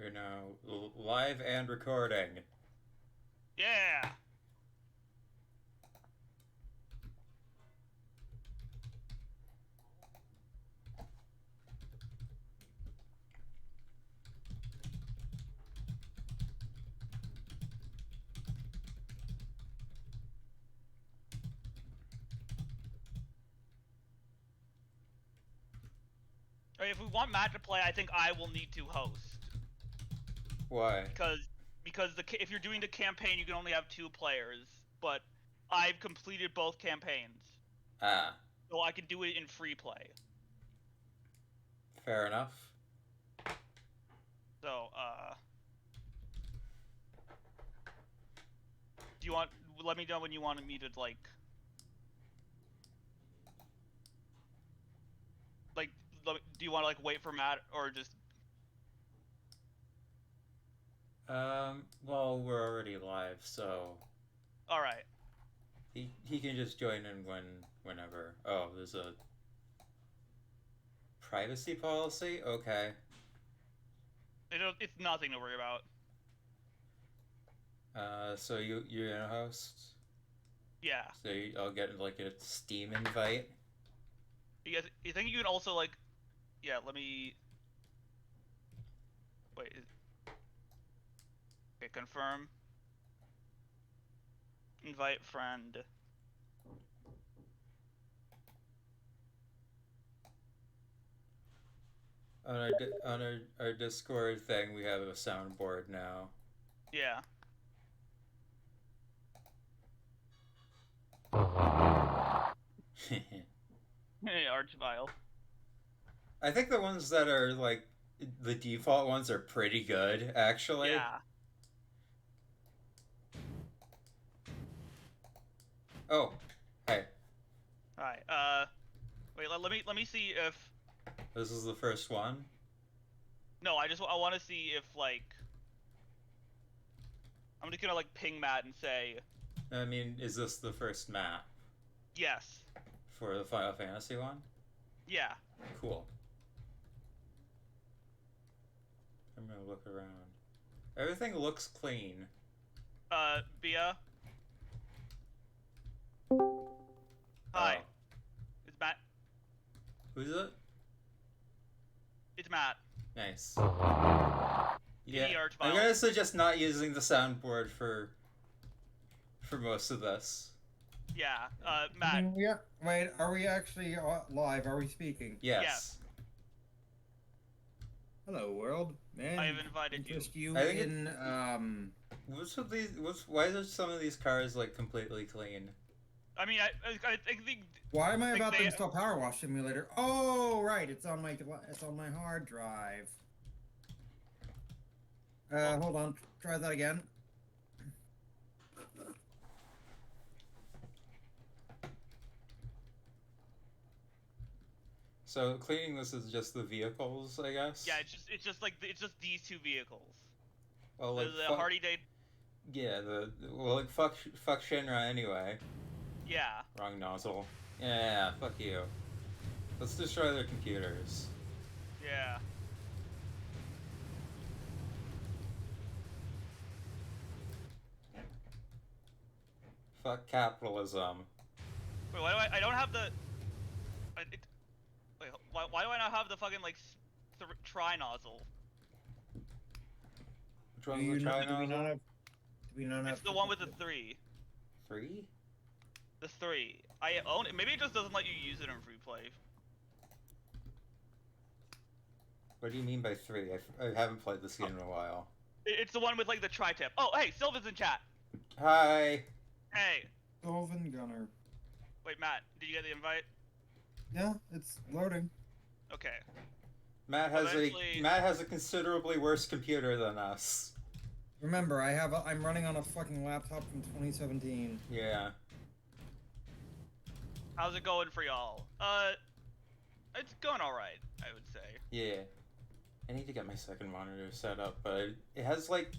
We're now live and recording. Yeah. If we want Matt to play, I think I will need to host Why? because if you're doing the campaign, you can only have 2 players. But I've completed both campaigns, Ah, so I can do it in free play. fair enough. So, do you want? Let me know when you want me to like. Do you want to wait for Matt or just? Well, we're already live, so All right. he can just join in whenever. Oh, there's a privacy policy? Okay. It's nothing to worry about. So you're gonna host? Yeah. So I'll get like a Steam invite? You think you can also Yeah. Let me. Wait. Okay. Confirm. Invite friend. On our Discord thing, we have a soundboard now. Yeah. Archvile. I think the ones that are like the default ones are pretty good, actually. Yeah. Oh, hey, Alright. Wait. Let me see if. this is the first one. No, I want to see if I'm just gonna ping Matt and say I mean, is this the first map yes. for the Final Fantasy one? Yeah. Cool. I'm gonna look around. Everything looks clean. Bia. Oh, Hi. It's Matt. who's it? It's Matt. Nice. Yeah, Hey, I'm Archvile. gonna suggest not using the soundboard for most of this. Yeah. Matt. Yeah. Wait, are we actually live? Are we speaking? Yes. Yes. Hello, world. I Man, have invited you. interest you I think in What's with these? Why are some of these cars like completely clean? I mean, I think Why am I about to they. install Powerwash Simulator? Oh, right. It's on my hard drive. Hold on. Try that again. So cleaning this is just the vehicles, I guess. Yeah. It's just these 2 vehicles. Well, The, like the Hardy Day. yeah, well, like fuck Shinra anyway. Yeah. Wrong nozzle. Yeah, fuck you. Let's destroy their computers. Yeah. Fuck capitalism. Wait. Why do I don't have the? Wait. Why do I not have the fucking tri nozzle? Which one's the try Do we not nozzle? have? Do we not have? It's the one with the 3. 3? The 3. I own it. Maybe it just doesn't let you use it in free play. What do you mean by 3? I haven't played this game in a while. It's the one with the tri-tip. Oh, hey, Sylvan's in chat. Hi. Hey. Dolphin Gunner. Wait, Matt, did you get the invite? Yeah, it's loading. Okay. Matt has a considerably worse computer than us. Remember, I'm running on a fucking laptop from 2017. Yeah. How's it going for y'all? It's going alright, I would say. Yeah. I need to get my second monitor set up, but it has like.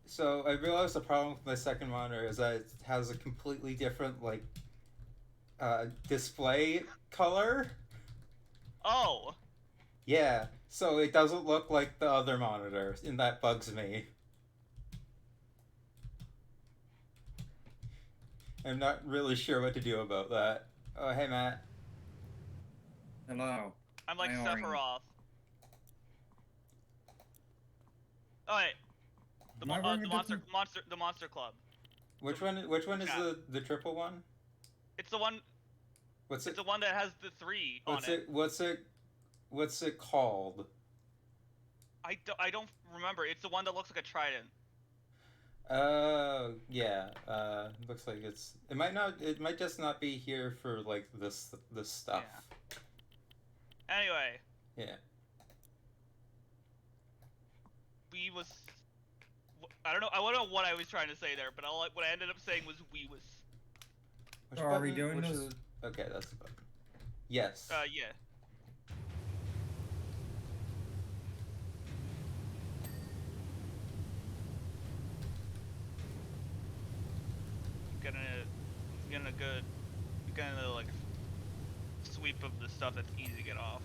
So I realized the problem with my second monitor is that it has a completely different display color. Oh! Yeah, So it doesn't look like the other monitor, and that bugs me. I'm not really sure what to do about that. Oh, hey, Matt. Hello. I'm like My orange. Sephiroth. Oh wait, Am I wearing a different- the monster club. Which one is Yeah. the triple one? It's the one. What's It's it? the one that has the 3 on it. What's it called? I don't remember. It's the one that looks like a trident. Yeah. Looks like it might not. It might just not be here for like this stuff. Anyway. Yeah. We was. I don't know. I don't know what I was trying to say there, but what I ended up saying was we was. Which So are we button- doing which this? is- okay, that's the button. Yes. Yeah. Gonna like sweep of the stuff that's easy to get off.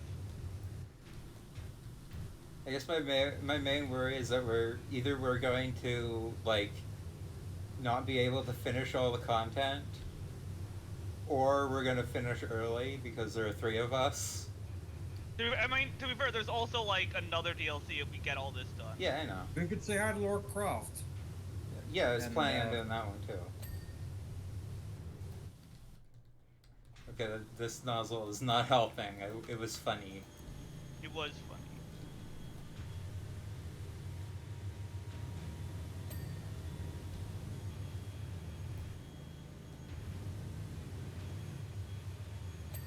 I guess my main worry is that we're going to like not be able to finish all the content, or we're gonna finish early because there are 3 of us. I mean, to be fair, there's also like another DLC if we get all this done. Yeah, I know. We could say hi to Laura Croft. Yeah, I was And, planning on doing that one too. Okay, this nozzle is not helping. It was funny. It was funny.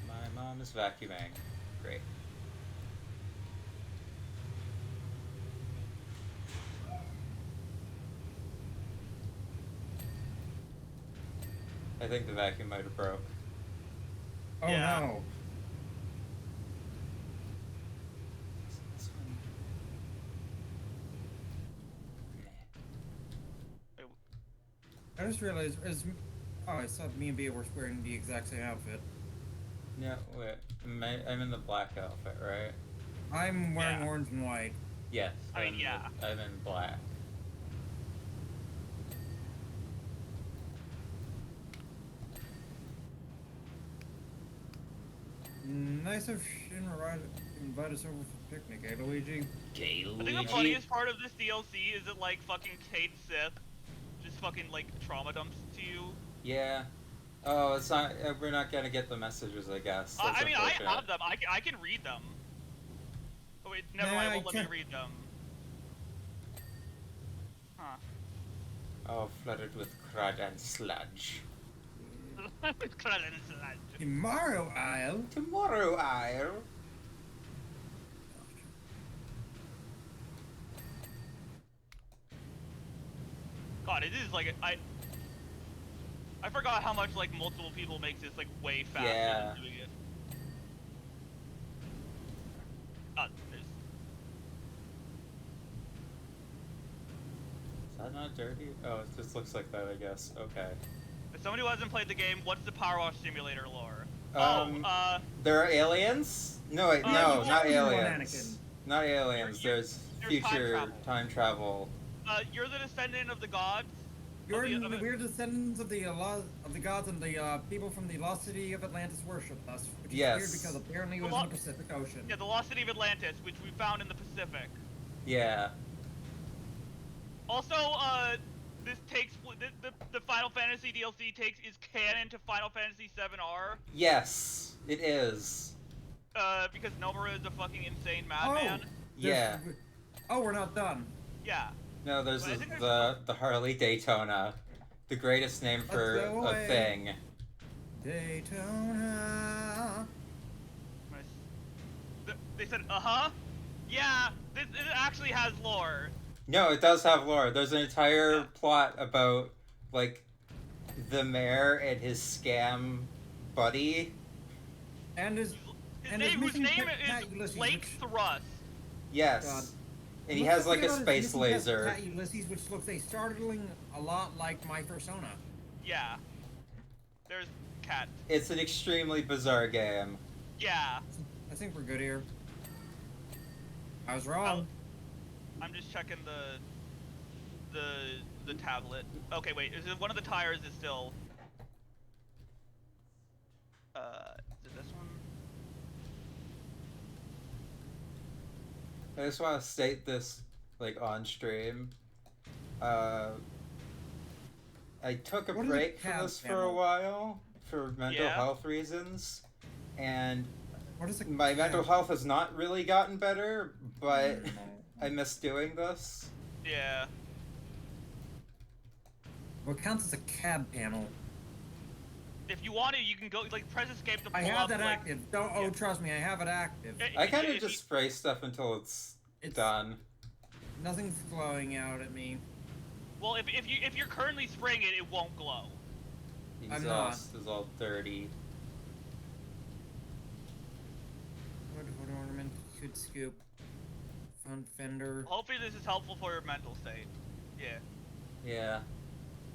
My mom is vacuuming. Great. I think the vacuum might have broke. Oh Yeah. no. This one. I just realized I saw me and Bea were wearing the exact same outfit. No, wait. I'm in the black outfit, right? I'm wearing Yeah. orange and white. Yes. I mean, yeah. I'm in black. Nice of Shinra invite us over for a picnic, eh, Luigi? I think the funniest part of this DLC is that like fucking Kate Sith just fucking like trauma dumps to you. Yeah. Oh, it's not. We're not gonna get the messages, I guess. That's I mean, I unfortunate. have them. I can read them. Oh wait, never Nah, mind. I Won't let me can't- read them. Huh. Oh, flooded with crud and sludge. The Mario aisle? Tomorrow I'll. God, it is like I forgot how much like multiple people makes this like way faster Yeah. than doing it. There's Is that not dirty? Oh, it just looks like that, I guess. Okay. As somebody who hasn't played the game, what's the Powerwash Simulator lore? There are aliens? No, wait, you no, are not the one, aliens. Anakin. Not aliens. You're- There's there's future time travel. You're the descendant of the gods. We're descendants of the gods and the people from the lost city of Atlantis worship us, which is Yes. weird because apparently it was in the Pacific Ocean. Yeah, the lost city of Atlantis, which we found in the Pacific. Yeah. Also, this takes the Final Fantasy DLC is canon to Final Fantasy 7R. Yes, it is. Because Nomura is a fucking insane madman. Yeah. Oh, we're not done. Yeah. No, there's But I think the Harley Daytona, the greatest name for Let's go a away. thing. Daytona. They said, yeah, it actually has lore. No, it does have lore. There's an entire plot about like the mayor and his scam buddy. And his His name, whose missing name Pat is Ulysses, Lake which- Thrust. Yes. God. And he Let's has like forget a about his space missing laser. Pat Ulysses, which looks a startling a lot like my persona. Yeah. There's Cat. It's an extremely bizarre game. Yeah. I think we're good here. I was wrong. I'm just checking the tablet. Okay, wait. Is it one of the tires is still? Is it this one? I just want to state this, like, on stream. I took a What is a break from cab this for a panel? while for mental Yeah. health reasons, and What is a my cab? mental health has not really gotten better, but No. I miss doing this. Yeah. What counts as a cab panel? If you want to, you can go like press escape to pull I have up, that like, active. Don't. Oh, yeah. trust me, I have it active. I kind of If just you- spray stuff until it's It's- done. Nothing's flowing out at me. Well, if you're currently spraying it, it won't glow. The I'm not. exhaust is all dirty. Hood ornament, hood scoop, front fender. Hopefully, this is helpful for your mental state. Yeah. Yeah.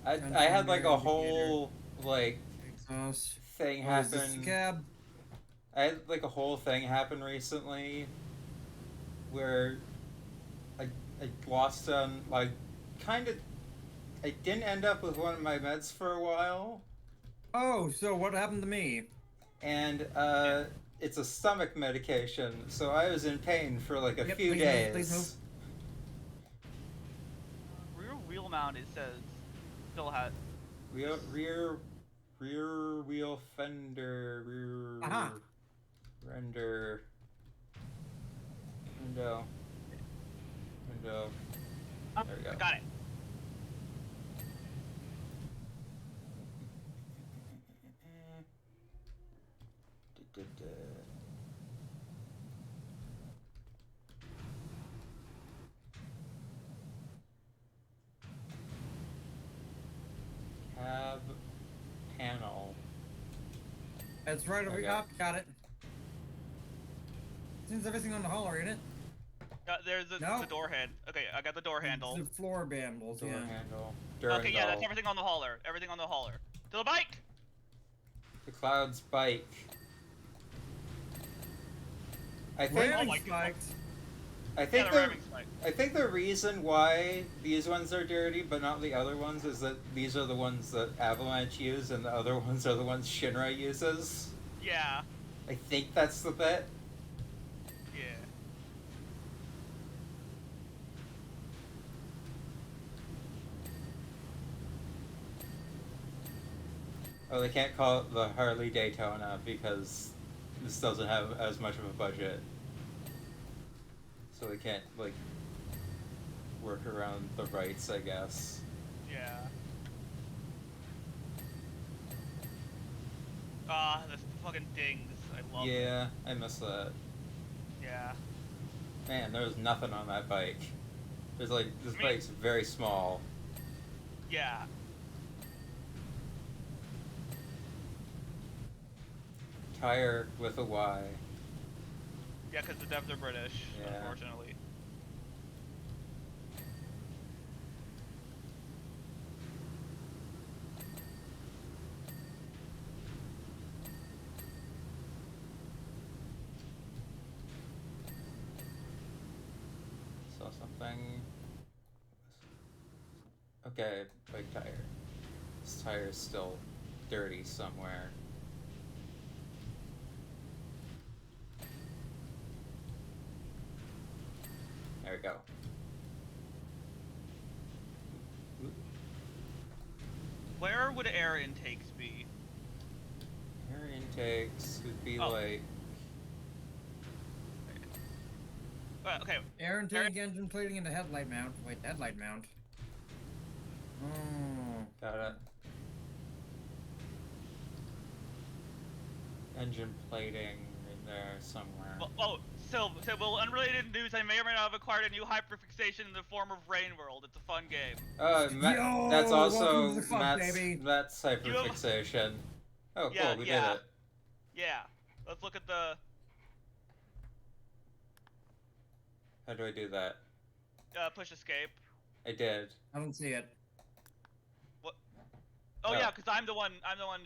Front I had like fender a whole like Exhaust. thing Oh, is this the happen. cab? I had like a whole thing happen recently where I lost like kind of I didn't end up with one of my meds for a while, Oh, so what happened to me? and it's a stomach medication, so I was in pain for like a Yep, few please move, days. please move. Rear wheel mount, it says, still has. Rear wheel fender, rear Aha. render window. There we go. Got it. Cab panel. That's right over Okay. here. Got it. Seems everything on the hauler, ain't it? There's the No. door hand. Okay, I got the door handle. The floor bandles, Door yeah. handle. Okay, yeah, that's Durandal. everything on the hauler. Everything on the hauler. To the bike! The Cloud's bike. I think Ramming my God. spikes. I Yeah, think the the ramming spike. I think the reason why these ones are dirty but not the other ones is that these are the ones that Avalanche use and the other ones are the ones Shinra uses. Yeah. I think that's the bit. Yeah. Oh, they can't call it the Harley Daytona because this doesn't have as much of a budget. So they can't, like, work around the rights, I guess. Yeah. Ah, this fucking dings. I love it. Yeah, I miss that. Yeah. Man, there was nothing on that bike. There's like, this I mean- bike's very small. Yeah. Tire with a Y. Yeah, because the devs are British, Yeah. unfortunately. Saw something. Okay, bike tire. This tire is still dirty somewhere. There we go. Where would air intakes be? Air intakes would be Oh. like. Okay. Air intake, engine plating, and the headlight mount. Wait, headlight mount. Oh. Got it. Engine plating in there somewhere. Well, oh, so well, unrelated news, I may or may not have acquired a new hyperfixation in the form of Rain World. It's a fun game. Yo, That's also welcome to the club, Matt's, baby. Matt's hyperfixation. Oh, cool, Yeah, we yeah. did it. Yeah. Let's look at the... How do I do that? push escape. I did. I don't see it. Oh, Oh. yeah, because I'm the one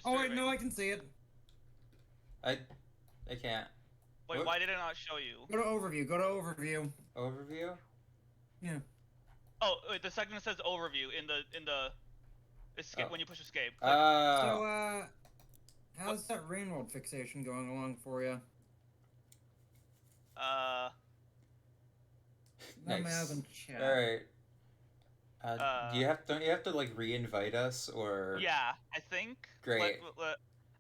Oh wait, streaming. no, I can see it. I can't. Wait, What? why did it not show you? Go to overview. Go to overview. Overview? Yeah. Oh, wait, the second it says overview in the escape Oh. when you push escape. Click. So, how's that rain world fixation going along for you? Let me have Nice. in chat. Alright. Don't you have to like re-invite us or? Yeah, I think. Great.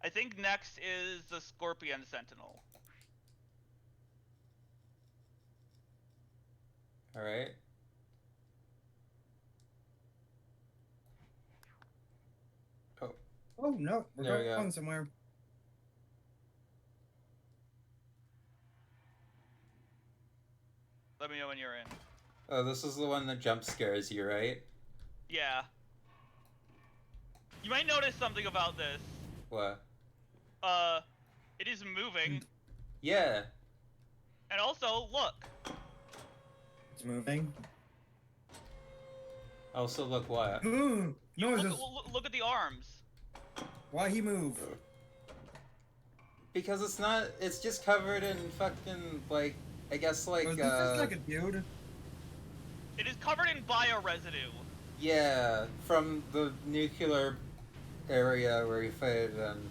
I think next is the Scorpion Sentinel. Alright. Oh. Oh no, we're There we going go. somewhere. Let me know when you're in. Oh, this is the one that jump scares you, right? Yeah. You might notice something about this. What? It is moving. Yeah. And also, look. It's moving. Also, look what? Noises. Look at the arms. Why he move? Because it's not. It's just covered in fucking like. I guess like. Was this just like a dude? It is covered in bioresidue. Yeah, from the nuclear area where he fought, and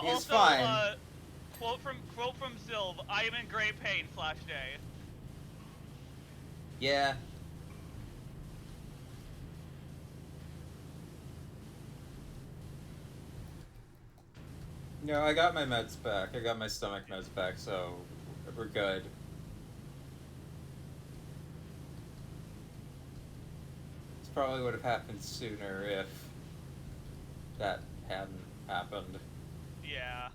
he's Also, fine. quote from Sylv. I am in great pain. /day. Yeah. No, I got my meds back. I got my stomach meds back, so we're good. This probably would have happened sooner if that hadn't happened. Yeah.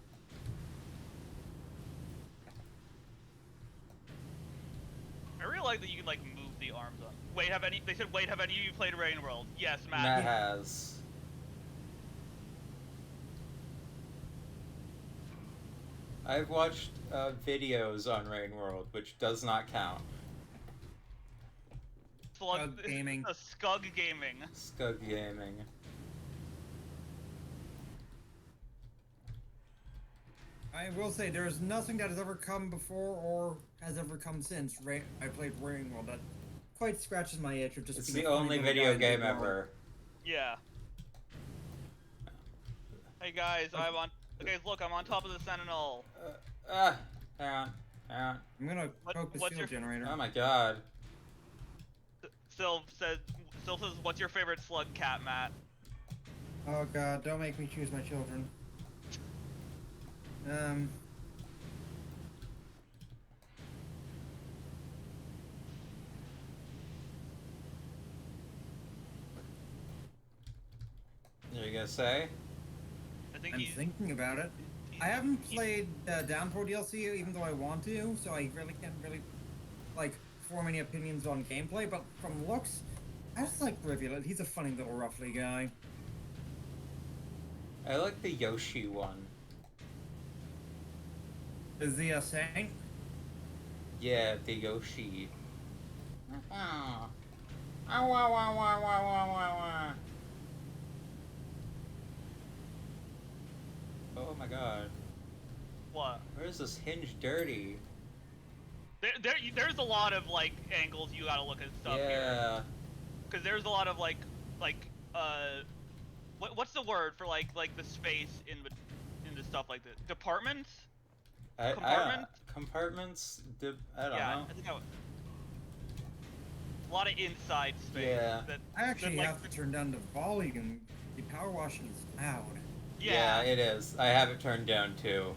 I really like that you can like move the arms on. Wait, they said wait, have any of you played Rain World? Yes, Matt. Matt has. I've watched videos on Rain World, which does not count. Scug gaming. Scug gaming. Scug gaming. I will say there is nothing that has ever come before or has ever come since I played Rain World that quite scratches my itch of just. It's being the a funny only little video guy game in the world. ever. Yeah. Hey guys, I'm on. Okay, look, I'm on top of the Sentinel. Hang on. I'm gonna poke the what's shield your- generator. Oh my god. Sylv says, "What's your favorite slug cat, Matt?" Oh god, don't make me choose my children. What are you gonna say? I think I'm he's. thinking about it. I haven't played Downpour DLC, even though I want to, so I really can't like form any opinions on gameplay. But from looks, I just like Rivulet. He's a funny little ruffly guy. I like the Yoshi one. Is he a saint? Yeah, the Yoshi. Oh. Ow, wow, wow, wow, wow, wow, wow. Oh my god. What? Where is this hinge dirty? There's a lot of like angles you gotta look at stuff here. Yeah. Because there's a lot of like what's the word for like the space in the stuff like this? Departments? Compartment? Compartments? I don't Yeah, know. I think that was a lot of inside space. Yeah. I actually like, have to turn down the volume. The power washing is loud. Yeah, it is. I have it turned down too.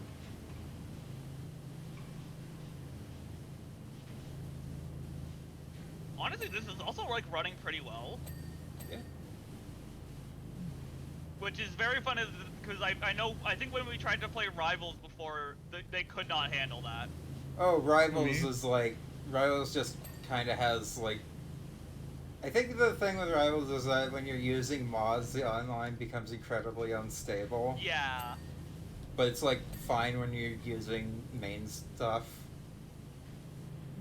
Honestly, this is also like running pretty well. Yeah. Which is very fun because I think when we tried to play Rivals before, they could not handle that. Oh, Rivals is like... Rivals just kind of has like... I think the thing with Rivals is that when you're using mods, the online becomes incredibly unstable. Yeah. But it's like fine when you're using main stuff.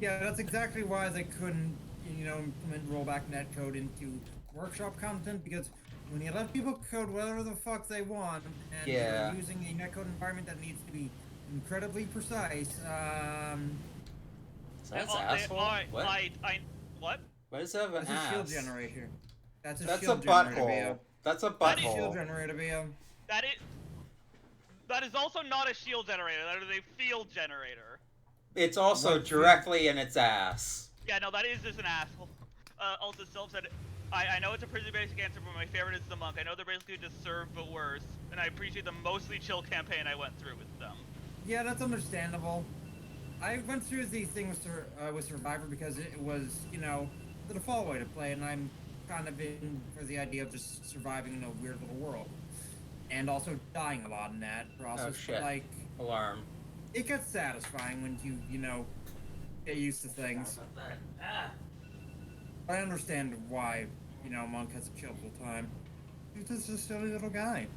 Yeah, that's exactly why they couldn't, implement rollback netcode into workshop content, because when you let people code whatever the fuck they want, and Yeah. they're using a netcode environment that needs to be incredibly precise. So that's Oh, asshole. What? What? Why does it have an That's a shield ass? generator. That's a That's a shield generator, butthole. Bio. That's a That That's a is- shield butthole. generator, Bio. That is also not a shield generator. That is a field generator. It's also What field? directly in its ass. Yeah, no, that is just an asshole. Also, Sylph said, I know it's a pretty basic answer, but my favorite is the monk. I know they're basically just serve, but worse. And I appreciate the mostly chill campaign I went through with them. Yeah, that's understandable. I went through the thing with Survivor because it was, you know, the default way to play, and I'm kind of in for the idea of just surviving in a weird little world. And also dying a lot in that process. Oh shit. But, like, Alarm. it gets satisfying when you know, get used to things. I understand why, you know, Monk has a chill little time. He's just a silly little guy.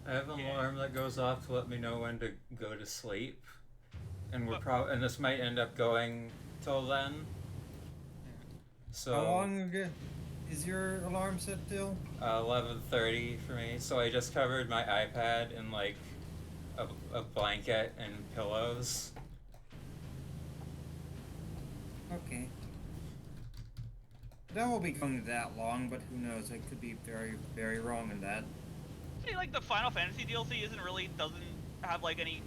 I have an alarm that goes off to let me know when to go to sleep, and and this might end up going till then. So How long ago is your alarm set till? 11:30 for me. So I just covered my iPad in like a blanket and pillows. Okay. That won't be going that long, but who knows? I could be very, very wrong in that. See, like, the Final Fantasy DLC doesn't have, like, any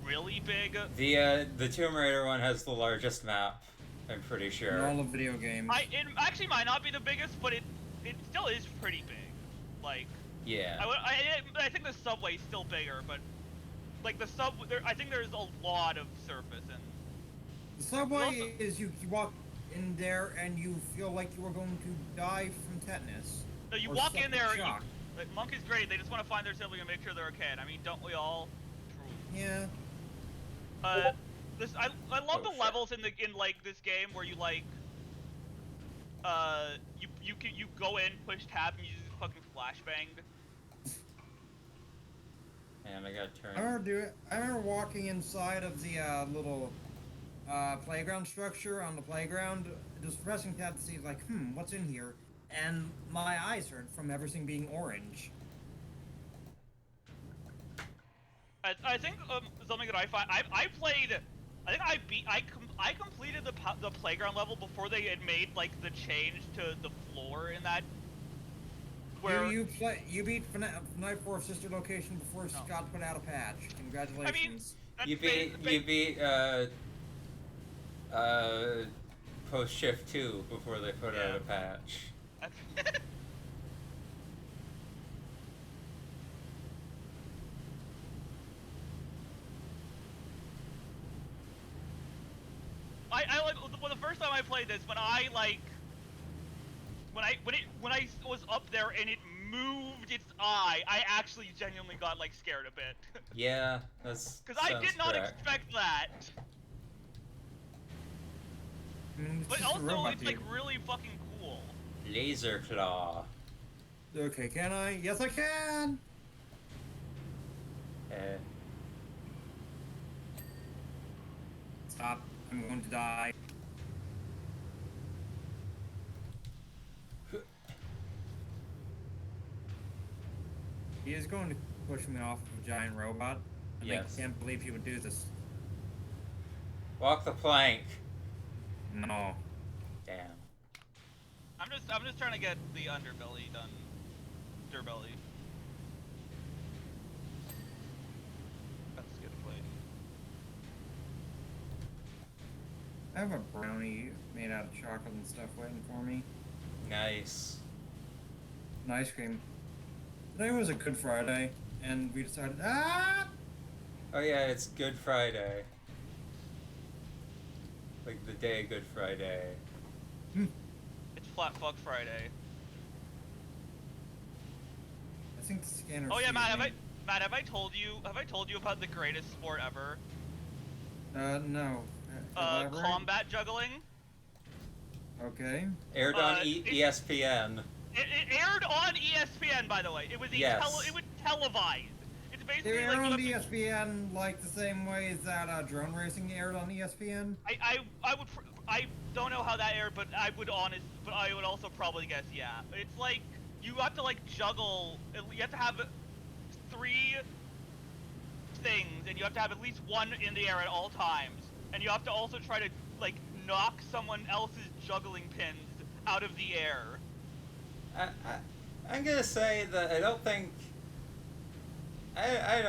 really big... The Tomb Raider one has the largest map, I'm pretty sure. In all the video games. It actually might not be the biggest, but it still is pretty big. Like... Yeah. I think the subway's still bigger, but... Like, I think there's a lot of surface, and... The subway Also- is you walk in there and you feel like you are going to die from tetanus. No, you or walk in septic there, shock. like, Monk is great, they just want to find their sibling and make sure they're okay, and I mean, don't we all? True. Yeah. I love Oh, the shit. levels in like this game where you like you go in, push tab, and you just fucking flashbang. And I got turned. I remember walking inside of the little playground structure on the playground, just pressing tab to see like, what's in here? And my eyes hurt from everything being orange. I think something that I find I played. I think I completed the playground level before they had made like the change to the floor in that. Where You beat Night 4 Sister Location before Scott put out a patch. Congratulations. You beat Post Shift 2 before they put out a patch. I like well, the first time I played this when I was up there and it moved its eye, I actually genuinely got like scared a bit. Yeah, that's Because I did not expect that. But also, it's like really fucking cool. Laser Claw. Okay, can I? Yes, I can! Stop. I'm going to die. He is going to push me off of a giant robot. And Yes. I can't believe he would do this. Walk the plank. No. Damn. I'm just trying to get the underbelly done. Underbelly. That's a good play. I have a brownie made out of chocolate and stuff waiting for me. Nice. And ice cream. Today was a Good Friday, and we decided, Oh yeah, it's Good Friday. Like the day Good Friday. It's Flat Fuck Friday. I think the scanner. Oh yeah, sees Matt, me. have I told you about the greatest sport ever? No. Have I ever? Combat juggling. Okay. Aired on It- ESPN. It aired on ESPN, by the way. It was Yes. it was televised. It's They basically aired like on you have to- ESPN like the same way that drone racing aired on ESPN. I don't know how that aired, but I would also probably guess yeah. It's like you have to like juggle. You have to have 3 things, and you have to have at least one in the air at all times, and you have to also try to like knock someone else's juggling pins out of the air. I'm gonna say that I don't think. I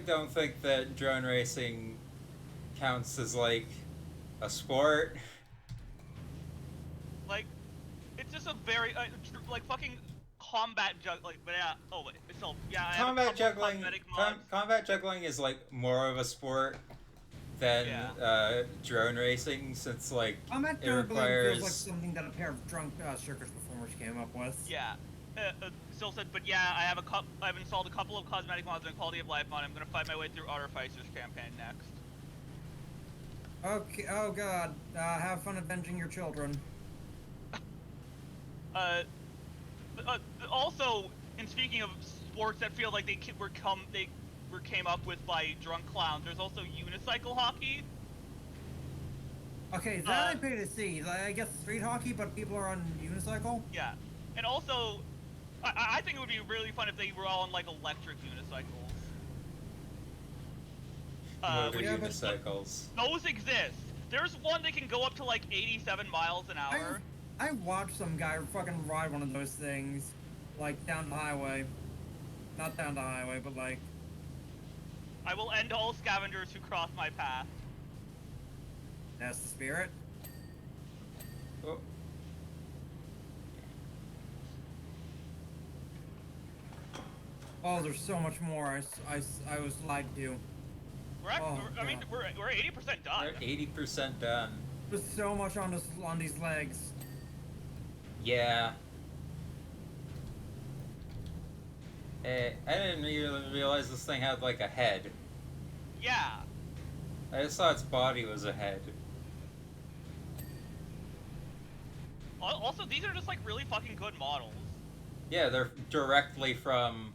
don't think that drone racing counts as like a sport. Like, it's just a very like fucking combat like. But yeah. Oh wait. So yeah. I have a Combat couple of juggling. cosmetic mods. Combat juggling is like more of a sport than Yeah. drone racing, since like Combat it juggling requires. feels like something that a pair of drunk circus performers came up with. Yeah. Still said, but yeah, I've installed a couple of cosmetic mods and quality of life mod. I'm gonna fight my way through Artificer's campaign next. Okay. Oh God. Have fun avenging your children. Also, and speaking of sports that feel like they came up with by drunk clowns, there's also unicycle hockey. Okay, that I pay to see. Like, I guess street hockey, but people are on unicycle. Yeah, and also, I think it would be really fun if they were all on like electric unicycles. Motor yeah, but- unicycles. Those exist. There's one that can go up to like 87 miles an hour. I watched some guy fucking ride one of those things, like down the highway. Not down the highway, but like. I will end all scavengers who cross my path. That's the spirit. Oh. Oh, there's so much more. I was lied to. I mean, we're 80% done. We're 80% done. There's so much on these legs. Yeah. I didn't even realize this thing had like a head. Yeah. I just thought its body was a head. Also, these are just like really fucking good models. Yeah, they're directly from.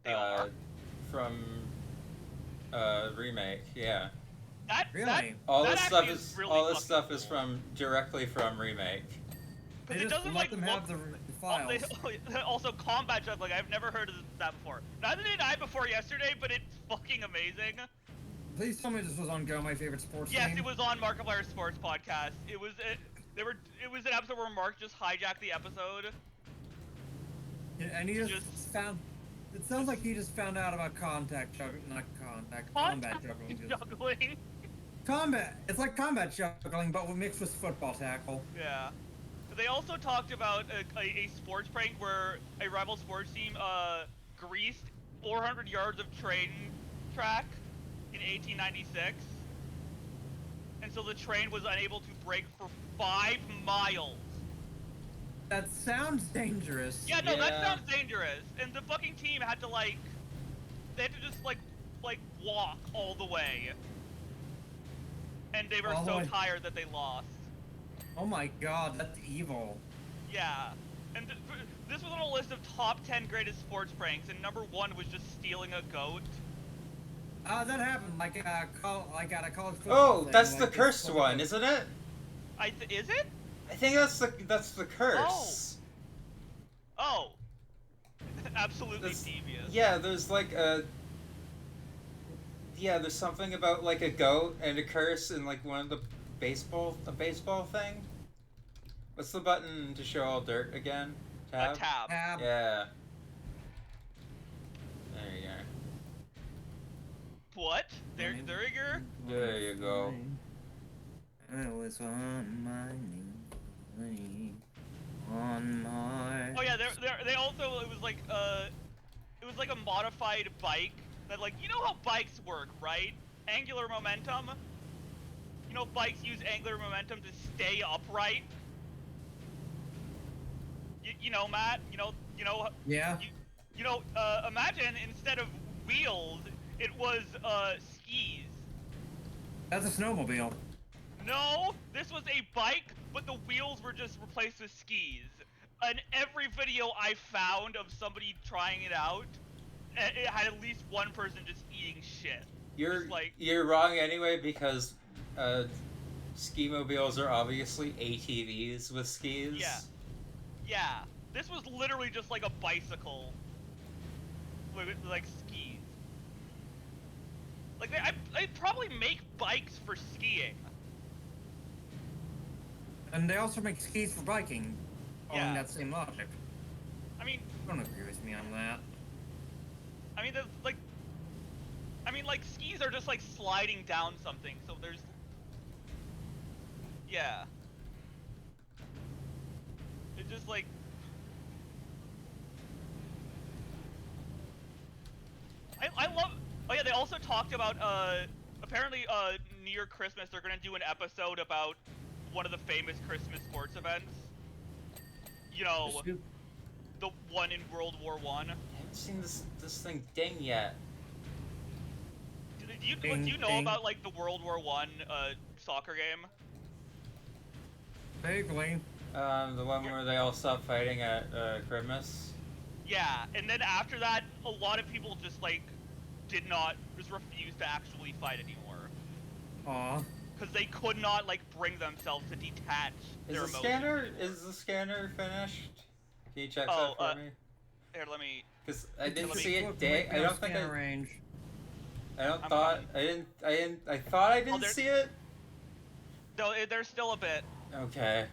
They are. From. Remake. Yeah. Really? All that this stuff actually is really all this fucking stuff is cool. from directly from Remake. They Because it just doesn't let like them look. have the files. Also, combat juggling. I've never heard of that before. Neither did I before yesterday, but it's fucking amazing. Please tell me this was on Go, my favorite sports Yes, game. it was on Markiplier's Sports Podcast. It was an episode where Mark just hijacked the episode. Yeah, and he just just- found. It sounds like he just found out about combat juggling. Juggling. Combat. It's like combat juggling, but mixed with football tackle. Yeah. They also talked about a sports prank where a rival sports team greased 400 yards of train track in 1896. And so the train was unable to brake for 5 miles. That sounds dangerous. Yeah, no, that Yeah. sounds dangerous. And the fucking team had to they had to just like walk all the way. And they were All the so way. tired that they lost. Oh my god, that's evil. Yeah. And this was on a list of top 10 greatest sports pranks, and number 1 was just stealing a goat. That happened like at a college football. Oh, thing, that's like the this cursed fucking- one, isn't it? Is it? I think that's the curse. Oh. Absolutely That's- devious. Yeah, there's like a. Yeah, there's something about like a goat and a curse in like one of the baseball thing. What's the button to show all dirt again? A tab. Tab. Yeah. There you What? There you go. There you go. I was on my knees, on my. Oh yeah, they also it was like a modified bike that like you know how bikes work, right? Angular momentum. You know bikes use angular momentum to stay upright. You know, Matt. You know. Yeah. Imagine instead of wheels, it was skis. That's a snowmobile. No, this was a bike, but the wheels were just replaced with skis. And every video I found of somebody trying it out, it had at least one person just eating shit. You're Just like, you're wrong anyway because ski mobiles are obviously ATVs with skis. yeah, this was literally just like a bicycle with like skis. Like they probably make bikes for skiing. And they also make skis for biking. Yeah. Following that same logic. I mean, Don't agree with me on that. I mean, like skis are just like sliding down something. So there's, yeah. It's just like, I love. Oh yeah, they also talked about apparently near Christmas they're gonna do an episode about one of the famous Christmas sports events. You know, the one in World War I. I haven't seen this thing ding yet. Do you know about like the World War I soccer game? Vaguely. The one where they all stop fighting at Christmas. Yeah, and then after that, a lot of people just like just refused to actually fight anymore. Aw. Because they could not like bring themselves to detach their emotions. Is the scanner finished? Can you check Oh, that for me? Here, let me. Because I didn't let me- see it ding. I don't think range. I don't I'm thought coming. I thought I didn't there's- see it. No, there's still a bit. Okay.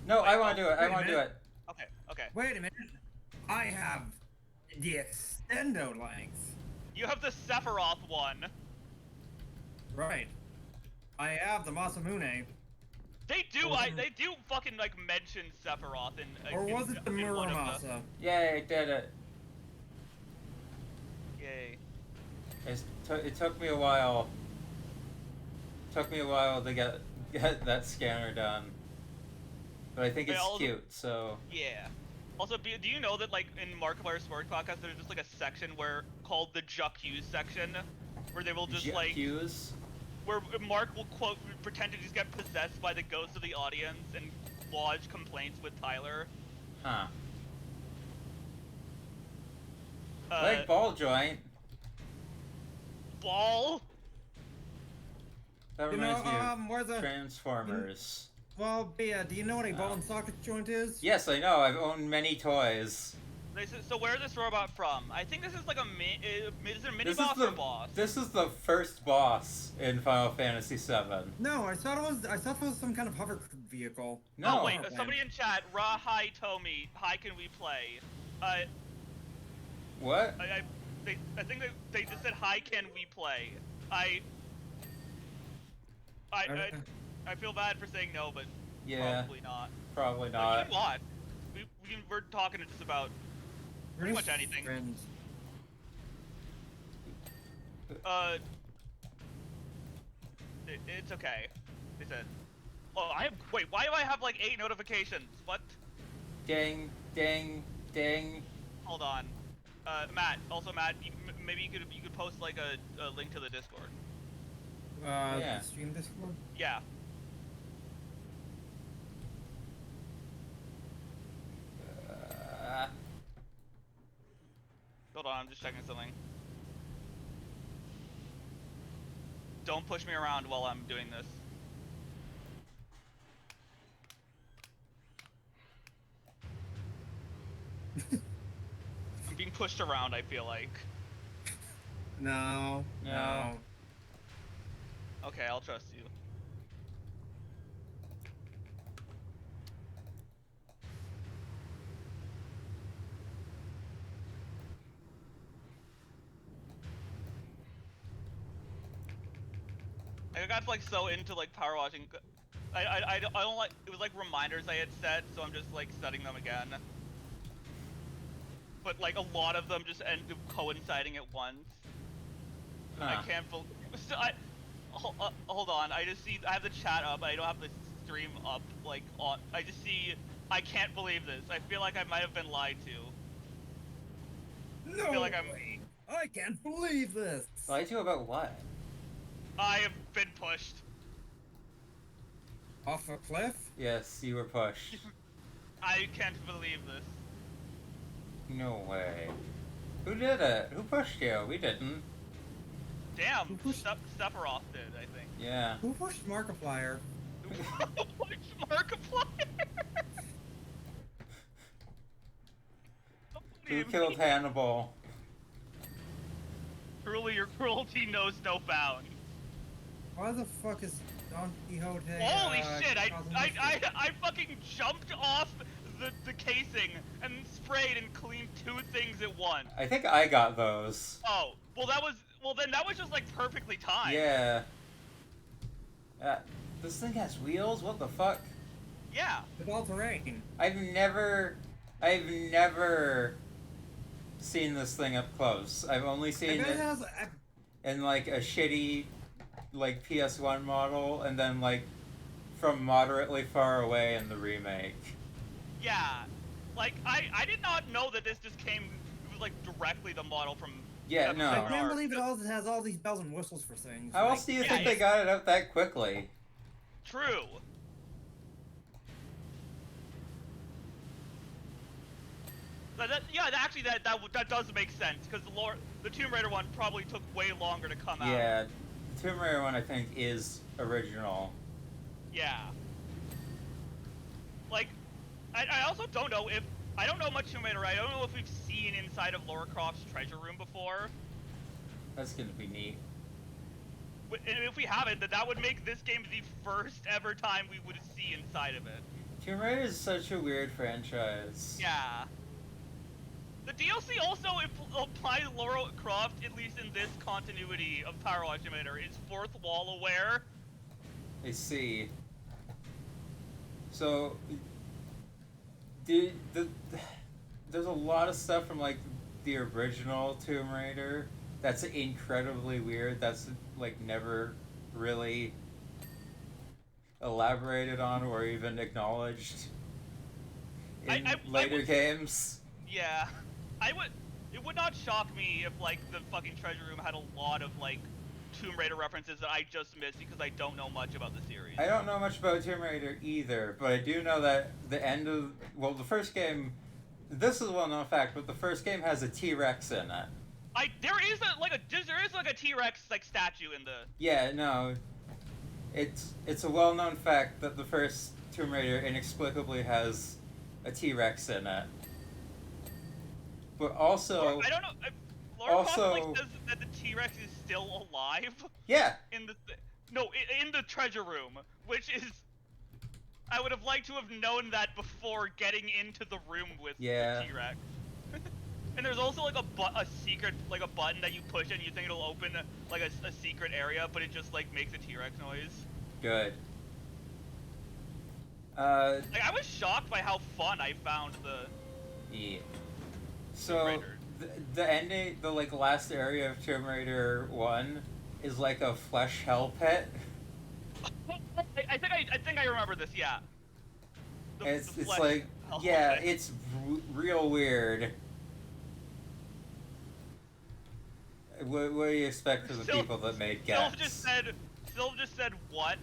No, Wait, I want to do it. I wait a want to do minute. it. Okay. Wait a minute. I have the extendo length. You have the Sephiroth one. Right. I have the Masamune. They do. Wasn't- They do fucking like mention Sephiroth in. Or was it the in one of Muramasa? Yay, I did it. Yay. It took me a while. Took me a while to get that scanner done. But I think Wait, it's all the- cute, so Yeah. Also, do you know that like in Markiplier Sports Podcast, there's just like a section called the J'accuse section, where they will just like Cues. where Mark will pretend to just get possessed by the ghost of the audience and lodge complaints with Tyler. Huh. Like ball joint. Ball. That You know, reminds me of where's the... Transformers. Well, Bea, do you know what a ball and socket joint is? Yes, I know. I've owned many toys. So where is this robot from? I think this is like is it a mini boss or boss? This is the first boss in Final Fantasy VII. No, I thought it was some kind of hover vehicle. No. Oh wait, Okay. somebody in chat, Rahai Tomi, hi can we play? What? I think they just said hi can we play? I feel bad for saying no, but Yeah. probably not. Probably But not. you know what? We're talking just about pretty much anything. Friends. It's okay. They said. Oh, wait. Why do I have like 8 notifications? What? Ding, ding, ding. Hold on. Matt. Also, Matt. Maybe you could post like a link to the Discord. Yeah. The stream Discord? Yeah. Hold on. I'm just checking something. Don't push me around while I'm doing this. I'm being pushed around, I feel like. No. No. Okay, I'll trust you. I got like so into like power watching. I don't like, it was like reminders I had set, so I'm just like setting them again. But like a lot of them just end up coinciding at once. I Huh. can't believe. Hold on. I just see. I have the chat up. I don't have the stream up. Like on. I just see. I can't believe this. I feel like I might have been lied to. No I feel like I'm. way. I can't believe this. Lie to you about what? I have been pushed. Off a cliff? Yes, you were pushed. I can't believe this. No way. Who did it? Who pushed you? We didn't. Damn, Who pushed- Sephiroth did, I think. Yeah. Who pushed Markiplier? Which Markiplier? Who killed Hannibal? Truly, your cruelty knows no bounds. Why the fuck is Don Quixote? Holy shit! causing this shit? I fucking jumped off the casing and sprayed and cleaned 2 things at once. I think I got those. Oh, well then that was just like perfectly timed. Yeah. This thing has wheels? What the fuck? Yeah. It's all terrain. I've never seen this thing up close. I've only seen It it has. in like a shitty like PS1 model and then like from moderately far away in the remake. Yeah. Like I did not know that this just came. It was like directly the model from. Yeah, no. I can't believe it all has all these bells and whistles for things. How else do you yeah, think they it's- got it out that quickly? True. Actually, that does make sense because the Tomb Raider one probably took way longer to come out. Yeah, the Tomb Raider one I think is original. Yeah. Like, I also don't know if I don't know much Tomb Raider. I don't know if we've seen inside of Lara Croft's treasure room before. That's gonna be neat. And if we haven't, then that would make this game the first ever time we would see inside of it. Tomb Raider is such a weird franchise. Yeah. The DLC also applies Lara Croft, at least in this continuity of Powerwash Simulator, is fourth wall aware. I see. So, there's a lot of stuff from like the original Tomb Raider that's incredibly weird. That's like never really elaborated on or even acknowledged in later games. Yeah. It would not shock me if like the fucking treasure room had a lot of like Tomb Raider references that I just missed because I don't know much about the series. I don't know much about Tomb Raider either, but I do know that the end of the first game. This is a well-known fact, but the first game has a T-Rex in it. There is a T-Rex like statue in the. Yeah, no. It's a well-known fact that the first Tomb Raider inexplicably has a T-Rex in it. But also, I don't know. Lara Croft like says that the T-Rex is still alive. yeah. In the treasure room, which is. I would have liked to have known that before getting into the room with the T-Rex. And there's also like a secret, like a button that you push and you think it'll open like a secret area, but it just like makes a T-Rex noise. Good. Like I was shocked by how fun I found the. Yeah. So the ending, the like last area of Tomb Raider 1 is like a flesh hell pit. I think I remember this. Yeah. It's like it's real weird. What do you expect from the people that made Gex? Sylv just said what?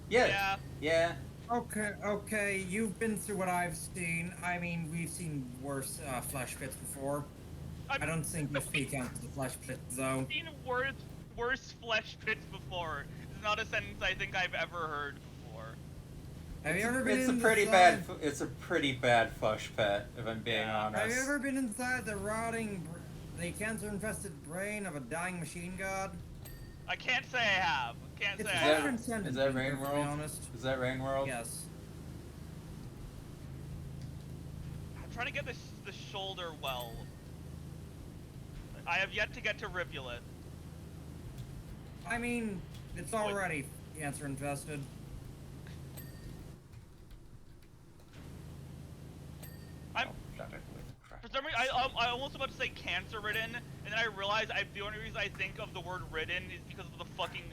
Yeah. Yeah. Okay, you've been through what I've seen. I mean, we've seen worse flesh pits before. I don't think this counts as a flesh pit, though. I've seen worse flesh pits before. It's not a sentence I think I've ever heard before. Have you ever been It's a pretty bad flesh pit, if I'm being honest. Have you ever been inside the the cancer-infested brain of a dying machine god? I can't say I have. Can't say I have. Is that Rain World? Is that Rain World? Yes. I'm trying to get the shoulder well. I have yet to get to Rivulet. I mean, it's already cancer-infested. For some reason, I almost about to say cancer-ridden, and then I realized the only reason I think of the word ridden is because of the fucking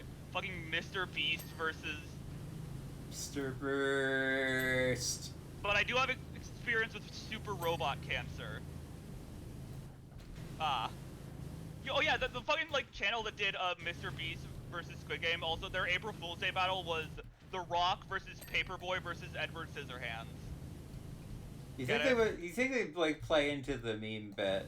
Mr. Beast versus. Mr. Burst. But I do have experience with super robot cancer. Oh yeah, the fucking like channel that did Mr. Beast versus Squid Game. Also, their April Fool's Day battle was The Rock versus Paperboy versus Edward Scissorhands. You Get think they it? would? You think they'd like play into the meme bit,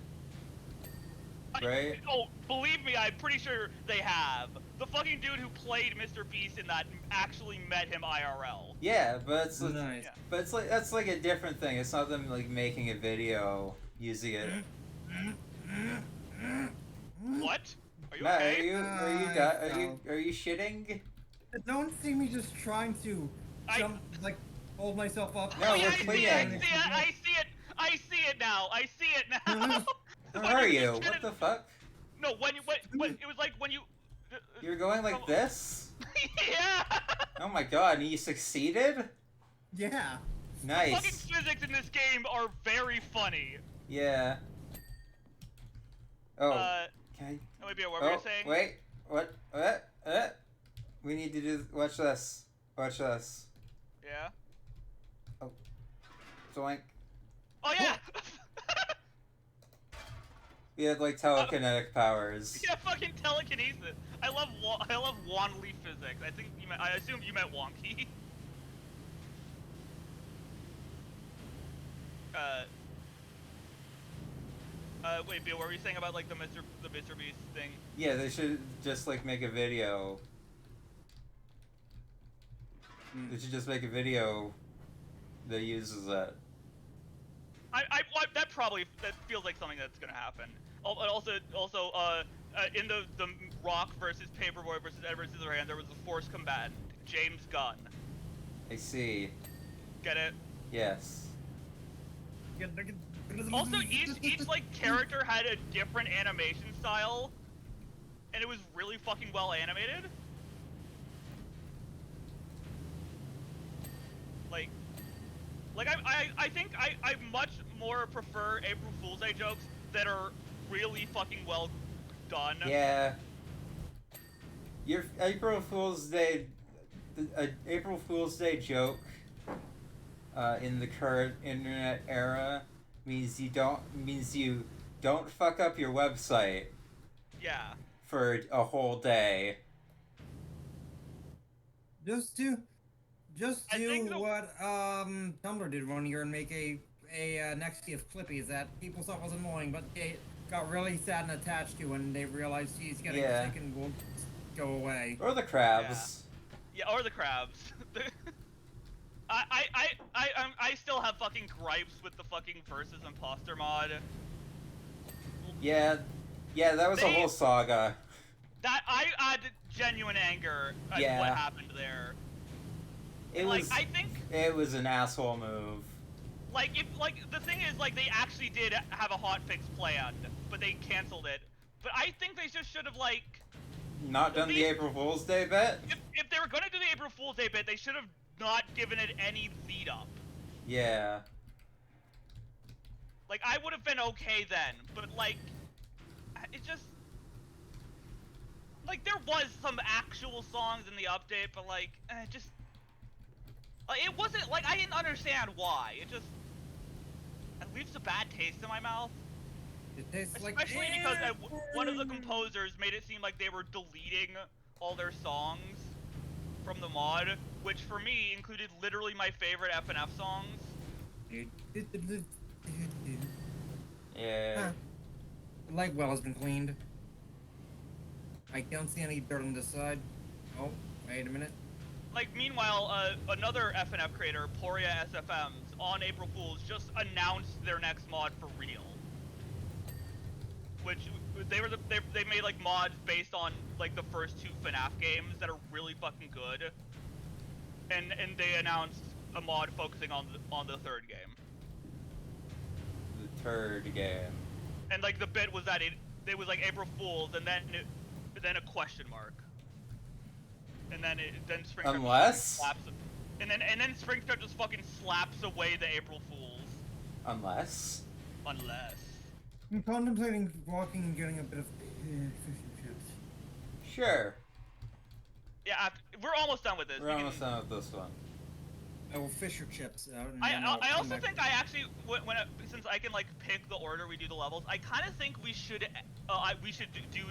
right? Oh, believe me, I'm pretty sure they have. The fucking dude who played Mr. Beast in that actually met him IRL. Yeah, but it's Nice. Yeah. but it's like that's like a different thing. It's not them like making a video using it. What? Are you Matt, okay? are you shitting? Don't see me just trying to I- jump, like, hold myself up. No, Oh yeah, we're I see it, cleaning. I see it, I see it now, I see it now! Where When are just you? kinda- What the fuck? No, when it was like when you... You're going like this? Yeah! Oh my god, and you succeeded? Yeah. Fucking Nice. physics in this game are very funny. Yeah. Oh, can I... Olivia, what were you Oh, saying? wait. What? We need to do... Watch this. Watch this. Yeah? Zoink. Oh yeah! We had like telekinetic powers. Yeah, fucking telekinesis. I love Wanley physics. I assume you meant wonky. Wait, Bill, what were you saying about like the Mr. Beast thing? Yeah, they should just like make a video. They should just make a video that uses that. That feels like something that's gonna happen. Also, in the Rock versus Paperboy versus Edward Scissorhands, there was a force combatant, James Gunn. I see. Get it? Yes. Also, each like character had a different animation style, and it was really fucking well animated. I think I much more prefer April Fool's Day jokes that are really fucking well done. Yeah. Your April Fool's Day joke in the current internet era means you don't fuck up your website Yeah. for a whole day. Just do I think what Tumblr did one year and make a next of Clippies that people thought was annoying, but they got really sad and attached to when they realized he's getting Yeah. sick and will go away. Or the crabs. Yeah, or the crabs. I still have fucking gripes with the fucking Versus Imposter mod. Yeah, that was a whole saga. That I had genuine anger at Yeah. what happened there. It Like, was. I think, It was an asshole move. the thing is, like, they actually did have a hotfix planned, but they canceled it. But I think they just should have, like, Not done the April Fool's Day bit. if they were gonna do the April Fool's Day bit, they should have not given it any lead up. Yeah. Like, I would have been okay then, but, like, it just... Like, there was some actual songs in the update, but, like, just... it wasn't, like, I didn't understand why. It just... It leaves a bad taste in my mouth. It tastes like Especially because one of the composers made it seem like they were deleting all their songs from the mod, which for me included literally my favorite FNF songs. Yeah. Light well has been cleaned. I don't see any dirt on this side. Oh, wait a minute. Like, meanwhile, another FNF creator, Poria SFMs, on April Fool's just announced their next mod for real. Which they made like mods based on like the first two FNAF games that are really fucking good, and they announced a mod focusing on the third game. The third game. And like the bit was that it was like April Fool's and then a question mark, and then Springtrap Unless? slaps and then Springtrap just fucking slaps away the April Fools. Unless. I'm contemplating walking and getting a bit of fish and chips. Sure. Yeah, we're almost done with this. We're almost done with this one. I will fish your chips out. And then I I'll also come back. think I actually since I can like pick the order we do the levels, I kind of think we should do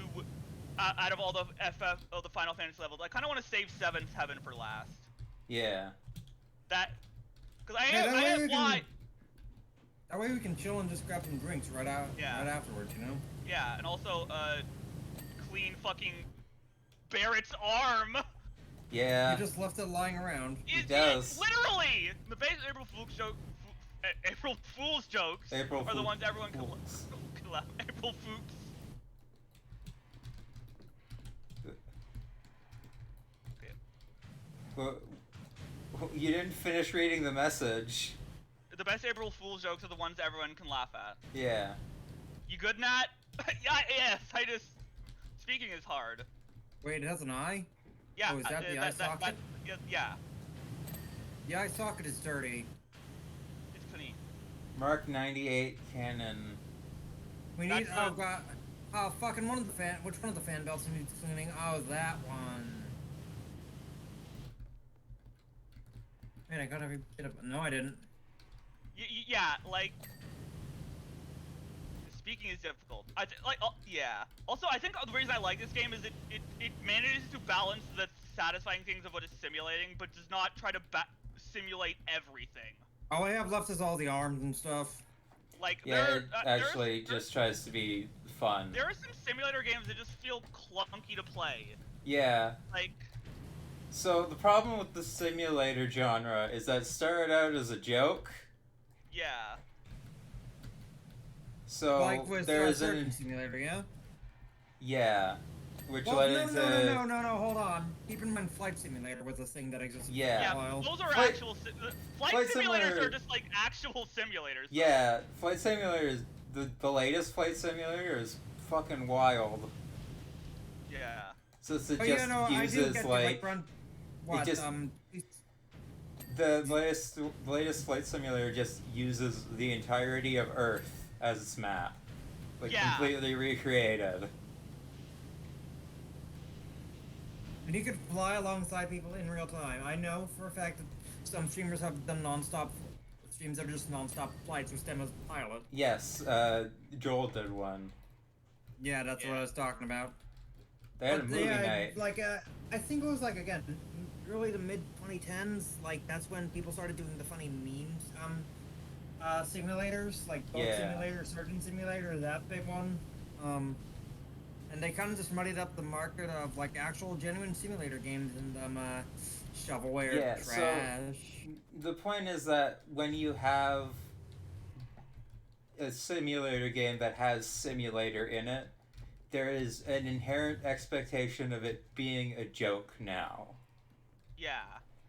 out of all the the Final Fantasy levels, I kind of want to save 7th Heaven for last. Yeah. That, because I Hey, have, that I way have we why. can. That way we can chill and just grab some drinks right afterwards, you know? Yeah, and also clean fucking Barrett's arm. Yeah. He just left it lying around. He It does. literally the base April Fool's joke. April Fool's jokes April are the Fool- ones everyone Fools. can laugh. April Fools. Okay. Well, you didn't finish reading the message. The best April Fool's jokes are the ones everyone can laugh at. Yeah. You good, Nat? Yeah, yes. I just speaking is hard. Wait, it has an eye? Yeah. Oh, is that the eye socket? Yeah. The eye socket is dirty. It's clean. Mark 98 cannon. We need. That's Oh the- god. Oh fucking one of the fan. Which one of the fan belts needs cleaning? Oh, that one. Man, I got every bit of. No, I didn't. Yeah, like speaking is difficult. Yeah. Also, I think the reason I like this game is it manages to balance the satisfying things of what it's simulating, but does not try to simulate everything. All I have left is all the arms and stuff. Like Yeah, it actually just tries to be fun. There are some simulator games that just feel clunky to play. Yeah. Like. So the problem with the simulator genre is that it started out as a joke. Yeah. So Like with there's Surgeon an Simulator, yeah. yeah, which Well, led no, into no, hold on. Keep in mind, Flight Simulator was a thing that existed Yeah. for a while. Those are Flight- actual flight Flight simulators Simulator- are just like actual simulators. Yeah, Flight Simulator is the latest Flight Simulator is fucking wild. Yeah. So it Oh, just yeah, no, I do uses get like run. What? just- the latest Flight Simulator just uses the entirety of Earth as its map, like Yeah. completely recreated. And you could fly alongside people in real time. I know for a fact that some streamers have done non-stop streams that are just non-stop flights with them as a pilot. Yes, Joel did one. Yeah, that's what I was talking about. They had a But movie yeah, night. Like, I think it was like again, early to mid 2010s. Like that's when people started doing the funny memes. Simulators like Boat Yeah. Simulator, Surgeon Simulator, that big one. And they kind of just muddied up the market of like actual genuine simulator games and shovelware Yeah, so- trash. The point is that when you have a simulator game that has simulator in it, there is an inherent expectation of it being a joke now. Yeah.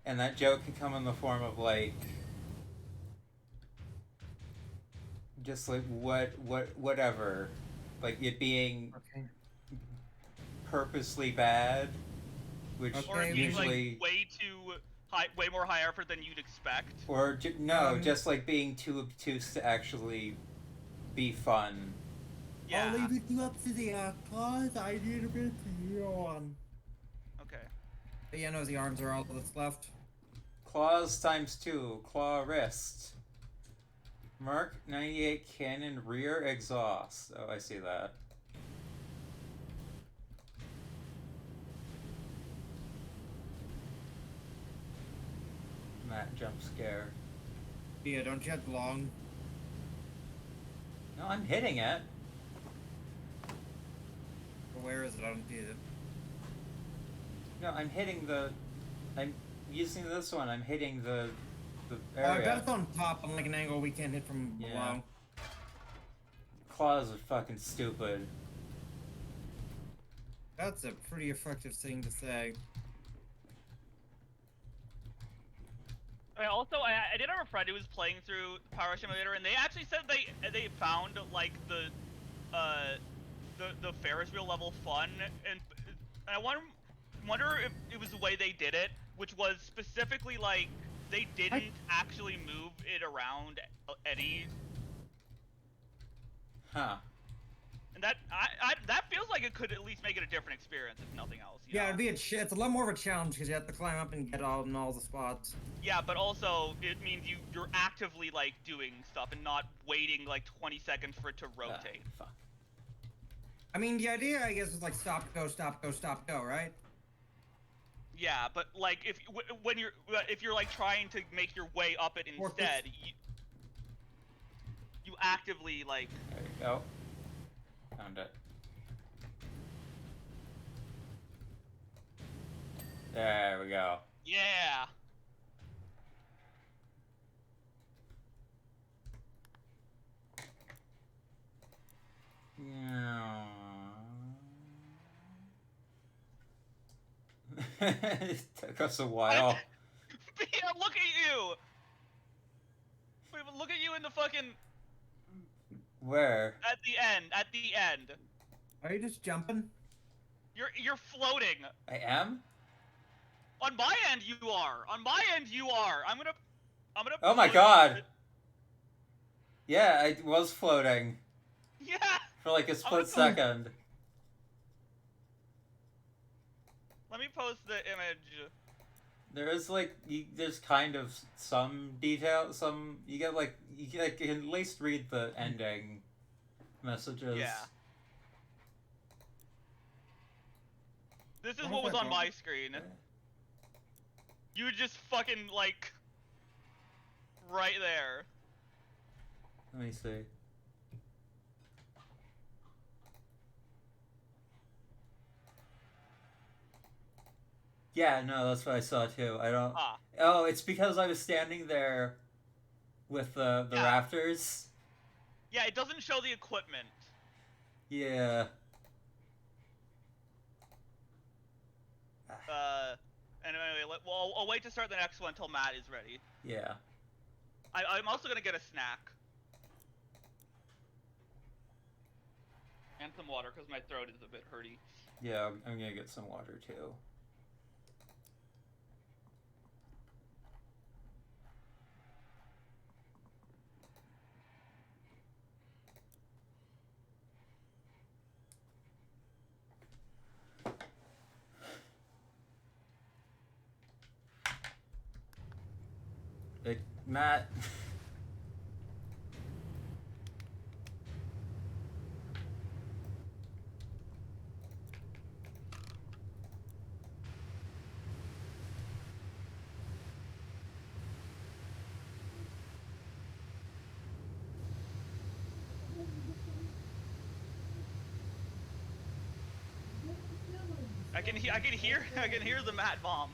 And that joke can come in the form of like just like whatever. Like it being Okay. purposely bad, which Okay, Or it being usually like way too high, way more high effort than you'd expect. or just like being too obtuse to actually be fun. Yeah. I'll leave you up to the cause. I need a bit to yawn. Okay. But yeah, no, the arms are all that's left. Claws ×2, claw wrist. Mark 98 cannon rear exhaust. Oh, I see that. Matt jump scare. Yeah, don't you have long? No, I'm hitting it. Where is it? I don't see it. No, I'm hitting the. I'm using this one. I'm hitting the I area. bet it's on top on like an angle we can't hit from Yeah. below. Claws are fucking stupid. That's a pretty effective thing to say. I did have a friend who was playing through Power Simulator, and they actually said they found like the Ferris wheel level fun, and I wonder if it was the way they did it, which was specifically like they didn't actually move it around any, Huh. and that that feels like it could at least make it a different experience, if nothing else. You Yeah, know? it's a lot more of a challenge because you have to climb up and get all in all the spots. Yeah, but also it means you're actively like doing stuff and not waiting like 20 seconds for it to rotate. Fuck. I mean, the idea, I guess, is like stop, go, right? Yeah, but like when you're like trying to make your way up it Or instead, you actively like. There you go. Found it. There we go. Yeah. Yeah. It took us a while. Yeah, look at you. Wait, but look at you in the fucking Where? at the end. At the end, Are you just jumping? you're floating. I am? On my end, you are. On my end, you are. I'm gonna Oh my put. god! Yeah, I was floating Yeah. for like a I'm gonna split second. let me post the image. There is like there's kind of some detail, some you get like you can at least read the ending messages. Yeah. This is What what have was I on my brought? screen. You just fucking like right there. Let me see. Yeah, no, that's what I saw too. I don't. Ah. Oh, it's because I was standing there with the Yeah. rafters. Yeah, it doesn't show the equipment. Yeah. Anyway, well, I'll wait to start the next one until Matt is ready. Yeah. I'm also gonna get a snack. And some water, because my throat is a bit hurty. Yeah, I'm gonna get some water too. Hey, Matt. I can hear the Matt bomb.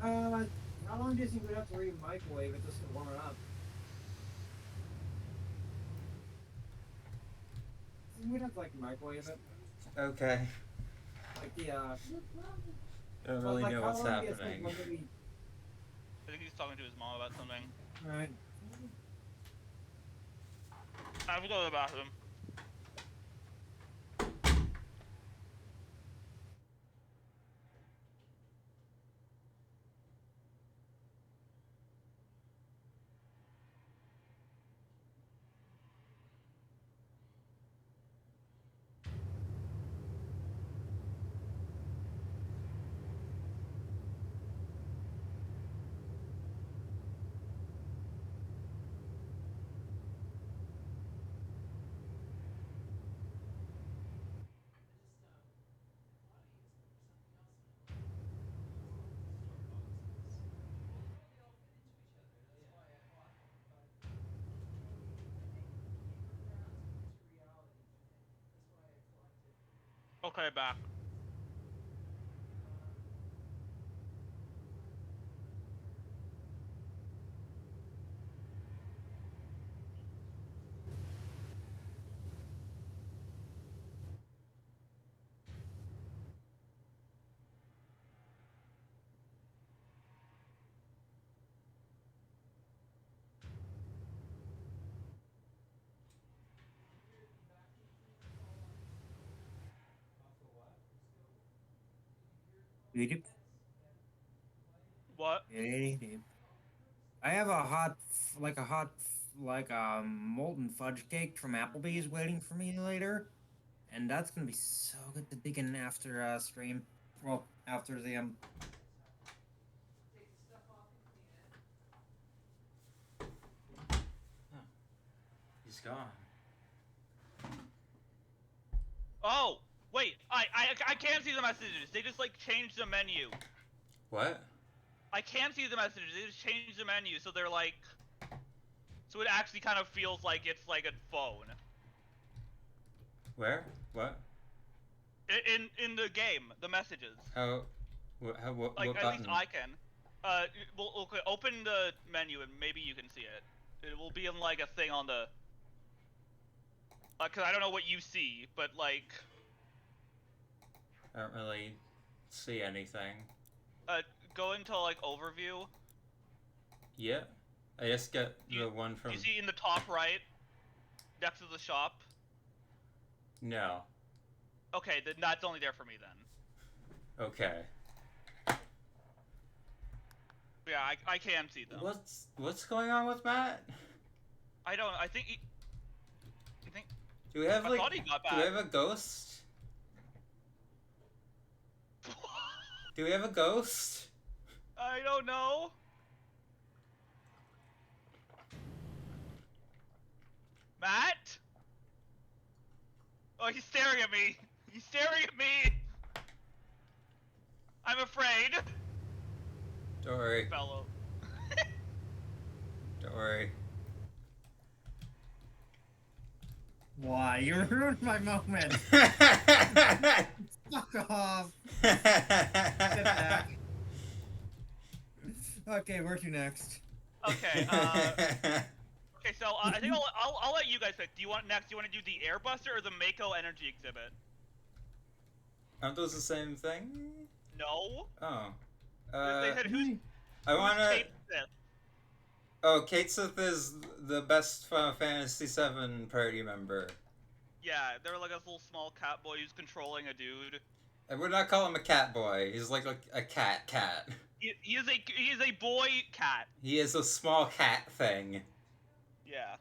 How long do you think we'd have to microwave it just to warm it up? We'd have to like microwave it. Okay. Like the I don't really like, know how what's long do you think happening. we're gonna be- I think he's talking to his mom about something. Right. I have to go to the bathroom. Okay, back. What? I have a molten fudge cake from Applebee's waiting for me later, and that's gonna be so good to dig in after stream. Well, after the He's gone. Oh, wait, I can't see the messages. They just like changed the menu. What? I can see the messages. They just changed the menu, so they're like, so it actually kind of feels like it's like a phone. Where? What? In the game, the messages. How? What Like at least button? I can. We'll open the menu and maybe you can see it. It will be in like a thing on the. Cause I don't know what you see, but like. I don't really see anything. Go into like overview. Yeah. I just get the one Do from. you see in the top right, next to the shop? No. Okay, then that's only there for me then. Okay. Yeah, I can see them. What's going on with Matt? I don't. I think. I think. Do we have I thought he got Do we back. have a ghost? Do we have a ghost? I don't know. Matt? Oh, he's staring at me. He's staring at me. I'm afraid. Don't worry. Fellow. Don't worry. Why? You ruined my moment. Fuck off. Get back. Okay, where to next? Okay. Okay. So I think I'll let you guys pick. Do you want next? Do you want to do the Airbuster or the Mako Energy Exhibit? Aren't those the same thing? No. Oh. They said who's I wanna. Kate Smith? Oh, Kate Sith is the best Final Fantasy VII party member. Yeah, they're like a little small cat boy who's controlling a dude. I would not call him a cat boy. He's like a cat. He is a boy cat. He is a small cat thing. Yeah.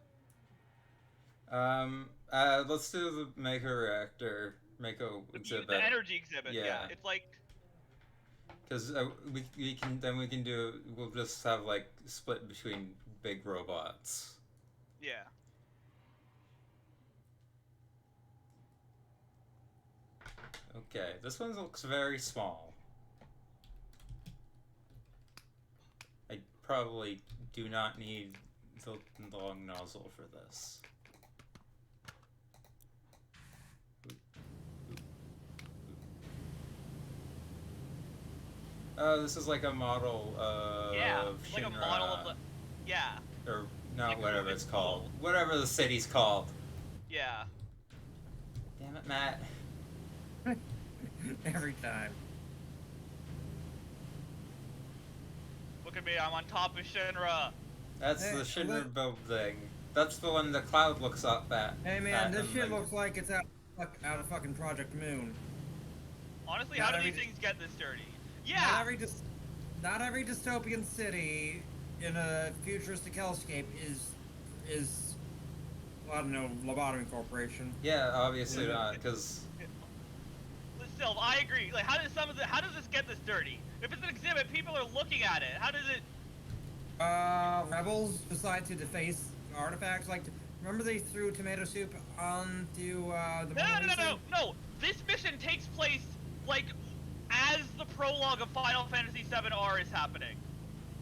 Let's do the Mako exhibit. The energy exhibit. Yeah. It's like. Because we can do. We'll just have like split between big robots. Yeah. Okay, this one looks very small. I probably do not need the long nozzle for this. Oh, this is like a model of Shinra. Like a model of the. Yeah. Or not, Like, whatever it's it's called. cool. Whatever the city's called. Yeah. Damn it, Matt. Every time. Look at me, I'm on top of Shinra. That's Hey, the Shinra look. building. That's the one the cloud looks up at. Hey man, this and shit the- looks like it's out of fucking Project Moon. Honestly, Not how do every- these things get this dirty? Not Yeah! every dystopian city in a futuristic hellscape is well, I don't know, Lobotomy Corporation. Yeah, obviously not, because Still, I agree. Like, how does this get this dirty? If it's an exhibit, people are looking at it. How does it... Rebels decide to deface artifacts. Like, remember they threw tomato soup onto the Mona Lisa? No! This mission takes place, like, as the prologue of Final Fantasy VII R is happening.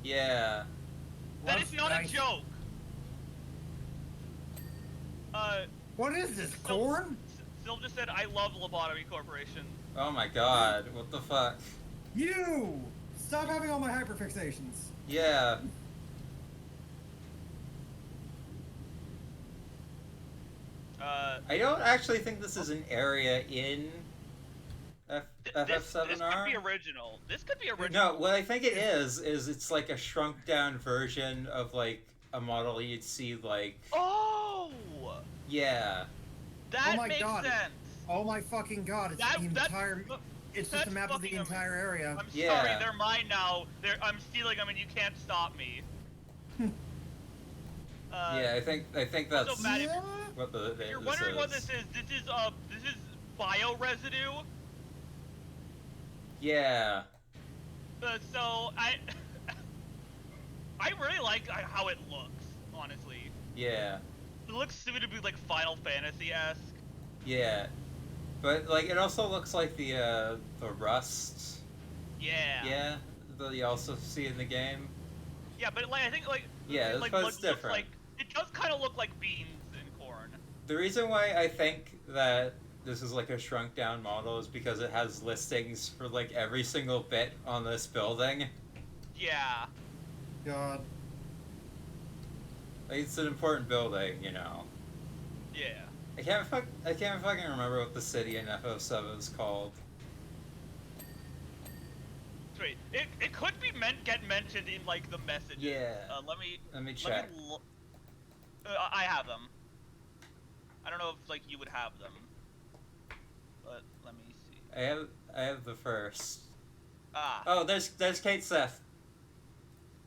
yeah. That is not a joke. What is this, corn? Sil just said, I love Lobotomy Corporation. Oh my god, what the fuck? You! Stop having all my hyperfixations. Yeah. I don't actually think this is an area in This could FF7R. be original. This could be original. No, what I think it is it's like a shrunk down version of like a model you'd see like Oh! yeah. That Oh my makes God. sense. Oh my fucking god, it's That- the that's- entire... It's just a that's map of the fucking entire area. I'm Yeah. sorry, they're mine now. I'm stealing them, and you can't stop me. Yeah, I think that's So, Matt, if what you're wondering what this is bio residue. Yeah. So I really like how it looks. Honestly, Yeah. it looks to be like Final Fantasy-esque. Yeah. But like, it also looks like the rust. Yeah. Yeah, that you also see in the game. Yeah, but like I think like Yeah, it, like but looks it's different. like it does kind of look like beans and corn. The reason why I think that this is like a shrunk down model is because it has listings for like every single bit on this building. Yeah. God. Like, it's an important building, you know. Yeah. I can't fucking remember what the city in FO7 is called. Wait, it could be get mentioned in like the messages. Yeah. Let me check. I have them. I don't know if like you would have them, but let me see. I have the first. Ah. Oh, there's Kate Seth.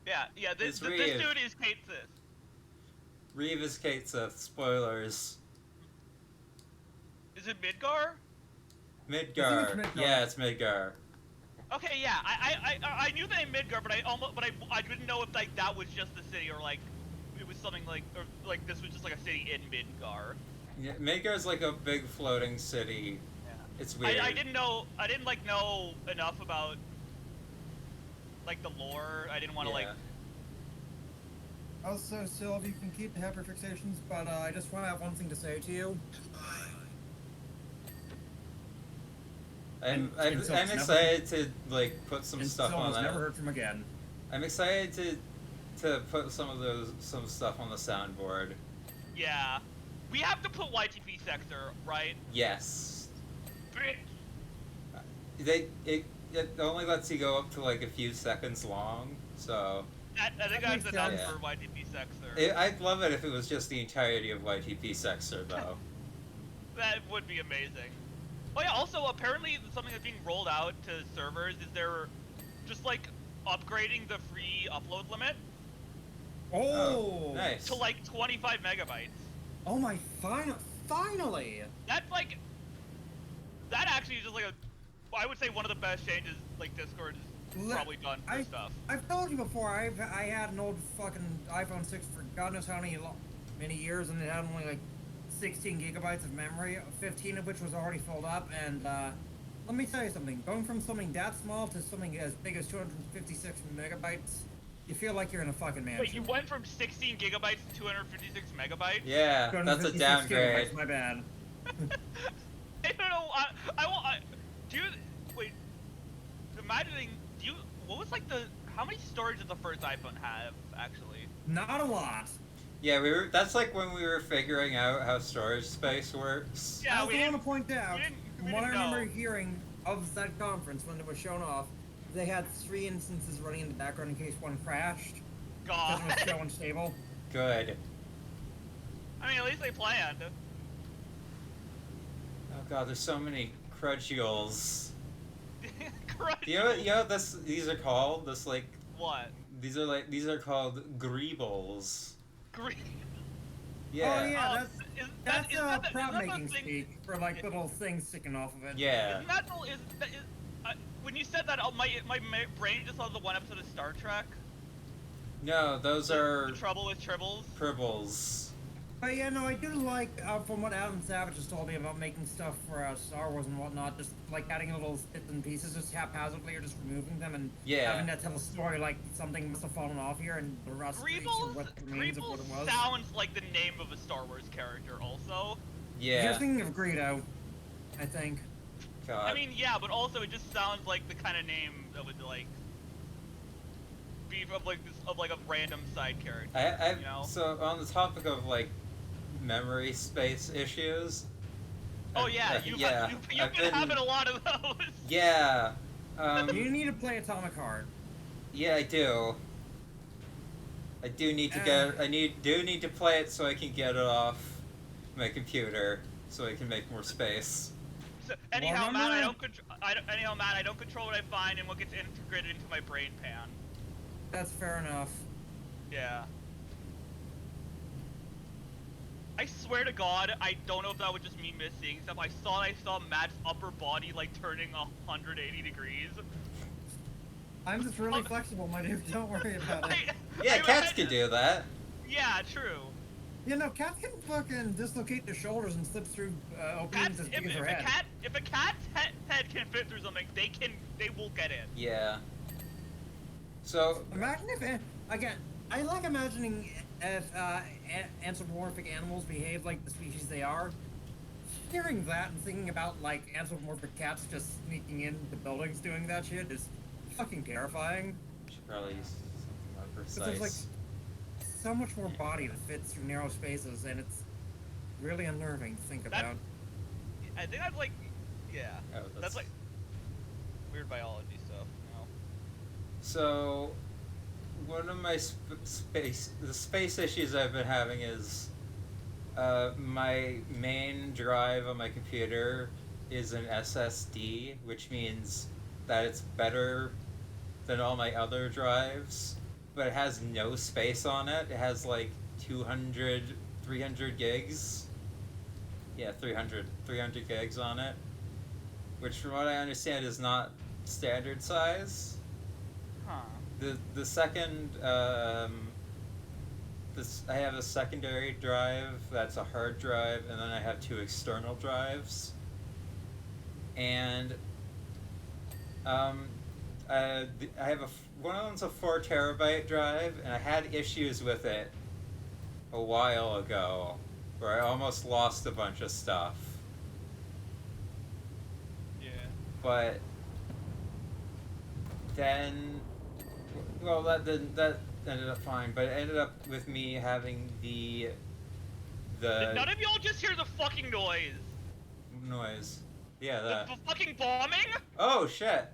Yeah. This dude is Kate Sith. Reeve is Kate Seth. Spoilers. Is it Midgar? Midgar. Midgar. Yeah, it's Midgar. Okay, yeah. I knew the name Midgar, but I didn't know if like that was just the city or like it was something like or like this was just like a city in Midgar. Yeah, Midgar's like a big floating city. Yeah. It's weird. I didn't know enough about like the lore. I didn't want to like. Also, Sylv, you can keep the hyperfixations, but I just want to have one thing to say to you. I'm Sylv's excited to like put some And stuff Sylv on was that. never heard from again. I'm excited to put some stuff on the soundboard. Yeah, we have to put YTP sector, right? Yes. Bitch. It only lets you go up to like a few seconds long, so. I think That that's makes enough sense. for YTP sector. I'd love it if it was just the entirety of YTP Sector, though. That would be amazing. Oh yeah, also apparently something that's being rolled out to servers is they're just like upgrading the free upload limit Oh! Nice. to like 25 megabytes. Oh my, finally! That's like, that actually is just like I would say one of the best changes like Discord has probably done for stuff. I've told you before, I had an old fucking iPhone 6 for God knows how many years, and it had only like 16 gigabytes of memory, 15 of which was already filled up, and let me tell you something, going from something that small to something as big as 256 megabytes, you feel like you're in a fucking mansion. Wait, you went from 16 gigabytes to 256 megabytes? Yeah, that's a 256 downgrade. gigabytes, my bad. I don't know. Do you wait? Imagining, what was like how many storage did the first iPhone have actually? Not a lot. Yeah, that's like when we were figuring out how storage space works. Yeah, I also want to point out, we from what I didn't remember know. hearing of that conference when it was shown off, they had 3 instances running in the background in case one crashed. God. Because it was so unstable. Good. I mean, at least they planned. Oh god, there's so many crudules. Correct. You know what these are called? What? These are called greebles. Green. Yeah. Oh yeah, that's is that the prop making thing- speak for like little things sticking off of it. Yeah. Isn't that when you said that, my brain just saw the one episode of Star Trek. No, those are The Trouble with Tribbles. pribbles. But yeah, no, I do like, from what Adam Savage has told me about making stuff for Star Wars and whatnot, just like adding little bits and pieces just haphazardly or just removing them and having that tell a story like something must have fallen off here and the rust makes or what remains of what it was. Sounds like the name of a Star Wars character also. Yeah. You're thinking of Greedo, I think. God. I mean, yeah, but also it just sounds like the kind of name that would like be of like a random side character. You know? So on the topic of like memory space issues. Oh yeah, you've been having a lot of those. Yeah. You need to play Atomic Heart. Yeah, I do. I do need to play it so I can get it off my computer so I can make more space. So, anyhow, Matt, I don't control what I find and what gets integrated into my brain pan. That's fair enough. Yeah. I swear to God, I don't know if that was just me missing stuff. I saw Matt's upper body like turning 180 degrees. I'm just really flexible, my dude. Don't worry about it. Yeah, cats can do that. Yeah, true. You know, cats can fucking dislocate their shoulders and slip through openings Cats, as big as their head. if a cat's head can fit through something, they will get in. Yeah. So Imagine if, again, I like imagining if anthropomorphic animals behave like the species they are. Hearing that and thinking about like anthropomorphic cats just sneaking into buildings doing that shit is fucking terrifying. should probably use something more Because there's like precise. so much more body that fits through narrow spaces, and it's really unnerving to think about. I think I've like, yeah, Oh, that's like weird biology stuff. You know? So, one of my the space issues I've been having is my main drive on my computer is an SSD, which means that it's better than all my other drives, but it has no space on it. It has like 200, 300 gigs. Yeah, 300 gigs on it, which from what I understand is not standard size. Huh. The second this I have a secondary drive that's a hard drive, and then I have two external drives, and I have one of them's a 4 terabyte drive, and I had issues with it a while ago where I almost lost a bunch of stuff, Yeah. but then well that ended up fine, but it ended up with me having Did none of y'all just hear the fucking noise? noise. Yeah, that. The fucking bombing? Oh shit.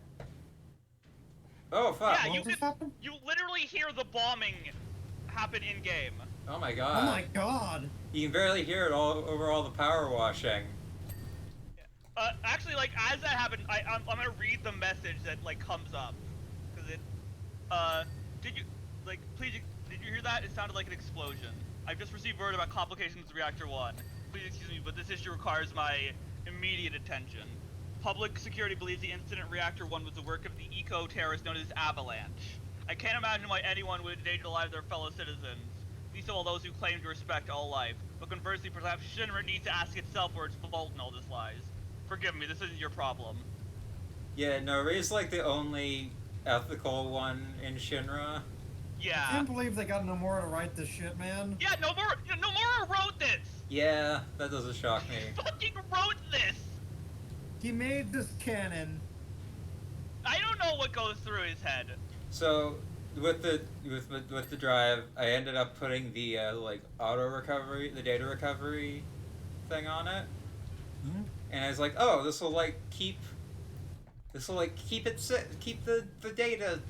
Oh fuck. Yeah, What just happened? you literally hear the bombing happen in game. Oh my Oh god. my god! You can barely hear it all over all the power washing. Actually, like as that happened, I'm gonna read the message that like comes up, cause it, did you did you hear that? It sounded like an explosion. I've just received word about complications with Reactor 1. Please excuse me, but this issue requires my immediate attention. Public security believes the incident in Reactor 1 was the work of the eco-terrorist known as Avalanche. I can't imagine why anyone would endanger the lives of their fellow citizens, least of all those who claim to respect all life. But conversely, perhaps Shinra needs to ask itself where its fault in all this lies. Forgive me, this isn't your problem. Yeah, no, Ray's like the only ethical one in Shinra. I Yeah. can't believe they got Nomura to write this shit, man. Yeah, Nomura wrote this! Yeah, that doesn't shock me. He fucking wrote this! He made this canon. I don't know what goes through his head. So with the drive, I ended up putting the like auto recovery, the data recovery thing on it, and I was like, oh, this will like keep keep the data,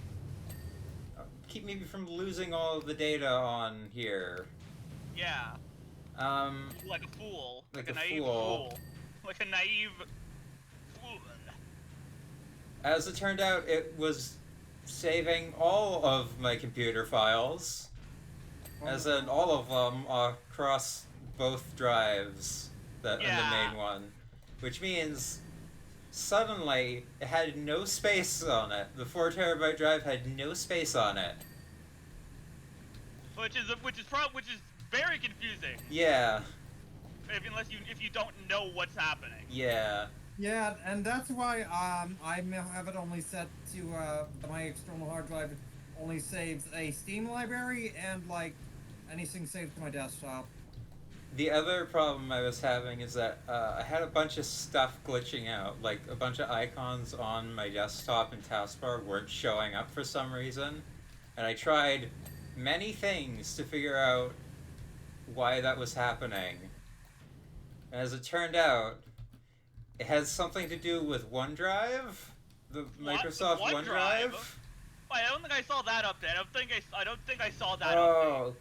keep me from losing all of the data on here. Yeah. Like a fool. Like a a naive fool. Like a naive fool. As it turned out, it was saving all of my computer files, as in all of them across both drives, and the main one, which means suddenly it had no space on it. The 4 terabyte drive had no space on it. Which is very confusing. Yeah. If you don't know what's happening. Yeah. Yeah, and that's why I have it only set to my external hard drive only saves a Steam library and like anything saved to my desktop. The other problem I was having is that I had a bunch of stuff glitching out. Like a bunch of icons on my desktop and taskbar weren't showing up for some reason, and I tried many things to figure out why that was happening. And as it turned out, it has something to do with OneDrive, the Microsoft OneDrive. I don't think I saw that update. I don't think I saw that update. Oh,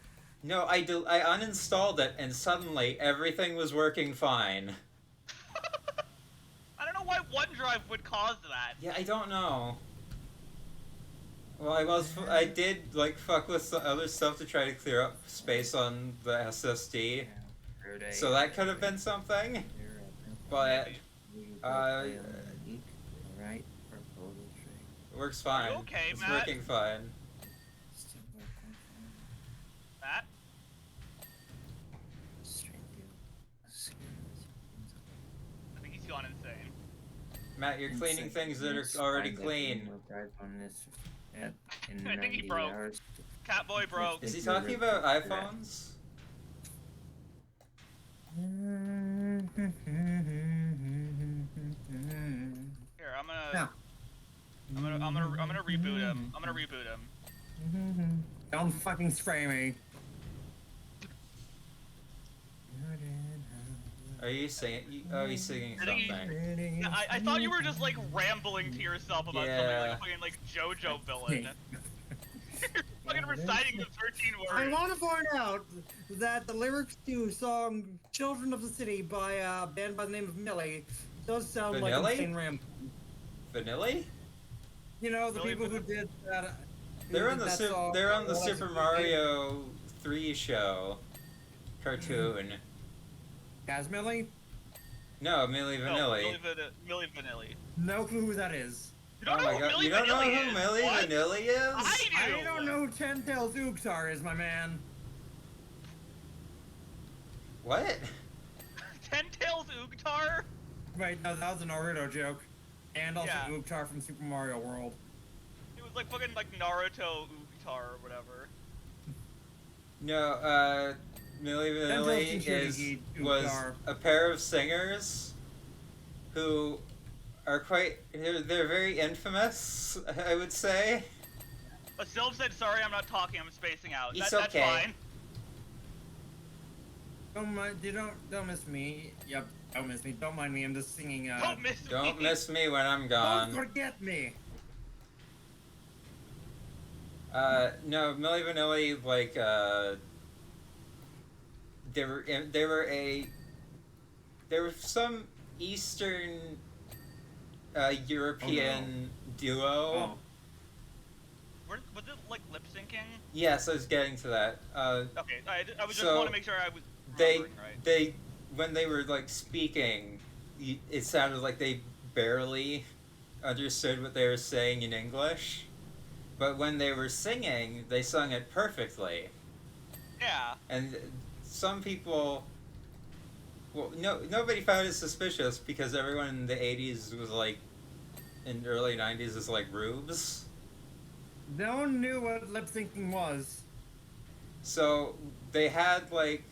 no! I uninstalled it, and suddenly everything was working fine. I don't know why OneDrive would cause that. Yeah, I don't know. Well, I did like fuck with some other stuff to try to clear up space on the SSD, so that could have been something. But it works fine. Okay, it's Matt? working fine. Matt? Matt, you're cleaning things that are already clean. I think he broke. Catboy broke. Is he talking about iPhones? Here, I'm gonna reboot him. I'm gonna reboot him. Don't fucking spray me. Are you singing? Oh, he's singing I think something. I thought you were just like rambling to yourself about something like a fucking like JoJo villain. You're fucking reciting the 13 words. I want to point out that the lyrics to song "Children of the City" by a band by the name of Millie does sound like Insane Ram. Vanilli? You know, the people who did that. They're on the they're on the Super Mario 3 show cartoon. As Millie? No, Milli Vanilli. No, Milli Vanilli. No clue who that is. You don't know who Milli You don't know Vanilli who is? Milli What? Vanilli is? I I don't know who Ten Tails Uxar is, my man. What? Ten Tails Ukhtar? Wait, no, that was a Naruto joke. And also Yeah. Uxar from Super Mario World. It was like fucking like Naruto Ukhtar or whatever. No, Milli Vanilli was a pair of singers who are they're very infamous, I would say. A Sylph said, sorry, I'm not talking, I'm spacing out. It's That's okay. fine. Don't miss me. Yep, don't miss me. Don't mind me. I'm just singing. Don't miss me. Don't miss me when I'm gone. Don't forget me. No, Milli Vanilli, like, there were some Eastern, European duo. Oh. Was it like lip syncing? Yes, I was getting to that. Okay, I was just So, want to make sure I was they remembering right. when they were like speaking, it sounded like they barely understood what they were saying in English, but when they were singing, they sung it perfectly. Yeah. And some people, well, nobody found it suspicious because everyone in the 80s was like, in the early 90s is like rubes. No one knew what lip syncing was. So they had like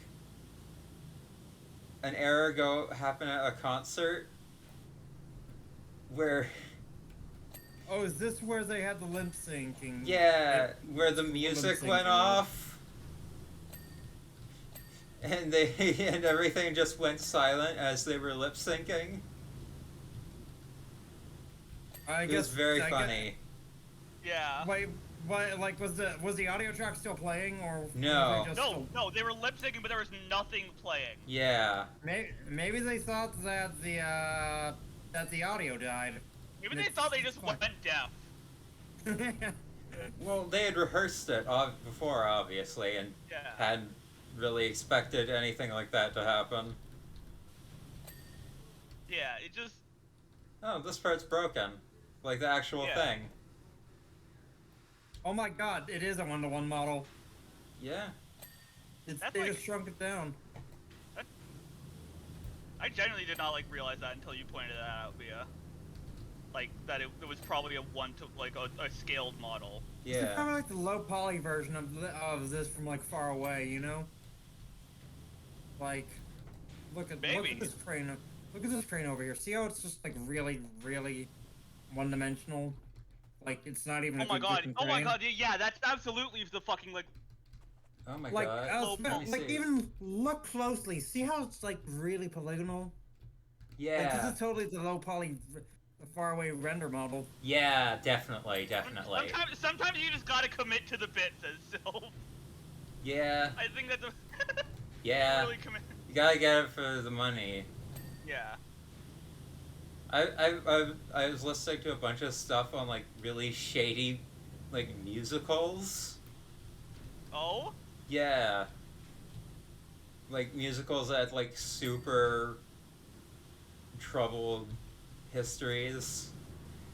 an era happen at a concert where Oh, is this where they had the lip syncing? yeah, where the music Lip-syncing went was. off and and everything just went silent as they were lip syncing. It was very funny. Yeah. Wait, like was the audio track still playing or? No. was it just No, they were lip syncing, but there was nothing playing. Yeah. Maybe they thought that the audio died. Maybe they thought they just went deaf. Well, they had rehearsed it before, obviously, and Yeah. hadn't really expected anything like that to happen. Yeah, it just. Oh, this part's broken. Like the actual Yeah. thing. Oh my god, it is a 1-to-1 model. Yeah. They That's like- just shrunk it down. I genuinely did not like realize that until you pointed that out, Via. Like that it was probably a scaled model. It's kind Yeah. of like the low poly version of this from like far away, you know? Like, look at Maybe. this crane. Look at this crane over here. See how it's just like really, really one-dimensional? Like it's not even. Oh a my god! consistent Oh my crane. god! Yeah, that's absolutely the fucking like. Oh my Like, god. low Let me like see. even look closely. See how it's like really polygonal? Like, Yeah. this is totally the low poly, far away render model. Yeah, definitely, definitely. Sometimes you just gotta commit to the bits as Sylph. Yeah. I think that's a. Yeah. Really commit. You gotta get it for the money. Yeah. I was listening to a bunch of stuff on like really shady, like musicals. Oh. Yeah. Like musicals that had, like super troubled histories.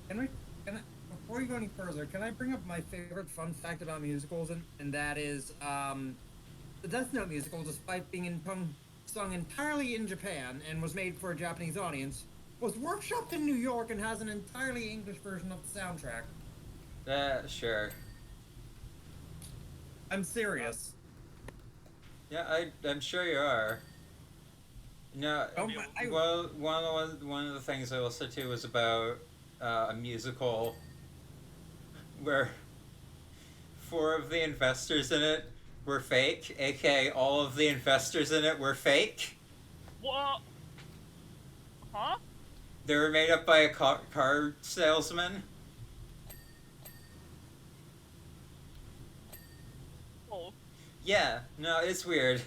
Before you go any further, can I bring up my favorite fun fact about musicals, and that is, the Death Note musical, despite being sung entirely in Japan and was made for a Japanese audience, was workshopped in New York and has an entirely English version of the soundtrack. Sure. I'm serious. Yeah, I'm sure you are. No, Oh, well, one of the things I listened to was about a musical where four of the investors in it were fake, aka all of the investors in it were fake. What? Huh? They were made up by a car salesman. Oh. Yeah, no, it's weird.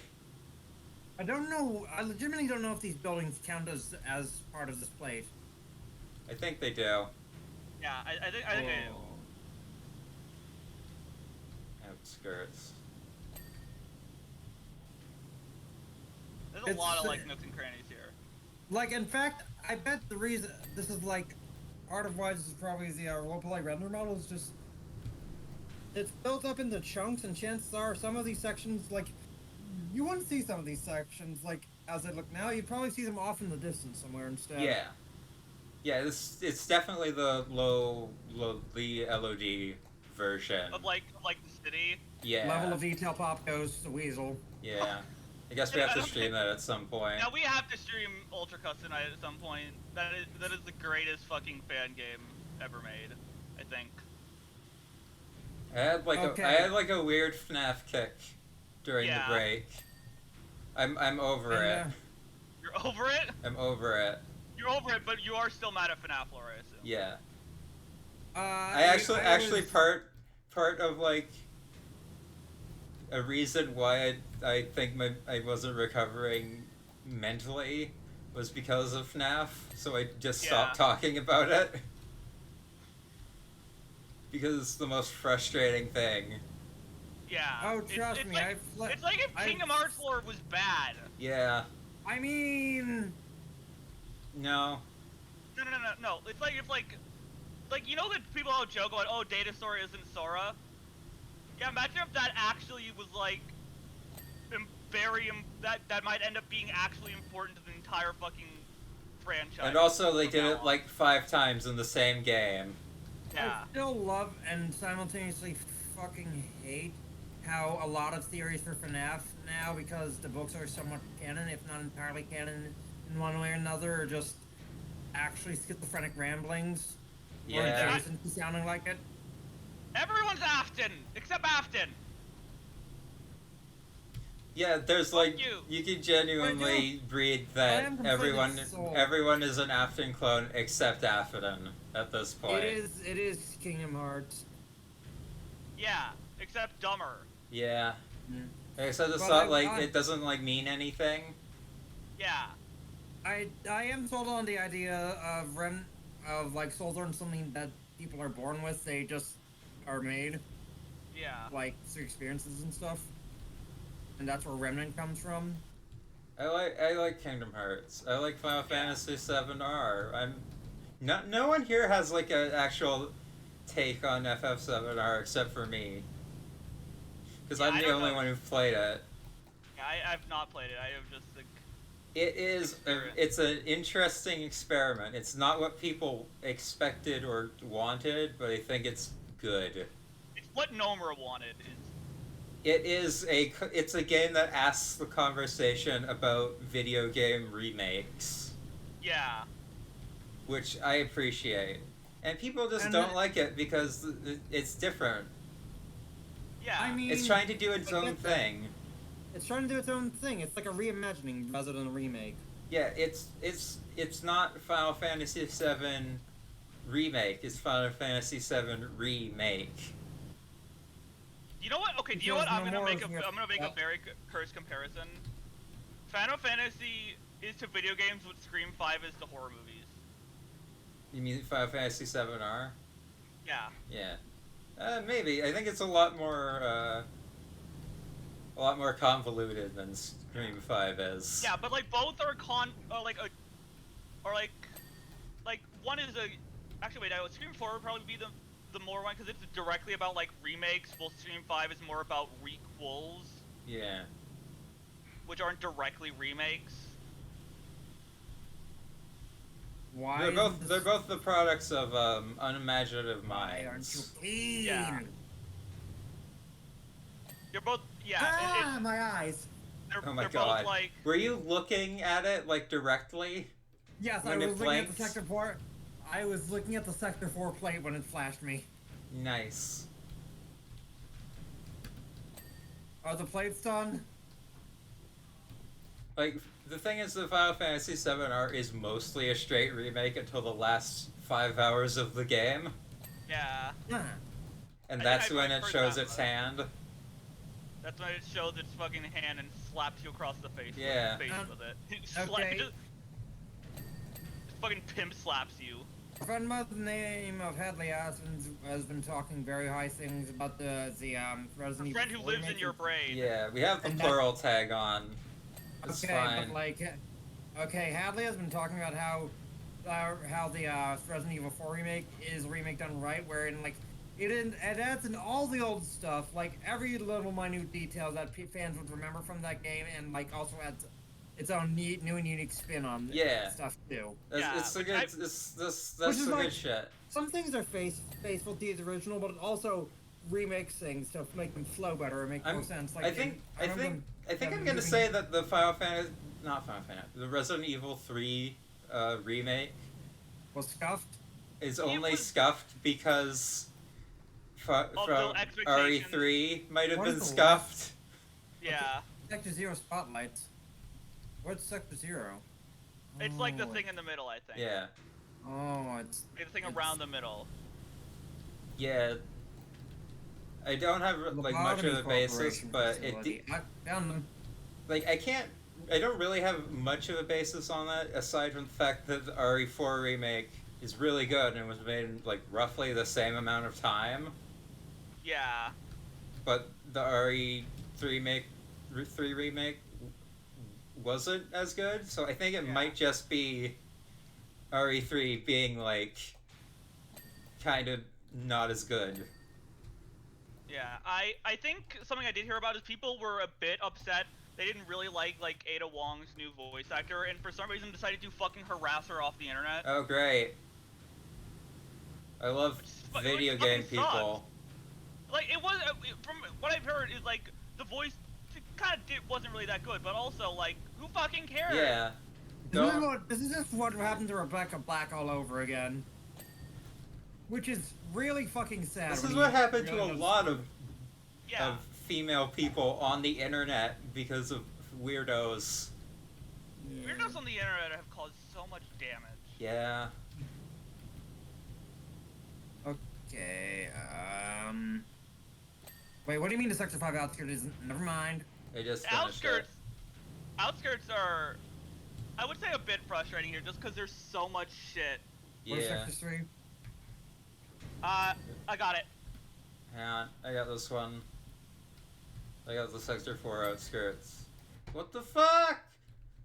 I don't know. I legitimately don't know if these buildings count as part of this place. I think they do. Yeah, I think I do. Outskirts. There's a It's, lot of like nooks and crannies here. Like, in fact, I bet the reason this is like part of why this is probably the roleplay render model is just it's built up into chunks, and chances are some of these sections, like, you wouldn't see some of these sections like as they look now. You'd probably see them off in the distance somewhere instead. Yeah. Yeah, it's definitely the the LOD version. Of like the city. Yeah. Level of detail pop goes to Weasel. Yeah. I guess we have to stream that at some point. Now we have to stream Ultra Custom Night at some point. That is the greatest fucking fan game ever made, I think. I had like a weird FNAF kick during the break. I'm over it. You're over it? I'm over it. You're over it, but you are still mad at FNAF lore, I assume. Yeah. I actually part of like a reason why I think I wasn't recovering mentally was because of FNAF, so I just stopped talking about it. Because it's the most frustrating thing. Yeah. Oh, trust me, it's like if Kingdom Hearts lore was bad. Yeah. I mean, no. No. It's like if like you know that people all joke about, oh, Data Store isn't Sora. Yeah, imagine if that actually was like that might end up being actually important to the entire fucking franchise. And also they did it like 5 times in the same game. Yeah. I still love and simultaneously fucking hate how a lot of theories for FNAF now, because the books are somewhat canon, if not entirely canon in one way or another, are just actually schizophrenic ramblings. Yeah. Or adjacent to sounding like it. Everyone's Afton, except Afton. Yeah, there's like you can genuinely read that everyone is an Afton clone except Afton at this point. It is Kingdom Hearts. Yeah, except dumber. Yeah. Mm. Except it's not like it doesn't like mean anything. Yeah. I am sold on the idea of like souls aren't something that people are born with, they just are made. Yeah. Like through experiences and stuff. And that's where Remnant comes from. I like Kingdom Hearts. I like Final Fantasy VII-R. No one here has like an actual take on FF7R except for me. Because I'm the only one who played it. Yeah, I've not played it. I have just like. It's an interesting experiment. It's not what people expected or wanted, but I think it's good. It's what Nomura wanted. It's a game that asks the conversation about video game remakes. Yeah. Which I appreciate. And people just don't like it because it's different. Yeah. I mean, it's trying to do its own thing. It's trying to do its own thing. It's like a reimagining rather than a remake. Yeah, it's not Final Fantasy VII remake. It's Final Fantasy VII remake. You know what? Okay, do you know what? I'm gonna make a very cursed comparison. Final Fantasy is to video games what Scream 5 is to horror movies. You mean Final Fantasy VII-R? Yeah. Yeah. Maybe. I think it's a lot more convoluted than Scream 5 is. Yeah, but like both are like one is a. Actually, wait. Scream 4 would probably be the more one because it's directly about like remakes. While Scream 5 is more about requels. Yeah. Which aren't directly remakes. Why? They're isn't both this- they're both the products of unimaginative Why aren't you minds. clean? Yeah. You're both, yeah. Ah, my eyes. Oh my they're god. both like, Were you looking at it like directly? Yes, When I it was looking at the blinked? sector 4. I was looking at the sector 4 plate when it flashed me. Nice. Are the plates done? Like, the thing is, the Final Fantasy VII art is mostly a straight remake until the last 5 hours of the game, yeah. Huh. and I that's think when I've it heard shows that, its but- hand. That's when it shows its fucking hand and slaps you across the face. Yeah. Face with it. Okay. Just fucking pimp slaps you. A friend by the name of Hadley has been talking very high things about the Resident A Evil friend who 4 lives in remake. your brain. Yeah, we have the And that- plural tag on. It's Okay, fine. but like, okay, Hadley has been talking about how the Resident Evil 4 remake is a remake done right, wherein like it adds in all the old stuff, like every little minute detail that fans would remember from that game, and like also adds its own new and unique spin on Yeah. stuff too. Yeah, It's a which good. I- That's Which is some like- good shit. Some things are faithful to the original, but it also remakes things to make them flow better and make more sense. Like I think remember I'm them gonna moving- say that the not Final Fantasy, the Resident Evil 3 remake was scuffed. is It only was- scuffed because the from expectations. RE3 might have What been is the scuffed. Yeah. Sector 0 spotlights. What's Sector 0? It's like the Oh, thing in the middle, I think. Yeah, Oh, it's The thing It's- around the middle. yeah. I don't have like much of a Lobotomy basis, Corporation but facility. I found them. like I don't really have much of a basis on that aside from the fact that the RE4 remake is really good and was made in like roughly the same amount of time. Yeah. But the RE3 remake wasn't as good, so I think it Yeah. might just be RE3 being like kind of not as good. Yeah. I think something I did hear about is people were a bit upset. They didn't really like Ada Wong's new voice actor, and for some reason decided to fucking harass her off the internet. Oh great. I love Which video fucking game people. Like it was from what I've heard is like the voice kind of wasn't really that good, but also like who fucking cares? Yeah. This is just what happened to Rebecca Black all over again. Which is really fucking sad. This when is you what happened to really a know- lot of Yeah. female people on the internet because of weirdos. Weirdos on the internet have caused so much damage. Yeah. Okay, Wait, what do you mean the Sector 5 outskirt isn't? Never mind. I just The finished outskirts, it. outskirts are, I would say, a bit frustrating here, just because there's so much shit. What is Yeah. Sector 3? I got it. Hang on, I got this one. I got the Sector 4 outskirts. What the fuck?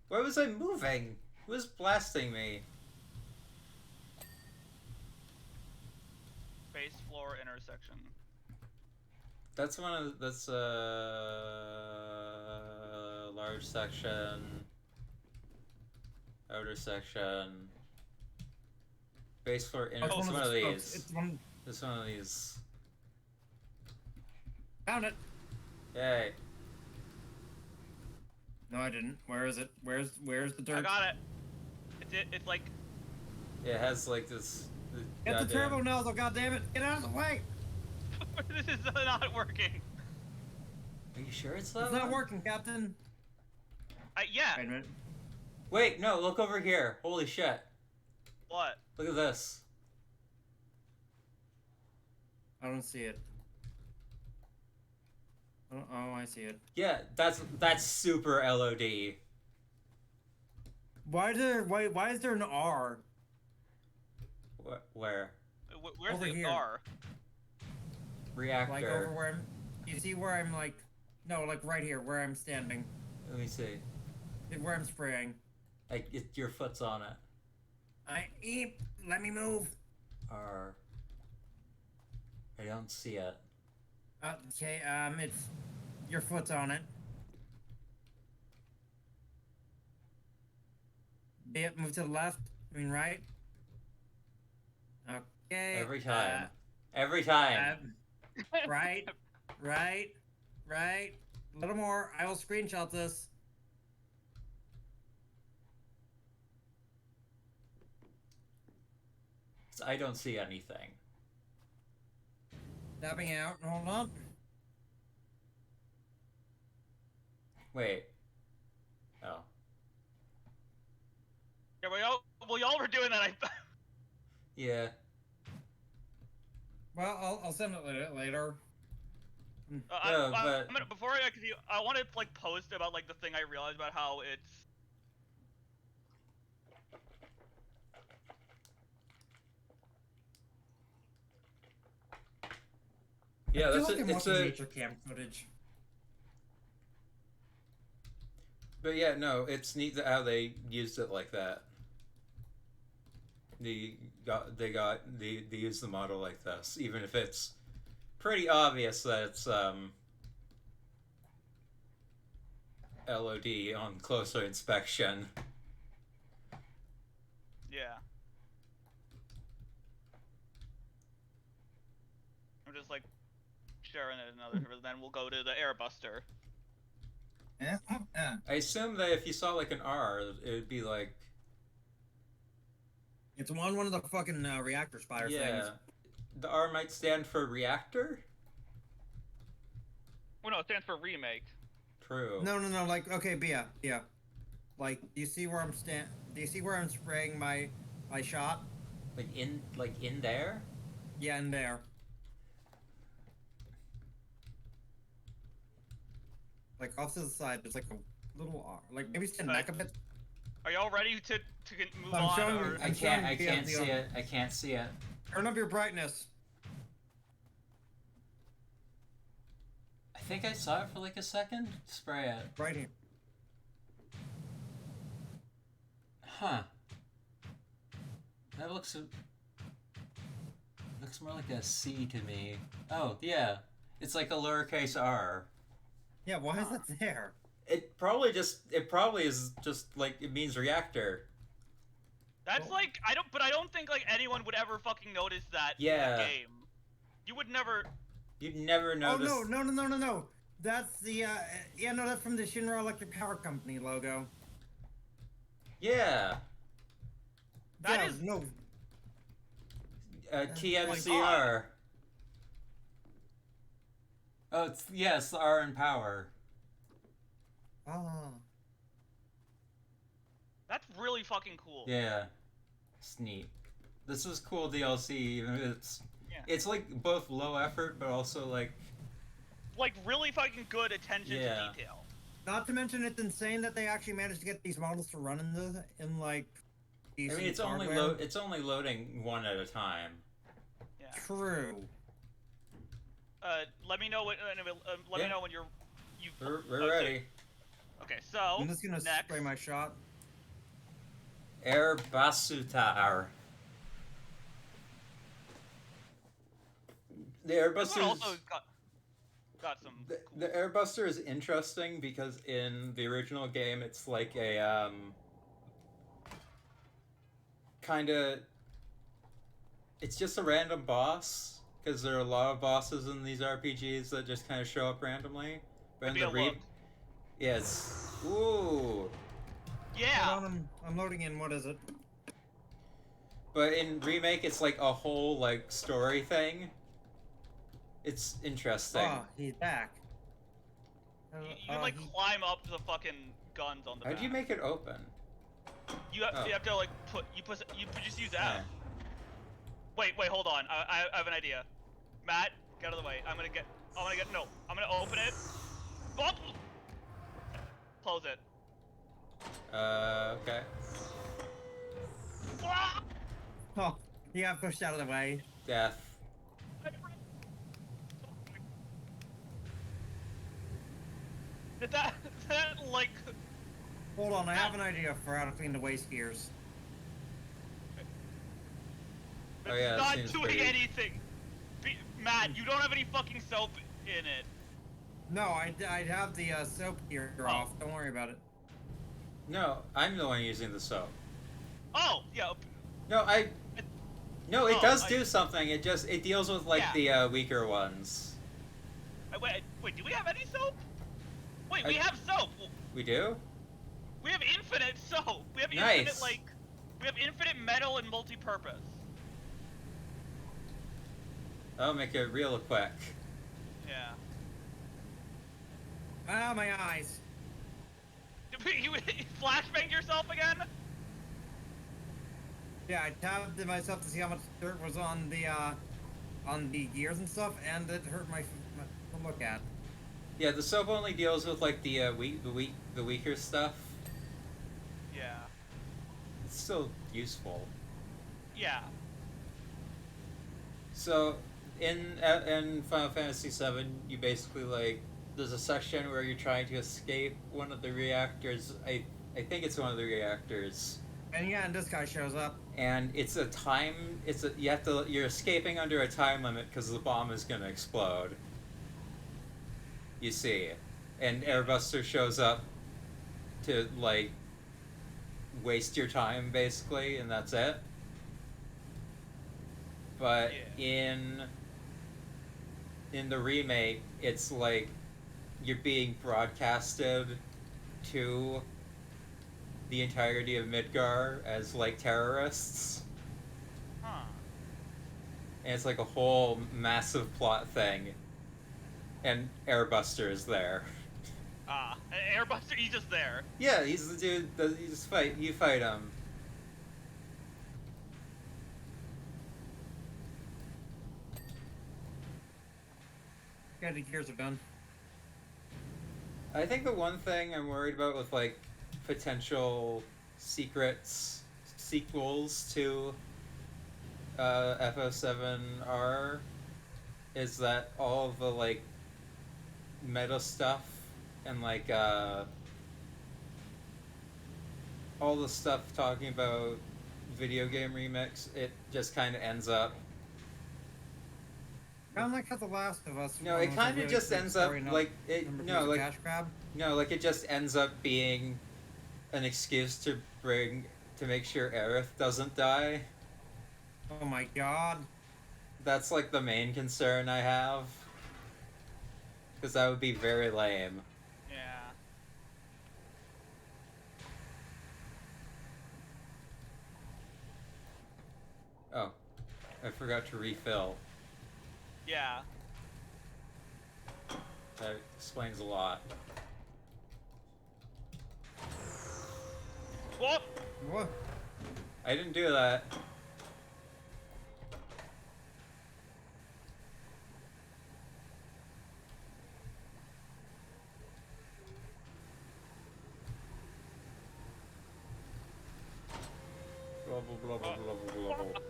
Why was I moving? Who was blasting me? Base floor intersection. That's large section, outer section, base floor inner. Oh, It's one of those- oh, these. It's one. It's one of these. Found it. Yay! No, I didn't. Where is it? Where's the dirt? I got it. It's like, Yeah, it has like this. Get the goddamn- turbo nozzle, goddammit! Get out of the way! this is not working. Are you sure it's that It's not one? working, Captain. Yeah. Wait a minute. Wait, no, look over here. Holy shit. What? Look at this. I don't see it. Oh, I see it. Yeah, that's super LOD. Why is there an R? Where? Where's Over the here. R? Reactor. Like over where I'm. You see where I'm like? No, like right here, where I'm standing, Let me see. where I'm spraying. Like, your foot's on it. Let me move. R. I don't see it. Okay, it's your foot's on it. Yep, move to the left. I mean right. Okay. Every time. Every time. Right. Right. Right. A little more. I will screenshot this. I don't see anything. Tapping out. Hold on. Wait. Oh. Yeah, we all were doing that. Yeah. Well, I'll send it later. No, but I'm gonna, before I continue, I want to like post about like the thing I realized about how it's. yeah, I feel that's like I'm it's watching a. nature cam footage. But yeah, no, it's neat how they used it like that. They used the model like this, even if it's pretty obvious that it's LOD on closer inspection. Yeah. I'm just like sharing it another, then we'll go to the airbuster. Yeah. I assume that if you saw like an R, it would be like It's on one of the fucking reactor spire yeah. things. The R might stand for reactor. Well, no, it stands for remake. True. No. Like, okay, Bia. Like, do you see where I'm Do you see where I'm spraying my shot? Like in there. Yeah, in there. Like off to the side, there's like a little R. Like maybe stand back a bit. Are y'all ready to move I'm on? showing- Or... I can't see it. I can't see it. Turn up your brightness. I think I saw it for like a second. Spray it. Right here. Huh. That looks more like a C to me. Oh yeah, it's like a lowercase r. Yeah, why is that there? It probably is just like it means reactor. That's like I don't think like anyone would ever fucking notice that Yeah. in the game. You would never. You'd never notice. Oh no. That's the that's from the Shinra Electric Power Company logo. Yeah. That Yeah, is- no. TMCR. Oh, it's the R in power. Oh. That's really fucking cool. Yeah, it's neat. This is cool DLC. Even if Yeah. it's like both low effort, but also like Like really fucking good attention Yeah. to detail. Not to mention, it's insane that they actually managed to get these models to run in like. I mean, it's only loading one at a time. Yeah. True. Let me know when. Let Yeah. me know when We're ready. Okay, so I'm just gonna next. spray my shot. Air Basutar. The This Airbuster one is, also got some. the Airbuster is interesting because in the original game it's like a kind of it's just a random boss because there are a lot of bosses in these RPGs that just kind of show up randomly. But in Maybe the a look. yes, ooh. Yeah. Hold on, I'm loading in. What is it? But in remake, it's like a whole like story thing. It's interesting. Ah, he's back. You can like climb up to the fucking guns on the How back. do you make it open? You have to like you just use F. Yeah. Wait, hold on. I have an idea. Matt, get out of the way. I'm gonna open it. Oh! Close it. Okay. Ah! Oh, he got pushed out of the way. Death. Did that like? Hold on, I have an idea for how to clean the waste gears. Oh, yeah, that It's not seems doing pretty- anything. Matt, you don't have any fucking soap in it. No, I'd have the soap gear off. Don't worry about it. No, I'm the one using the soap. Oh, yeah. No, No, it Oh, does do something. It deals with like Yeah. the weaker ones. Wait, do we have any soap? Wait, we I- have soap. We do? We have infinite soap. We have infinite Nice. like, we have infinite metal and multi-purpose. I'll make it real quick. Yeah. Ah, my eyes. You flashbanged yourself again? Yeah, I tabbed myself to see how much dirt was on the gears and stuff, and it hurt my to look at. Yeah, the soap only deals with like the weaker stuff. Yeah. It's still useful. Yeah. So in Final Fantasy VII, you basically like there's a section where you're trying to escape one of the reactors. I think it's one of the reactors. And yeah, and this guy shows up. And it's a time. You're escaping under a time limit because the bomb is gonna explode. You see, and Airbuster shows up to like waste your time basically, and that's it. But Yeah. in the remake, it's like you're being broadcasted to the entirety of Midgar as like terrorists. Huh. And it's like a whole massive plot thing. And Airbuster is there. Ah, Airbuster, he's just there. Yeah, he's the dude that you fight him. Yeah, the gears are done. I think the one thing I'm worried about with like potential sequels to FO7R is that all of the like meta stuff and like all the stuff talking about video game remix, it just kind of ends up. Kind of like how The Last of Us. No, one it was a kind of really just good ends up story, not like it. number No, two like cash grab. no, like it just ends up being an excuse to make sure Aerith doesn't die. Oh my god. That's like the main concern I have. Because that would be very lame. Yeah. Oh, I forgot to refill. Yeah. That explains a lot. What? What? I didn't do that. Blah, blah, blah, blah, blah, blah, blah.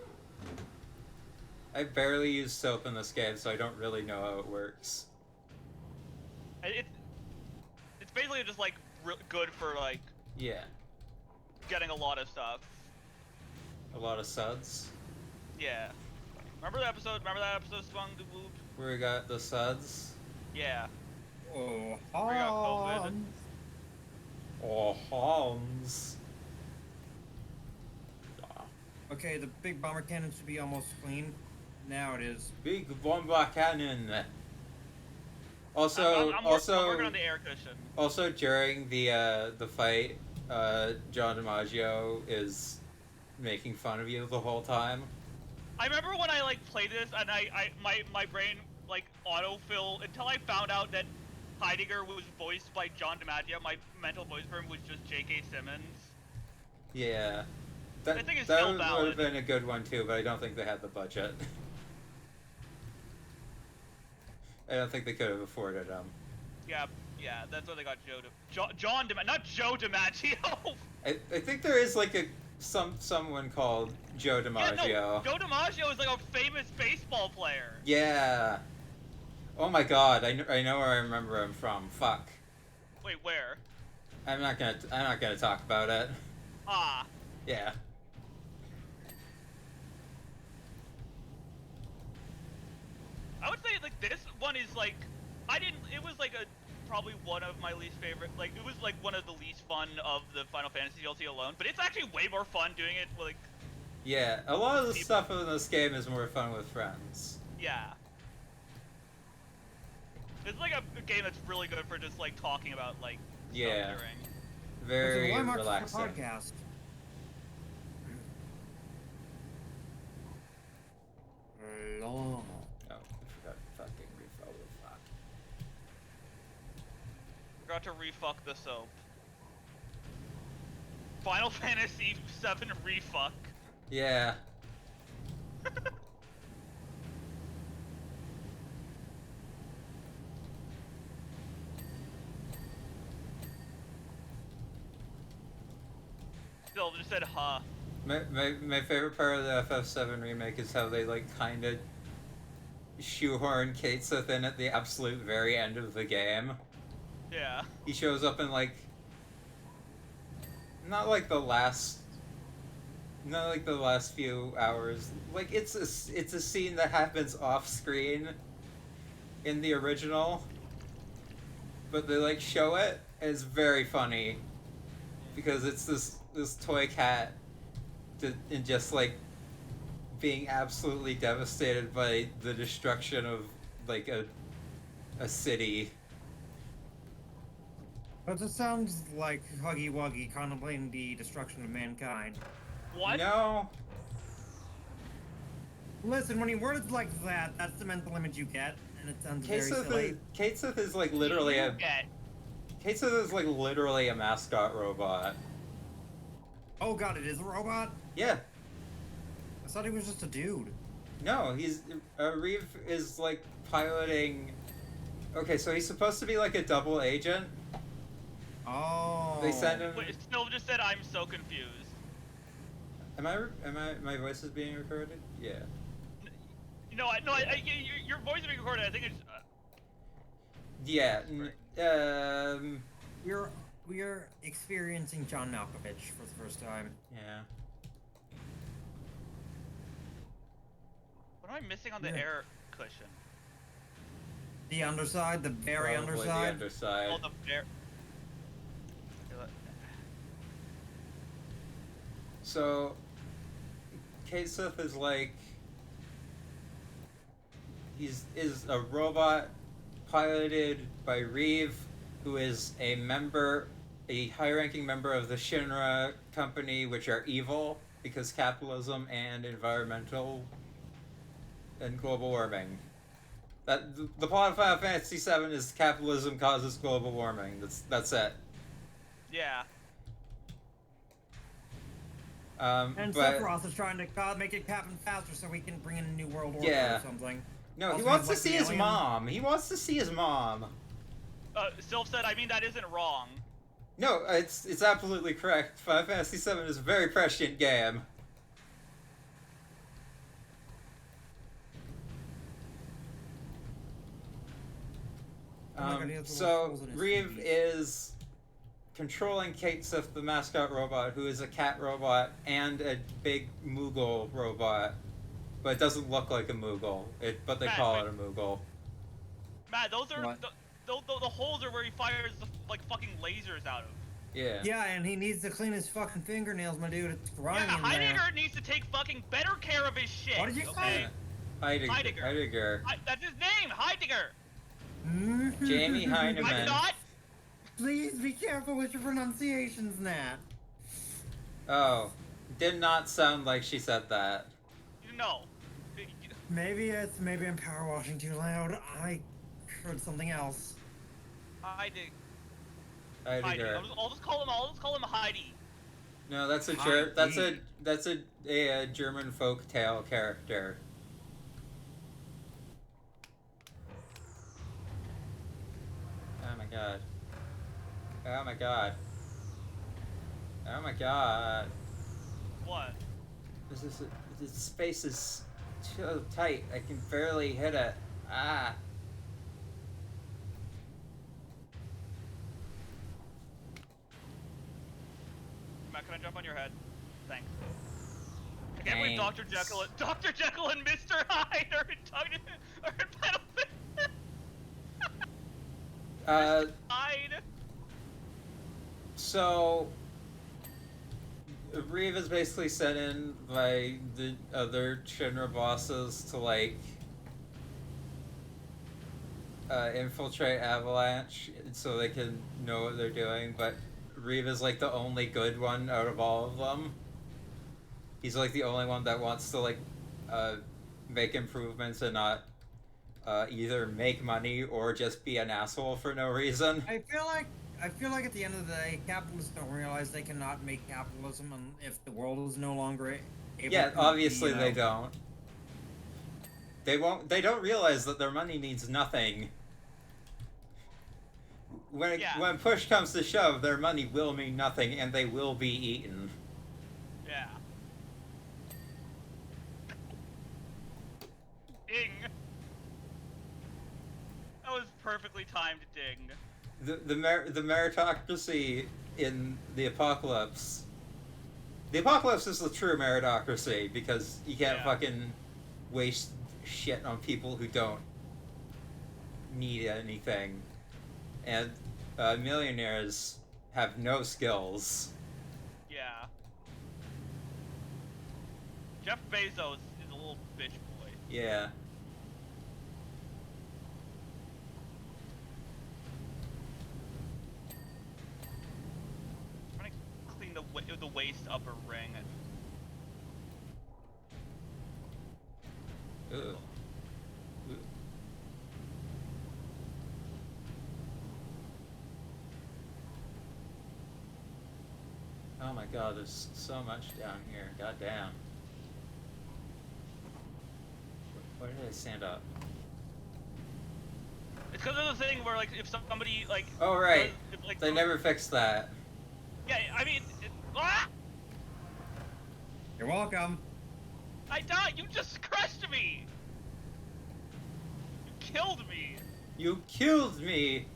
I barely use soap in this game, so I don't really know how it works. It's basically just like good for like Yeah, getting a lot of stuff. a lot of suds. Yeah. Remember that episode? Remember that episode, Swung the Whoop? Where we got the suds. Yeah. Oh, Bring out COVID. Oh, Hans. Okay, the big bomber cannon should be almost clean. Now it is. Big bomba cannon. Also, I'm also, working on the air cushion. also during the fight, John DiMaggio is making fun of you the whole time. I remember when I like played this and my brain like autofill until I found out that Heidegger was voiced by John DiMaggio. My mental voice for him was just J.K. Simmons. Yeah, I think it's that still would valid. have been a good one too, but I don't think they had the budget. I don't think they could have afforded them. Yeah, that's why they got John DiMaggio, not Joe DiMaggio. I think there is like someone called Joe DiMaggio. Yeah, no, Joe DiMaggio is like a famous baseball player. Yeah. Oh my god, I know where I remember him from. Fuck. Wait, where? I'm not gonna talk about it. Ah. Yeah. I would say like this one is like it was like probably one of my least favorite, like it was like one of the least fun of the Final Fantasy DLC alone, but it's actually way more fun doing it like Yeah, a lot of the stuff in this game is more fun with friends. Yeah. It's like a game that's really good for just like talking about like Yeah. stuff during. Very Why mark for relaxing. podcast? Long. Oh, I forgot to fucking refill the fuck. Forgot to refuck the soap. Final Fantasy VII refuck. Yeah. Still just said huh. My favorite part of the FF7 remake is how they like kind of shoehorn Kate Sith in at the absolute very end of the game. Yeah. He shows up in like not like the last few hours. Like it's a scene that happens off screen in the original, but they like show it. And it's very funny because it's this toy cat and just like being absolutely devastated by the destruction of like a city. But this sounds like Huggy Wuggy contemplating the destruction of mankind. What? No. Listen, when he words like that, that's the mental image you get, and it sounds very silly. Kate Sith is like literally You a get. Kate Sith is like literally a mascot robot. Oh god, it is a robot? Yeah. I thought he was just a dude. No, he's Reeve is like piloting. Okay, so he's supposed to be like a double agent. Oh. They send him. Wait, Still just said I'm so confused. My voice is being recorded? Yeah. Your voice is being recorded. I think it's. Yeah. We're experiencing John Malkovich for the first time. Yeah. What am I missing on the Yeah. air cushion? The underside, the very Probably underside. The underside. Oh, the air. So, Kate Sith is like is a robot piloted by Reeve, who is a high-ranking member of the Shinra company, which are evil because capitalism and environmental and global warming. The plot of Final Fantasy VII is capitalism causes global warming. That's it. Yeah. And But Sephiroth is trying to make it happen faster so we can bring in a new world order Yeah. or something. no, he Also, wants to like see the his alien- mom. He wants to see his mom. Sylph said, I mean, that isn't wrong. No, it's absolutely correct. Final Fantasy VII is a very prescient game. Oh my God, he has little So holes in his Reeve feet. is controlling Kate Sith, the mascot robot, who is a cat robot and a big Moogle robot, but it doesn't look like a Moogle. But they Matt, call wait. it a Moogle. Matt, those are What? the holes are where he fires the like fucking lasers out of. Yeah. Yeah, and he needs to clean his fucking fingernails, my dude. It's grimy Yeah, in there. Heidegger needs to take fucking better care of his shit. What did you say? Heidegger. Heidegger. That's his name, Heidegger. Jamie Heineman. I'm not. Please be careful with your pronunciations, Nat. Oh, did not sound like she said that. No. Maybe I'm power washing too loud. I heard something else. Heidi. Heidegger. I'll just call him Heidi. No, that's a Heidi. that's a German folk tale character. Oh my god. Oh my god. Oh my god. What? This space is so tight. I can barely hit it. Ah. Matt, can I jump on your head? Thanks. I can't believe Dr. Jekyll and Mr. Hyde are in Battlefield. Uh, Hyde. so Reeve is basically sent in by the other Shinra bosses to like infiltrate Avalanche so they can know what they're doing, but Reeve is like the only good one out of all of them. He's like the only one that wants to like make improvements and not either make money or just be an asshole for no reason. I feel like at the end of the day, capitalists don't realize they cannot make capitalism, and if the world is no longer able Yeah, to obviously be, they don't. They won't. They don't realize that their money means nothing. When push comes to shove, their money will mean nothing, and they will be eaten. Yeah. Ding. That was perfectly timed ding. The meritocracy in the apocalypse. The apocalypse is the true meritocracy because you can't fucking waste shit on people who don't need anything, and millionaires have no skills. Yeah. Jeff Bezos is a little bitch boy. Yeah. I'm trying to clean the waist upper ring. Ugh. Oh my god, there's so much down here. God damn. Where did I stand up? It's because of the thing where, like, if somebody, like... Oh, right. If, like, They never fixed that. Yeah, I mean... Ah! You're welcome. I died! You just crushed me! You killed me! You killed me!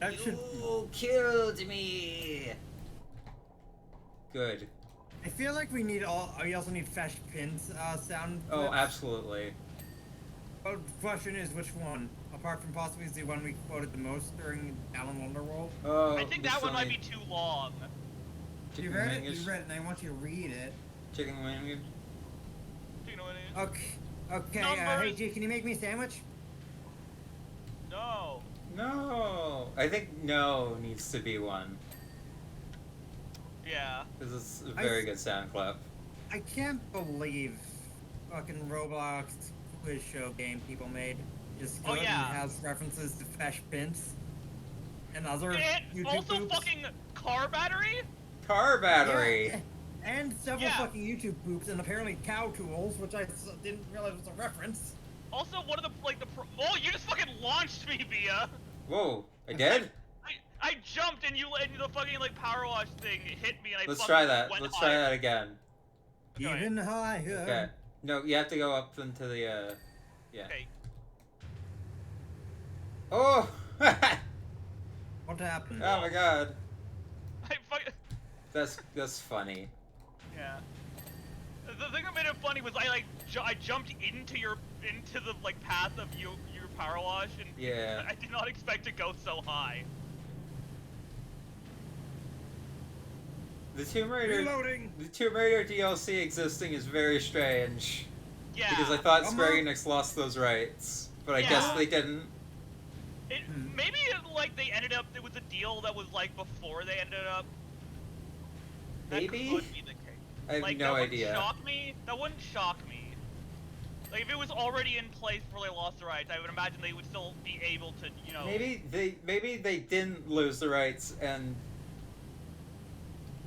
That should. You killed me! Good. I feel like we need all. We also need Fesh Pins sound. Oh, clips. absolutely. But the question is, which one? Apart from possibly the one we quoted the most during Alan Wonderworld. Oh, I think that one might be too long. You read it? You read it, and I want you to read it. Chicken wing. Do you know what it is? Okay, hey G, can you make me a sandwich? No. No! I think no needs to be one. Yeah. Because it's a very good sound clip. I can't believe fucking Roblox quiz show game people made is good and has references to Fesh Pins and other YouTube also poops. fucking car battery? Car battery! Yeah, and several fucking YouTube poops and apparently cow tools, which I didn't realize was a reference. Also, one of the, oh, you just fucking launched me, Bia! Whoa, I did? I jumped and the fucking, like, Powerwash thing hit me and I Let's fucking try that. went Let's higher. try that again. Even higher. Okay. No, you have to go up into the, yeah. Okay. Oh! What happened? Oh my god. I fucking... That's funny. Yeah. The thing that made it funny was I jumped into the, like, path of your Powerwash and Yeah. I did not expect to go so high. The Tomb Raider Reloading. The Tomb Raider DLC existing is very strange. Yeah. Because I thought Square Enix lost those rights, but I guess they didn't. Maybe like they ended up. It was a deal that was like before they ended up. That Maybe? could be the case. I have like, no that idea. Wouldn't shock me. That wouldn't shock me. Like if it was already in place before they lost the rights, I would imagine they would still be able to, you know. Maybe they didn't lose the rights and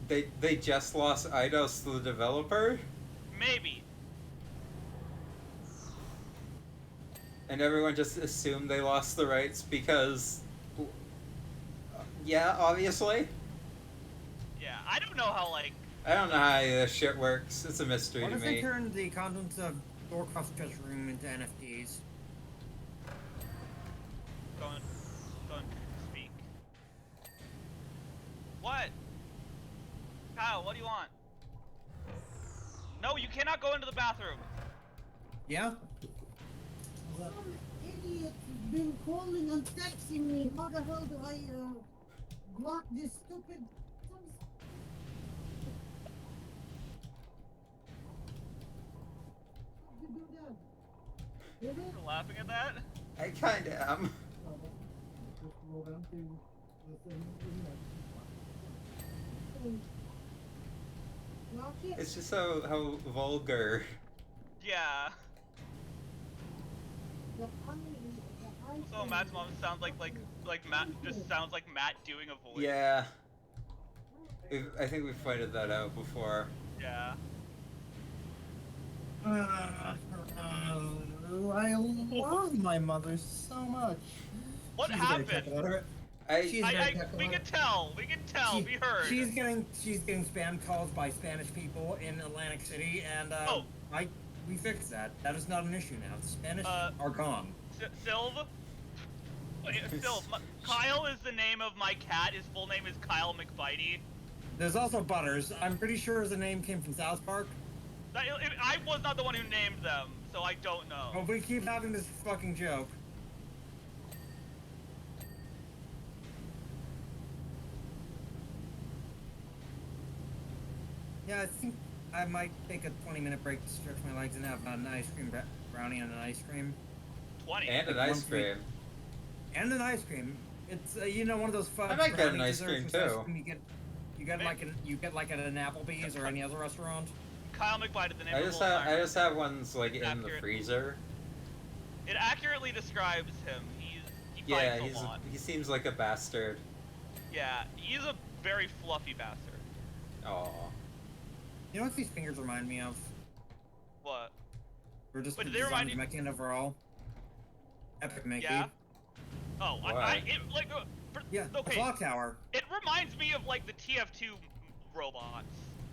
they just lost Eidos to the developer. Maybe. And everyone just assumed they lost the rights because, yeah, obviously. Yeah, I don't know how like. I don't know how this shit works. It's a mystery What to if me. they turned the contents of Warcraft's treasure room into NFTs? Don't speak. What? Kyle, what do you want? No, you cannot go into the bathroom. Yeah? Some idiot has been calling and texting me. How the hell do I block this stupid... laughing at that? I kinda am. Just roll down to the thing, Knock it. It's just how vulgar. Yeah. The high So Matt's mom sounds like Matt just sounds like Matt doing a voice. Yeah. I think we've pointed that out before. Yeah. I love my mother so much. What She's very happened? technical. She's I, very I technical. we can tell. We can tell. She- We heard. She's getting spam calls by Spanish people in Atlantic City, and Oh. we fixed that. That is not an issue now. The Spanish are gone. Sylv. Wait, Sylv. Kyle is the name of my cat. His full name is Kyle McBitey. There's also Butters. I'm pretty sure the name came from South Park. I was not the one who named them, so I don't know. But we keep having this fucking joke. Yeah, I think I might take a 20-minute break to stretch my legs and have an ice cream brownie and an ice cream. 20. And an Like ice one for each. cream. And an ice cream. It's one of those fudge I might get an brownie ice cream, desserts with ice too. cream you get like at an Applebee's or any other restaurant. Kyle McBitey, the name I of just the have I just have ones like in the Accurate. freezer. It accurately describes him. He Yeah, fights a lot. he seems like a bastard. Yeah, he's a very fluffy bastard. Aw. You know what these fingers remind me of? What? Or just Wait, the do they remind design you- of Mechan overall. Epic Mickey. Yeah. Oh, Why? Yeah, the okay. clock tower. It reminds me of like the TF2 robots.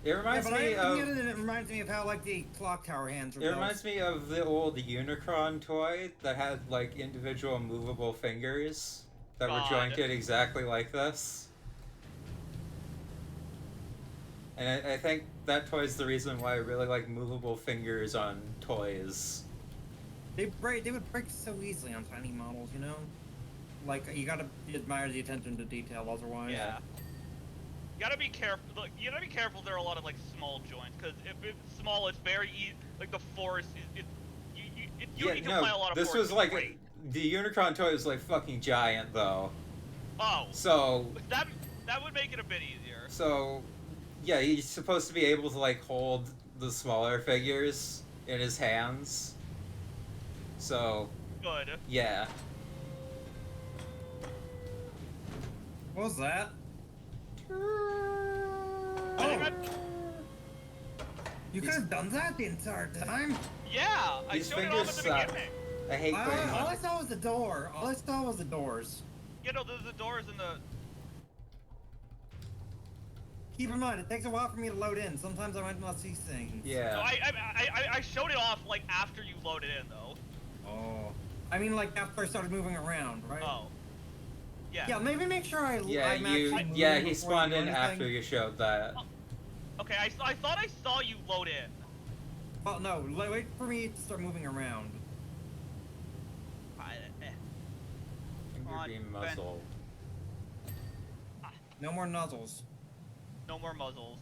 It reminds yeah, but me of it reminds me of how like the clock tower hands were it built. reminds me of the old Unicron toy that had like individual movable fingers that were God. jointed exactly like this. And I think that toy's the reason why I really like movable fingers on toys. They would break so easily on tiny models, you know? Like, you gotta admire the attention to detail otherwise. Yeah. You gotta be careful. Look, you gotta be careful. There are a lot of like small joints because if it's small, it's very easy. Like the force, you can apply a lot of this force. was like Great. the Unicron toy was like fucking giant though. Oh, So that would make it a bit easier. So, yeah, he's supposed to be able to, like, hold the smaller figures in his hands. So, Good. yeah. What was that? I think Oh, you could have done that the entire time? yeah, I These showed it off fingers at the suck. beginning. I hate putting All I saw was the door. All I saw was the doors. You know, there's the doors in the. Keep in mind, it takes a while for me to load in. Sometimes I might not see things. Yeah. No, I showed it off like after you loaded in though. Oh. I mean, like, after I started moving around, right? Oh. Yeah. Yeah, maybe make sure I'm Yeah, actually moving he before spawned you do in anything. after you showed that. Okay, I thought I saw you load in. Well, no, wait for me to start moving around. Finger on, beam Ben. muzzle. No more nozzles. No more muzzles.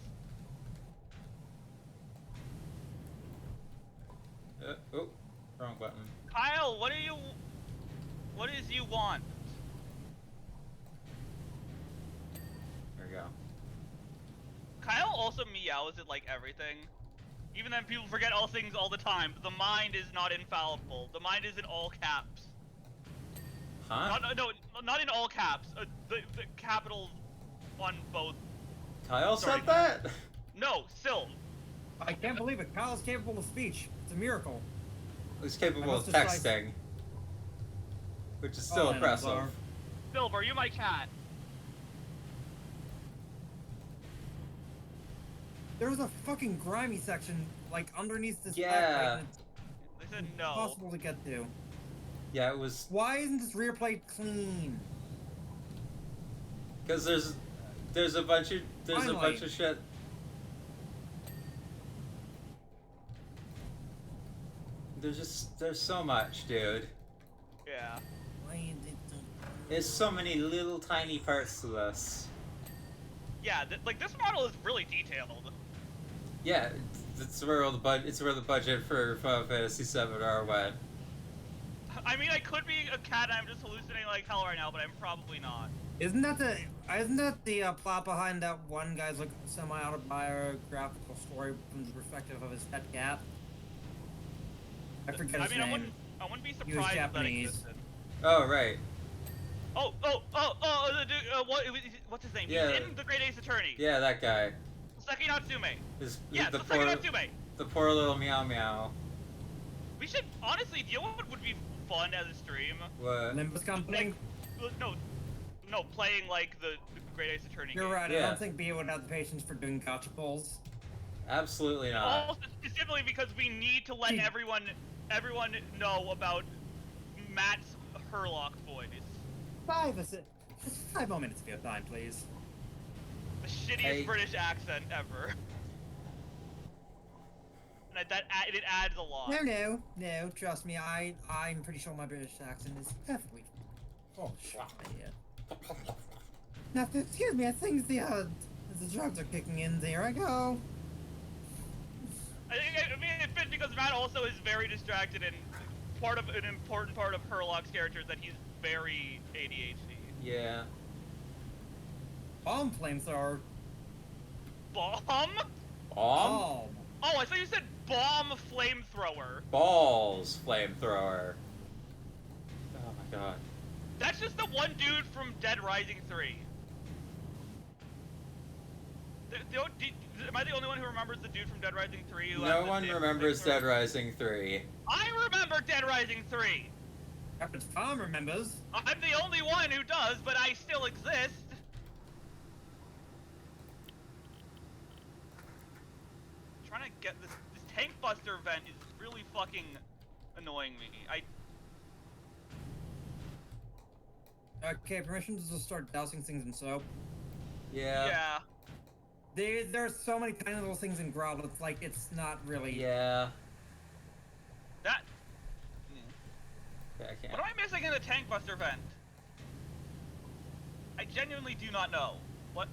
Oh, wrong button. Kyle, what is you want? There we go. Kyle also meows at like everything. Even then people forget all things all the time. The mind is not infallible. The mind is in all caps. Huh? No, not in all caps. The capitals on both. Kyle Sorry. said that? No, Sil. I can't believe it. Kyle's capable of speech. It's a miracle. He's capable I of must have texting. Which is still All animals impressive. are. Silver, you my cat. There's a fucking grimy section, like, underneath this Yeah. backplate, and They said it's no. impossible to get to. Yeah, it was Why isn't this rear plate clean? because there's a bunch of Finally. shit. There's so much, dude. Yeah. Why is it so... There's so many little tiny parts to this. Yeah, like this model is really detailed. Yeah, it's where the budget for Final Fantasy VII are went. I mean, I could be a cat and I'm just hallucinating like hell right now, but I'm probably not. Isn't that the plot behind that one guy's like semi-autobiographical story from the perspective of his pet cat? I forget his I mean, name. I wouldn't be He was surprised if that Japanese. existed. Oh, right. The dude, what's his name? Yeah. He's in The Great Ace Attorney. Yeah, that guy. Sasaki Natsume. His, Yeah, the Sasaki poor, Natsume. the poor little meow meow. We should honestly, you know what would be fun as a stream? What? Limbus Company? No, playing like the Great Ace Attorney You're game. right. I Yeah. don't think Bia would have the patience for doing gotcha pulls. Absolutely not. Also, specifically because we need to let Gee. everyone know about Matt's Herlock voice. Just 5 more minutes of your time, please. The shittiest Hey. British accent ever. And it adds a lot. No, trust me, I'm pretty sure my British accent is perfectly... Oh, shit, yeah. Now, excuse me, I think the drugs are kicking in. There I go. I mean, it fits because Matt also is very distracted, and an important part of Herlock's character is that he's very ADHD. Yeah. Bomb flamethrower. Bomb? Bomb? Oh. Oh, I thought you said bomb flamethrower. Balls flamethrower. Oh my god. That's just the one dude from Dead Rising 3. Am I the only one who remembers the dude from Dead Rising 3? Who No one remembers Dead Rising 3. I remember Dead Rising 3! Captain Tom remembers. I'm the only one who does, but I still exist! Trying to get this tank buster vent is really fucking annoying me. Okay, permission to just start dousing things in soap. Yeah. There's so many tiny little things in Growl, it's like, it's not really... Yeah. That... Yeah, I can't. What am I missing in the tank buster vent? I genuinely do not know. What?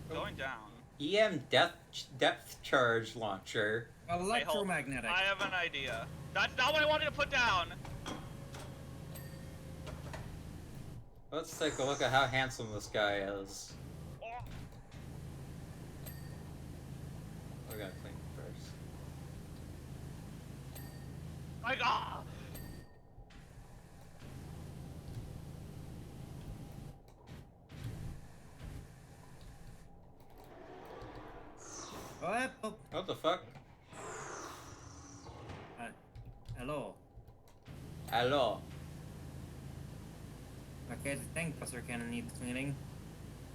Going down. EM depth charge launcher. Electromagnetic. I have an idea. That's not what I wanted to put down. Let's take a look at how handsome this guy is. Oh, We're gonna clean first. my God. What the fuck? Hello. Hello. Okay, the tank buster cannon needs cleaning.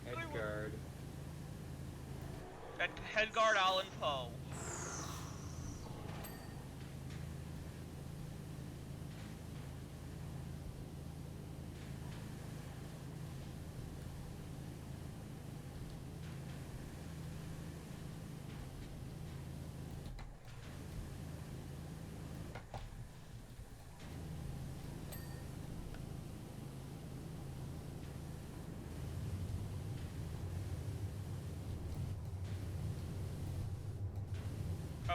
Edgard. Headguard Allen Poe.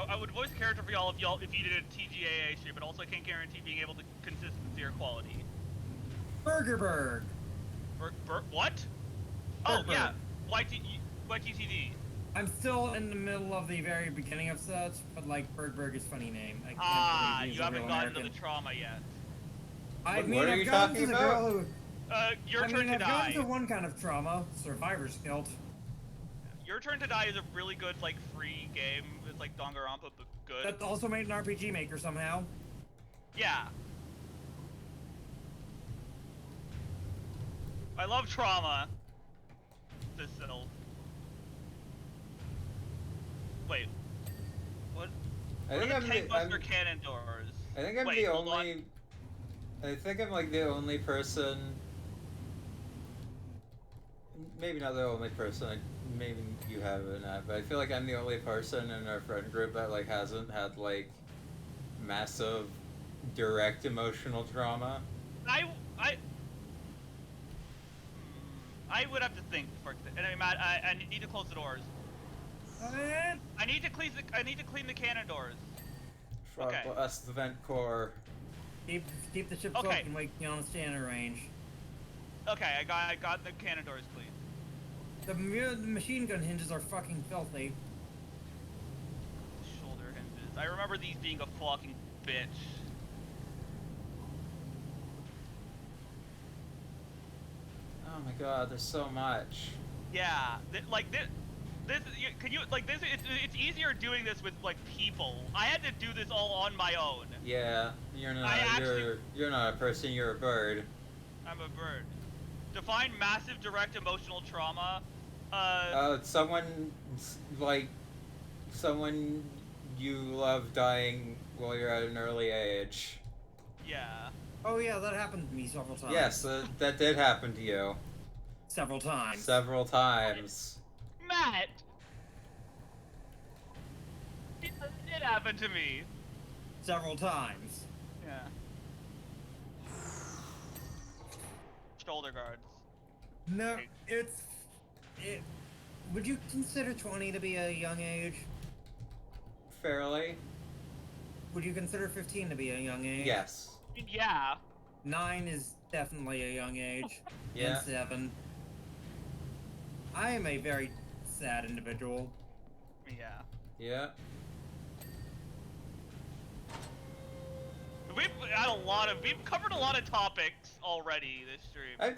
I would voice a character for y'all if you did a TGAA stream, but also I can't guarantee being able to consistency or quality. Burgerberg. What? Oh Berg. yeah, YTTD. I'm still in the middle of the very beginning of such, but like Bergberg is a funny name. I can't Ah, believe he's you a haven't real gotten American. to the trauma yet. I What mean, are I've you gotten talking to the about? girl who... Your turn to I've gotten die. to one kind of trauma, survivor's guilt. Your Turn to Die is a really good, like, free game. It's like Danganronpa, but good. That also made an RPG Maker somehow. Yeah. I love Trauma. This still. Wait. What? I What think are I'm the tank buster I'm, cannon doors? I think I'm Wait, the hold on. only. I think I'm like the only person. Maybe not the only person. Maybe you haven't, but I feel like I'm the only person in our friend group that like hasn't had like massive, direct emotional trauma. I I would have to think before. And Matt, I need to close the doors. I need to clean the cannon doors. Fuck, Okay. bless the vent core. Keep the ship Okay. cloaked and wait on standard range. Okay, I got the cannon doors clean. The machine gun hinges are fucking filthy. Shoulder hinges. I remember these being a fucking bitch. Oh my god, there's so much. Yeah, it's easier doing this with like people. I had to do this all on my own. Yeah, you're not a person, you're a bird. I'm a bird. Define massive direct emotional trauma. Someone you love dying while you're at an early age. Yeah. Oh yeah, that happened to me several times. Yes, that did happen to you. Several times. Several times. Matt! It did happen to me. Several times. Yeah. Shoulder guards. No, would you consider 20 to be a young age? Fairly? Would you consider 15 to be a young age? Yes. Yeah. 9 is definitely a young age. Yeah. And 7. I am a very sad individual. Yeah. Yeah. We've covered a lot of topics already this stream. I've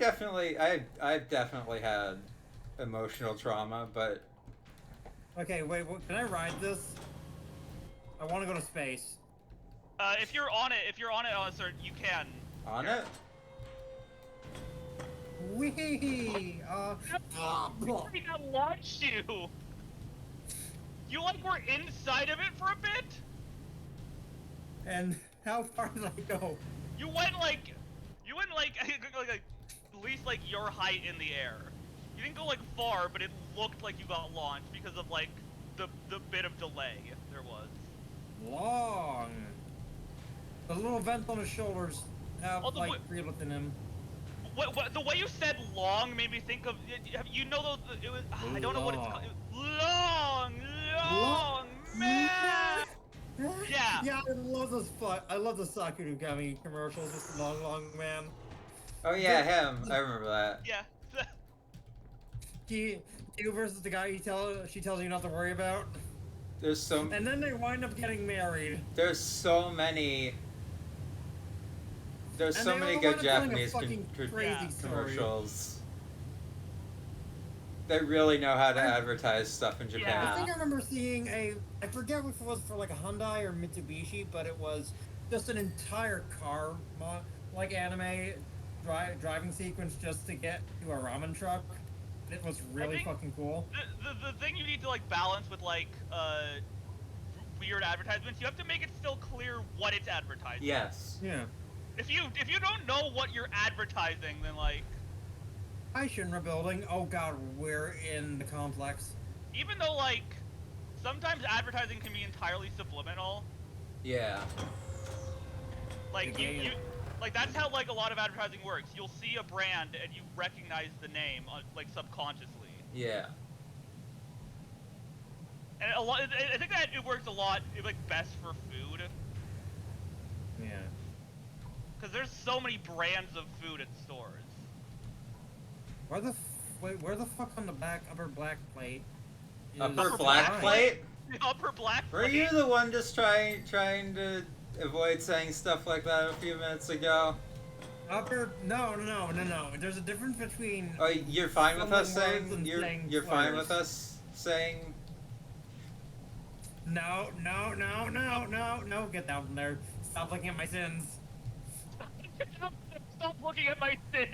definitely had emotional trauma, but Okay, wait, can I ride this? I want to go to space. If you're on it, sir, you can. on it? Wee! That launched you. You like were inside of it for a bit. And how far did I go? You went like at least like your height in the air. You didn't go like far, but it looked like you got launched because of like the bit of delay there was. Long. The little vent on his shoulders have Oh, the like wi- breathe within him. What the way you said long made me think of you know those it was I don't know what it's called. Long man. Yeah. Yeah, I love this. I love the Sakura Gummy commercials. Just long man. Oh yeah, him. I remember that. Yeah. You versus the guy she tells you not to worry about. There's so And then they wind up getting married. there's so many And they all good wind up telling a Japanese fucking crazy Yeah. story. commercials. They really know how to advertise stuff in Japan. I think I remember seeing I forget if it was for like a Hyundai or Mitsubishi, but it was just an entire car, like anime driving sequence just to get to a ramen truck. It was really think- fucking cool. The thing you need to like balance with like weird advertisements, you have to make it still clear what it's advertising. Yes. Yeah. If you don't know what you're advertising, then like Hi, Shinra Building. Oh god, we're in the complex. even though like sometimes advertising can be entirely subliminal, Yeah. like you like that's how like a lot of advertising works. You'll see a brand and you recognize the name like subconsciously. Yeah. And I think that it works a lot like best for food Yeah. because there's so many brands of food at stores. Where the fuck on the upper black plate? Is Upper Upper black black plate? The upper black Were plate. you the one just trying to avoid saying stuff like that a few minutes ago? No. There's a difference between. Oh, you're fine with us Fumbling words saying and saying you're fine with slurs. us saying No. Get down from there. Stop looking at my sins. Stop looking at my sin.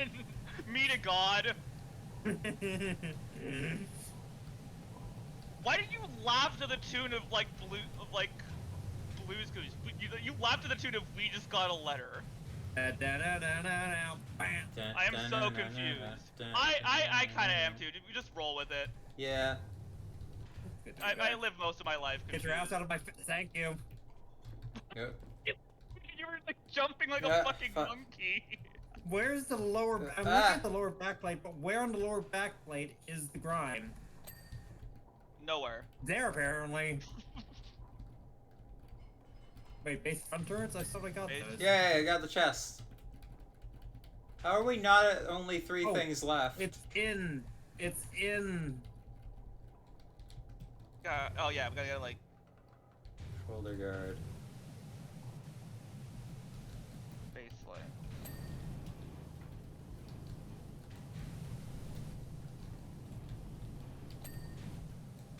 Me to God. Why did you laugh to the tune of like Blue's Clues? You laughed to the tune of "We Just Got a Letter." I am so confused. I kind of am too. We just roll with it. Yeah. I live most of my life Get confused. your ass out of my. Thank you. Yep. You were like jumping like Yeah, a fucking fuck. monkey. Where's the lower? I'm looking at the lower backplate, but where on the lower backplate is the grime? Nowhere. There, apparently. Wait, base front turrets? I thought I got Base- those. Yay, I got the chest. How are we not at only 3 Oh, things left? It's in. It's in. Oh yeah, we gotta get like. Shoulder guard. Baseline.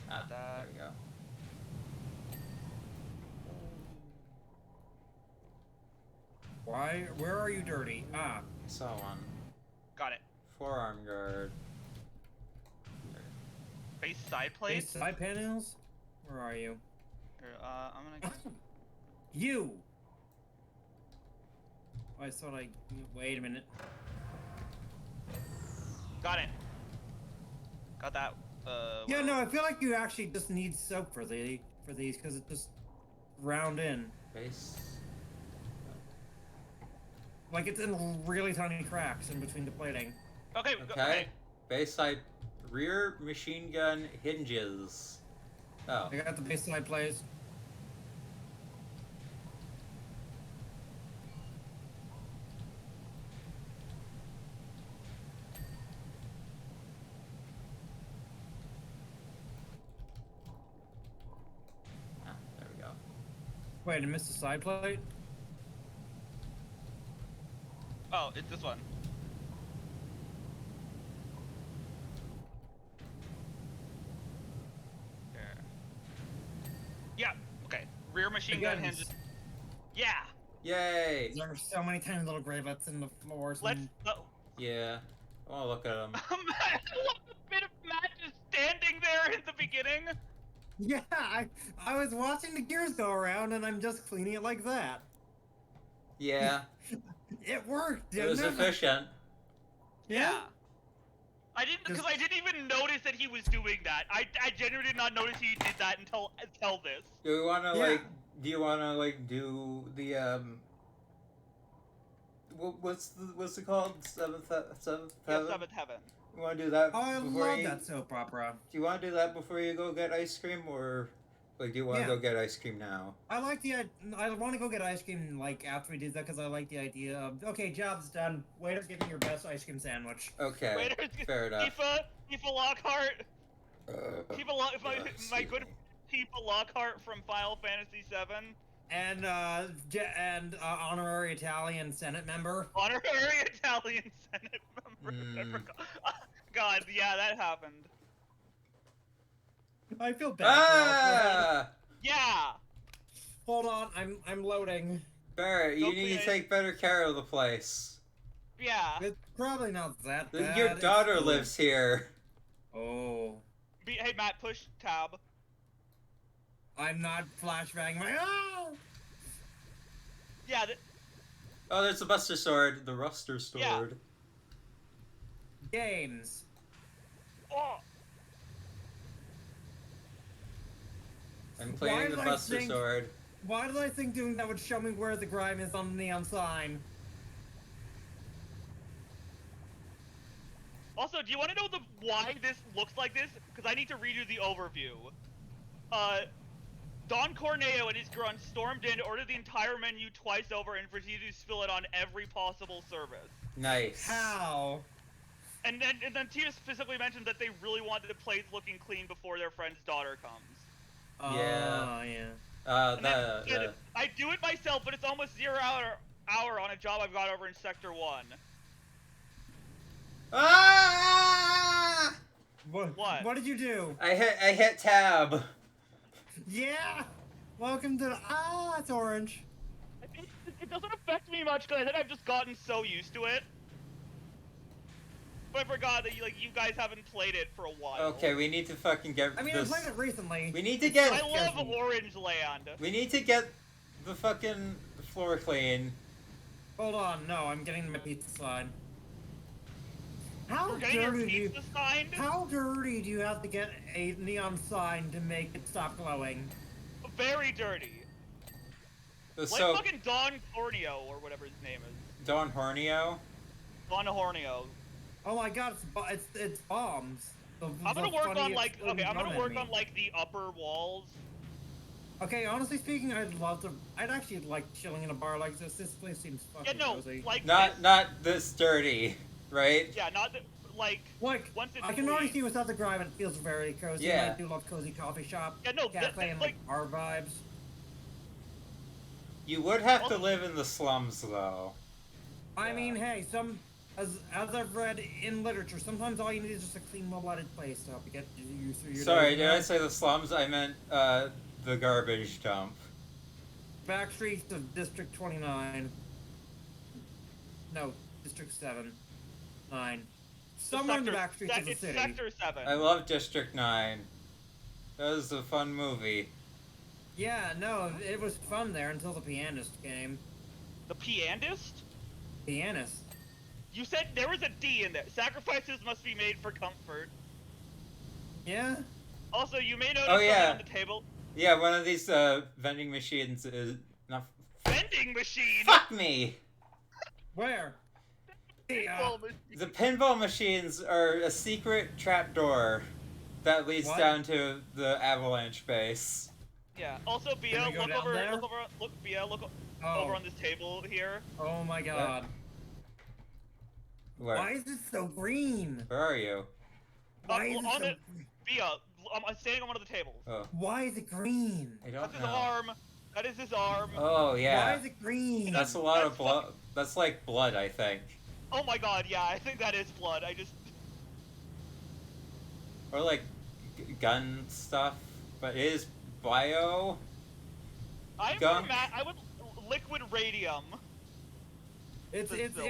Ah, That- there we go. Why? Where are you, dirty? Ah. I saw one. Got it. Forearm guard. Base side plate. Base side panels? Where are you? Here, I'm gonna. You! I thought I. Wait a minute. Got it. Got that. Yeah, well, no, I feel like you actually just need soap for these because it just round in. Base. Like it's in really tiny cracks in between the plating. Okay. Okay. Base side. Rear machine gun hinges. Oh. I got the base side plates. Ah, there we go. Wait, I missed the side plate? Oh, it's this one. There. Yeah. Okay. Rear machine gun Again, hinges. Yeah. Yay! There are so many tiny little gravelettes in the floors. Let's. Oh. Yeah. I want to look at them. I love the bit of Matt just standing there in the beginning. Yeah, I was watching the gears go around and I'm just cleaning it like that. Yeah. It worked, It didn't was efficient. Yeah. I didn't, because I didn't even notice that he was doing that. I genuinely did not notice he did that until this. Do you want to Yeah. like? Do you want to like do the What's it called? Seventh Yeah, heaven. Seventh Heaven. You want to do that? Oh, I before love you, that soap opera. Do you want to do that before you go get ice cream, or like do you want to Yeah. go get ice cream now? I like the. I want to go get ice cream like after we do that because I like the idea of okay, job's done. Waiter, give me your best ice cream sandwich. Okay. Waiters, Fair enough. Tifa Lockhart. My let's my see. good Tifa Lockhart from Final Fantasy VII. And honorary Italian Senate member. Honorary Italian Senate member. I forgot. God, yeah, that happened. I feel bad. For us. Ah! Yeah. Hold on, I'm loading. Barrett, you Don't need to be- take better care of the place. Yeah. It's probably not that bad. Your It's daughter cool. lives here. Oh, Hey Matt, push tab. I'm not flashbanging my. Oh! Yeah. Oh, there's the Buster Sword, the Ruster Sword. Yeah. Games. Oh. I'm Why playing the did I Buster think- Sword. Why did I think doing that would show me where the grime is on the neon sign? Also, do you want to know why this looks like this? Because I need to read you the overview. Don Corneo and his grunt stormed in, ordered the entire menu twice over, and proceeded to spill it on every possible service. Nice. How? And then Tia specifically mentioned that they really wanted the place looking clean before their friend's daughter comes. Yeah. Yeah. And then said, I do it myself, but it's almost 0 hour on a job I've got over in Sector 1. Ah! What? What did you do? I hit tab. Yeah. Welcome to. It's orange. I think it doesn't affect me much because I think I've just gotten so used to it. But I forgot that you guys haven't played it for a while. Okay, we need to fucking get I mean, this. I played it recently. We need to get. I love Orange Land. We need to get the fucking floor clean. Hold on, no, I'm getting my pizza sign. How We're getting your dirty do you? pizza signed? How dirty do you have to get a neon sign to make it stop glowing? Very dirty. Like So fucking Don Corneo or whatever his name is. Don Hornio. On Horneo. Oh my god, it's bombs. I'm gonna The work funny on like exploding I'm gonna drone work enemy. on like the upper walls. Okay, honestly speaking, I'd actually like chilling in a bar like this. This place seems Yeah, fucking no, cozy. like Not this, not this dirty, right? yeah, not the, like Like, once it's I can already clean. see without the drive, it feels very cozy. Yeah. And I do love cozy coffee shop, Yeah, no, cafe, and like bar vibes. You would have to Also- live in the slums, though. I Yeah. mean, hey, as I've read in literature, sometimes all you need is just a clean, well-lighted place to help you get you through your Sorry, day. did I say the slums? I meant the garbage dump. Back streets of District 29. No, District 7. 9. Somewhere in the back streets of the it's city. Sector 7. I love District 9. That was a fun movie. Yeah, no, it was fun there until the pianist came. The pianist? Pianist? You said there was a D in there. Sacrifices must be made for comfort. Yeah? Also, you may notice Oh, yeah. something on the table. Yeah, one of these vending machines is not. Vending machine! Fuck me! Where? Pinball machine. The pinball machines are a secret trapdoor that leads What? down to the avalanche base. Yeah. Also, Bia, Can we go look down over, there? Bia, look Oh. over on this table here. Oh my god. Where? Why is it so green? Where are you? Why is it on so it, Bia, I'm standing on one of the tables. Oh, Why is it green? I That's don't his know. arm. That is his arm. Oh Why yeah, is it green? that's a lot of That's blood. That's like blood, I think, Oh my god, yeah, I think that is blood. I just... or like gun stuff. But it is bio. I Gunk. would... Liquid radium. It's But still.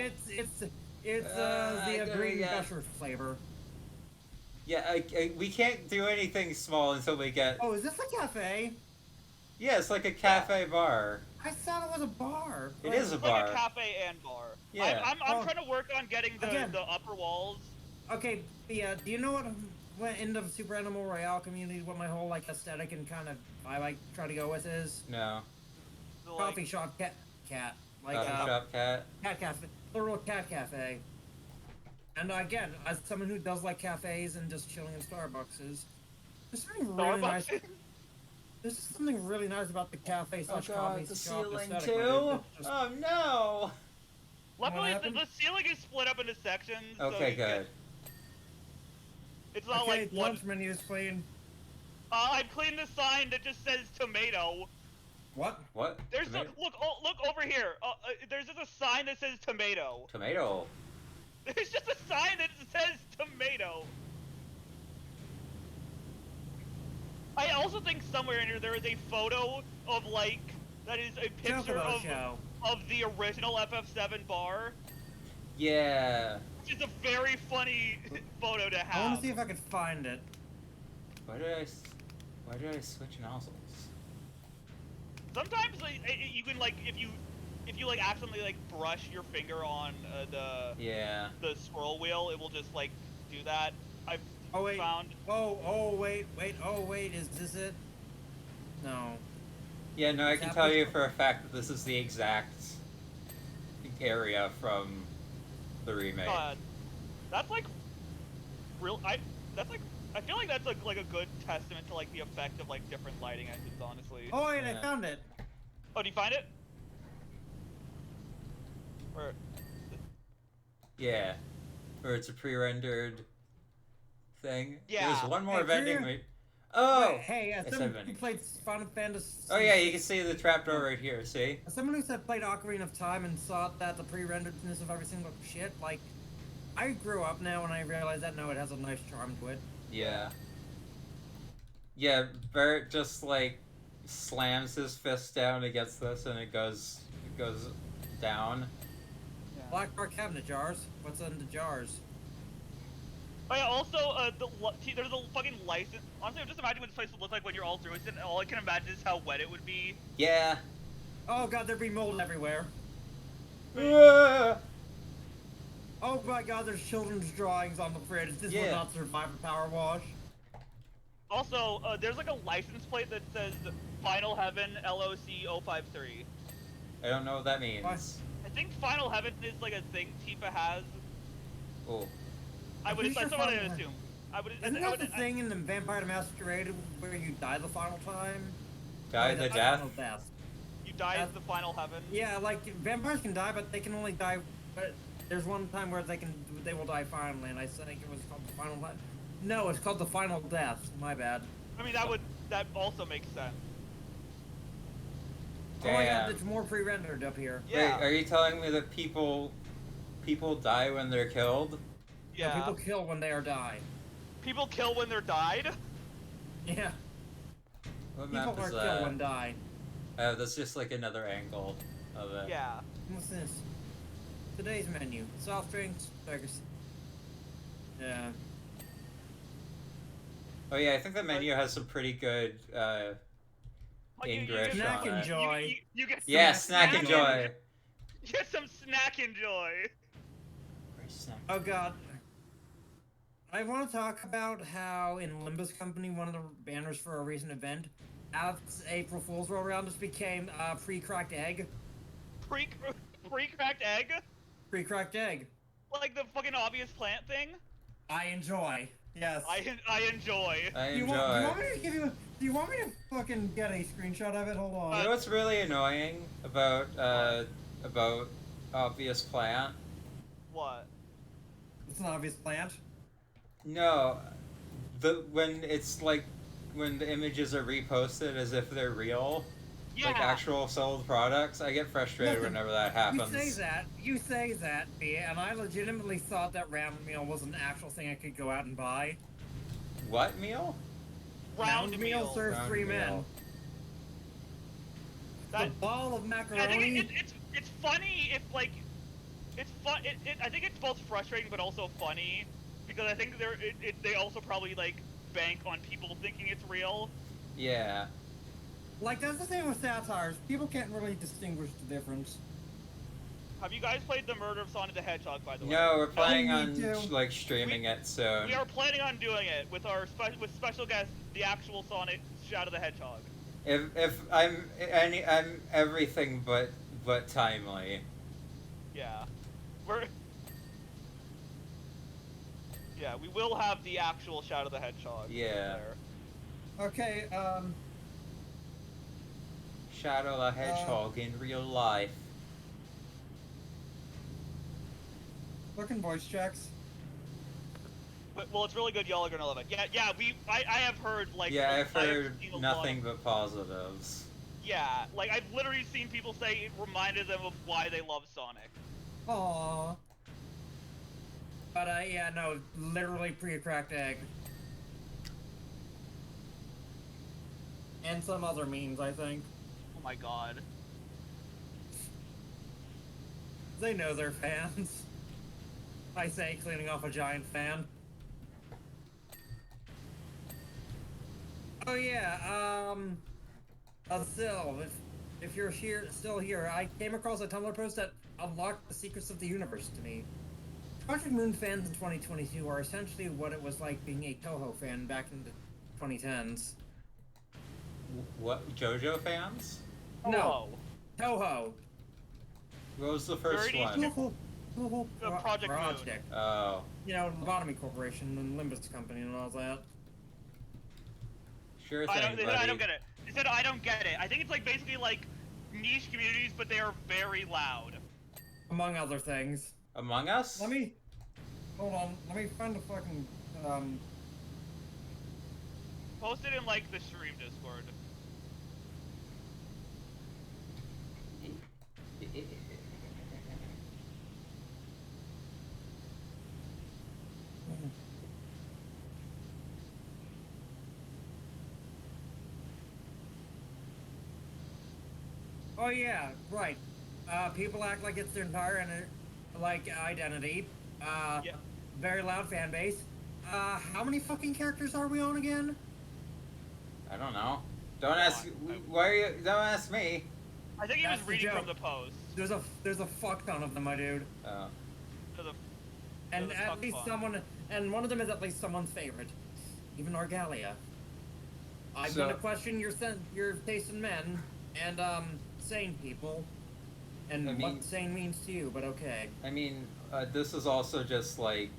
the green yeah. gusher flavor. Yeah, we can't do anything small until we get. Oh, is this a cafe? Yeah, it's like a cafe bar. I thought it was a bar. It is a It's bar. like a cafe and bar. Yeah. I'm Oh. trying to work on getting Again. the upper walls. Okay, do you know what went into the Super Animal Royale community? What my whole like aesthetic and kind of I like try to go with is No. The, like, coffee shop cat like Coffee shop cat. cat cafe, literal cat cafe. And again, as someone who does like cafes and just chilling in Starbucks, there's something really nice. Starbucks. There's just something really nice about the cafe slash coffee the shop ceiling aesthetic. too. where it's just- Oh no. Luckily, happened? the ceiling is split up into sections. so Okay, you good. It's not okay, like one. lunch menu is clean. I've cleaned the sign that just says tomato. What? What? There's Tomato? look over here. There's just a sign that says tomato. Tomato. There's just a sign that says tomato. I also think somewhere in here there is a photo of like that is a picture Chocobo of show. the original FF7 bar, Yeah. which is a very funny photo to I want have. to see if I can find it. Why did I switch nozzles? Sometimes like, you can like if you like accidentally like brush your finger on Yeah. the scroll wheel, it will just like do that. I've Oh wait. found. Oh wait. Oh wait. Is this it? No. Yeah, no, I What's can tell happening? you for a fact that this is the exact area from the remake. That's like real. That's like. I feel like that's like a good testament to like the effect of like different lighting engines, honestly. Oh wait, I Yeah. found it. Oh, do you find it? Where? Yeah. Or it's a pre-rendered thing. Yeah. There's one more Hey, vending. here- Oh! Wait, hey, as Yes, someone I've who been- played Final Fantasy. Oh yeah, you can see the trapdoor right here, see? As someone who said played Ocarina of Time and saw that the pre-renderedness of everything looked shit, like, I grew up now and I realized that no, it has a nice charm to it. Yeah. Yeah, Barrett just like slams his fist down against this and it goes down. Black bar cabinet jars. What's in the jars? Oh yeah. Also, there's a fucking license. Honestly, I'm just imagining what this place would look like when you're all through it. And all I can imagine is how wet it would be. Yeah. Oh god, there'd be mold everywhere. Ah! Oh my god, there's children's drawings on the fridge. This Yeah. will not survive a power wash. Also, there's like a license plate that says Final Heaven LOC 053. I don't know what that means. What? I think Final Heaven is like a thing Tifa has Oh, I would. pretty That's sure what I Final- assume. I would. Isn't I that would. the thing in the Vampire the Masquerade where you die the final time? die Wait, the that's death. Final death. You die That's- as the final heaven. Yeah, like vampires can die, but they can only die. But there's one time where they will die finally, and I think it was called the final. No, it's called the final death. My bad. I mean, that also makes sense. Oh my god, Damn. it's more pre-rendered up here. Yeah. Wait, are you telling me that people die when they're killed? Yeah, Yeah. people kill when they are die. People kill when they're died. Yeah, What people map are is killed when that? die. Oh, that's just like another angle of it. Yeah. What's this? Today's menu: soft drinks, burgers. Yeah. Oh yeah, I think the menu has some pretty good Oh, English Snack on it. enjoy. You get some Yeah, snack enjoy. Get some snack enjoy. Where's snack? Oh god. I want to talk about how in Limbus Company, one of the banners for a recent event, as April Fool's rolled around, just became pre-cracked egg. Pre-cracked egg? Pre-cracked egg. Like the fucking obvious plant thing? I enjoy. Yes. I enjoy. I Do you enjoy. want me to give you? Do you want me to fucking get a screenshot of it? Hold on. You know what's really annoying about obvious plant? What? It's an obvious plant. No, when it's like when the images are reposted as if they're real, Yeah. like actual sold products, I get frustrated Listen, whenever that happens. You say that, Bea, and I legitimately thought that round meal was an actual thing I could go out and buy. What meal? Round meal. serves Round 3 meal. men. That- A ball of I macaroni. think it's funny if like it's fun. I think it's both frustrating but also funny because I think they also probably like bank on people thinking it's real. Yeah. Like, that's the thing with satires. People can't really distinguish the difference. Have you guys played the Murder of Sonic the Hedgehog, by the way? No, we're planning me on too. like streaming it soon. We are planning on doing it with our with special guest, the actual Sonic Shadow the Hedgehog. If I'm everything but timely. Yeah, yeah, we will have the actual Shadow the Hedgehog. Yeah. There. Okay, Shadow the Hedgehog in real life. looking voice checks. But, well, it's really good. Y'all are gonna love it. Yeah. I have heard like. Yeah, I've heard seen a lot nothing of- but positives. Yeah, like I've literally seen people say it reminded them of why they love Sonic. Aww. But, yeah, no, literally pre-cracked egg. And some other memes, I think. Oh my god. They know they're fans. I say, cleaning off a giant fan. Oh yeah, still, if you're still here, I came across a Tumblr post that unlocked the secrets of the universe to me. Project Moon fans in 2022 are essentially what it was like being a Toho fan back in the 2010s. What, JoJo fans? No. Oh. Toho. What was the first Dirty one? Project Moon. Oh, You know, Lobotomy Corporation and Limbus Company and all that. sure I thing, don't, buddy. I don't get it. They said I don't get it. I think it's like basically like niche communities, but they are very loud. Among other things. Among Us? Hold on, let me find the fucking, Post it in like the stream Discord. Oh yeah, right. People act like it's their entire identity. Yeah. Very loud fan base. How many fucking characters are we on again? I don't know. Don't ask. I- Why are you? Don't ask me. I think he That's was the reading joke. from the post. There's a fuck ton of them, my dude. Oh. To the- And the at fuck least fun. someone, and one of them is at least someone's favorite. Even Argalia. I'm So- gonna question your taste in men and sane people. And I mean- what sane means to you, but okay. I mean, this is also just like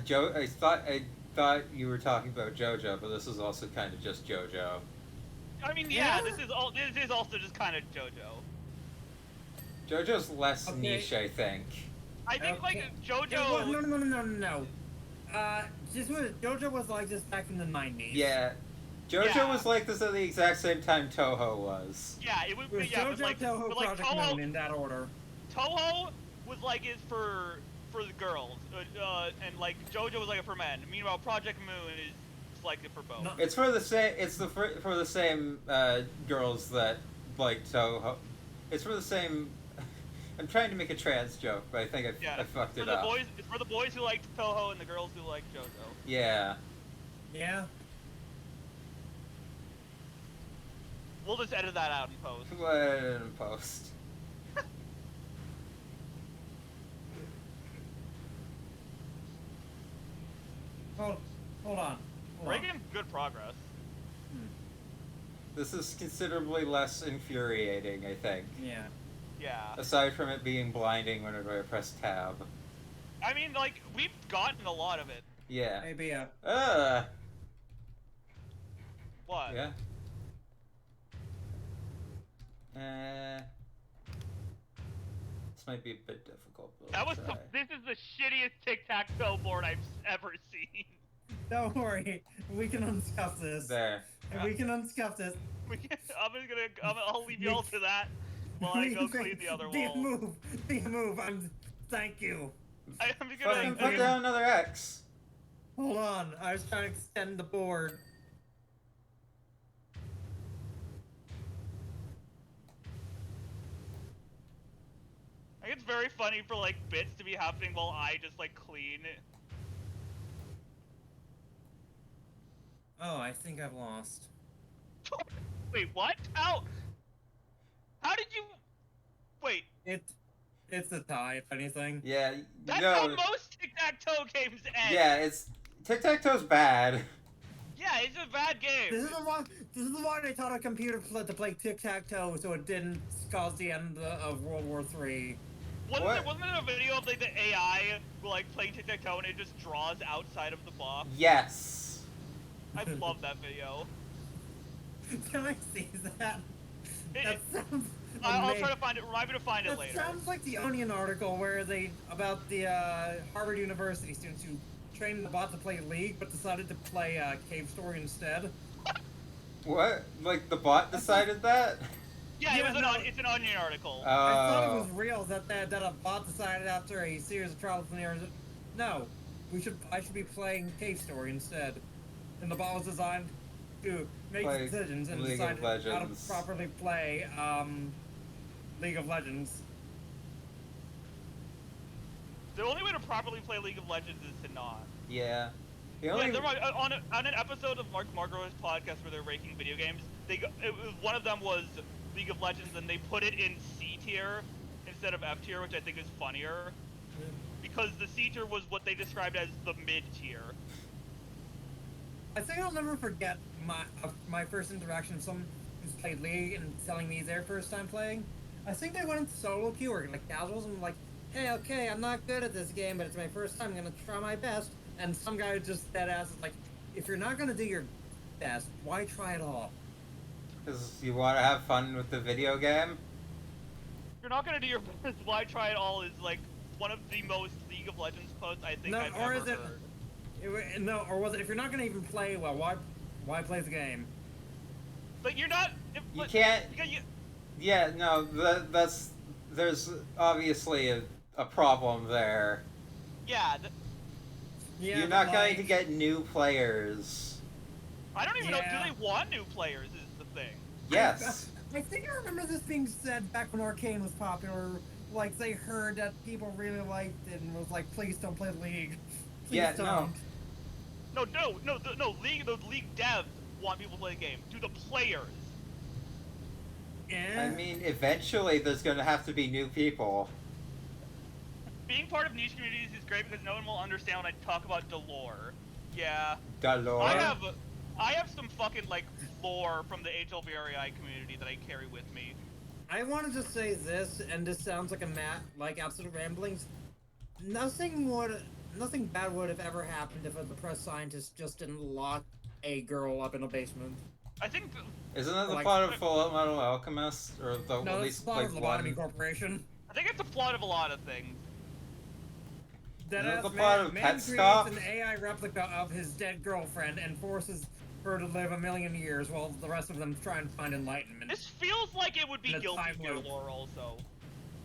Joe. I thought you were talking about JoJo, but this is also kind of just JoJo. I mean, Yeah. this is also just kind of JoJo. JoJo's less Okay. niche, I think. I think like Okay. JoJo. Yeah, well, no. JoJo was like this back in the 90s. Yeah, JoJo Yeah. was like this at the exact same time Toho was. Yeah, it It was yeah, JoJo, but like, Toho, but like Project Moon in that order. Toho was like it for the girls, and like JoJo was like it for men. Meanwhile, Project Moon is like it for both. No. It's for the same. It's for the same girls that like Toho. It's for the same. I'm trying to make a trans joke, but I think I fucked for it the up. boys, it's for the boys who like Toho and the girls who like JoJo. Yeah. Yeah. We'll just edit that out in post. Put it in post. Hold on. Hold We're on. making good progress. This is considerably less infuriating, I think. Yeah. Yeah. Aside from it being blinding whenever I press tab. I mean, like we've gotten a lot of it. Yeah. Maybe What? Yeah. This might be a bit difficult, but That I'll was try. this is the shittiest tic-tac-toe board I've ever seen. Don't worry. We can unscuff this. There. We can unscuff this. I'll leave y'all to that while I go clean the other Be a wall. move. Thank you. I'm Fucking gonna. put down another X. Hold on. I was trying to extend the board. I think it's very funny for like bits to be happening while I just like clean. Oh, I think I've lost. Wait, what? How? How did you? Wait, It's a tie, if anything. Yeah. that's no. how most tic-tac-toe games end. Yeah, it's tic-tac-toe's bad. Yeah, it's a bad game. This is the one they taught a computer to play tic-tac-toe so it didn't cause the end of World War III. What? Wasn't there a video of like the AI like playing tic-tac-toe and it just draws outside of the box? Yes. I love that video. Can I see that? That sounds I'll amazing. try to find it. Remind me to find it That later. sounds like the Onion article where about the Harvard University students who trained the bot to play League but decided to play Cave Story instead. What? Like the bot decided that? Yeah, Yeah, no. it's an Onion article. I thought it Oh. was real that a bot decided after a series of trials and errors. No, I should be playing Cave Story instead. And the bot was designed to make Play decisions and League of decide how to Legends. properly play League of Legends. The only way to properly play League of Legends is to not. Yeah. The Yeah, only. on an episode of Mark Margo's podcast where they're ranking video games, one of them was League of Legends, and they put it in C tier instead of F tier, which I think is funnier. Because the C tier was what they described as the mid tier. I think I'll never forget my first interaction with someone who's played League and telling me their first time playing. I think they went into solo queue or like casuals and were like, hey, okay, I'm not good at this game, but it's my first time, I'm gonna try my best. And some guy just dead ass is like, if you're not gonna do your best, why try at all? Because you want to have fun with the video game? If you're not gonna do your best, why try it all is like one of the most League of Legends posts I think No, I've or ever is it- heard. No, or was it, if you're not gonna even play well, why play the game? But you're not. You can't. You, Yeah, no, that's. There's obviously a problem there. yeah, Yeah, You're but, not going like, to get new players. I don't even know. Yeah. Do they want new players? Is the thing. Yes. I think I remember this being said back when Arcane was popular. Like, they heard that people really liked it and was like, please don't play League. Please Yeah, no. don't. No. The league devs want people to play the game. Do the players? Yeah. I mean, eventually there's going to have to be new people. Being part of niche communities is great because no one will understand when I talk about the lore. Yeah. Galore. I have some fucking like lore from the HLVREI community that I carry with me. I wanted to say this, and this sounds like like absolute ramblings. Nothing would, nothing bad would have ever happened if a depressed scientist just didn't lock a girl up in a basement. I think Isn't that the Like- plot of Full Metal Alchemist, or the, No, at it's least part like of Lobotomy one? Corporation. it's a plot of a lot of things. That Isn't it as the plot of man Pet creates Stop? an AI replica of his dead girlfriend and forces her to live 1,000,000 years while the rest of them try and find enlightenment. This feels like it would be In a Guilty time Gear loop. lore also.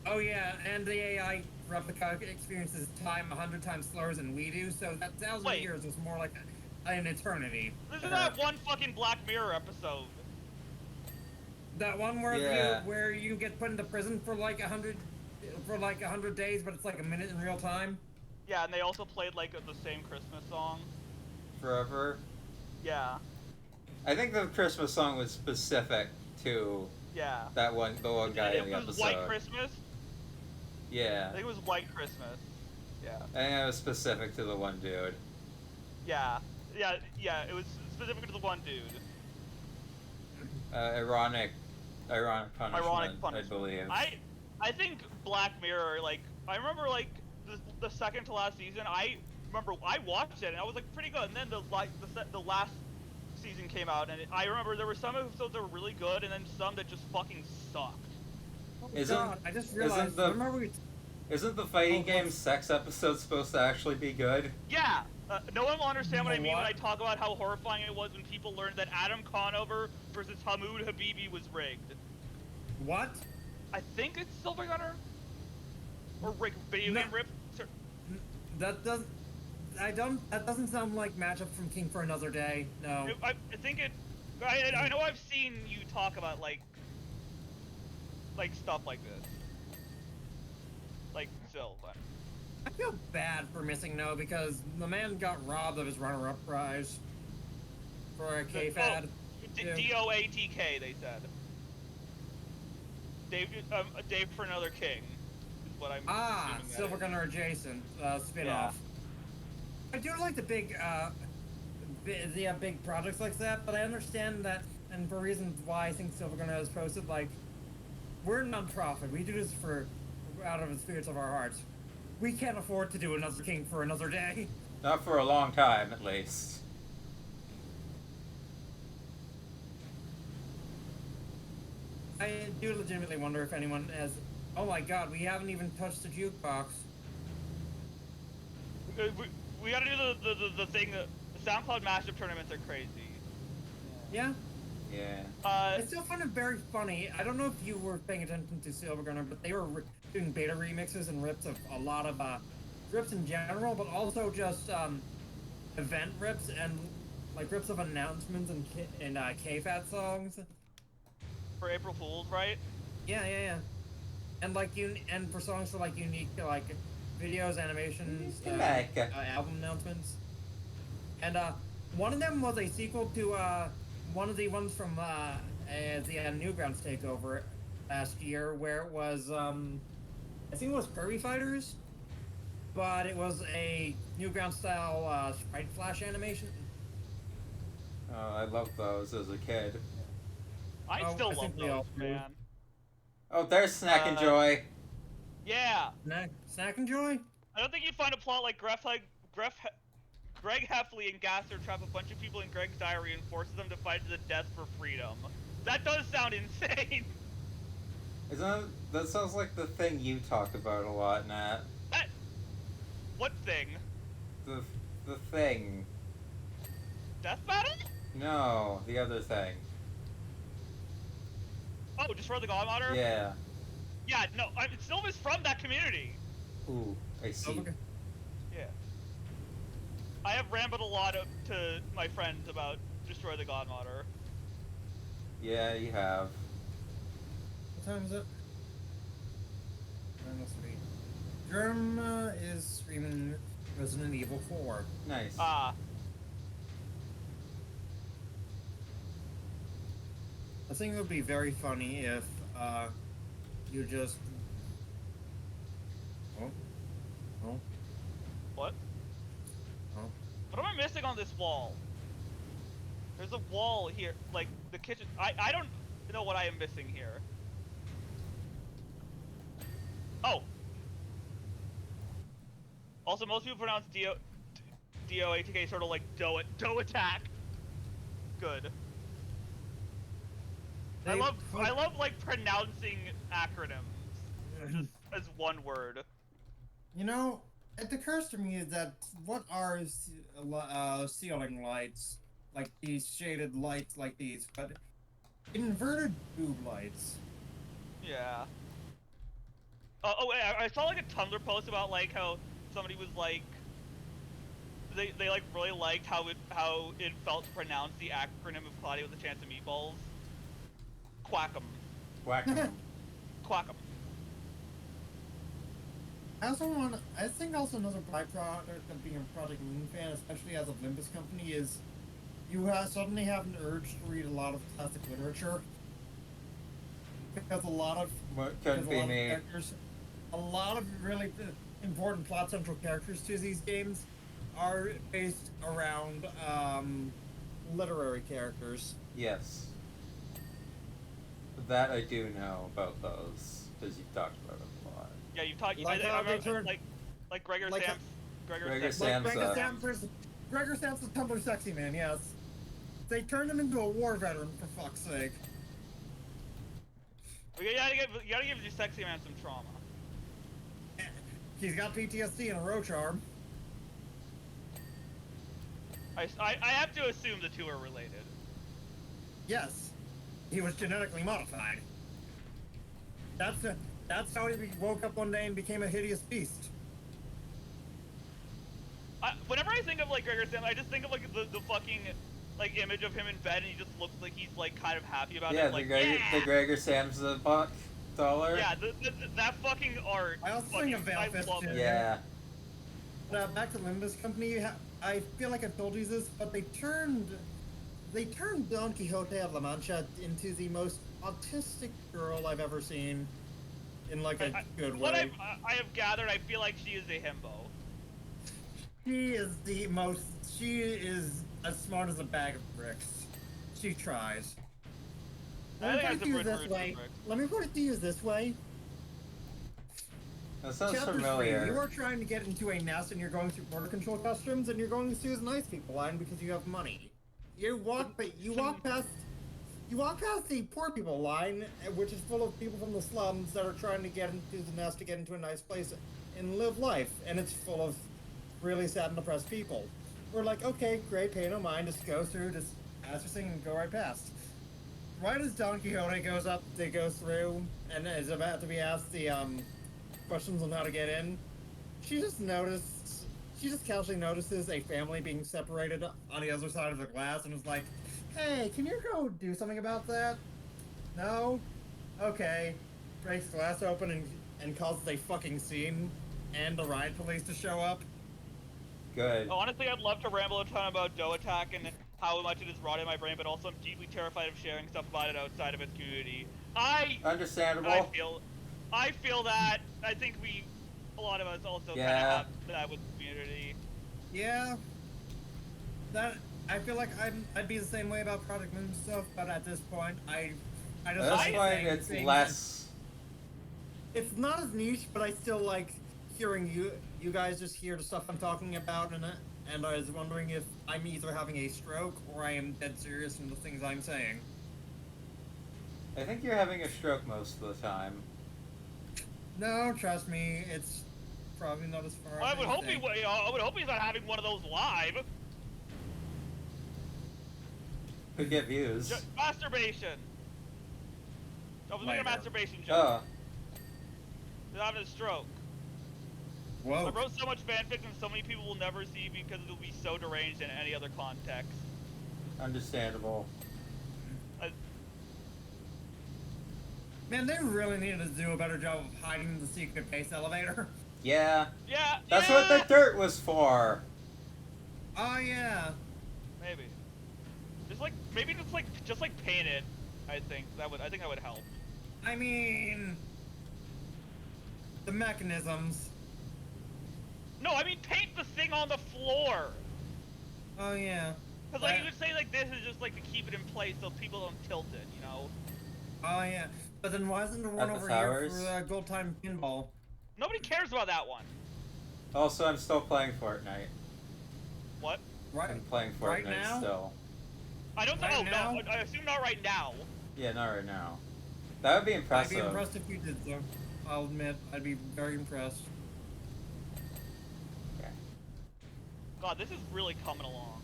Oh yeah, and the AI replica experiences time 100 times slower than we do, so that 1,000 Wait. years is more like an eternity. This to is her. that one fucking Black Mirror episode. That one where Yeah. you get put into prison for like 100 days, but it's like a minute in real time. Yeah, and they also played like the same Christmas song. Forever. Yeah, I think the Christmas song was specific to yeah. the one guy in the It was episode. White Christmas. Yeah. I think it was White Christmas. Yeah. I think it was specific to the one dude. Yeah. Yeah. It was specific to the one dude. Ironic punishment, Ironic punishment. I believe. I think Black Mirror, like, I remember like the second to last season. I remember I watched it and I was like pretty good, and then the last season came out, and I remember there were some episodes that were really good, and then some that just fucking sucked. Oh Isn't- God, I just realized. Remember we Isn't the fighting Oh, game what? sex episode supposed to actually be good? Yeah. No one will understand what I You know mean when what? I talk about how horrifying it was when people learned that Adam Conover versus Hamoud Habibi was rigged. what? I think it's Silver Gunner? Or rigged video No. game rip? That does. I don't. That doesn't sound like matchup from King for Another Day. No. I think it. I know I've seen you talk about like stuff like this. Like Silver. I feel bad for missing No because the man got robbed of his runner-up prize for a K-Fad. Yeah. DOATK, they said. Dave for Another King is what I'm assuming that Silver is. Gunner adjacent spin-off. I do like the big big projects like that, but I understand that, and for reasons why I think Silver Gunner has posted, like, we're a non-profit. We do this out of the spirits of our hearts. We can't afford to do another King for Another Day. Not for a long time, at least. I do legitimately wonder if anyone has. Oh my God, we haven't even touched the jukebox. We gotta do the thing. The SoundCloud mashup tournaments are crazy. Yeah. Yeah. It's still very funny. I don't know if you were paying attention to Silver Gunner, but they were doing beta remixes and rips of a lot of rips in general, but also just event rips and like rips of announcements and K-Fat songs. For April Fools, right? Yeah. And like and for songs for like unique like videos, animations, album announcements. And one of them was a sequel to one of the ones from the Newgrounds takeover last year, where it was I think it was Furry Fighters, but it was a Newgrounds style sprite flash animation. Oh, I loved those as a kid. I Oh, still I love think we those, all do. man. Oh, there's Snack and Joy. Yeah. Snack and Joy? I don't think you'd find a plot like Greg Heffley and Gasser trap a bunch of people in Greg's diary and forces them to fight to the death for freedom. That does sound insane. That sounds like the thing you talk about a lot, Nat. What thing? The thing. Death battle? No, the other thing. Oh, Destroy the Godmother? Yeah. Yeah, no, Silva's from that community. Ooh, I see. Okay. Yeah. I have rambled a lot to my friends about Destroy the Godmother. Yeah, you have. What time is it? 9:03. Germ is streaming Resident Evil 4. Nice. I think it would be very funny if you just. Oh. What? Oh. What am I missing on this wall? There's a wall here, like the kitchen. I don't know what I am missing here. Oh. Also, most people pronounce D-O-A-T-K sort of like dough attack. Good. I love like pronouncing acronyms just as one word. You know, it occurs to me that what are ceiling lights, like these shaded lights like these, but inverted boob lights. Yeah. Wait, I saw like a Tumblr post about like how somebody was like they like really liked how it felt to pronounce the acronym of Claudia with a chance of meatballs. Quack'em. Whack 'em. Quack'em. I think also another byproduct of being a Project Moon fan, especially as a Olympus company, is you suddenly have an urge to read a lot of classic literature. Because a lot of characters, a lot of really important plot central characters to these games are based around literary characters. Yes. That I do know about those, because you've talked about it a lot. Yeah, you've talked. Like I how they remember, turned- like Gregor like Sam's. Gregor Like Sam's Gregor Sam's the Tumblr sexy man, yes. They turned him into a war veteran, for fuck's sake. You gotta give your sexy man some trauma. He's got PTSD and a roach arm. I have to assume the two are related. Yes. He was genetically modified. That's how he woke up one day and became a hideous beast. Whenever I think of like Gregor Sam, I just think of like the fucking like image of him in bed, and he just looks like he's like kind of happy about Yeah, it. Like, the Gregor Sam's the buck dollar. Yeah, that fucking art. I also think of I Valfist, love too. it. Yeah. Back to Limbus Company, I feel like I've told you this, but they turned Don Quixote of La Mancha into the most autistic girl I've ever seen, in like a good What way. I have gathered, I feel like she is a himbo. She is as smart as a bag of bricks. She tries. I think Let me that's put it to you a this good way. word. Let me put it to you this way. That sounds Chapter familiar. 3, you are trying to get into a nest and you're going through border control customs and you're going through the nice people line because you have money. You walk past the poor people line, which is full of people from the slums that are trying to get into the nest to get into a nice place and live life, and it's full of really sad and depressed people. We're like, okay, great, pay no mind, just go through, just pass your thing and go right past. Right as Don Quixote goes through and is about to be asked the questions on how to get in, she just casually notices a family being separated on the other side of the glass and is like, hey, can you go do something about that? No? Okay. Breaks the glass open and causes a fucking scene and the riot police to show up. Good. Oh, honestly, I'd love to ramble a ton about Dough Attack and how much it has rotted in my brain, but also I'm deeply terrified of sharing stuff about it outside of its community. Understandable. I feel that. I think a lot of us also kind of have that with the community. Yeah. I feel like I'd be the same way about Project Moon stuff, but at this point, I just At like this point, saying it's things less. It's not as niche, but I still like hearing you guys just hear the stuff I'm talking about, and I was wondering if I'm either having a stroke or I am dead serious in the things I'm saying. I think you're having a stroke most of the time. No, trust me, it's probably not as far. I as would you hope think. I would hope he's not having one of those live. Could get views. Masturbation. I was making a Later. masturbation joke. Oh. He's having a stroke. Whoa. I wrote so much fanfiction so many people will never see because it'll be so deranged in any other context. Understandable. Man, they really needed to do a better job of hiding the secret base elevator. Yeah. Yeah. That's yeah! what the dirt was for. Oh yeah. Maybe. Just like paint it. I think that would help. I mean, the mechanisms. No, I mean paint the thing on the floor. Oh yeah. Cause like you would say like this is just like to keep it in place so people don't tilt it, you know. Oh yeah. But then why isn't there one At the over here towers? for Gold Time Pinball? Nobody cares about that one. Also, I'm still playing Fortnite. What? Right. I'm playing Fortnite Right now? still. I don't. Right Oh now? no, I assume not right now. Yeah, not right now. That would be I'd impressive. be impressed if you did so. I'll admit, I'd be very impressed. Okay. God, this is really coming along.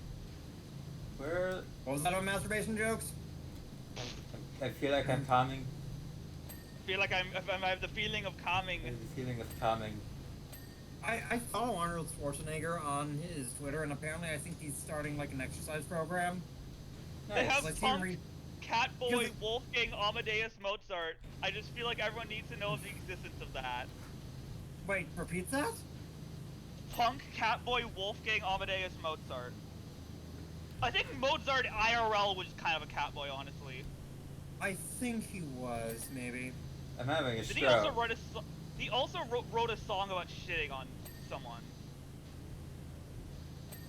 Where What was that on masturbation jokes? I feel like I'm calming. I feel like I have the feeling of calming. I have the feeling of calming. I follow Arnold Schwarzenegger on his Twitter, and apparently I think he's starting like an exercise program. They Nice. have I see him Punk, Catboy, Because- Wolfgang, Amadeus, Mozart. I just feel like everyone needs to know of the existence of that. Wait, repeat that? Punk, Catboy, Wolfgang, Amadeus, Mozart. I think Mozart IRL was kind of a Catboy, honestly. I think he was, maybe. I'm having a Did stroke. he also write a he also wrote a song about shitting on someone.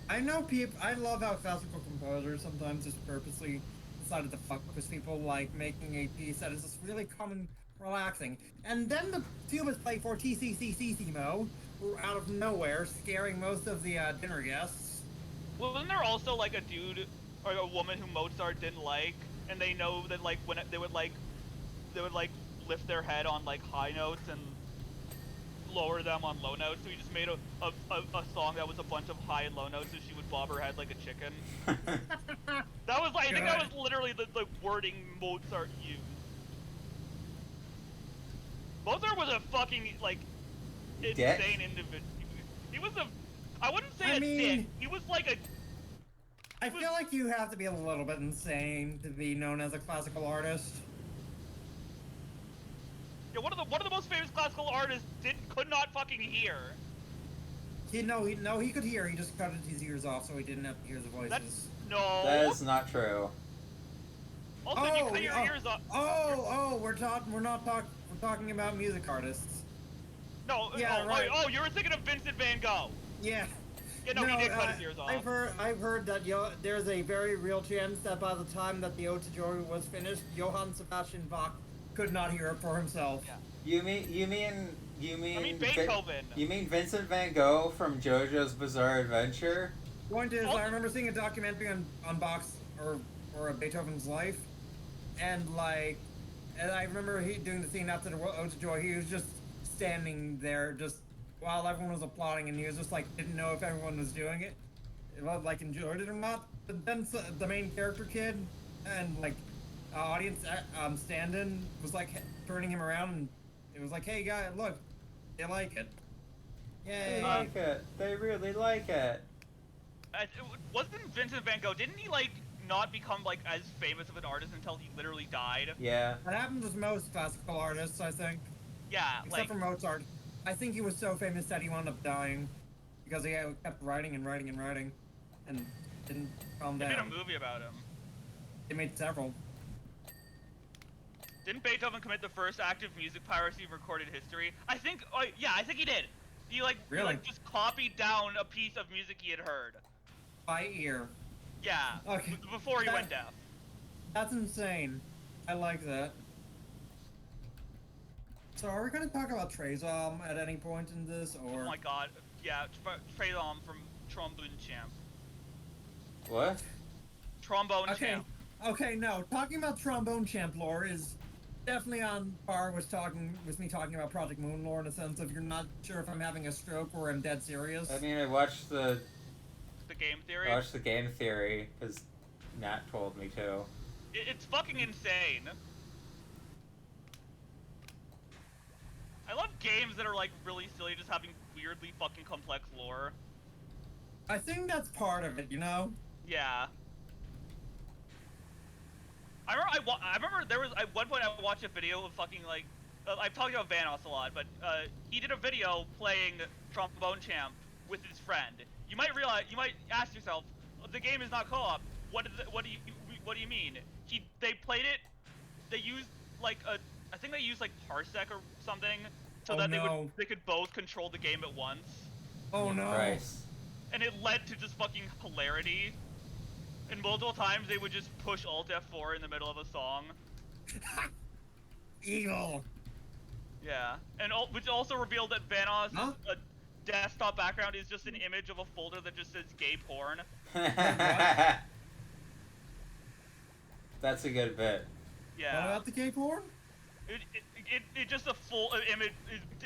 I know people. I love how classical composers sometimes just purposely decided to fuck with people, like making a piece that is just really calm and relaxing. And then the tubas play for TCCCCMO out of nowhere, scaring most of the dinner guests. Wasn't there also like a dude or a woman who Mozart didn't like, and they know that like when they would like lift their head on like high notes and lower them on low notes, so he just made a song that was a bunch of high and low notes, so she would bob her head like a chicken. That was like, I think that was literally the wording Mozart used. Mozart was a fucking like insane individual. He was a, I wouldn't say I a mean- dick. He was like a. I feel like you have to be a little bit insane to be known as a classical artist. Yeah, one of the most famous classical artists could not fucking hear. He could hear. He just cut his ears off so he didn't have to hear the voices. That's no. That is not true. Also, if you cut your ears off. We're talking about music artists. No. Yeah, right. You were thinking of Vincent Van Gogh. Yeah. Yeah, no, he did cut his ears off. I've heard that there's a very real chance that by the time that the Ode to Joy was finished, Johann Sebastian Bach could not hear it for himself. Yeah. You mean I mean Beethoven. You mean Vincent Van Gogh from JoJo's Bizarre Adventure? Point is, Oh. I remember seeing a documentary on Bach's or Beethoven's life, and I remember he doing the scene after the Ode to Joy. He was just standing there, just while everyone was applauding, and he was just like didn't know if everyone was doing it, like enjoyed it or not. But then the main character kid and like audience stand-in was like turning him around, and it was like, "Hey guy, look, they like it. They Yay!" like it. They really like it. Wasn't Vincent Van Gogh? Didn't he like not become like as famous of an artist until he literally died? Yeah. That happens with most classical artists, I think. Yeah, Except for Mozart. I think he was so famous that he wound up dying because he kept writing and writing and writing and didn't calm they made a down. movie about him. They made several. Didn't Beethoven commit the first act of music piracy in recorded history? I think he did. He Really? just copied down a piece of music he had heard. By ear. Yeah. Okay. Before he That- went deaf. That's insane. I like that. So are we going to talk about Trezom at any point in this, or? Oh my god. Yeah, Trey from Trombone Champ. What? Trombone Okay. Champ. Okay, no. Talking about Trombone Champ lore is definitely on par with me talking about Project Moon lore in a sense of you're not sure if I'm having a stroke or I'm dead serious. I mean, I watched the Game theory. game theory because Nat told me to. It's fucking insane. I love games that are like really silly, just having weirdly fucking complex lore. I think that's part of it, you know? Yeah. I remember there was at one point I watched a video of fucking like I've talked about Vanoss a lot, but he did a video playing Trombone Champ with his friend. You might ask yourself, the game is not co-op. What do you mean? They played it. They used I think they used like Parsec or something so Oh, that no. they could both control the game at once, Oh no. Christ. and it led to just fucking hilarity. And multiple times they would just push Alt F4 in the middle of a song. Evil. Yeah, and which also revealed that Vanoss' Huh? desktop background is just an image of a folder that just says gay porn. That's a good bit. Yeah. What about the gay porn? It just a full image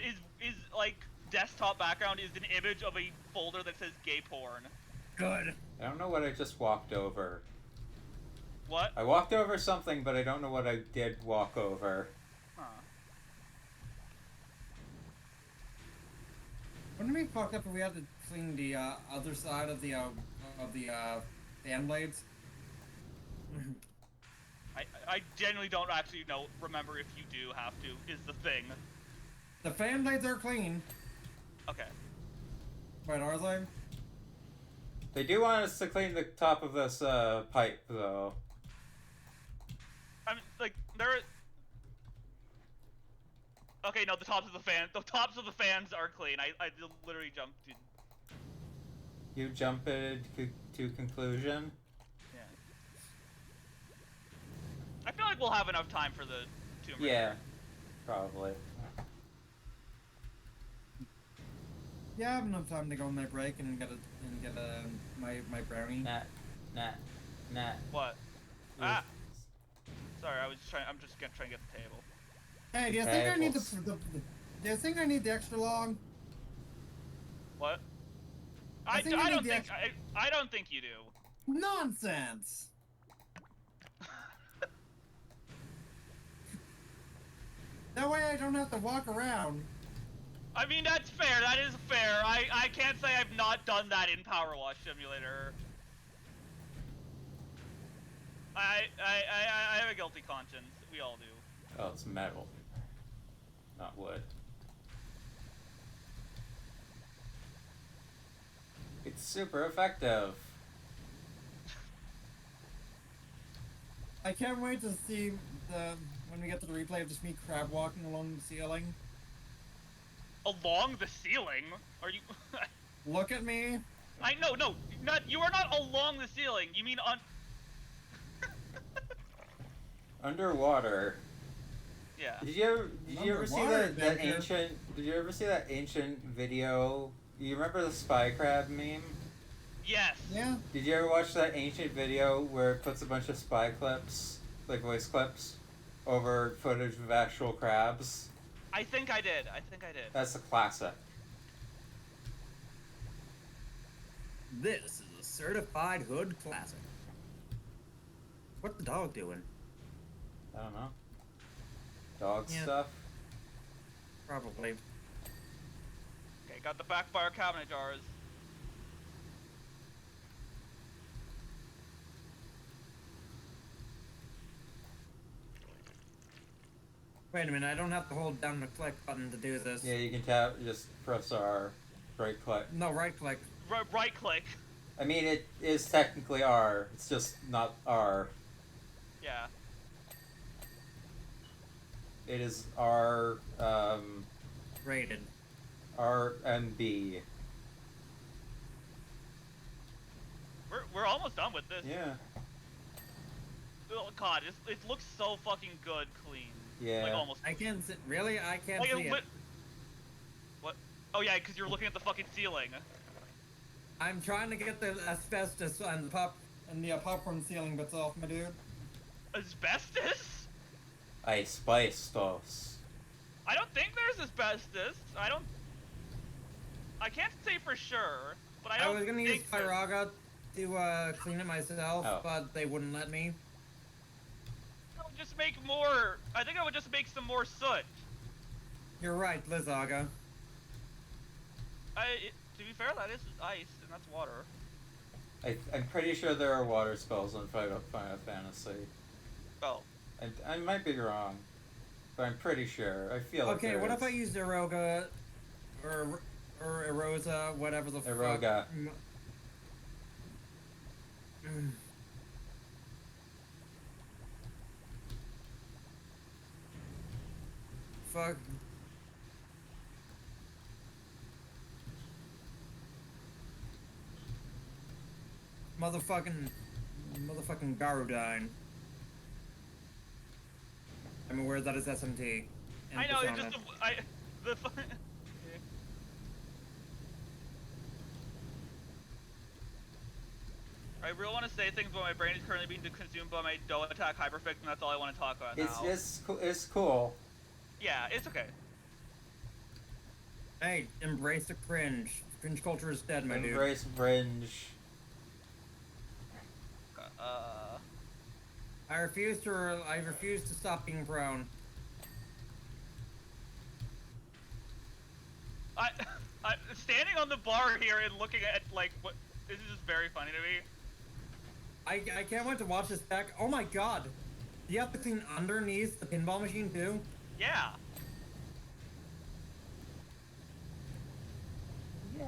is like desktop background is an image of a folder that says gay porn. Good. I don't know what I just walked over. What? I walked over something, but I don't know what I did walk over. Huh. Wouldn't it be fucked up if we had to clean the other side of the fan blades? I genuinely don't actually remember if you do have to, is the thing. The fan blades are clean. Okay. Right, are they? They do want us to clean the top of this pipe, though. I mean, like, there. Okay, no, the tops of the fans are clean. I literally jumped in. You jump to conclusion. Yeah. I feel like we'll have enough time for the Tomb Raider. Yeah, probably. Yeah, I have enough time to go on my break and get my brownie. Nah. What? Ah! Sorry, I'm just trying to get the table. Hey, do you think I need do you think I need the extra long? What? I don't think you do. Nonsense! That way I don't have to walk around. I mean, that's fair. That is fair. I can't say I've not done that in Powerwash Simulator. I have a guilty conscience. We all do. Oh, it's metal, not wood. It's super effective. I can't wait to see when we get to the replay of just me crab walking along the ceiling. Along the ceiling? Are you? Look at me. No, you are not along the ceiling. You mean on? Underwater. Yeah. Did you ever see Underwater that adventure. ancient? Did you ever see that ancient video? You remember the spy crab meme? Yes. Yeah. Did you ever watch that ancient video where it puts a bunch of spy clips, like voice clips, over footage of actual crabs? I think I did. That's a classic. This is a certified hood classic. What's the dog doing? I don't know. Dog Yeah. stuff. Probably. Okay, got the backfire cabinet jars. Wait a minute, I don't have to hold down the click button to do this. Yeah, you can tap. Just press R, right click. No, right click. Right click. I mean, it is technically R. It's just not R. Yeah. It is R. Rated. R and B. We're almost done with this. Yeah. Oh god, it looks so fucking good, clean. Yeah. Like almost. I can't see. Really? I can't Like, see it. What? Oh yeah, because you're looking at the fucking ceiling. I'm trying to get the asbestos and the popcorn ceiling bits off, my dude. Asbestos? Asbestos. I don't think there's asbestos. I can't say for sure, but I don't was gonna think use there's- Pyraga to clean it myself, Oh. but they wouldn't let me. I would just make more. I think I would just make some more soot. You're right, Lizaga. To be fair, that is ice and that's water. I'm pretty sure there are water spells in Final Fantasy. Oh. I might be wrong, but I'm pretty sure. I feel like Okay, there what is. if I used Eroga or Erosa, whatever the Eroga. fuck? Mm. Fuck. Motherfucking Garudine. I'm aware that is SMT. I know, it's Persona. just the I really want to say things, but my brain is currently being consumed by my Doe Attack Hyperfix, and that's all I want to talk about now. It's cool. Yeah, it's okay. Hey, embrace the cringe. Cringe culture is dead, my dude. Embrace fringe. I refuse to stop being prone. I standing on the bar here and looking at like what this is just very funny to me. I can't wait to watch this back. Oh my god. Do you have to clean underneath the pinball machine too? Yeah.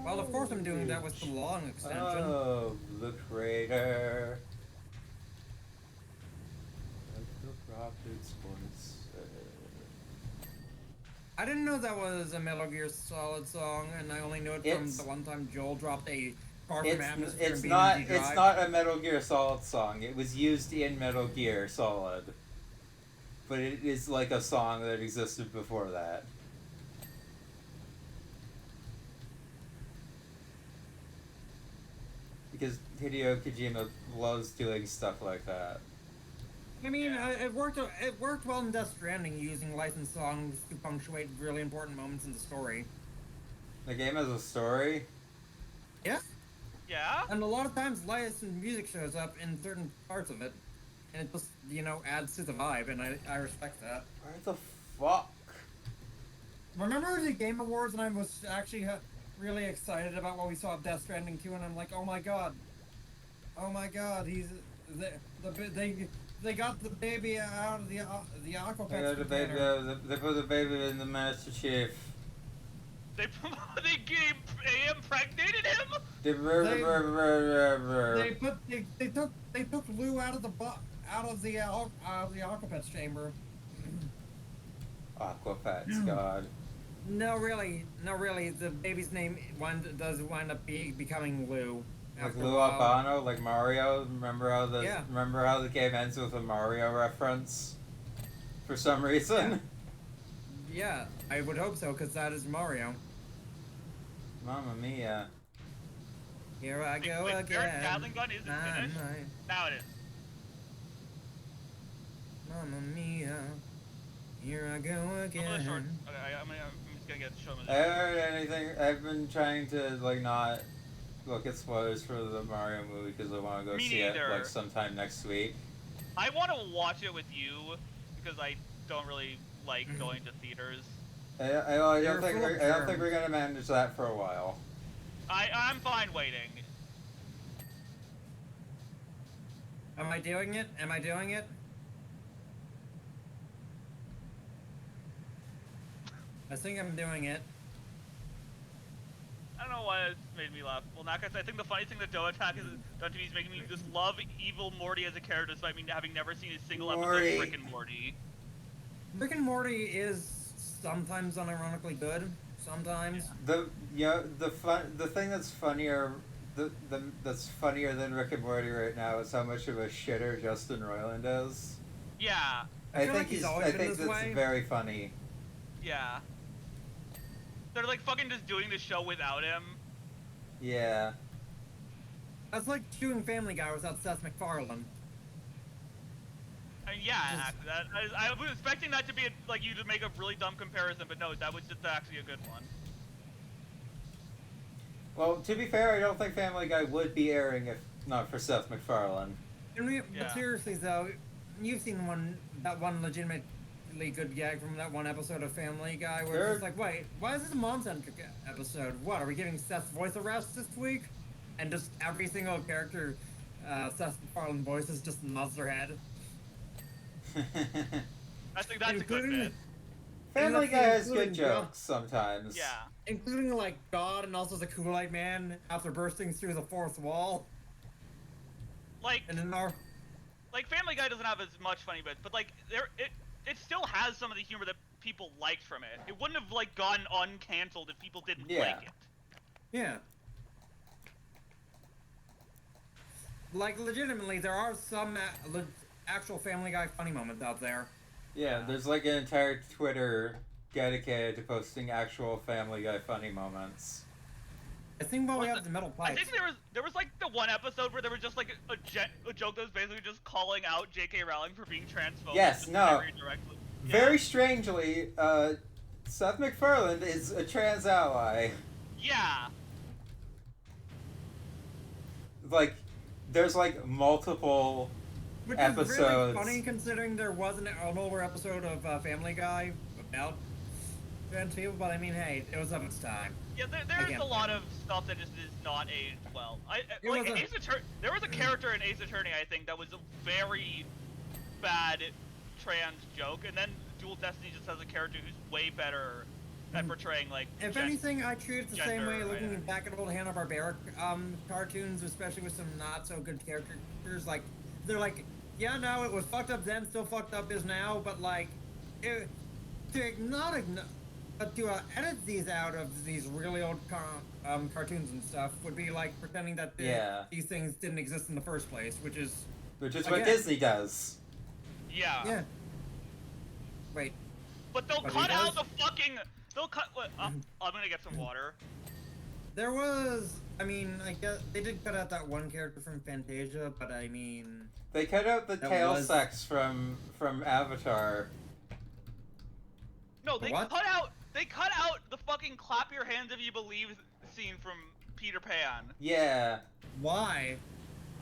Well, of course I'm doing that with the long extension. Oh, the crater. Like the rockets once said. I didn't know that was a Metal Gear Solid song, and I only knew it from the one time Joel dropped a car from Atmosphere It's in not. BMG Drive. It's not a Metal Gear Solid song. It was used in Metal Gear Solid, but it is like a song that existed before that. Because Hideo Kojima loves doing stuff like that. I mean, Yeah. it worked well in Death Stranding, using licensed songs to punctuate really important moments in the story. The game has a story. Yeah. Yeah. And a lot of times licensed music shows up in certain parts of it, and it just, adds to the vibe, and I respect that. Where the fuck? Remember the Game Awards, and I was actually really excited about what we saw of Death Stranding 2, and I'm like, oh my god, they got the baby out of the Aquapex They got the baby. container. They put the baby in the Master Chief. They impregnated him. They took Lou out of the Aquapex chamber. Aquapets, God. No, really, the baby's name does wind up becoming Lou. Like after a Lou while. Albano, like Mario. Remember how Yeah. the game ends with a Mario reference? For some reason. Yeah, I would hope so, because that is Mario. Mamma mia. Here I go Wait, again. Barrett's Gatling gun isn't finished? Now it is. Mamma mia. Here I go I'm gonna again. short. Okay, I'm just gonna get show him. I haven't heard anything. I've been trying to not look at spoilers for the Mario movie because I want to go Me see neither. it sometime next week. I want to watch it with you because I don't really like going to theaters. I You're don't think full of I don't think germs. we're gonna manage that for a while. I'm fine waiting. Am I doing it? I think I'm doing it. I don't know why it made me laugh. Well, Naka, I think the funny thing that Doe Attack has done to me is making me just love evil Morty as a character, despite me having never seen a single episode Morty. of Rick and Morty. Rick and Morty is sometimes unironically good. Sometimes. The thing that's funnier that's funnier than Rick and Morty right now is how much of a shitter Justin Roiland is. Yeah, I feel like he's always I been think this that's way. very funny. yeah. They're like fucking just doing the show without him. Yeah. That's like doing Family Guy without Seth MacFarlane. I mean, yeah, I was expecting that to be like you to make a really dumb comparison, but no, that was just actually a good one. Well, to be fair, I don't think Family Guy would be airing if not for Seth MacFarlane. Yeah. But seriously though, you've seen that one legitimately good gag from that one episode of Family Guy where Sure. it's like, wait, why is this a mom-centric episode? What, are we giving Seth's voice arrest this week? And just every single character Seth MacFarlane voices just nods their head. I think that's a good Including bit. Family Guy has good including jokes sometimes. Yeah. Including like God and also the Kool-Aid Man after bursting through the fourth wall. Like, And then our Family Guy doesn't have as much funny bits, but like it still has some of the humor that people liked from it. It wouldn't have like gotten uncanceled if people didn't Yeah. like it. yeah. Like legitimately, there are some actual Family Guy funny moments out there. Yeah, there's like an entire Twitter dedicated to posting actual Family Guy funny moments. I think while we Was have the- the metal I pipes. think there was like the one episode where there was just like a joke that was basically just calling out J.K. Rowling for being transphobic. Yes, just no. very directly. Very strangely, Seth MacFarlane is a trans ally. Yeah. Like, there's like multiple Which episodes. is really funny considering there was an older episode of Family Guy about trans people, but I mean, hey, it was of its time. Yeah, there's a lot of stuff that just is not aged well. It Like was a- Ace Attorney, there was a character in Ace Attorney I think that was a very bad trans joke, and then Dual Destiny just has a character who's way better at portraying like. If anything, I treat it the same gender way looking identity. back at old Hanna-Barbera cartoons, especially with some not so good characters. Like, they're like, yeah, no, it was fucked up then, still fucked up is now, but like, but to edit these out of these really old cartoons and stuff would be like pretending that these things didn't exist in the first place, which is what again- Disney does. Yeah. Wait, But they'll But cut he out does- the fucking. They'll cut. I'm gonna get some water. there was. I mean, I guess they did cut out that one character from Fantasia, but I mean, They cut out the That tail was- sex from Avatar. No, they What? cut out. They cut out the fucking "clap your hands if you believe" scene from Peter Pan. Yeah. why?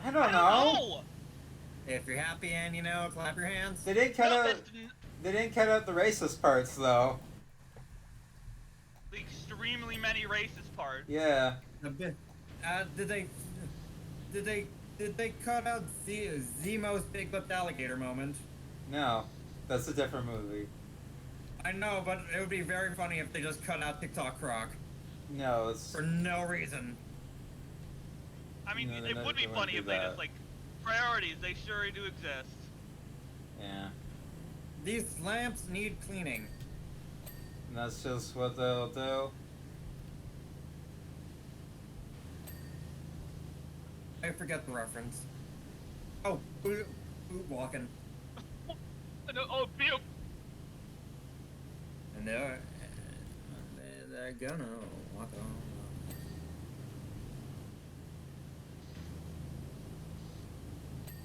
I don't I know. don't know. If you're happy and clap your hands. They didn't cut No, out. that's They didn't cut out the racist parts though. the extremely many racist part. Yeah. Did they cut out the most big lipped alligator moment? No, that's a different movie. I know, but it would be very funny if they just cut out TikTok Croc No, it's for no reason. I mean, No, they're it not would be going funny to if do they that. just like priorities. They sure do exist. yeah. These lamps need cleaning. And that's just what they'll do. I forget the reference. Oh, boot walking. No, oh, Peter. And they're gonna walk on.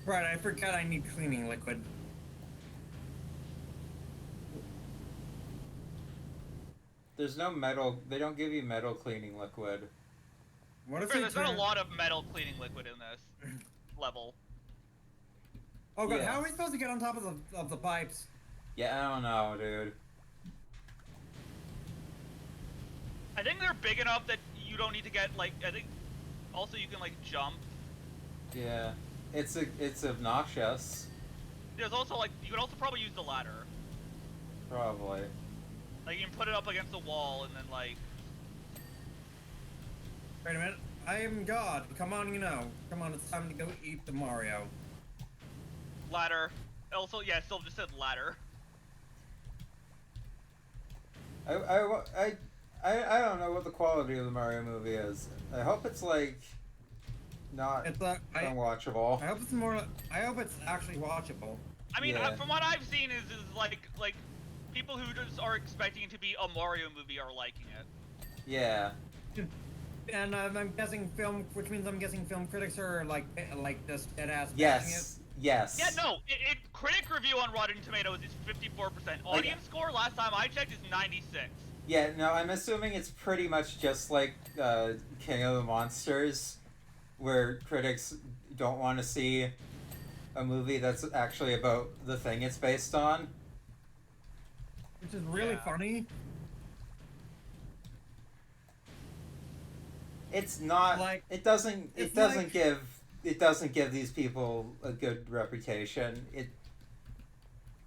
Right, I forgot I need cleaning liquid. There's no metal. They don't give you metal cleaning liquid. What if Fair, they there's not a turn- lot of metal cleaning liquid in this level. Oh god, Yeah. how are we supposed to get on top of the pipes? Yeah, I don't know, dude. I think they're big enough that you don't need to get like. I think also you can like jump. Yeah. It's obnoxious. There's also like you can also probably use the ladder. Probably. Like you can put it up against the wall and then like. Wait a minute. I am God. Come on, Come on, it's time to go eat the Mario. Ladder. Also, yeah, still just said ladder. I don't know what the quality of the Mario movie is. I hope it's like not It's unwatchable. I hope it's more. I hope it's actually watchable. I mean, Yeah. from what I've seen is like people who just are expecting it to be a Mario movie are liking it. Yeah. And I'm guessing which means I'm guessing film critics are like just dead ass. Yes. Yes. Yeah, no, critic review on Rotten Tomatoes is 54%. Audience score last time I checked is 96. Yeah, no, I'm assuming it's pretty much just like King of the Monsters, where critics don't want to see a movie that's actually about the thing it's based on. Which is really Yeah. funny. It's not. Like, it doesn't it's like- give these people a good reputation.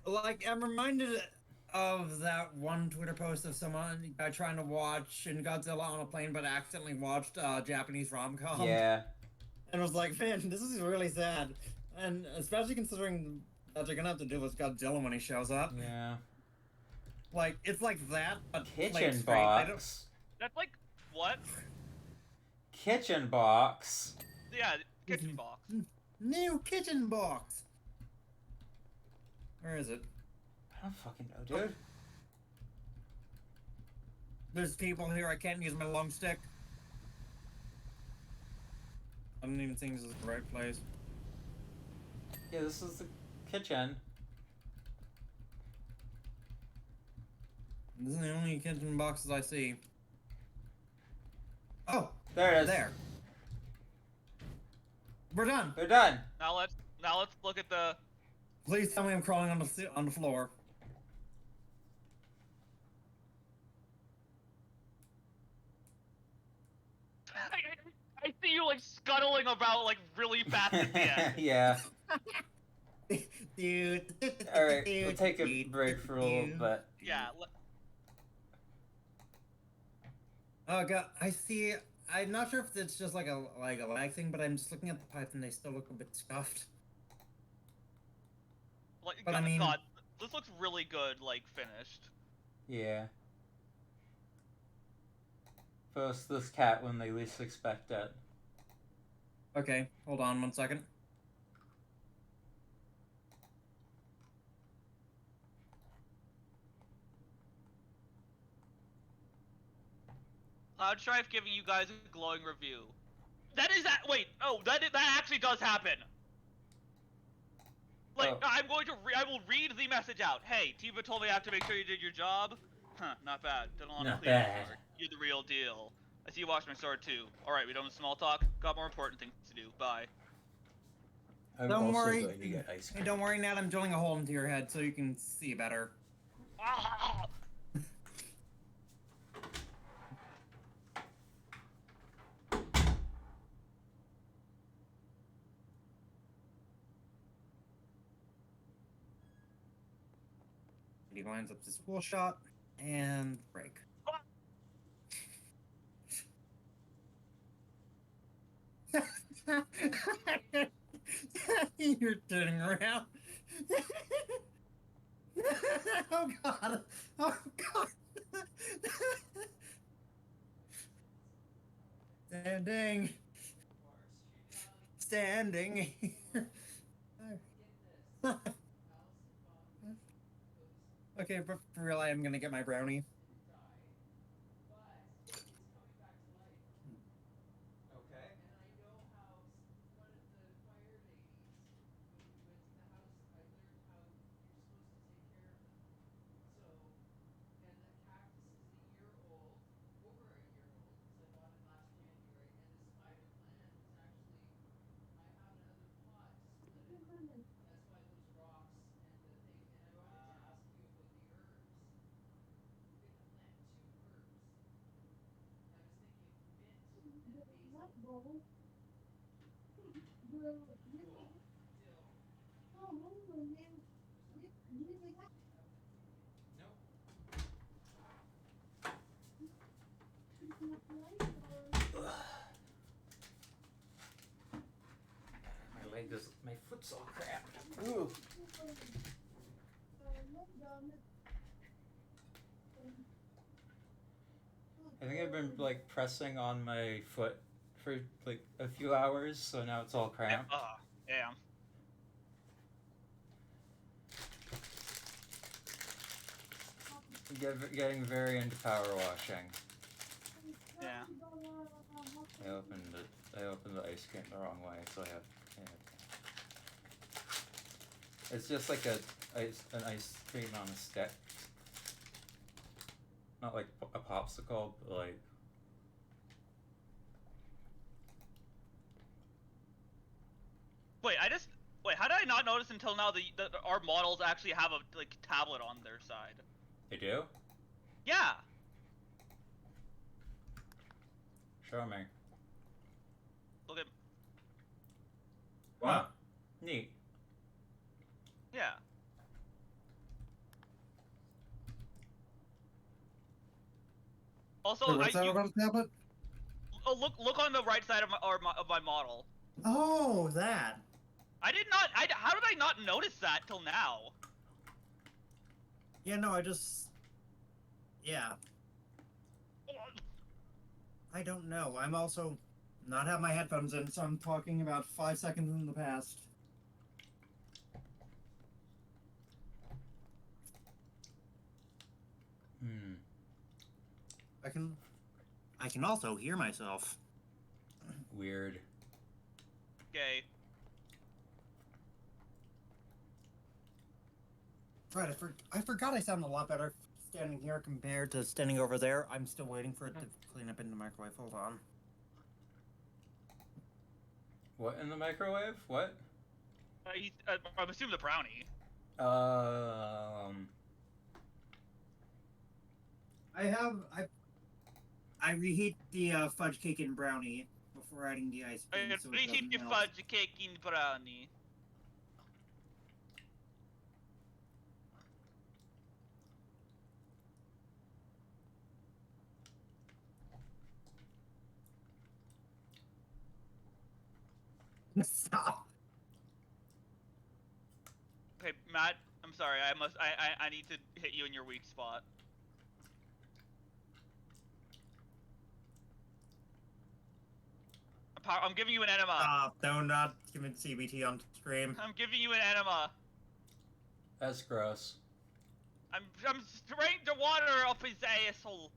Like, I'm reminded of that one Twitter post of someone trying to watch Shin Godzilla on a plane, but accidentally watched Japanese rom-com. Yeah. And was like, man, this is really sad. And especially considering that they're gonna have to deal with Godzilla when he shows up. Yeah. Like, it's like that, but played Kitchen straight. They don't- box. That's like what? Kitchen box. Yeah, kitchen box. New kitchen box! Where is it? I don't fucking know, dude. There's people here. I can't use my long stick. I don't even think this is the right place. Yeah, this is the kitchen. This is the only kitchen boxes I see. Oh, There it is. there. We're done. They're done. Now let's look at the. Please tell me I'm crawling on the floor. I see you like scuttling about like really fast at the end. Yeah. Dude. Alright, we'll take a break for a little bit. Yeah. Oh god, I see. I'm not sure if it's just like a lag thing, but I'm just looking at the pipes and they still look a bit scuffed. Like, But God, I mean- God, this looks really good, like finished. Yeah. Post this cat when they least expect it. Okay, hold on 1 second. Cloud Strife giving you guys a glowing review. That is that. Wait, oh, that actually does happen. Like, Oh. I will read the message out. Hey, Tiva told me I have to make sure you did your job. Huh, not bad. Did a lot Not of cleaning bad. work. You're the real deal. I see you washed my sword too. Alright, we done with small talk. Got more important things to do. Bye. I'm Don't also worry. going to get ice Hey, cream. don't worry, Nat. I'm drilling a hole into your head so you can see better. Ah! He lines up this full shot and break. You're turning around. Oh god. Oh god. Standing. Standing. Okay, but for real, I am gonna get my brownie. Okay. My foot's all cramped. Ooh. I think I've been like pressing on my foot for like a few hours, so now it's all cramped. Yeah. Getting very into power washing. Yeah. I opened the ice cream the wrong way, so I have. Yeah. It's just like an ice cream on a stick. Not like a popsicle, but like. Wait, how did I not notice until now that our models actually have a like tablet on their side? They do? Yeah. Show me. Look at. Wow. Neat. Yeah. Also, Wait, what's that about a tablet? look on the right side of my model. Oh, that. I did not. How did I not notice that till now? Yeah, no, I just. Yeah, I don't know. I'm also not have my headphones in, so I'm talking about 5 seconds in the past. I can also hear myself. Weird. Okay. Right, I forgot I sound a lot better standing here compared to standing over there. I'm still waiting for it to clean up in the microwave. Hold on. What in the microwave? What? I'm assuming the brownie. Um. I reheat the fudge cake and brownie before adding the ice cream, so it Reheat doesn't the melt. fudge cake in brownie. Stop. Okay, Matt. I'm sorry. I need to hit you in your weak spot. I'm giving you an enema. Stop. No, not giving CBT on stream. I'm giving you an enema. That's gross. I'm spraying the water up his asshole.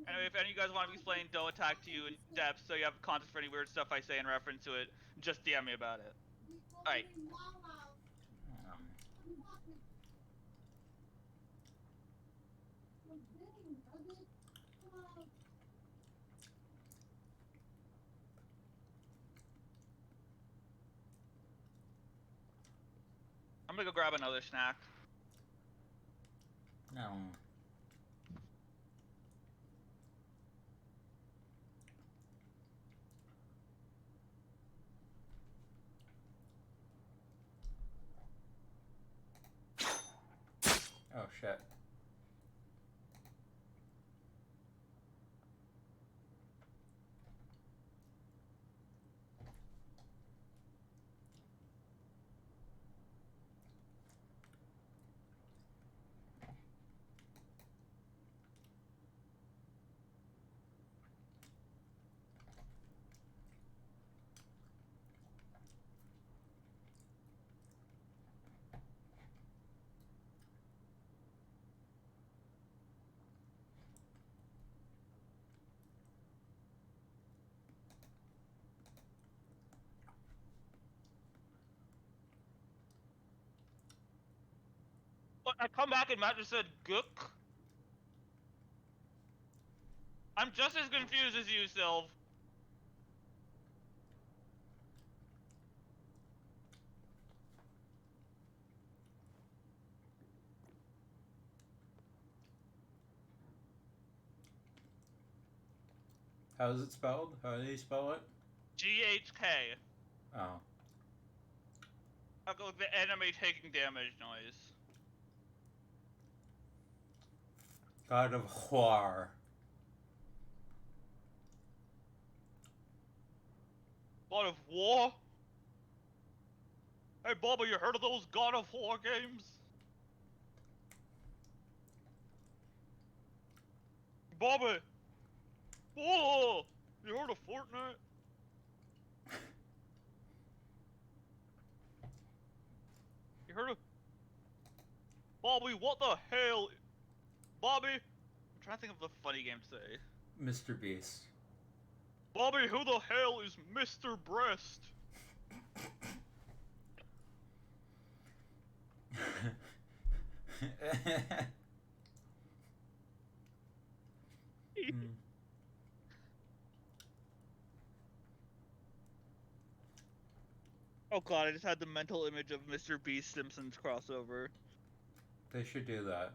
Anyway, if any of you guys want me to explain Doe Attack to you in depth so you have context for any weird stuff I say in reference to it, just DM me about it. Alright. Um, I'm gonna go grab another snack. no. Oh shit. But I come back and Matt just said gook. I'm just as confused as you, Sylv. How is it spelled? How do you spell it? GHK. Oh. I'll go with the enemy taking damage noise. God of War. God of War? Hey, Bobby, you heard of those God of War games? Bobby! Whoa! You heard of Fortnite? You heard of... Bobby, what the hell? Bobby? I'm trying to think of the funny game to say. Mr. Beast. Bobby, who the hell is Mr. Breast? Mm. Oh god, I just had the mental image of Mr. Beast Simpsons crossover. They should do that.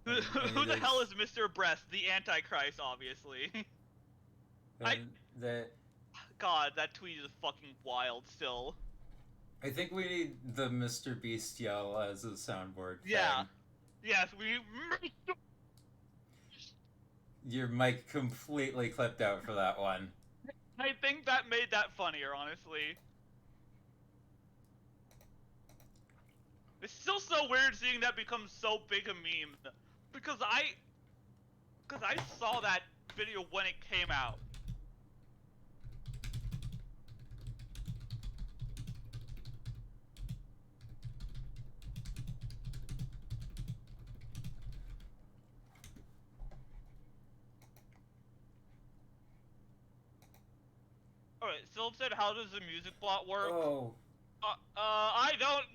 Who the hell is Mr. Breast? The Antichrist, obviously. That God, that tweet is fucking wild still. I think we need the Mr. Beast yell as a soundboard Yeah. thing. Yes, we. Your mic completely clipped out for that one. I think that made that funnier, honestly. It's still so weird seeing that become so big a meme. Because I saw that video when it came out. Alright, Silp said, how does the music bot work? Oh. I don't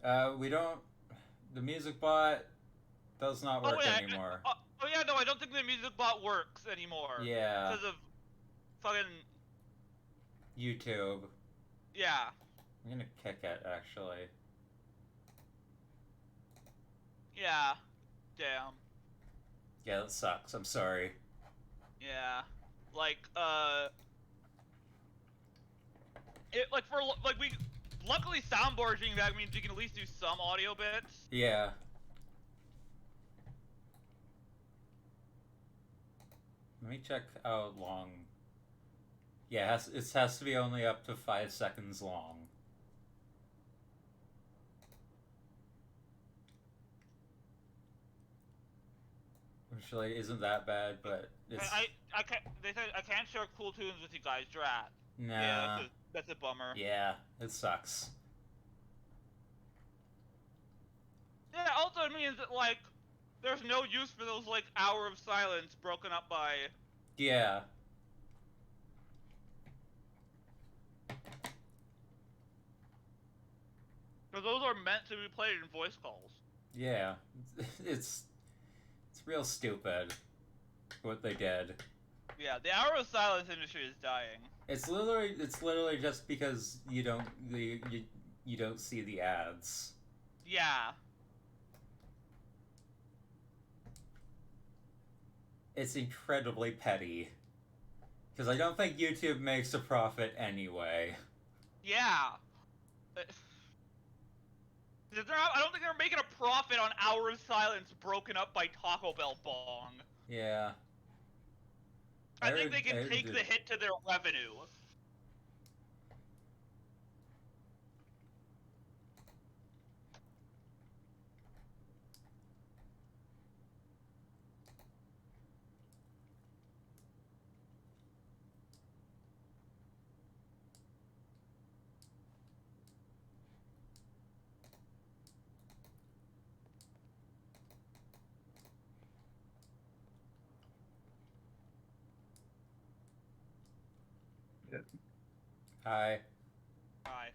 know! We don't. The music bot does not work anymore. Oh yeah, no, I don't think the music bot works anymore. Yeah. Because of fucking YouTube. yeah. I'm gonna kick it, actually. Yeah. Damn. Yeah, that sucks. I'm sorry. Yeah. Like, luckily soundboard being back means we can at least do some audio bits. Yeah. Let me check how long. Yeah, it has to be only up to 5 seconds long. Which like isn't that bad, but it's I can't. They said I can't share cool tunes with you guys, Drat. nah. Yeah, that's a bummer. Yeah, it sucks. Yeah. Also, it means that like there's no use for those like hour of silence broken up by. Yeah. Because those are meant to be played in voice calls. Yeah. It's real stupid what they did. Yeah, the hour of silence industry is dying. It's literally just because you don't see the ads. Yeah. It's incredibly petty. Because I don't think YouTube makes a profit anyway. Yeah. I don't think they're making a profit on hour of silence broken up by Taco Bell bong. Yeah. I think they can take the hit to their revenue. Hi. Hi.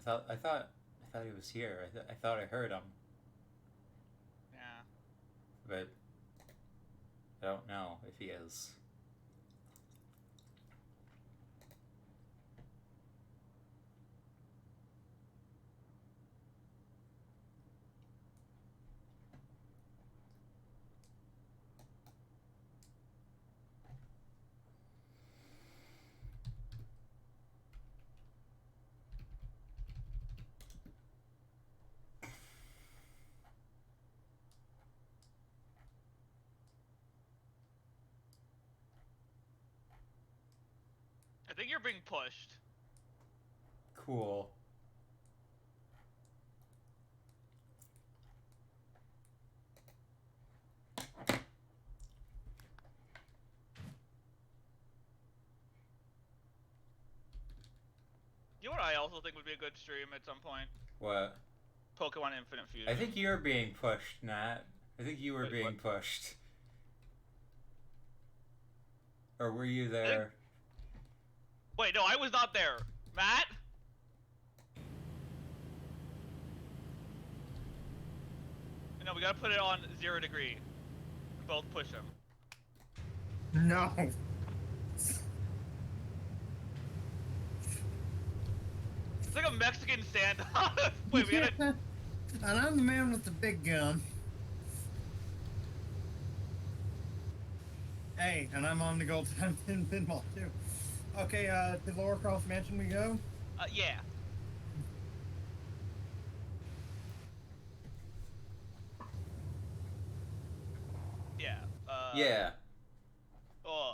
I thought he was here. I thought I heard him, Yeah. but I don't know if he is. I think you're being pushed. Cool. You know what I also think would be a good stream at some point? What? Pokemon Infinite Fusion. I think you're being pushed, Nat. I think you were Wait, being what? pushed. Or were you there? Wait, no, I was not there. Matt? No, we gotta put it on 0 degree. Both push him. No. It's like a Mexican standoff. Wait, we gotta. And I'm the man with the big gun. Hey, and I'm on the gold time pinball too. Okay, to Lower Cross Mansion we go. Yeah. Yeah. Yeah. Oh,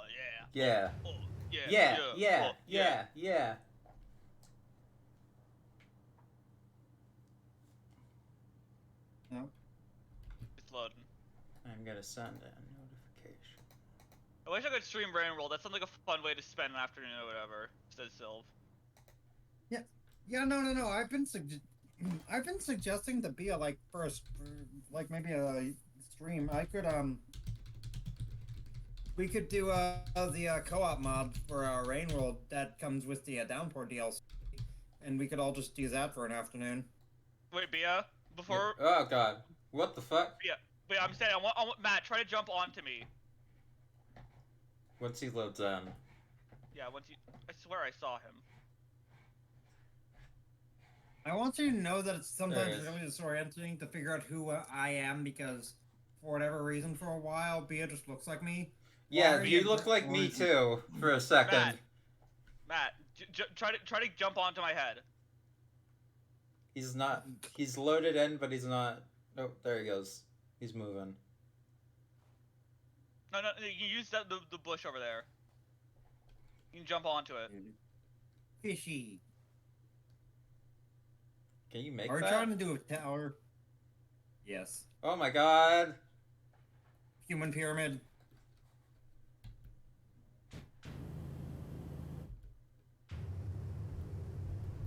yeah. Yeah. Oh, yeah. Yeah. Oh, Yeah. Yeah. Yeah. No. It's loading. I'm gonna send a notification. I wish I could stream Brain Roll. That sounds like a fun way to spend an afternoon or whatever. Says Sylv. Yeah. Yeah. No. I've been suggesting to be a like maybe a stream. I could We could do the co-op mod for Rain World that comes with the Downpour DLC, and we could all just do that for an afternoon. Wait, Bia? Before. Oh god. What the fuck? Bia. Wait, I'm saying, I want Matt, try to jump onto me. Once he loads in. Yeah, once you. I swear I saw him. I want you to know that it's There sometimes it is. really disorienting to figure out who I am because, for whatever reason, for a while, Bia just looks like me. Yeah, Why you is look it like me orange? too, for a second. Matt, try to jump onto my head. He's not. He's loaded in, but he's not. Oh, there he goes. He's moving. No, you can use the bush over there. You can jump onto it. Fishy. Can you make Are we that? trying to do a tower? Yes. Oh my god. Human pyramid.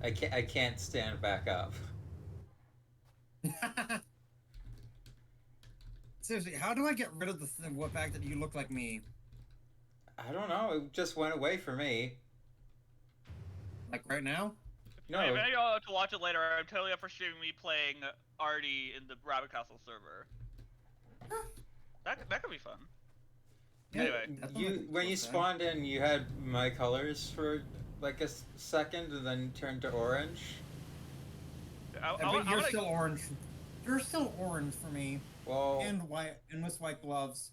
I can't stand back up. Seriously, how do I get rid of the fact that you look like me? I don't know. It just went away for me. Like right now? No. If any of y'all to watch it later, I'm totally up for streaming me playing Artie in the Rabbit Castle server. That could be fun. Anyway. When you spawned in, you had my colors for like a second, and then turned to orange. But you're still orange. You're still orange for me. Well, And white, and with white gloves.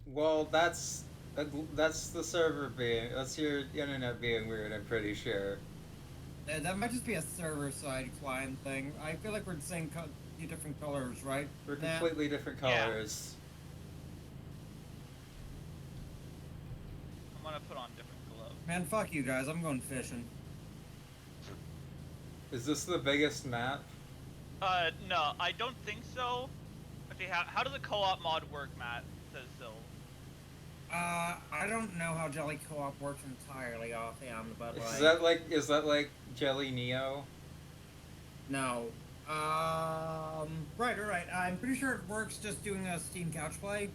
well, that's the server being. That's your internet being weird. I'm pretty sure. That might just be a server-side client thing. I feel like we're the same few different colors, right? We're Nah. completely different colors. I'm gonna put on different gloves. Man, fuck you guys. I'm going fishing. Is this the biggest map? No, I don't think so. Okay, how does a co-op mod work, Matt? Says Sylv. I don't know how Jelly Co-op works entirely offhand, but Is that like Jelly Neo? No. Right. I'm pretty sure it works just doing a Steam Couch play.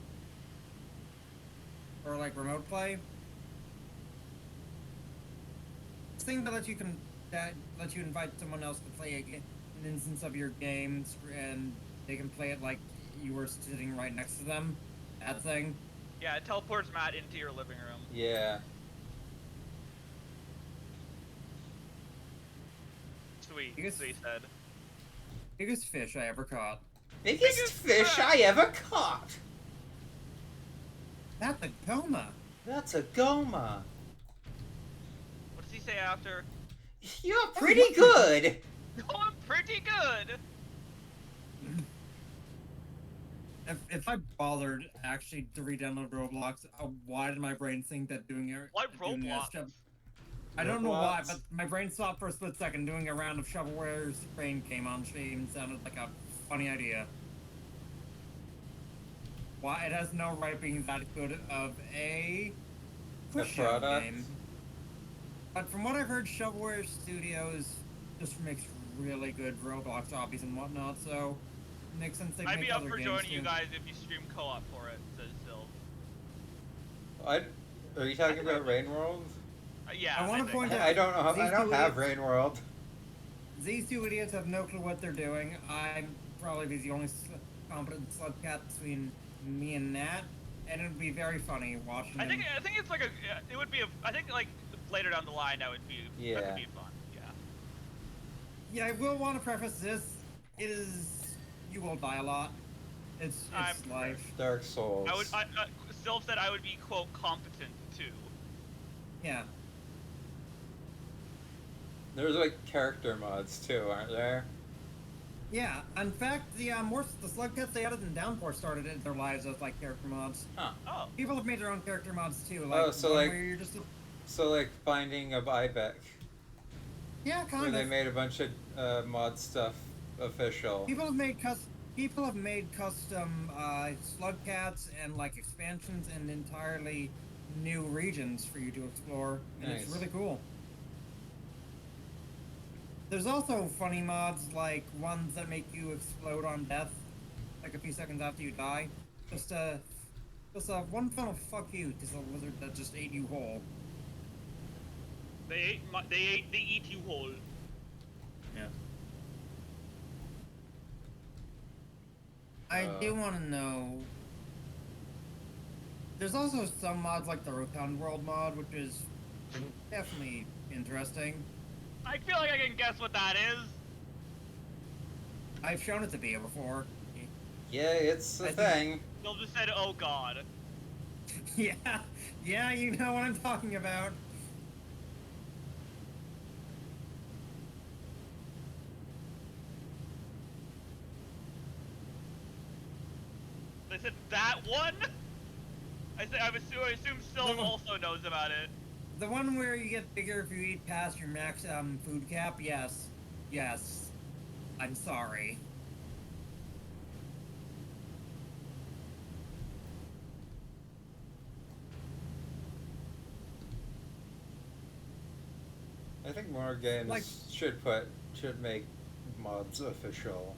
Or like remote play. This thing that lets you invite someone else to play an instance of your games, and they can play it like you were sitting right next to them. That thing. Yeah, it teleports Matt into your living room. Yeah. Sweet, Biggest- sweet said. Biggest fish I ever caught. Biggest fish I ever caught. That's a Goma. That's a Goma. What does he say after? You're pretty good. Oh, I'm pretty good! If I bothered actually to re-download Roblox, why did my brain think that doing it? Why doing a Roblox? shove- I don't know why, Roblox? but my brain stopped for a split second. Doing a round of shovelware's brain came on stream. Sounded like a funny idea. Why it has no right being that good of a push product? game. But from what I've heard, Shovelware Studios just makes really good Roblox hobbies and whatnot. So makes sense they I'd make be up other for games joining too. you guys if you stream co-op for it, says Sylv. Are you talking about Rain World? Yeah. I wanna think. point out- I don't know. I These don't two have idiots- Rain World. These two idiots have no clue what they're doing. I'm probably the only competent slug cat between me and Nat, and it would be very funny watching I them. think it's like it would be I think like later down the line that would be that Yeah. could be fun. Yeah. Yeah, I will want to preface this. It is... You will die a lot. It's I'm life. Dark Souls. Sylv said I would be quote competent too. Yeah. There's like character mods too, aren't there? Yeah, in fact, the slug cats they added in Downpour started their lives as like character mods. Huh. Oh. People have made their own character mods too. Like, Oh, so one like- where you're just So like Binding of Ibeck, yeah, where kind they of. made a bunch of mod stuff official. People have made custom slug cats and like expansions and entirely new regions for you to explore, and it's Nice. really cool. There's also funny mods like ones that make you explode on death, like a few seconds after you die. Just one final fuck you to the lizard that just ate you whole. They eat you whole. Yeah. I do want to know. There's also some mods like the Rotund World mod, which is definitely interesting. I feel like I can guess what that is. I've shown it to Bia before. Yeah, it's a I think- thing. They'll just said, "Oh God." Yeah, you know what I'm talking about. They said that one. I assume Sylv also knows about it. The one where you get bigger if you eat past your max food cap. Yes. I'm sorry. I think more games Like- should make mods official.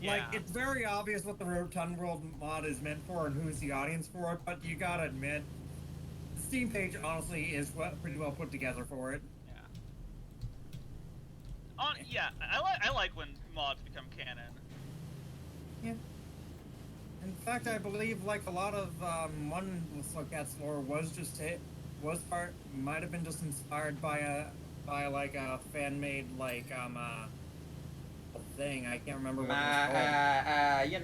Like, Yeah. it's very obvious what the Rotund World mod is meant for and who's the audience for it, but you gotta admit, the Steam page honestly is pretty well put together for it. Yeah. I like when mods become canon. Yeah. In fact, I believe like a lot of one Slugcat's lore was just might have been just inspired by a fan made like a thing. I can't remember what it was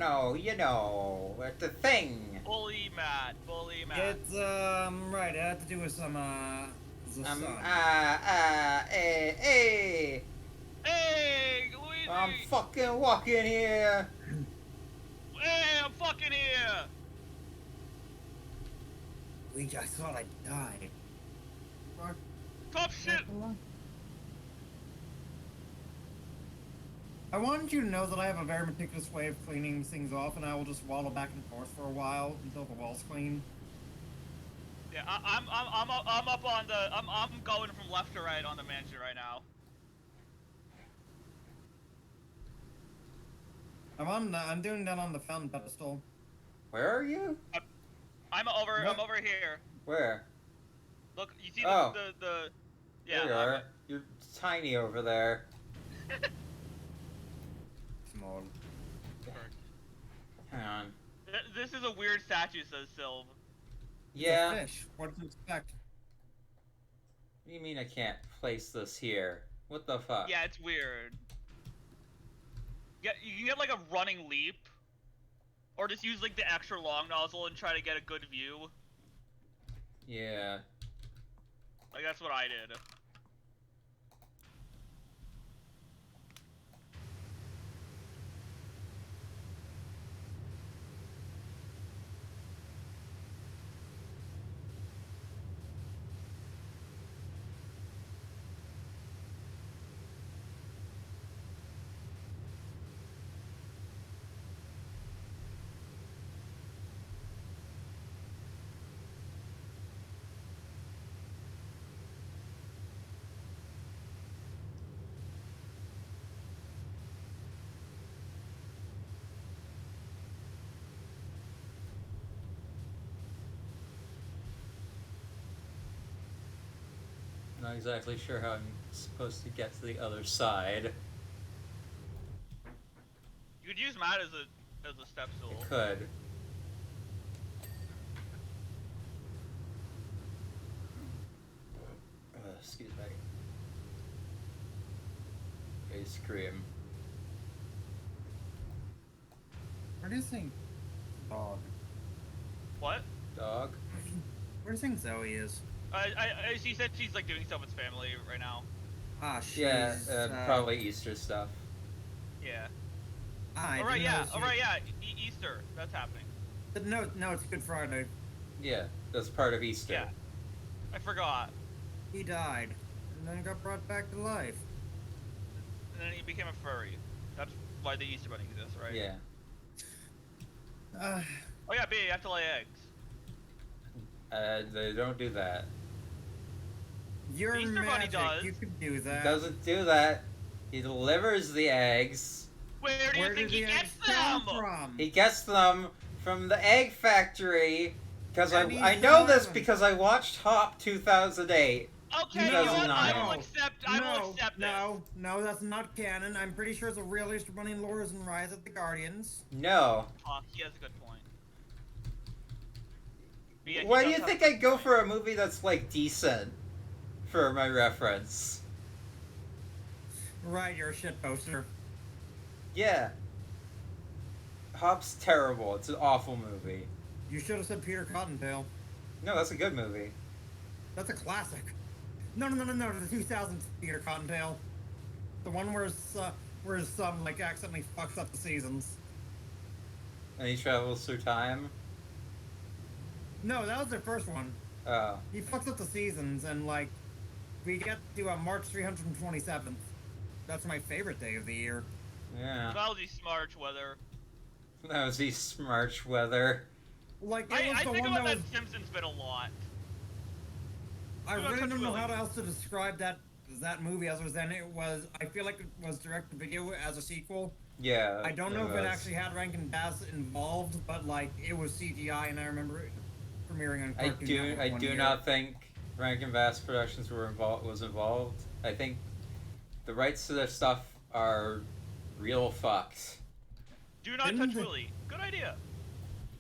called. You know, it's a thing. Bully Matt. It's right. It had to do with some the sun. Hey, Hey, Luigi! I'm fucking walking here. Hey, I'm fucking here! Luigi, I thought I died. Fuck. Tough shit! I wanted you to know that I have a very meticulous way of cleaning things off, and I will just waddle back and forth for a while until the wall's clean. Yeah, I'm up on the I'm going from left to right on the mansion right now. I'm doing that on the fountain pedestal. Where are you? I'm over here. Where? Look, you see Oh. the yeah. There you are. You're tiny over there. Small. Hang on. This is a weird statue, says Sylv. Yeah. It's a fish. What do you expect? What do you mean I can't place this here? What the fuck? Yeah, it's weird. Yeah, you can get like a running leap, or just use like the extra long nozzle and try to get a good view. Yeah. Like that's what I did. not exactly sure how I'm supposed to get to the other side. You could use Matt as a step stool. I could. Excuse me. Ice cream. Where do you think dog? What? Dog? Where do you think Zoe is? She said she's like doing stuff with family right now. Ah, she's Yeah, probably Easter stuff. Yeah. I All right, didn't know yeah. she- All right, yeah. Easter, that's happening. But no, it's Good Friday. Yeah, that's part of Easter. Yeah. I forgot. He died, and then got brought back to life. And then he became a furry. That's why the Easter Bunny exists, right? Yeah. Oh yeah, B, you have to lay eggs. They don't do that. You're Easter Bunny magic. does. You could do He that. doesn't do that. He delivers the eggs. Where do you Where think did he the gets eggs come them? from? He gets them from the egg factory. Because And he's I know this Ireland. because I watched Hop 2008. Okay, you know what? I 2009. will accept. I will accept this. No, that's not canon. I'm pretty sure it's a real Easter Bunny lore in Rise of the Guardians. No. Oh, he has a good point. But yeah, he Why do does you have think a I'd good go point. for a movie that's like decent for my reference? Right, you're a shit poster. Yeah. Hop's terrible. It's an awful movie. You should have said Peter Cottontail. No, that's a good movie. That's a classic. No, the 2000s Peter Cottontail. The one where his son like accidentally fucks up the seasons. And he travels through time. No, that was the first one. Oh. He fucks up the seasons, and like, we get to March 327th. That's my favorite day of the year. Yeah. That'll be smart weather. That was the March weather. Like, it I was the think one about that that was. Simpsons bit a lot. I What about really don't know Touch how Willy? else to describe that movie other than it was. I feel like it was direct to video as a sequel. Yeah. I don't know if it was. actually had Rankin Bass involved, but like it was CGI, and I remember it premiering on Cartoon Network I one do year. not think Rankin Bass Productions was involved. I think the rights to their stuff are real fucked. Do not Didn't touch the- Willy. Good idea.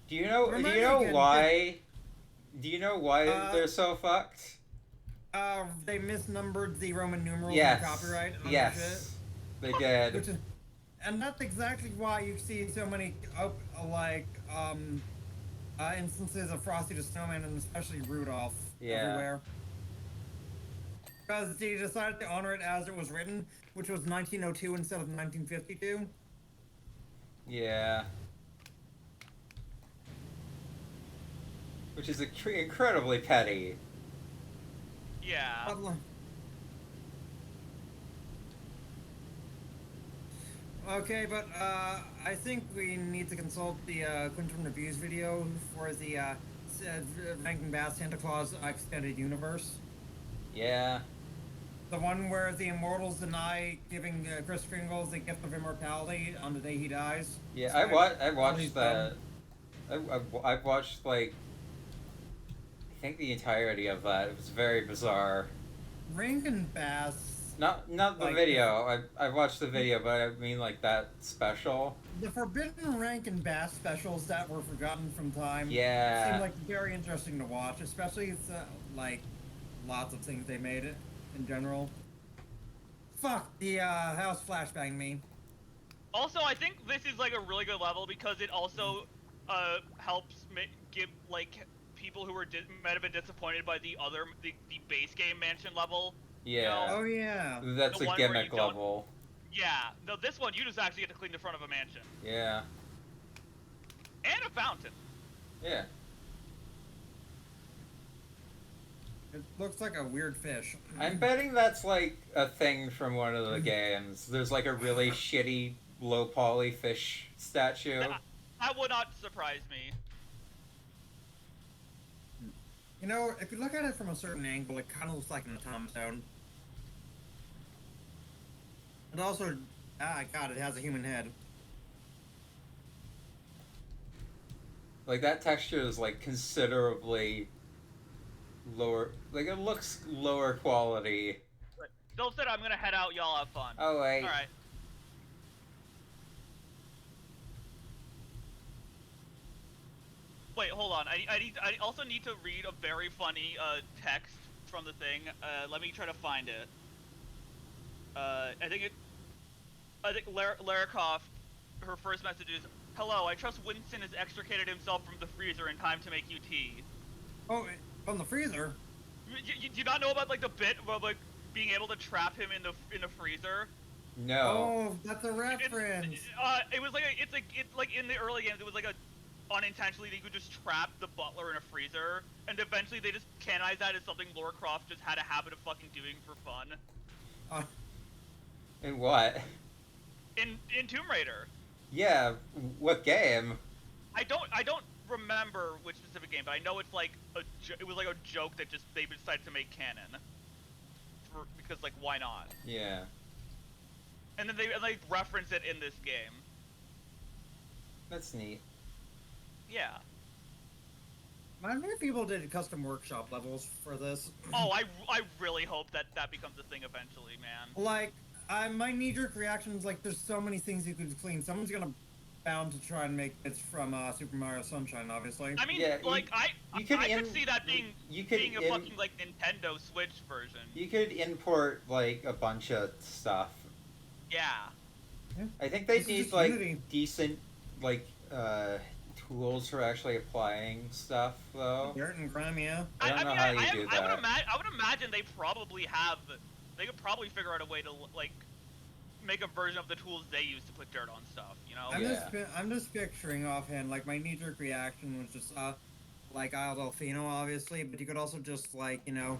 Do you know Remind do me you know again, why do you know why Uh, they're so fucked? They misnumbered the Roman numerals Yes. and copyright on their Yes. They did. shit. And that's exactly why you see so many instances of Frosty the Snowman and especially Rudolph Yeah. everywhere. Because they decided to honor it as it was written, which was 1902 instead of 1952. Yeah. Which is incredibly petty. Yeah. But, like- Okay, but I think we need to consult the Quintum Reviews video for the Rankin Bass Santa Claus Extended Universe. Yeah. The one where the immortals deny giving Chris Kringle the gift of immortality on the day he dies. Yeah, So I he's watched that. dumb. I've watched like I think the entirety of that. It was very bizarre. Rankin Bass. Not the Like- video. I watched the video, but I mean like that special. The Forbidden Rankin Bass specials that were forgotten from time. Yeah. Seem like very interesting to watch, especially like lots of things they made it in general. Fuck the house flashbang me. Also, I think this is like a really good level because it also helps give like people who might have been disappointed by the base game mansion level. Yeah. Oh yeah. That's The a one where gimmick you don't- level. Yeah. No, this one you just actually get to clean the front of a mansion Yeah. and a fountain. Yeah. It looks like a weird fish. I'm betting that's like a thing from one of the games. There's like a really shitty low poly fish statue. That would not surprise me. You know, if you look at it from a certain angle, it kind of looks like an automaton. It also, God, it has a human head. Like that texture is like considerably lower, like it looks lower quality. Still said I'm gonna head out. Y'all have fun. Oh wait. All right. Wait, hold on. I also need to read a very funny text from the thing. Let me try to find it. I think Larikoff, her first message is, "Hello, I trust Winston has extricated himself from the freezer in time to make you tea." Oh, from the freezer. You do you not know about like the bit of like being able to trap him in the freezer? No. Oh, that's a reference. It was like it's like in the early games it was like a unintentionally you could just trap the butler in a freezer, and eventually they just canonized that as something Lara Croft just had a habit of fucking doing for fun. In what? In Tomb Raider. Yeah. What game? I don't remember which specific game, but I know it's like it was like a joke that just they decided to make canon. Because like why not? Yeah. And then they reference it in this game. That's neat. Yeah. I wonder if people did custom workshop levels for this. Oh, I really hope that becomes a thing eventually, man. Like, my knee-jerk reaction is like, there's so many things you could clean. Someone's gonna bound to try and make it from Super Mario Sunshine, obviously. I mean, Yeah, like I could see that being a in- fucking like Nintendo Switch version. You could import like a bunch of stuff. Yeah. I think they This is need just like Unity. decent like tools for actually applying stuff though. Dirt and grime, yeah. I don't know how you do that. I would imagine they probably have. They could probably figure out a way to like make a version of the tools they use to put dirt on stuff. You know. I'm just picturing offhand, like, my knee-jerk reaction was just, like, Isle Delfino, obviously, but you could also just, like, you know,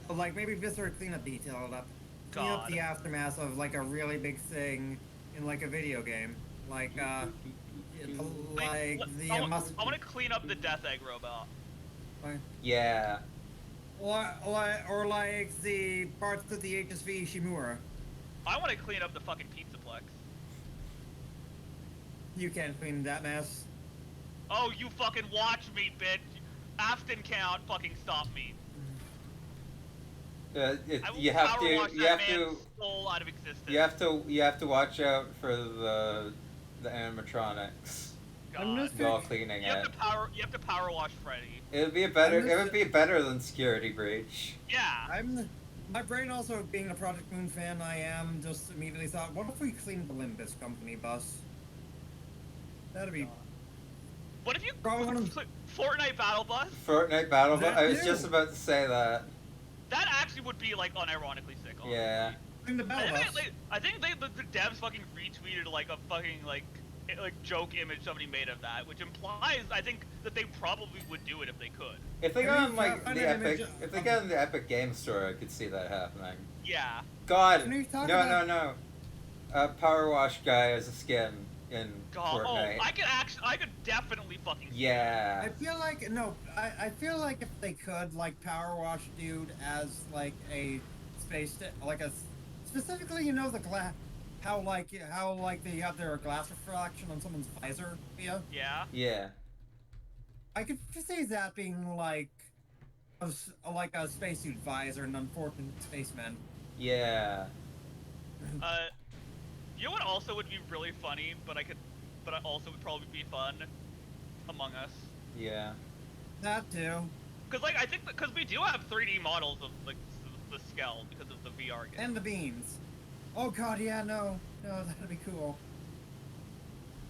like, maybe just sort of clean up detail it up. Clean up God. the aftermath of, like, a really big thing in, like, a video game. Like, like, the... I want to clean up the Death Egg robot. Yeah. Or like the parts of the HSV Shimura. I want to clean up the fucking Pizzaplex. You can't clean that mess. Oh, you fucking watch me, bitch. Afton can't fucking stop me. I will You have power wash to. You that have man's to. soul out of existence. You have to watch out for the animatronics I'm God. just while cleaning You have it. you have to power wash Freddy. It would be better than Security Breach. Yeah. My brain also, being a Project Moon fan, I am just immediately thought, what if we cleaned the Limbus Company bus? That'd be... What if you Probably one of Fortnite Battle Bus? Fortnite Battle Bus. That I was too. just about to say that. That actually would be like unironically sick. Honestly. Yeah. clean the battle bus. I think the devs fucking retweeted like a fucking like joke image somebody made of that, which implies I think that they probably would do it if they could. If they I go mean, on like find the an Epic, image if they of- go on the Epic Game Store, I could see that happening. Yeah. God, Can we talk no, about- no. Powerwash guy as a skin in God. Fortnite. Oh, I could definitely fucking. Yeah. I feel like, no, I feel like if they could, like, Power Wash dude as, like, a specifically, you know, the how they have their glass refraction on someone's visor, yeah? Yeah. Yeah. I could see that being, like a spacesuit visor, an unfortunate spaceman. Yeah. You know what also would be really funny, but also would probably be fun? Among Us. Yeah. That too. Cause like I think because we do have 3D models of like the Skell because of the VR game. And the beans. Oh god, yeah, no, that'd be cool.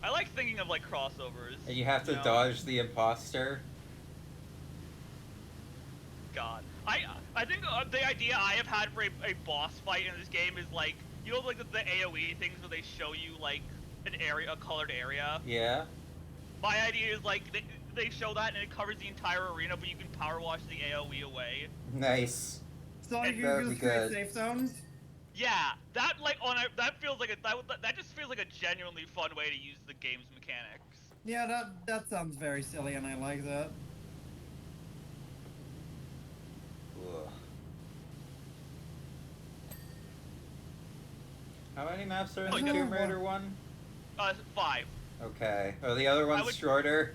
I like thinking of like crossovers. And you have to know? dodge the imposter. God, I think the idea I have had for a boss fight in this game is like you know like the AOE things where they show you like an area, a colored area. Yeah. My idea is like they show that and it covers the entire arena, but you can power wash the AOE away. Nice. So And you that'd just be create good. safe zones? Yeah, that like that feels like that just feels like a genuinely fun way to use the game's mechanics. Yeah, that sounds very silly, and I like that. Ugh. How many maps are in Oh, the yeah. Tomb Raider one? 5. Okay. Are the other ones would- shorter?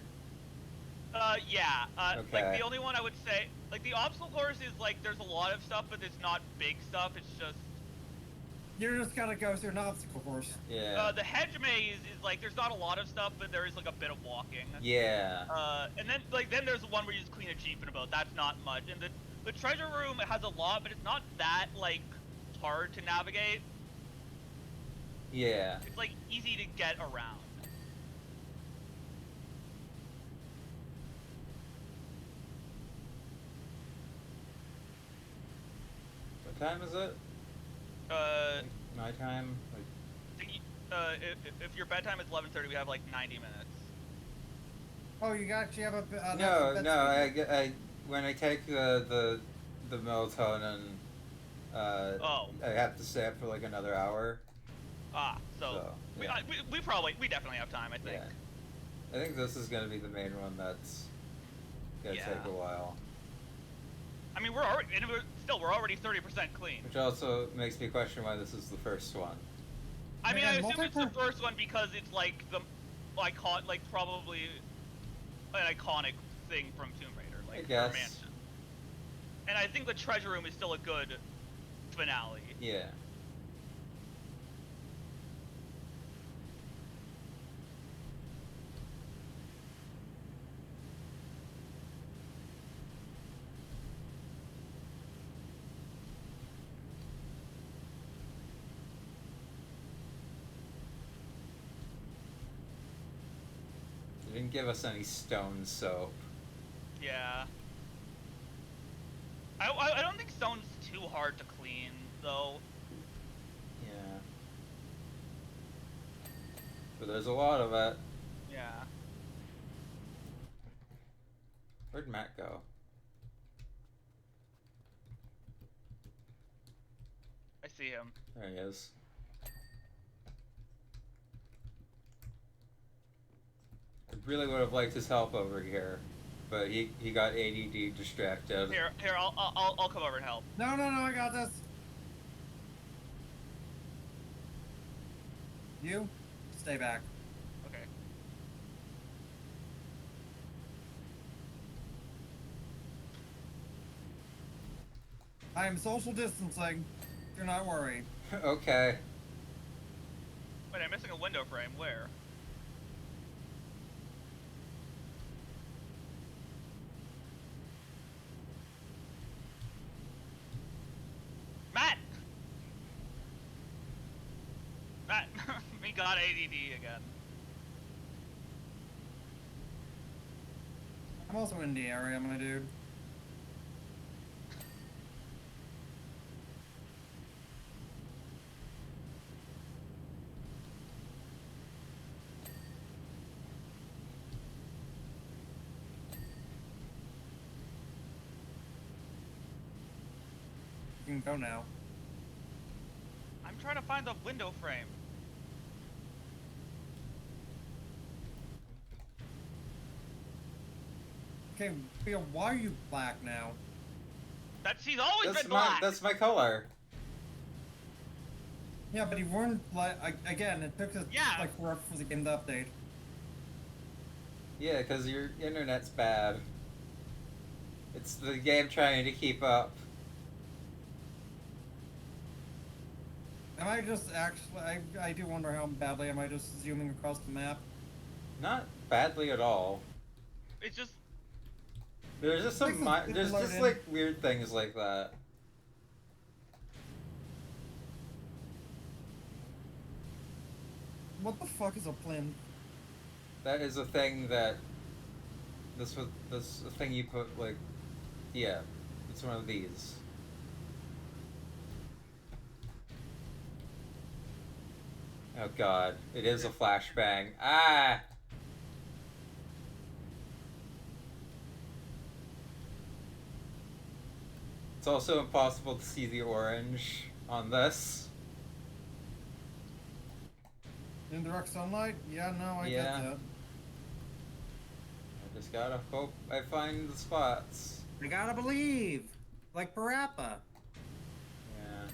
Yeah. Okay. Like the only one I would say, like the obstacle course is like there's a lot of stuff, but it's not big stuff. It's just You're just gotta go through an obstacle course. Yeah. the hedge maze is like there's not a lot of stuff, but there is like a bit of walking. Yeah. And then there's the one where you just clean a jeep in a boat. That's not much. And the treasure room has a lot, but it's not that like hard to navigate. Yeah. It's like easy to get around. What time is it? My time? Like, If your bedtime is 11:30, we have like 90 minutes. Oh, you actually have a. I when I take the melatonin, Oh. I have to stay up for like another hour. So yeah. we definitely have time, I think. Yeah. I think this is gonna be the main one that's gonna take a while. I mean, we're already 30% clean. Which also makes me question why this is the first one. I mean, I assume it's the first one because it's like the probably an iconic thing from Tomb Raider, like I guess. Her mansion. And I think the treasure room is still a good finale. Yeah. They didn't give us any stone soap. Yeah. I don't think stone's too hard to clean, though. Yeah. But there's a lot of it. Yeah. Where'd Matt go? I see him. There he is. I really would have liked his help over here, but he got ADD distracted. Here, I'll come over and help. No, I got this. You, stay back. Okay. I am social distancing. Do not worry. Okay. Wait, I'm missing a window frame. Where? Matt! Matt, we got ADD again. I'm also in the area, my dude. You can go now. I'm trying to find the window frame. Okay, Bill, why are you black now? She's always been black. That's my color. Yeah, but you weren't like again. It took us like forever for the game to update. Yeah, because your internet's bad. It's the game trying to keep up. Am I just actually? I do wonder how badly am I just zooming across the map? Not badly at all. It's just. There's just there's just like weird things like that. What the fuck is a plinth? That is a thing that this a thing you put like, yeah, it's one of these. Oh god, it is a flashbang. Ah! It's also impossible to see the orange on this. In direct sunlight? Yeah, no, I get that. I just gotta hope I find the spots. You gotta believe! Like Parappa. Yeah.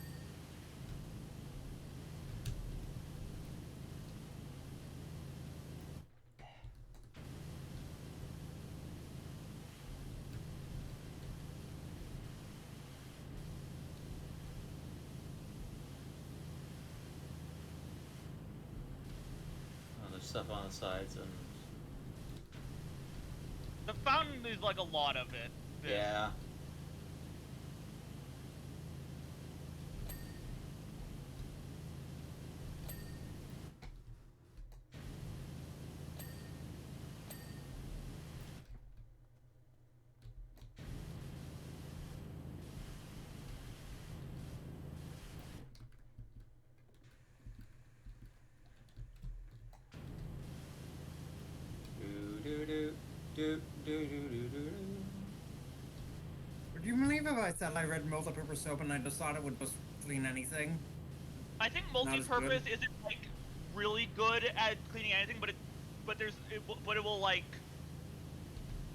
stuff on the sides and The fountain is like a lot of it. yeah. Do do do do do do do do. Would you believe if I said I read multi-purpose soap and I just thought it would just clean anything? I think Not as good. multi-purpose isn't like really good at cleaning anything, but it will like,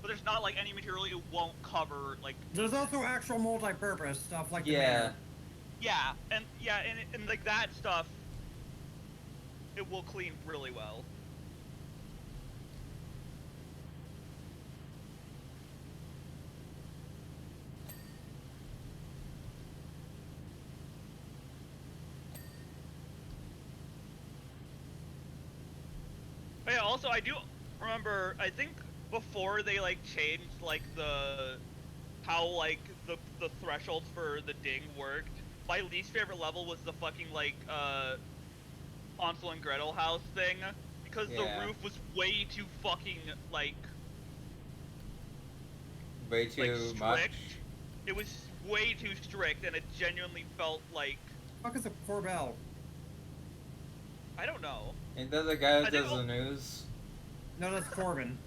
but there's not like any material it won't cover like. There's also actual multi-purpose stuff like the Yeah. mirror. Yeah, and like that stuff, it will clean really well. But yeah, also I do remember, I think before they like changed like how like the thresholds for the ding worked, my least favorite level was the fucking like Hansel and Gretel house thing, because Yeah. the roof was way too fucking like Way too strict. much. It was way too strict, and it genuinely felt like, Fuck is a Corbell? I don't know. Ain't that the guy I that think does the news? No, that's Corbin.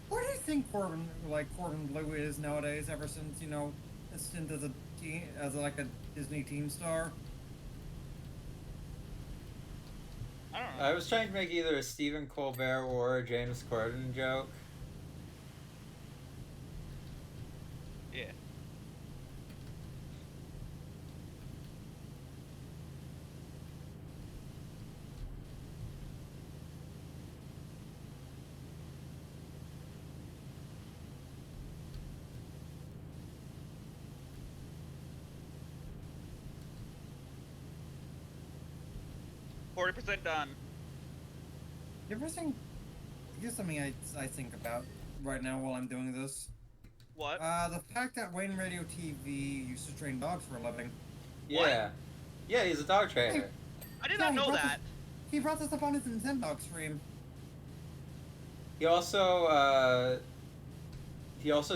Where do you think Corbin Blue is nowadays? Ever since his stint as like a Disney teen star. I don't know. I was trying to make either a Stephen Colbert or a James Corden joke. Yeah. %40 done. You ever think? Here's something I think about right now while I'm doing this. What? The fact that Wayne Radio TV used to train dogs for a living. Yeah. Yeah, he's a dog trainer. I did Yeah, not he know brought that. He brought this up on his Nintendo stream. He also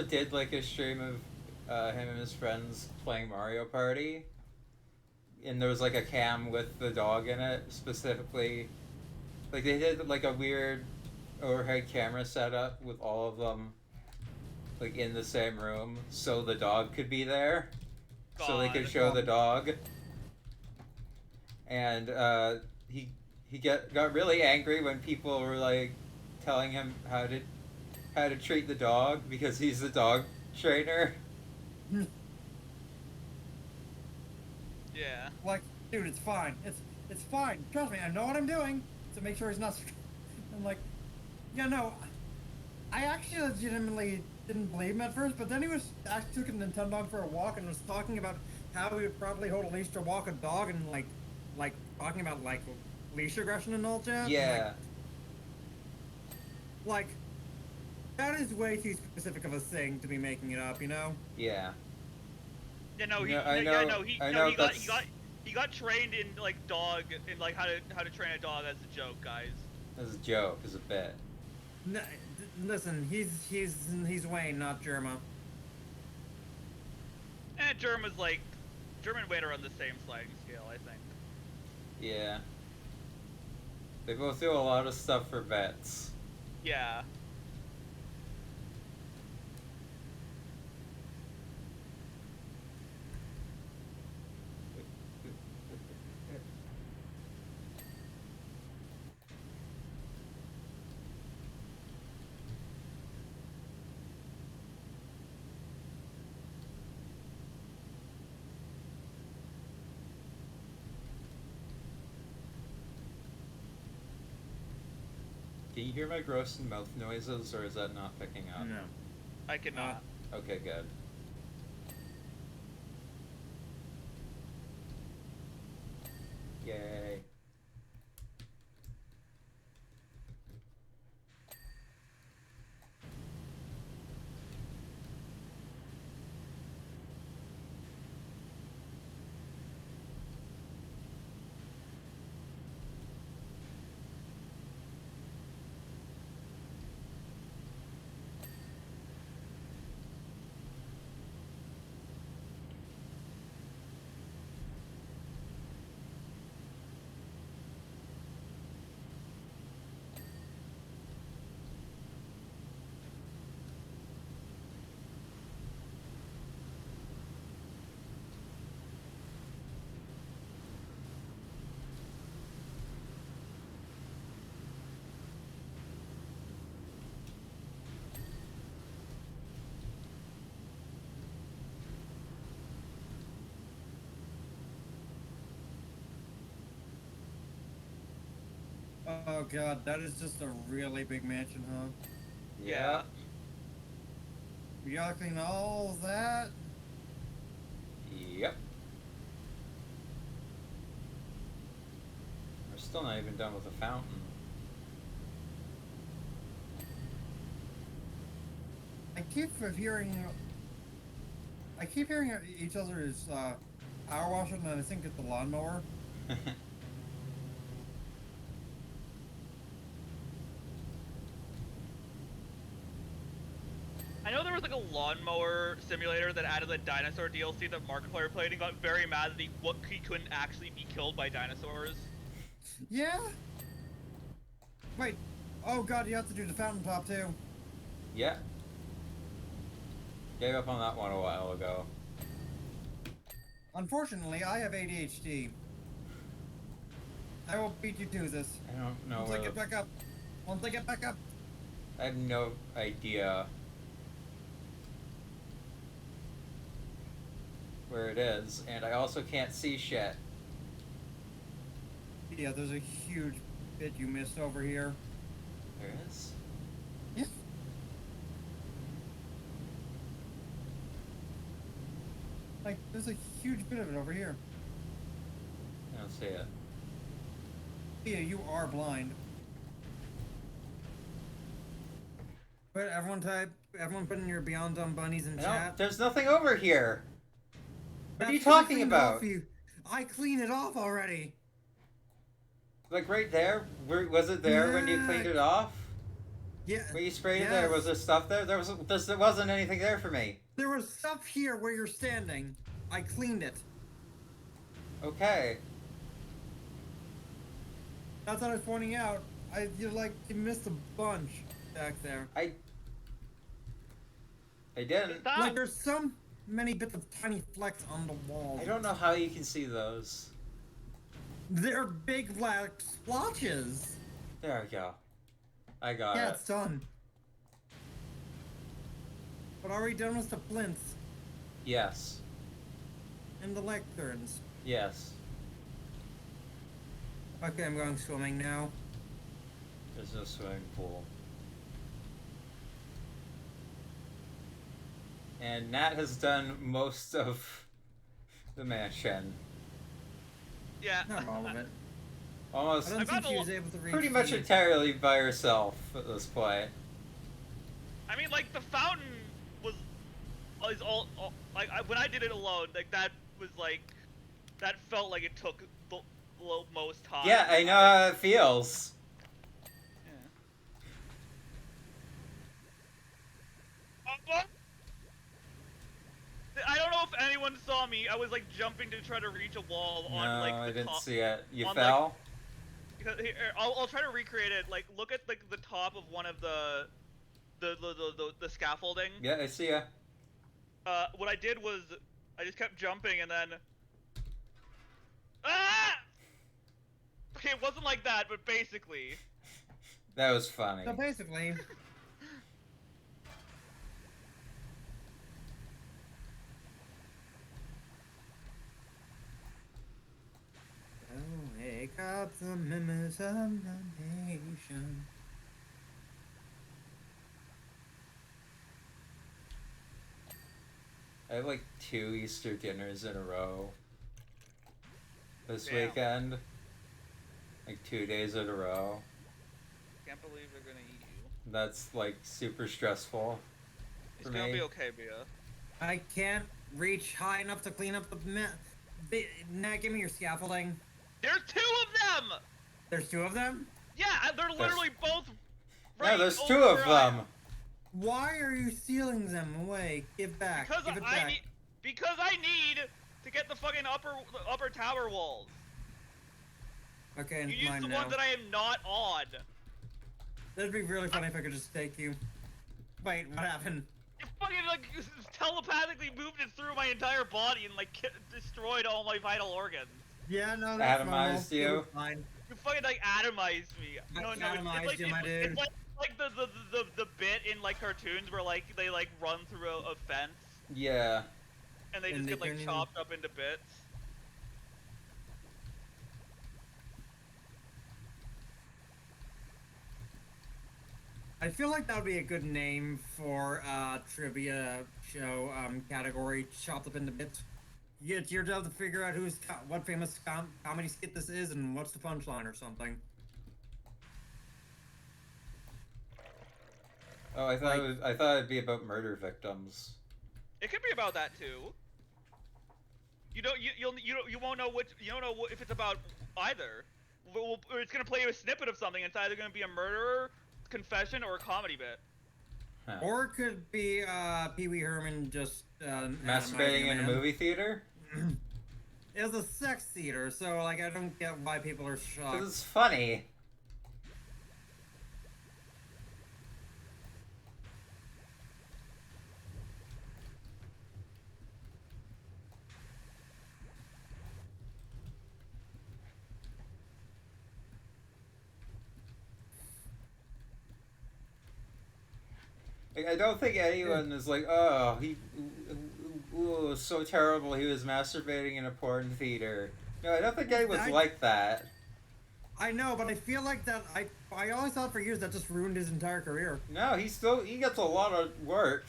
did like a stream of him and his friends playing Mario Party. And there was like a cam with the dog in it specifically. Like they did like a weird overhead camera setup with all of them like in the same room so the dog could be there. So they could God. show the dog. And he got really angry when people were like telling him how to treat the dog because he's the dog trainer. Yeah. Like, dude, it's fine. It's fine. Trust me, I know what I'm doing to make sure he's not. I'm like, yeah, no. I actually legitimately didn't believe him at first, but then he actually took a Nintendo dog for a walk and was talking about how he would probably hold a leash to walk a dog and like talking about like leash aggression and all that. Yeah. Like that is way too specific of a thing to be making it up, you know? Yeah. Yeah, no, he, Yeah, I yeah, know- no, he, I no, know he got, that's- he got trained in like how to train a dog as a joke, guys. As a joke, as a bit. Listen, he's Wayne, not Germa. And Germ and Wayne are on the same sliding scale, I think. Yeah. They both do a lot of stuff for vets. Yeah. Can you hear my gross mouth noises, or is that not picking up? No. I cannot. Okay, good. Yay. Oh god, that is just a really big mansion, huh? Yeah. You gotta clean all that? Yep. We're still not even done with the fountain. I keep hearing each other's power washer, and I think it's the lawnmower. I know there was like a lawnmower simulator that added the dinosaur DLC that Markiplier played and got very mad that he couldn't actually be killed by dinosaurs. Yeah? Wait. Oh god, you have to do the fountain top too. Yeah. Gave up on that one a while ago. Unfortunately, I have ADHD. I will beat you to this. I don't know Once I where get back up. Once I get back up. I have no idea where it is, and I also can't see shit. Yeah, there's a huge bit you missed over here. There is? Yeah. Like, there's a huge bit of it over here. I don't see it. Yeah, you are blind. But everyone put in your Beyond Dumb Bunnies in chat. There's nothing over here. What are you That's 'cause I talking cleaned it off about? you. I cleaned it off already. Like right there? Was it there when you Yeah. cleaned it off? Yeah. When you sprayed it yes. there, was there stuff there? There wasn't anything there for me. There was stuff here where you're standing. I cleaned it. Okay. That's what I was pointing out. You missed a bunch back there. I didn't. Stop! Like there's so many bits of tiny flecks on the wall. I don't know how you can see those. They're big black splotches. There we go. I got Yeah, it. it's done. But are we done with the plinths Yes. and the lecterns? Yes. Okay, I'm going swimming now. There's no swimming pool. And Nat has done most of the mansion. Yeah. Not all of it. Almost I don't got think she a was able to reach pretty much the- entirely by herself at this point. I mean, like, the fountain was all like, when I did it alone, like, that was, like, that felt like it took the most time. Yeah, I know how it feels. Yeah. I don't know if anyone saw me. I was, like, jumping to try to reach a wall No, on, like, the I didn't top. see it. You on, fell? Here, I'll try to recreate it. Like, look at, like, the top of one of the scaffolding. Yeah, I see ya. What I did was, I just kept jumping and then... Ah! Okay, it wasn't like that, but basically. That was funny. So basically, wake up the members of the nation. I have like 2 Easter dinners in a row this Damn. weekend. Like 2 days in a row. Can't believe they're gonna eat you. That's like super stressful It's for gonna me. be okay, Bia. I can't reach high enough to clean up Nat, give me your scaffolding. There's 2 of them! There's 2 of them? Yeah, they're literally both right Yeah, there's over 2 of where I am. them. Why are you stealing them away? Give back. Because Give it I back. need, because I need to get the fucking upper tower walls. Okay, and You use mine the now. one that I am not on. That'd be really funny if I could just take you. Wait, what happened? You fucking like telepathically moved it through my entire body and like destroyed all my vital organs. Yeah, no, that's normal. Atomized you? It was fine. You fucking like atomized me. I No, atomized it's you, like, my dude. It's like the bit in like cartoons where like they like run through a fence Yeah. and they And just they get like turn chopped up into bits. I feel like that would be a good name for trivia show category, chopped up into bits. It's your job to figure out what famous comedy skit this is and what's the punchline or something. Oh, I thought it'd be about murder victims. It could be about that too. You don't you won't know if it's about either. It's gonna play you a snippet of something. It's either gonna be a murderer, confession, or a comedy bit. Huh. Or it could be Pee Wee Herman just Masturbating in a movie theater? It was a sex theater, so like I don't get why people are shocked. Because it's funny. Like, I don't think anyone is like, oh, he was so terrible he was masturbating in a porn theater. No, I don't think anyone's like that. I know, but I feel like that I always thought for years that just ruined his entire career. No, he gets a lot of work.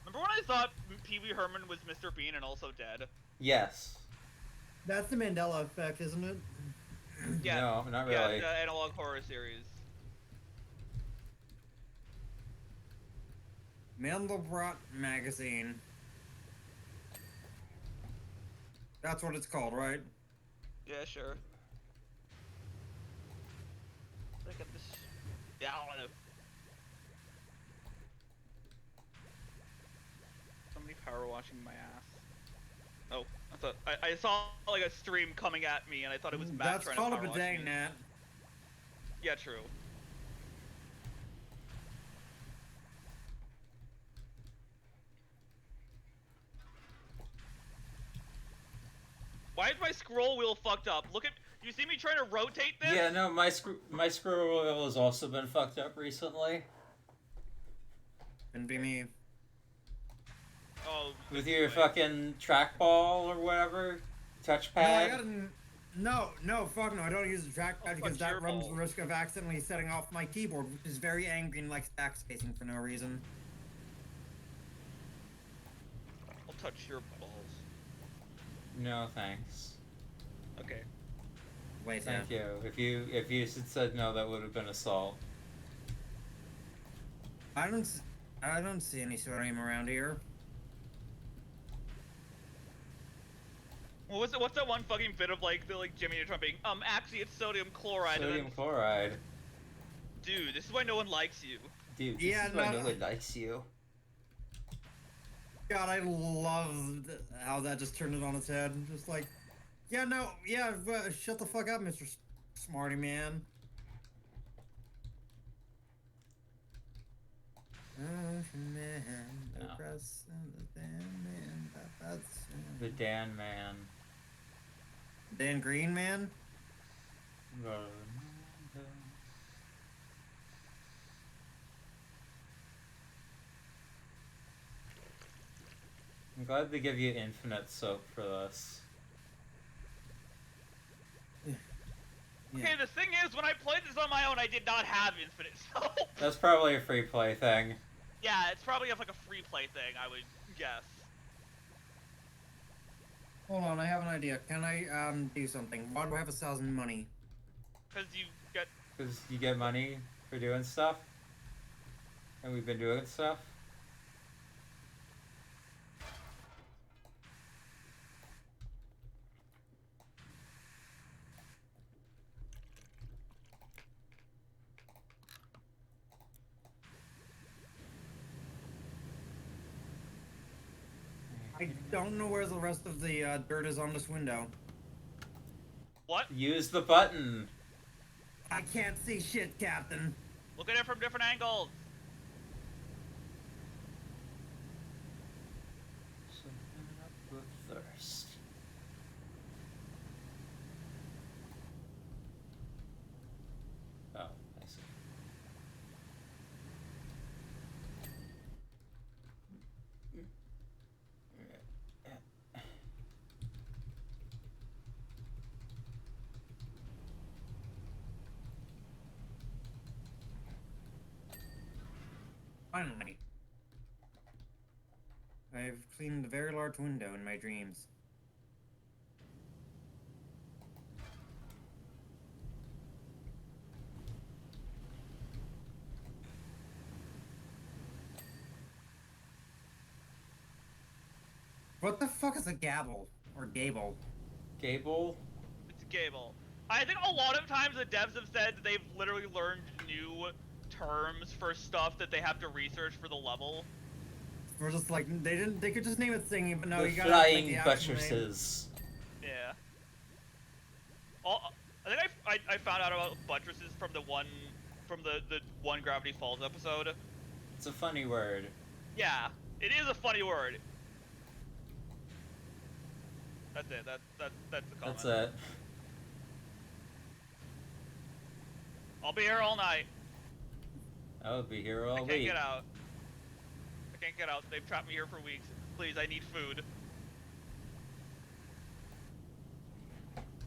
Remember when I thought Pee Wee Herman was Mr. Bean and also dead? Yes. That's the Mandela effect, isn't it? Yeah. No, not really. Yeah, the analog horror series. Mandelbrot magazine. That's what it's called, right? Yeah, sure. Look at this. Yeah, I don't know. Somebody power washing my ass. Oh, I saw like a stream coming at me, and I thought it was Matt That's trying called to a power wash bidet, me. Nat. Yeah, true. Why is my scroll wheel fucked up? Look at. You see me trying to rotate this? Yeah, no, my scroll wheel has also been fucked up recently. Couldn't be me. Oh. With your fucking trackball or whatever, touchpad. No, fuck no. I don't use a trackpad because that runs the balls. risk of accidentally setting off my keyboard, which is very angry and likes backspacing for no reason. I'll touch your balls. No, thanks. Okay. Wait, Thank you. If you had said no, that would have been assault. I don't see any sodium around here. What's that one fucking bit of like Jimmy Neutron being actually it's sodium chloride. Sodium chloride. Dude, this is why no one likes you. Dude, this Yeah, is why no- no one likes you. God, I loved how that just turned it on its head. Just like, yeah, no, yeah, shut the fuck up, Mr. Smarty Man. No. The The Dan Man. Dan Green Man? I'm glad they give you infinite soap for this. Yeah. Okay, the thing is, when I played this on my own, I did not have infinite soap. That's probably a free play thing. Yeah, it's probably like a free play thing, I would guess. Hold on, I have an idea. Can I do something? Why do I have 1,000 money? Because you get. Because you get money for doing stuff. And we've been doing stuff. I don't know where the rest of the dirt is on this window. What? Use the button. I can't see shit, Captain. Look at it from different angles. Something up with thirst. Oh, I see. Finally. I've cleaned a very large window in my dreams. What the fuck is a gabble? Or gable? Gable? It's Gable. I think a lot of times the devs have said that they've literally learned new terms for stuff that they have to research for the level. We're just like, they could just name it singing, but no, The you gotta make flying the actual name. buttresses. Yeah. I think I found out about buttresses from the one Gravity Falls episode. It's a funny word. Yeah, it is a funny word. That's it. That's the comment. That's it. I'll be here all night. I'll be here I all can't week. get out. I can't get out. They've trapped me here for weeks. Please, I need food.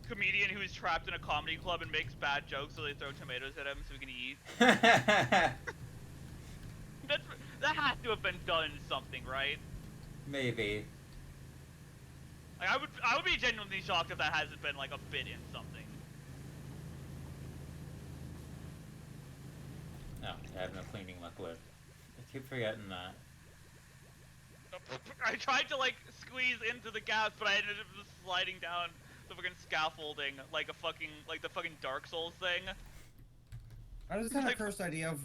Comedian who's trapped in a comedy club and makes bad jokes, so they throw tomatoes at him so he can eat. That has to have been done in something, right? Maybe. Like, I would be genuinely shocked if that hasn't been like a bit in something. Oh, I have no cleaning liquid. I keep forgetting that. I tried to like squeeze into the gaps, but I ended up just sliding down the fucking scaffolding like the fucking Dark Souls thing. I just had a Like- cursed idea of,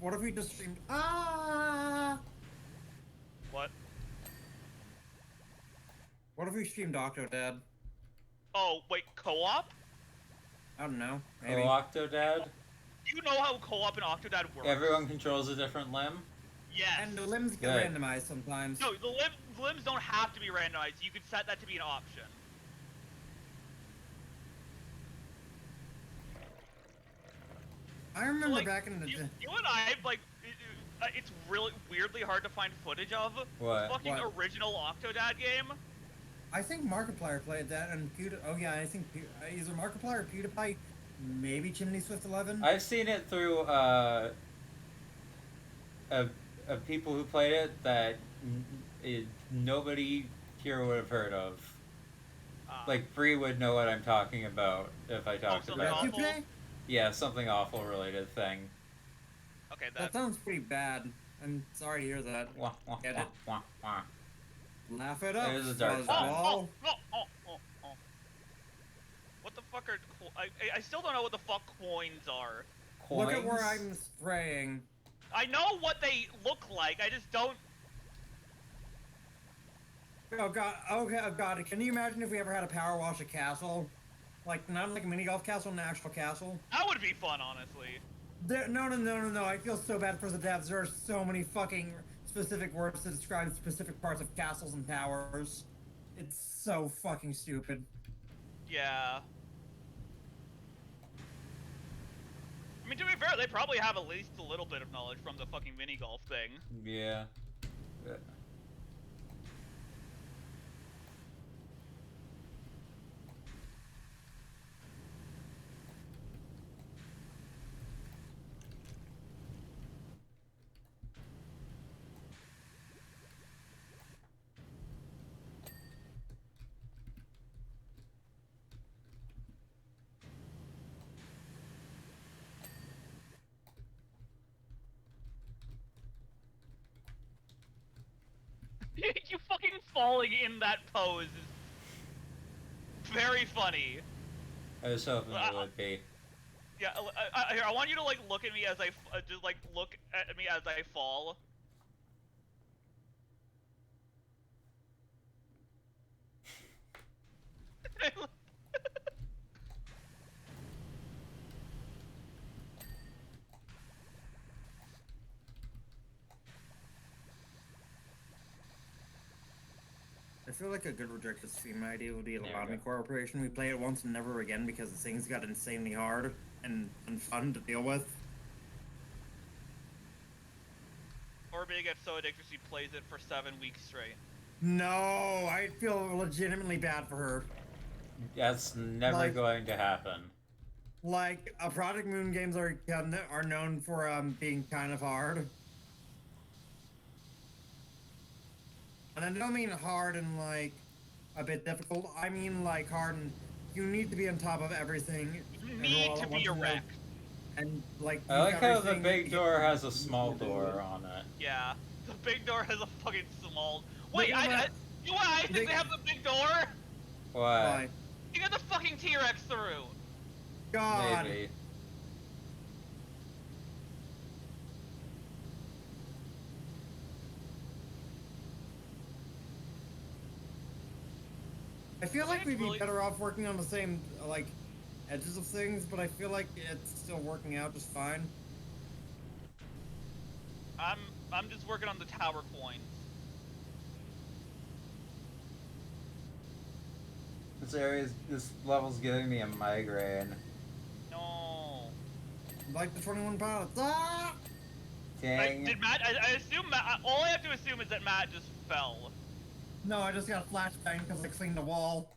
what if we just streamed, What if we streamed Octodad? Oh, wait, co-op? I don't know, maybe. Oh, Octodad? Do you know how co-op in Octodad works? Everyone controls a different limb? Yes. And the limbs get Good. randomized sometimes. No, the limbs don't have to be randomized. You could set that to be an option. I remember Like, back in the you day. and I, like, it's really weirdly hard to find footage of. What? The fucking What? original Octodad game. I think Markiplier played that, and oh yeah, I think either Markiplier or PewDiePie, maybe Chimney Swift 11. I've seen it through people who played it that nobody here would have heard of. Like Bree would know what I'm talking about if I talked something about it. awful? Play? Yeah, something awful related thing. Okay, That sounds pretty bad. I'm sorry to hear that. Wah, wah, Get wah, it? wah, wah. Laugh it up. It is a dark fuzzball. Oh. What the fuck are... I still don't know what the fuck coins are. Look at where Coins? I'm spraying. I know what they look like, I just don't... Oh god, okay, oh god, can you imagine if we ever had a power wash at castle? Like, not like a mini golf castle, an actual castle? That would be fun, honestly. No, I feel so bad for the devs. There are so many fucking specific words to describe specific parts of castles and towers. It's so fucking stupid. Yeah. I mean, to be fair, they probably have at least a little bit of knowledge from the fucking mini golf thing. Yeah. You fucking falling in that pose is very funny. I was hoping it would be. Yeah, here, I want you to like look at me as I just like look at me as I fall. I feel like a good rejected Steam idea would be a There we Lobotomy go. Corporation. We play it once and never again because the things got insanely hard and fun to deal with. Orbia gets so addicted she plays it for 7 weeks straight. No, I feel legitimately bad for her. That's never Like- going to happen. Like, Project Moon games are known for being kind of hard. and I don't mean hard and like a bit difficult. I mean like hard and you need to be on top of everything. You and need all to at be once, erect. And like I use like how the everything big to get- door has a small door on it. Yeah, the big door has a fucking small. They Wait, got that- you know what I think they have the big door? What? Why? You get the fucking T-Rex through. God. Maybe. I feel like It's we'd be really- better off working on the same like edges of things, but I feel like it's still working out just fine. I'm just working on the tower coins. This level's giving me a migraine. No. Like the 21 Pilots. Ah! Dang. Did Matt? I assume Matt. All I have to assume is that Matt just fell. No, I just got a flashbang because I cleaned the wall.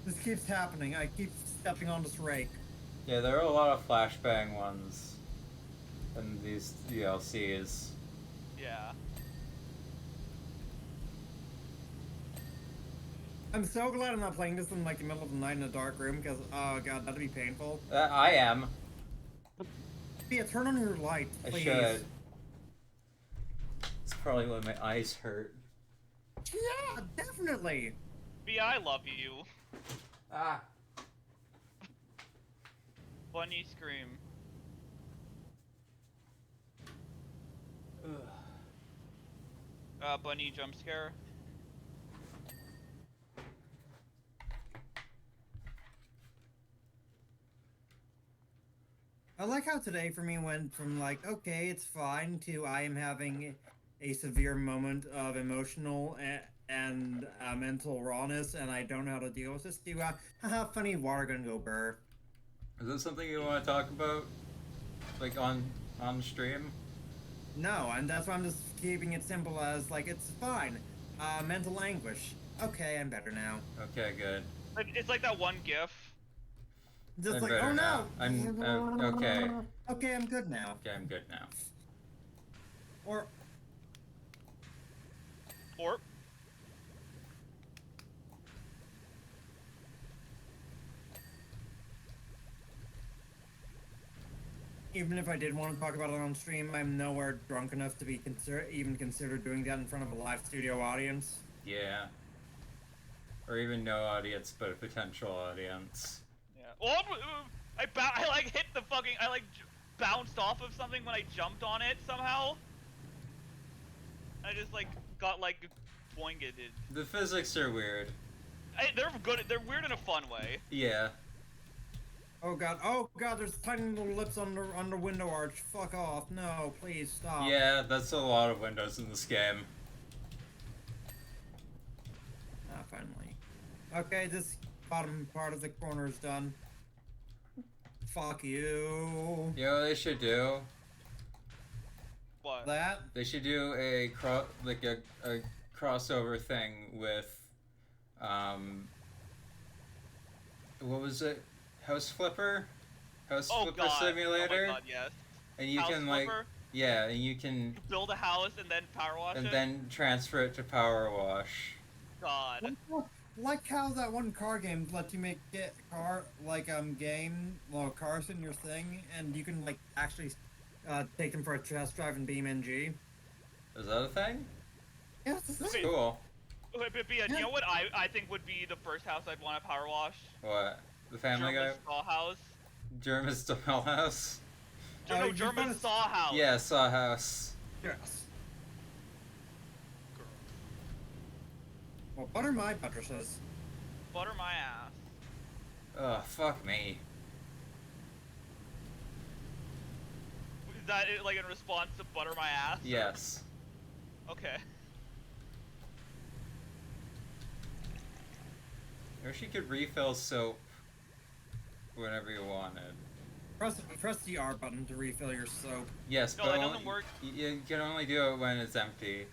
This keeps happening. I keep stepping on this rake. Yeah, there are a lot of flashbang ones in these DLCs. Yeah. I'm so glad I'm not playing this in like the middle of the night in a dark room because, oh god, that'd be painful. I am. Yeah, turn on your light, I please. should. It's probably when my eyes hurt. Yeah, definitely. B, I love you. Ah. Bunny scream. Bunny jump scare. I like how today for me went from like, okay, it's fine, to I am having a severe moment of emotional and mental rawness, and I don't know how to deal with this, to, haha, funny water gonna go burr. Is this something you want to talk about? Like on stream? No, and that's why I'm just keeping it simple as, like, it's fine. Mental anguish. Okay, I'm better now. Okay, good. It's like that one GIF. Just I'm like, better oh no! now. I'm okay. Okay, I'm good now. Okay, I'm good now. Or, Or even if I did want to talk about it on stream, I'm nowhere drunk enough to be even consider doing that in front of a live studio audience. Yeah. Or even no audience, but a potential audience. yeah. Oh, I like hit the fucking. I like bounced off of something when I jumped on it somehow. I just like got like boinged. The physics are weird. They're good. They're weird in a fun way. Yeah. Oh god, there's tiny little lips on the window arch. Fuck off. No, please stop. Yeah, that's a lot of windows in this game. Ah, finally. Okay, this bottom part of the corner is done. Fuck you. You know what they should do? What? That? They should do a crossover thing with what was it? House Flipper? House Oh Flipper god. Simulator? Oh my god, yes. And you House can like flipper? yeah, and you can Build a house and then power wash and it. then transfer it to Powerwash. God. Like how that one car game lets you make car cars in your thing, and you can like actually take them for a test drive in BeamNG. Is that a thing? Yeah, it's a thing. Wait. Cool. Wait, but Bia, do you know what I think would be the first house I'd want to power wash? What? The Family Guy? German Saw House. German Style House? Oh, No, you German found a- Saw House. Yeah, Saw House. Yes. Well, butter my buttresses. Butter my ass. Ugh, fuck me. Is that it, like in response to butter my ass? Yes. Okay. Or she could refill soap whenever you wanted. Press the R button to refill your soap. Yes, No, but that only, doesn't work. you can only do it when it's empty.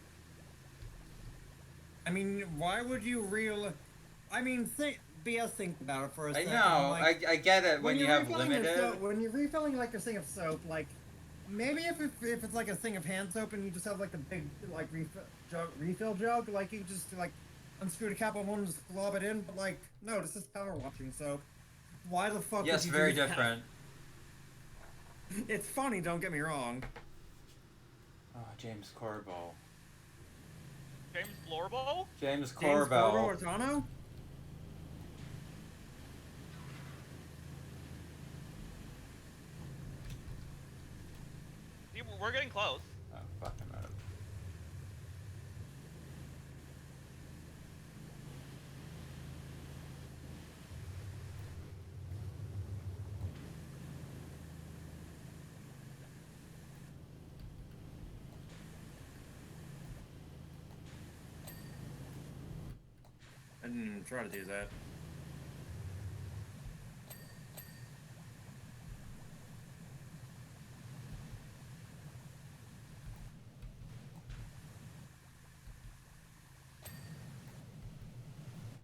I mean, why would you I mean, think about it for a I second. know, like, I get it when you you're have refilling your limited. soap- when you're refilling like a thing of soap, like Maybe if it's like a thing of hand soap and you just have like the big like refill jug, like you just like unscrew the cap on one and just glob it in. But like, no, this is power washing soap. Why the fuck Yes, would you very do that? different. It's funny, don't get me wrong. Oh, James Corbell. James Florbo? James James Corbo Corbell. Ortano? See, we're getting close. Oh, fucking up. I didn't even try to do that.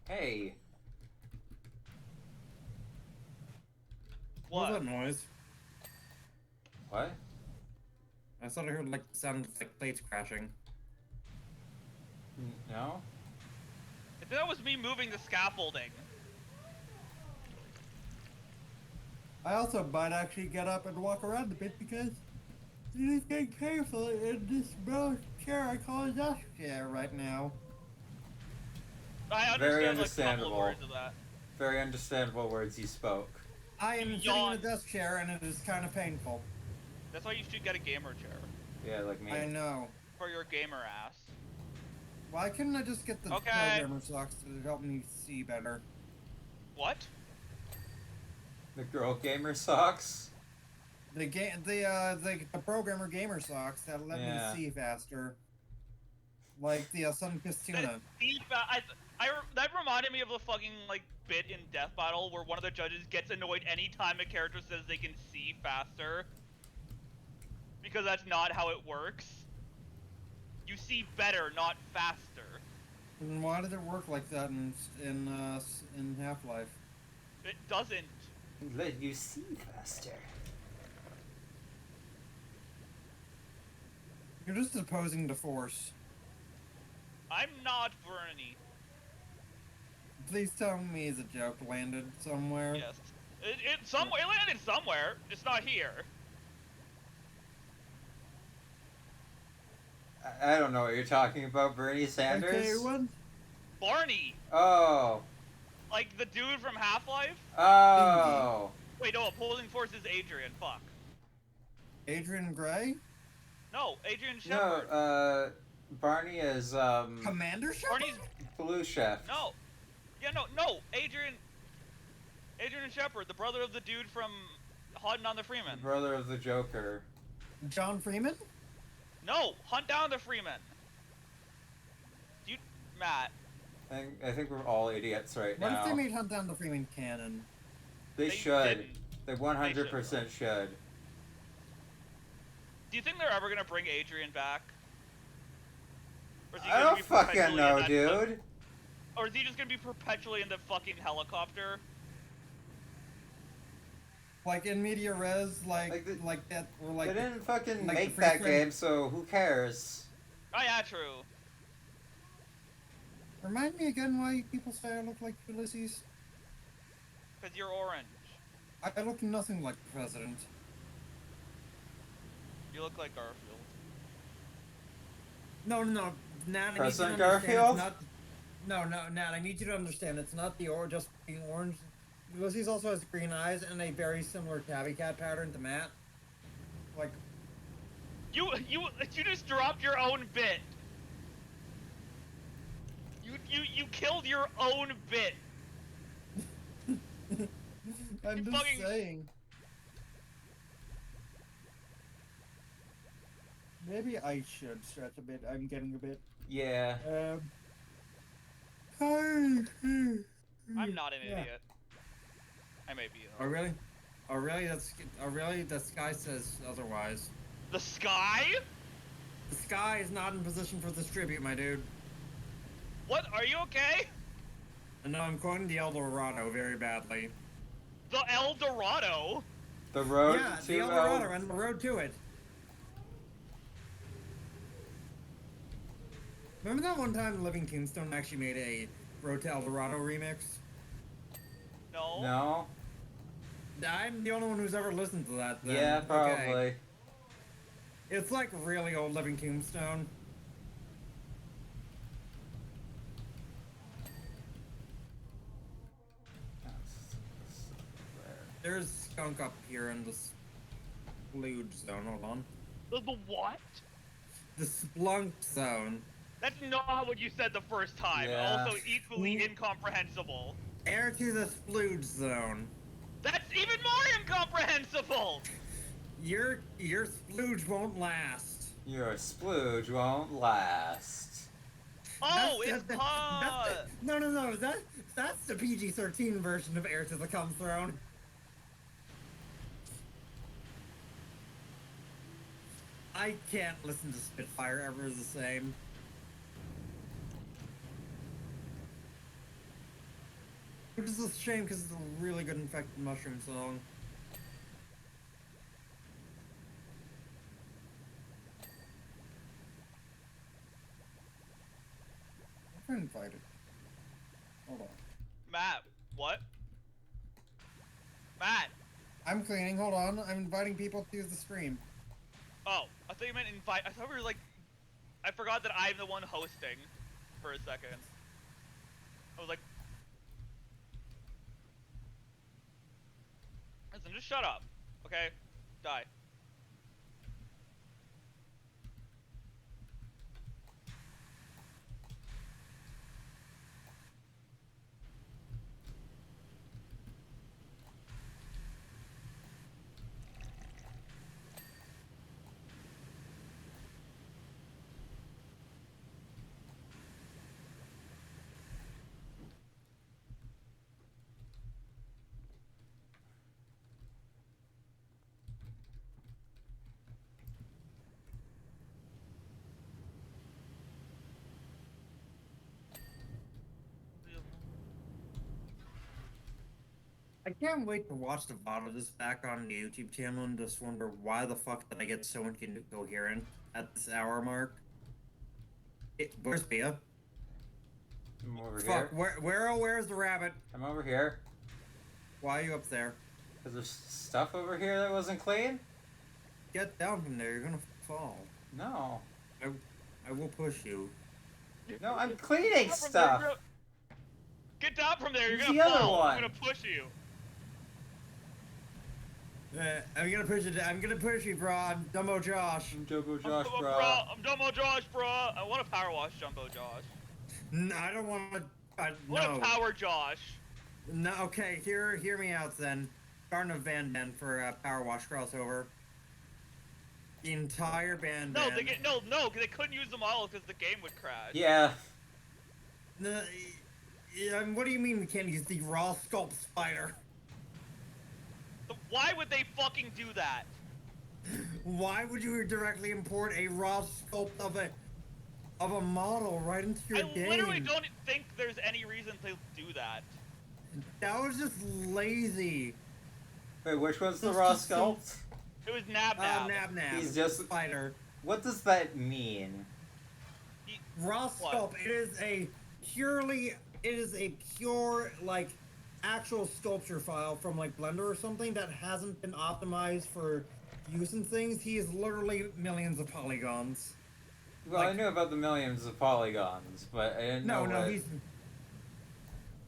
Hey. What was What? that noise? What? I thought I heard like the sound of like plates crashing. No? I think that was me moving the scaffolding. I also might actually get up and walk around a bit because it is getting painful in this brown chair I call a desk chair right now. I Very understand like a couple understandable. of words of that. Very understandable words you spoke. I am sitting in Yawn. a desk chair and it is kind of painful. That's why you should get a gamer chair. Yeah, like me. I know. For your gamer ass. Why couldn't I just get the Okay. programmer socks to help me see better? What? The girl gamer socks? The programmer gamer socks that let Yeah. me see faster. Like the Sun-Kissed Tuna. That reminded me of a fucking like bit in Death Battle where one of the judges gets annoyed anytime a character says they can see faster. Because that's not how it works. You see better, not faster. And why did it work like that in Half-Life? It doesn't. Let you see faster. You're just opposing the Force. I'm not Bernie. Please tell me it's a joke landed somewhere. Yes. It landed somewhere, just not here. I don't know what you're talking about, Bernie Sanders? Okay, one. Barney! Oh. Like the dude from Half-Life? Oh. Wait, no, opposing force is Adrian, fuck. Adrian Gray? No, Adrian No, Shepard. Barney is, Commander Shepard? Barney's... Blue Chef. No. Yeah, no, Adrian Shepard, the brother of the dude from Hunting on the Freeman. Brother of the Joker. John Freeman? No, Hunt Down the Freeman. Matt. I think we're all idiots right What now. if they made Hunt Down the Freeman canon? They They should. didn't. They 100% should. Do you think they're ever gonna bring Adrian back? Or is he I gonna don't be fucking perpetually know, in that dude. Or is he just gonna be perpetually in the fucking helicopter? Like in Media Res, Like like that, or They like didn't fucking like make the that freaking- game, so who cares? Oh yeah, true. Remind me again why people say I look like Ulysses? Cause you're orange. I look nothing like the president. You look like Garfield. No, Nat, President I need you to understand Garfield? it's not, no, Nat, I need you to understand it's not just being orange. Ulysses also has green eyes and a very similar tabby cat pattern to Matt. Like, You just dropped your own bit. You killed your own bit. I'm You just fucking- saying. Maybe I should stretch a bit. I'm getting a bit. Yeah. I'm not an Yeah. idiot. I may be. Oh really? Oh really? The sky says otherwise. The sky? The sky is not in position for this tribute, my dude. What? Are you okay? And no, I'm quoting the El Dorado very badly. The El Dorado? The road Yeah, to the El Dorado and the road to it. Remember that one time Living Tombstone actually made a Road to El Dorado remix? No. No? I'm the only one who's ever listened to that. Then. Yeah, probably. Okay. It's like really old Living Tombstone. There's skunk up here in the splooge zone. Hold on. The what? The splunk zone. That's not what you said the first time. Yeah. Also equally incomprehensible. Air to the splooge zone. That's even more incomprehensible! Your splooge won't last. Your splooge won't last. Oh, That's it's the- No. That's the PG-13 version of Heir to the Cum Throne. I can't listen to Spitfire ever the same. Which is a shame because it's a really good Infected Mushroom song. I'm trying to find it. Hold on. Matt, what? Matt! I'm cleaning, hold on. I'm inviting people to the stream. Oh, I thought you meant invite. I thought we were like. I forgot that I'm the one hosting for a second. I was like. Listen, just shut up. Okay? Die. I can't wait to watch the VOD of this back on the YouTube channel and just wonder why the fuck did I get so incoherent at this hour mark. Where's Bia? I'm over Fuck, here. where's the rabbit? I'm over here. Why are you up there? Because there's stuff over here that wasn't clean? Get down from there, you're gonna fall. No. I will push you. No, I'm cleaning Get down from stuff. there, Get down from there, you're Who's gonna the other fall. one? I'm gonna push you. I'm gonna push you, bro. I'm Dumbo Josh. I'm Jumbo I'm Josh, bro. I'm Dumbo Josh, bro. I want to power wash Jumbo Josh. No, I don't want to. I want No. to power Josh. No, okay, hear me out then. Garden of Van Den for Power Wash crossover. The entire band. No, they get no, because they couldn't use them all because the game would crash. Yeah. No, what do you mean we can't use the raw sculpt spider? Why would they fucking do that? Why would you directly import a raw sculpt of a model right into your game? I literally don't think there's any reason to do that. That was just lazy. Wait, which was the That's raw just so- sculpt? It was Nab. Nab. He's just- spider. What does that mean? Raw What? sculpt. It is a pure like actual sculpture file from like Blender or something that hasn't been optimized for use in things. He is literally millions of polygons. Well, I Like- knew about the millions of polygons, but I didn't know No, what... he's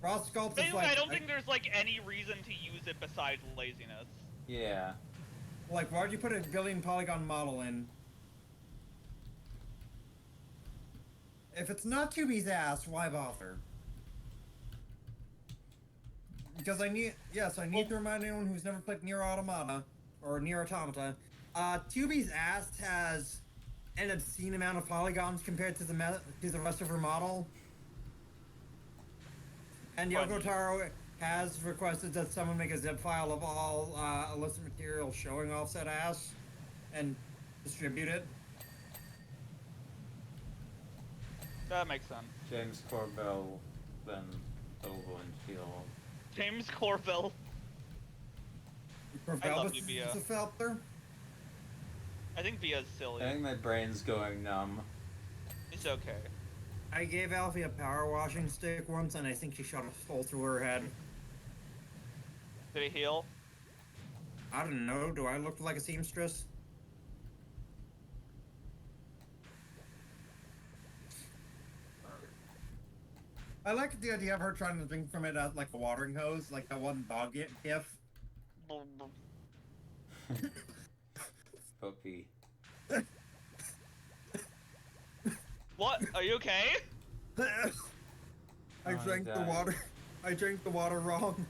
raw sculpt is Anyway, like I don't think there's like any reason to use it besides laziness. Yeah. like why'd you put a billion polygon model in? If it's not Tubi's ass, why bother? Because I need to remind anyone who's never played Nier Automata or Nier Automata. Tubi's ass has an obscene amount of polygons compared to the rest of her model. And Yoko Taro has requested that someone make a zip file of all illicit material showing off said ass and distribute it. That makes sense. James Corbell, then Owenfield. James Corville. I love you, Bia. Is a filter. I think Via's silly. I think my brain's going numb. It's okay. I gave Alfie a power washing stick once, and I think she shot a hole through her head. Did he heal? I don't know. Do I look like a seamstress? I like the idea of her trying to drink from it as like a watering hose, like that one dog gif. Puppy. What? Are you okay? I drank the water. I drank the water wrong.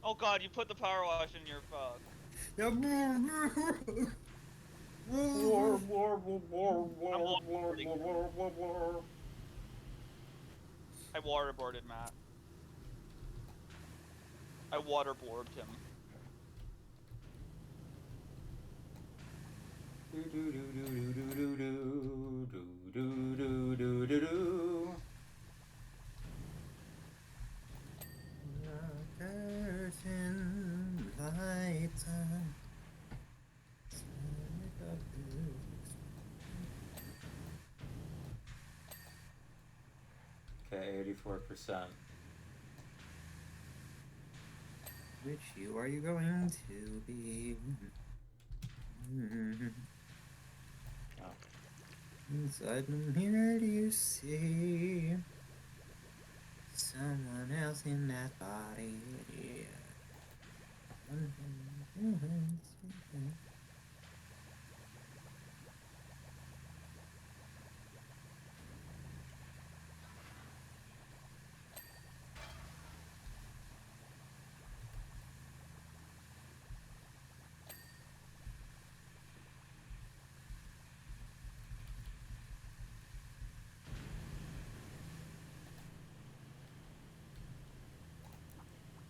Oh god, you put the power wash in your fuck. I waterboarded Matt. I waterboarded him. Curtain lights on. Okay, 84%. Which you are you going to be? Oh. Inside the mirror, do you see someone else in that body?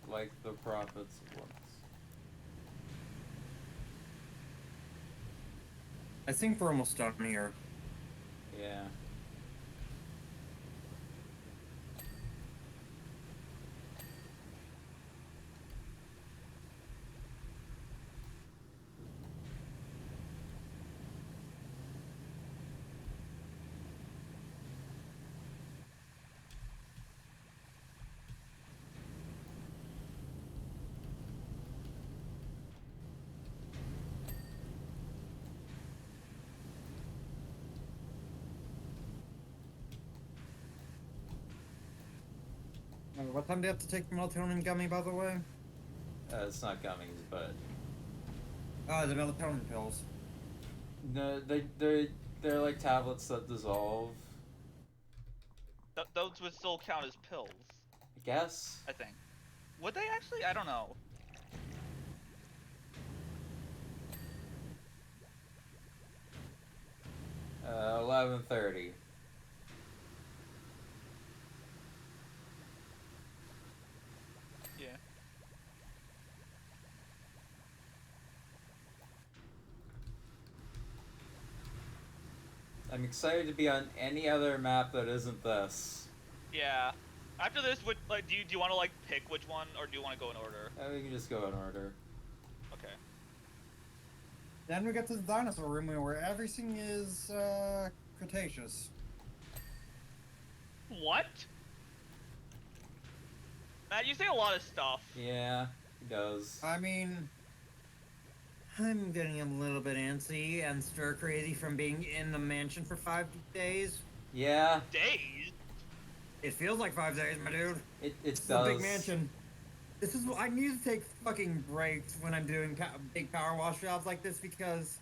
Like the prophets once. I think we're almost done here. Yeah. What time do you have to take the melatonin gummy, by the way? It's not gummies, but The melatonin pills. no, they're like tablets that dissolve. Those would still count as pills, I guess. I think. Would they actually? I don't know. Uh, 11:30. Yeah. I'm excited to be on any other map that isn't this. Yeah. After this, do you want to like pick which one, or do you want to go in order? We can just go in order. Okay. Then we get to the dinosaur room where everything is Cretaceous. What? Matt, you say a lot of stuff. Yeah, he does. I mean, I'm getting a little bit antsy and stir crazy from being in the mansion for 5 days. Yeah, Days? It feels like 5 days, my dude. it It's does. a big mansion. This is I need to take fucking breaks when I'm doing big power wash jobs like this because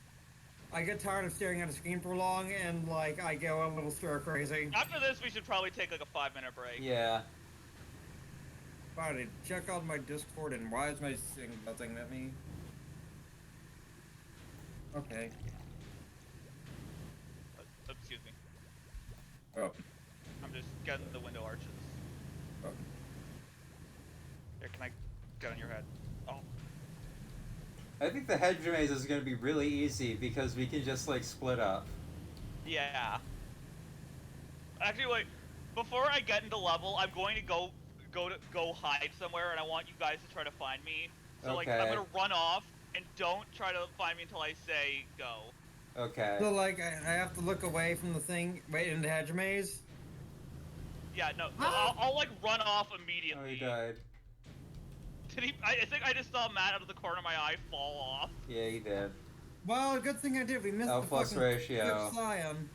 I get tired of staring at a screen for long and like I go a little stir crazy. After this, we should probably take like a 5-minute break. Yeah. Buddy, check out my Discord and why is my thing buzzing at me? Okay. Excuse me. Oh. I'm just getting the window arches. Oh. Here, can I get on your head? Oh. I think the hedge maze is going to be really easy because we can just like split up. Yeah. Actually, wait. Before I get into level, I'm going to go hide somewhere, and I want you guys to try to find me. So like, I'm Okay. gonna run off, and don't try to find me until I say go. Okay. So like I have to look away from the thing, wait in the hedge maze. Yeah, no, Ah! I'll like run off Oh, immediately. he died. Did he? I think I just saw Matt out of the corner of my eye fall off. Yeah, he did. Well, good thing I did. We missed L the plus fucking ratio. Eclipse Scion.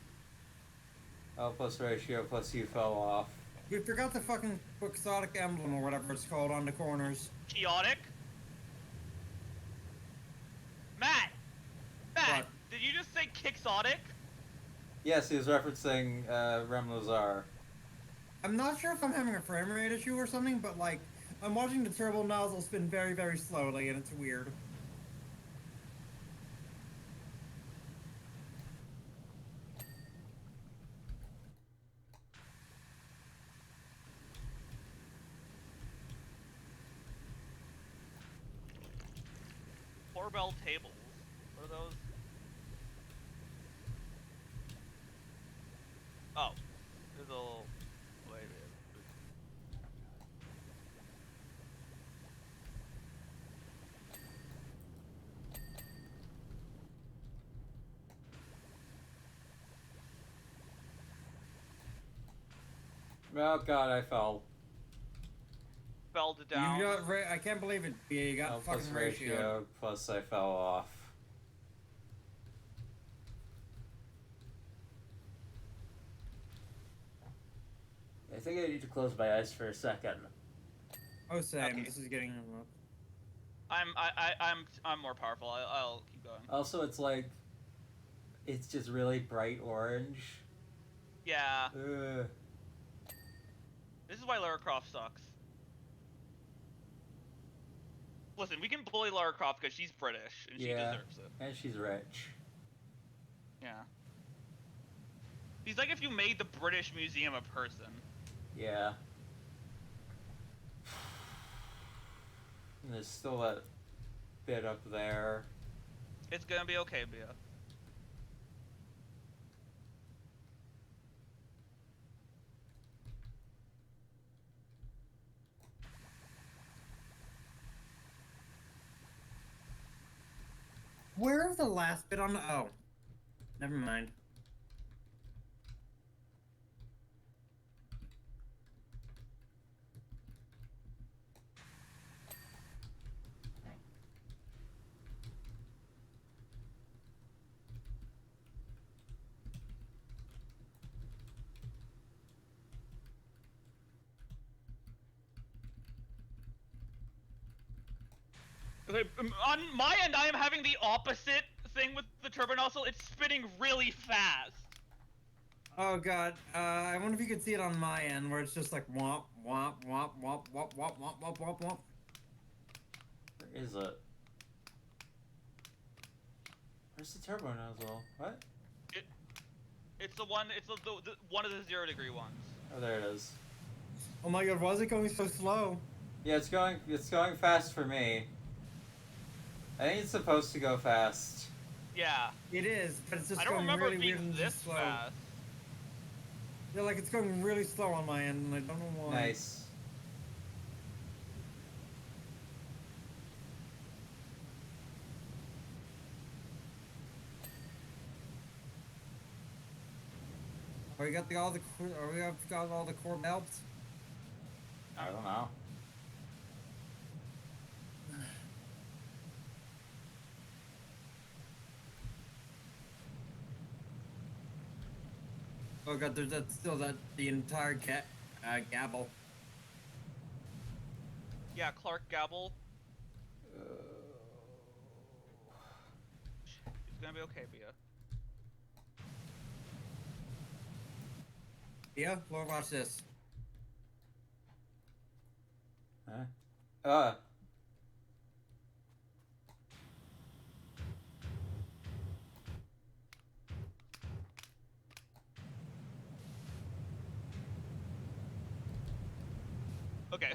L plus ratio plus you fell off. We forgot the fucking Quixotic emblem or whatever it's called on the corners. Chaotic. Matt, What? did you just say Quixotic? Yes, he was referencing Rem Lazar. I'm not sure if I'm having a frame rate issue or something, but like, I'm watching the turbo nozzle spin very, very slowly, and it's weird. Barbell tables. What are those? Oh, there's a little. Wait a minute. Oh god, I fell. Fell down. You got I can't believe it. Yeah, you got L plus fucking ratio. ratio plus I fell off. I think I need to close my eyes for a second. Oh, same. Okay. This is getting. I'm more powerful. I'll keep going. Also, it's like, it's just really bright orange. Yeah, Ugh. this is why Lara Croft sucks. Listen, we can bully Lara Croft because she's British and she Yeah. deserves it. And she's rich. Yeah. She's like if you made the British Museum a person. Yeah. And there's still that bit up there. It's gonna be okay, Bia. Where's the last bit on the? Oh, never mind. Okay, on my end, I am having the opposite thing with the turbo nozzle. It's spinning really fast. Oh god, I wonder if you could see it on my end, where it's just like womp womp womp womp womp womp womp womp womp womp. Where is it? Where's the turbo nozzle? What? It's the one. It's the one of the 0 degree ones. Oh, there it is. Oh my god, why is it going so slow? Yeah, it's going fast for me. I think it's supposed to go fast. Yeah. It is, but it's just I don't going remember really it weird being and this slow. fast. Yeah, like it's going really slow on my end, and I don't know why. Nice. Are we got all the core belts? I don't know. Oh god, there's the entire gabble. Yeah, Clark Gable. It's gonna be okay, Bia. Yeah, Lord, watch this. Huh? Okay.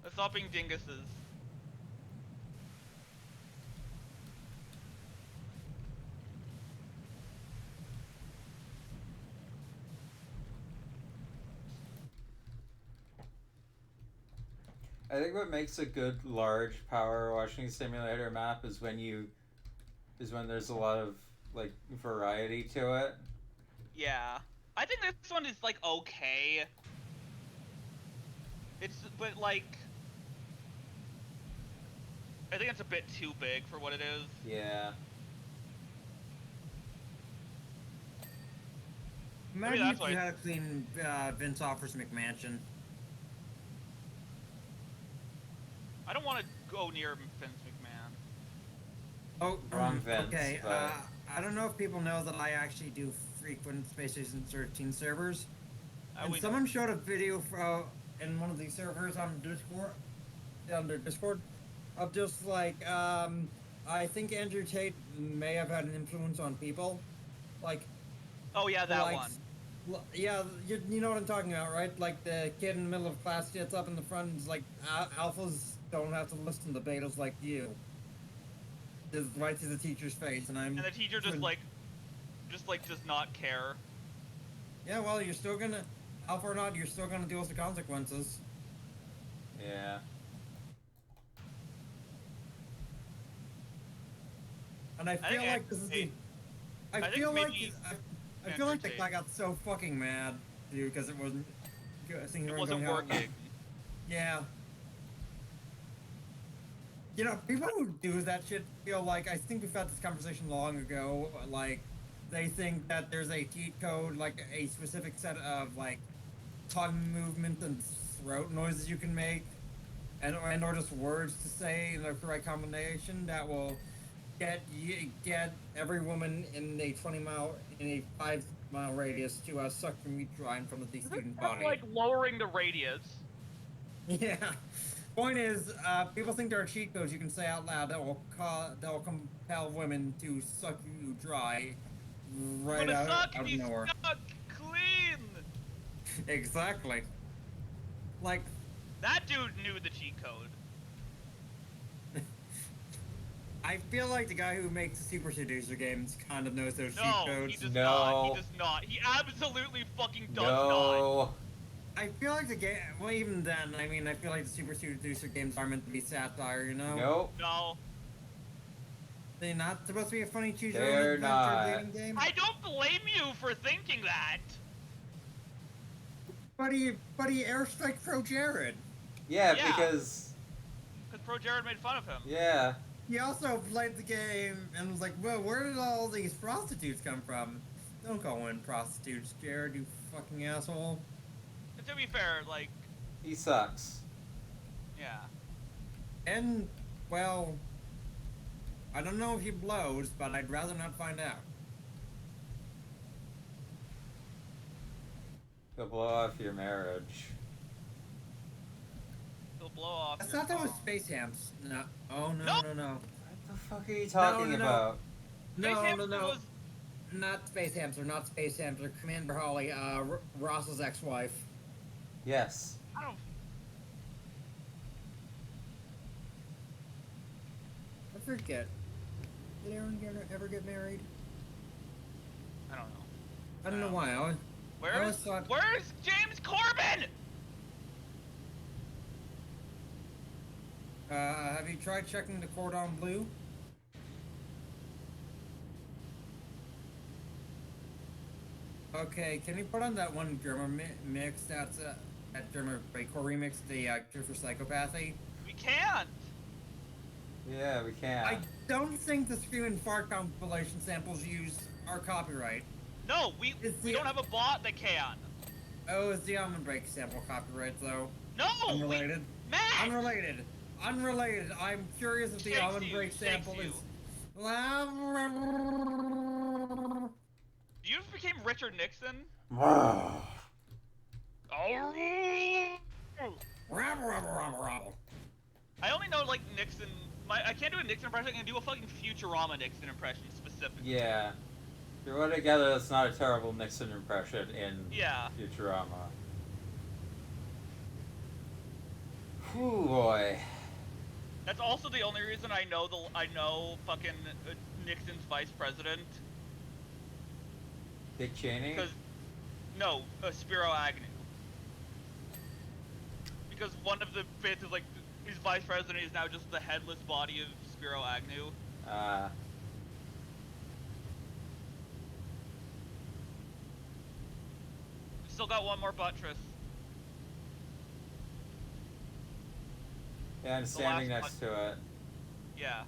Let's stop being dinguses. I think what makes a good large power washing simulator map is when there's a lot of like variety to it. Yeah. I think this one is like okay. But like, I think it's a bit too big for what it is. Yeah. Imagine that's if you why had a clean Vince offers McMansion. I don't want to go near Vince McMahon. Oh, Wrong Vince, okay. but- I don't know if people know that I actually do frequent Space Station 13 servers. And We know. someone showed a video in one of these servers on Discord, under Discord, of just like, I think Andrew Tate may have had an influence on people. Like, Oh yeah, that like, one. Yeah, you know what I'm talking about, right? Like the kid in the middle of class gets up in the front and is like, alphas don't have to listen to betas like you. Just right to the teacher's face, and And the teacher just does not care. Yeah, well, you're still gonna, alpha or not, you're still gonna deal with the consequences. Yeah. And I feel like this is the. I feel like the guy got so fucking mad, dude, because it wasn't. It wasn't working. Yeah. You know, people who do that shit feel like, I think we've had this conversation long ago, like, they think that there's a cheat code, like a specific set of, like, tongue movement and throat noises you can make, and or just words to say in the correct combination that will get every woman in a 5-mile radius to suck your meat dry from the student body. Like lowering the radius. Yeah. Point is, people think there are cheat codes you can say out loud that will compel women to suck you dry right out of nowhere. Suck clean. Exactly. Like, that dude knew the cheat code. I feel like the guy who makes the Super Seducer games kind of knows those cheat codes. No, he does not. He does not. He absolutely fucking does not. No. I feel like the game. Well, even then, I mean, I feel like the Super Seducer games are meant to be satire, you know? Nope. No. They're not supposed to be a funny choose your They're own not. adventure dating game. I don't blame you for thinking that. But he airstrike Pro Jared. Yeah, Yeah. because. Because Pro Jared made fun of him. Yeah. He also played the game and was like, well, where did all these prostitutes come from? Don't go in prostitutes, Jared, you fucking asshole. And to be fair, like, He sucks. yeah. And, well, I don't know if he blows, but I'd rather not find out. He'll blow off your marriage. He'll blow off. I your thought that was phone. Space Hams. No. Oh, no, Nope. no. What the fuck are you talking No. about? Space Hamster No. was- Not Space Hamster, not Space Hamster. Commander Holly, Ross's ex-wife. Yes. I don't. I forget. Did Aaron ever get married? I don't know. I don't know why. I always thought... Where's James Corbin? Have you tried checking the cordon bleu? Okay, can you put on that one German mix that's that German breakcore remix, the Cure for Psychopathy? We can't. Yeah, we can. I don't think the Scream and Fart compilation samples used are copyright. No, we the- don't have a bot that can. Oh, is the Almond Break sample copyright though? No. Unrelated. Matt. Unrelated. I'm curious if the Shakes Almond you, Break shakes sample you. is. You just became Richard Nixon. Wow. Oh. I only know like Nixon. I can't do a Nixon impression. I can do a fucking Futurama Nixon impression specifically. Yeah. If you're one together, that's not a terrible Nixon impression in Yeah. Futurama. Whew, boy. That's also the only reason I know fucking Nixon's vice president. Dick Cheney? Because no, Spiro Agnew. Because one of the bits is like his vice president is now just the headless body of Spiro Agnew. still got one more buttress. Yeah, I'm The standing last next to it. Yeah.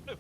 There.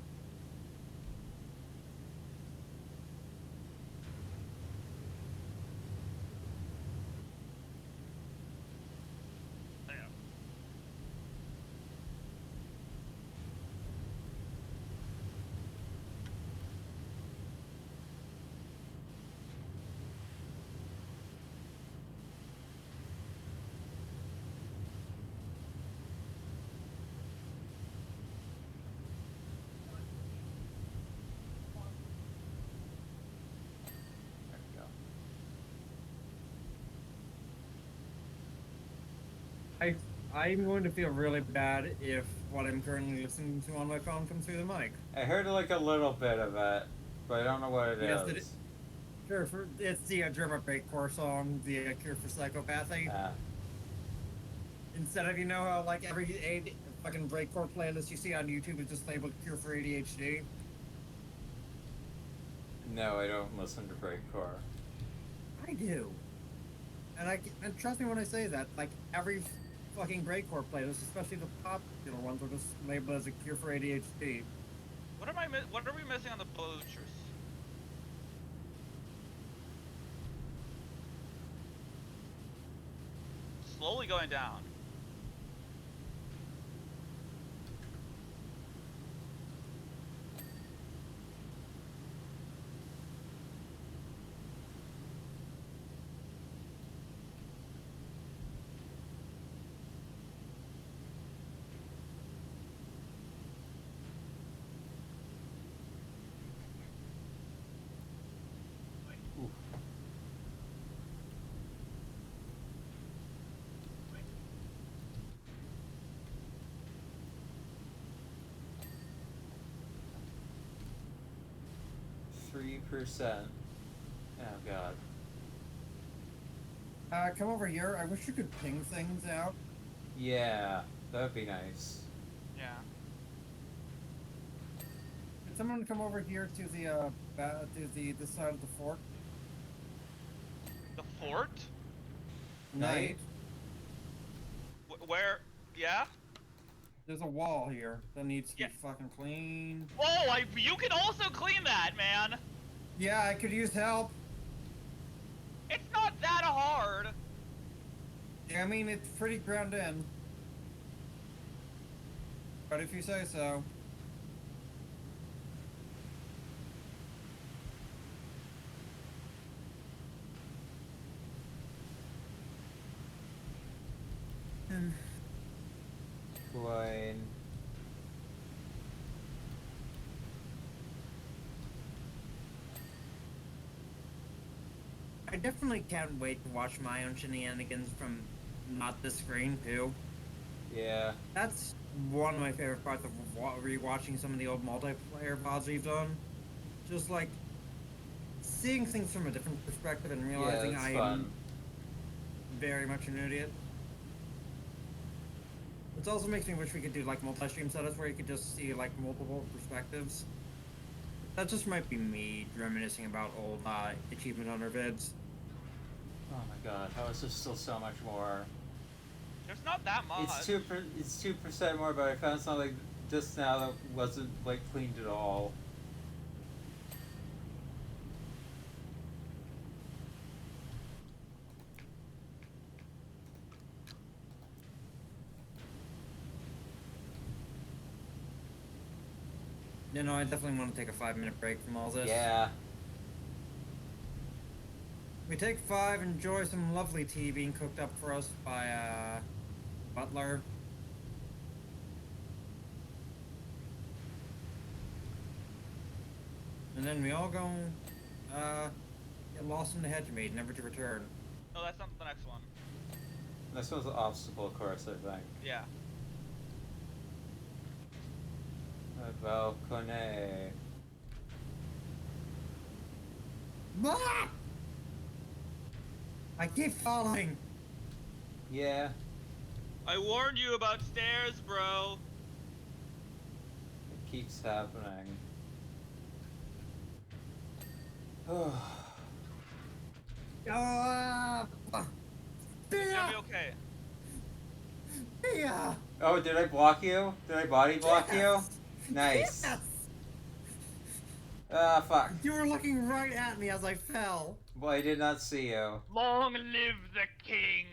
'I'm going to feel really bad if what I'm currently listening to on my phone comes through the mic. I heard like a little bit of it, but I don't know what it Yes, is. it's the German breakcore song, the Cure for Psychopathy. Ah. Instead of, you know how like every fucking breakcore playlist you see on YouTube is just labeled Cure for ADHD? No, I don't listen to breakcore. I do. And trust me when I say that, like every fucking breakcore playlist, especially the popular ones, are just labeled as a Cure for ADHD. What are we missing on the butchers? Slowly going down. Oof. %. Oh god. Come over here. I wish you could ping things out. Yeah, that'd be nice. Yeah. Could someone come over here to the this side of the fort? The fort? Night. Where? Yeah? There's a wall here that needs to Yeah. be fucking clean. Oh, you can also clean that, man! Yeah, I could use help. It's not that hard! Yeah, I mean, it's pretty ground in. But if you say so. Coin. I definitely can't wait to watch my own shenanigans from not this screen, too. Yeah. That's one of my favorite parts of rewatching some of the old multiplayer VODs we've done. Just like seeing things from a different perspective and realizing that's I fun. am very much an idiot. It also makes me wish we could do like multi-stream setups where you could just see like multiple perspectives. That just might be me reminiscing about old Achievement Hunter vids. Oh my god, how is there still so much more? There's not that much. It's 2% more, but I found something just now that wasn't like cleaned at all. You know, I definitely want to take a 5-minute break from all this. Yeah. We take 5, enjoy some lovely tea being cooked up for us by Butler. And then we all go get lost in the hedge maze, never to return. No, that's not the next one. This was an obstacle course, I think. Yeah. A balcony. Ah! I keep falling. Yeah. I warned you about stairs, bro. It keeps happening. Ah, It's gonna be Bia! okay. Bia! Oh, did I block you? Did I body block you? Yes! Nice. Yes! Ah, fuck. You were looking right at me as I fell. Well, I did not see you. Long live the king,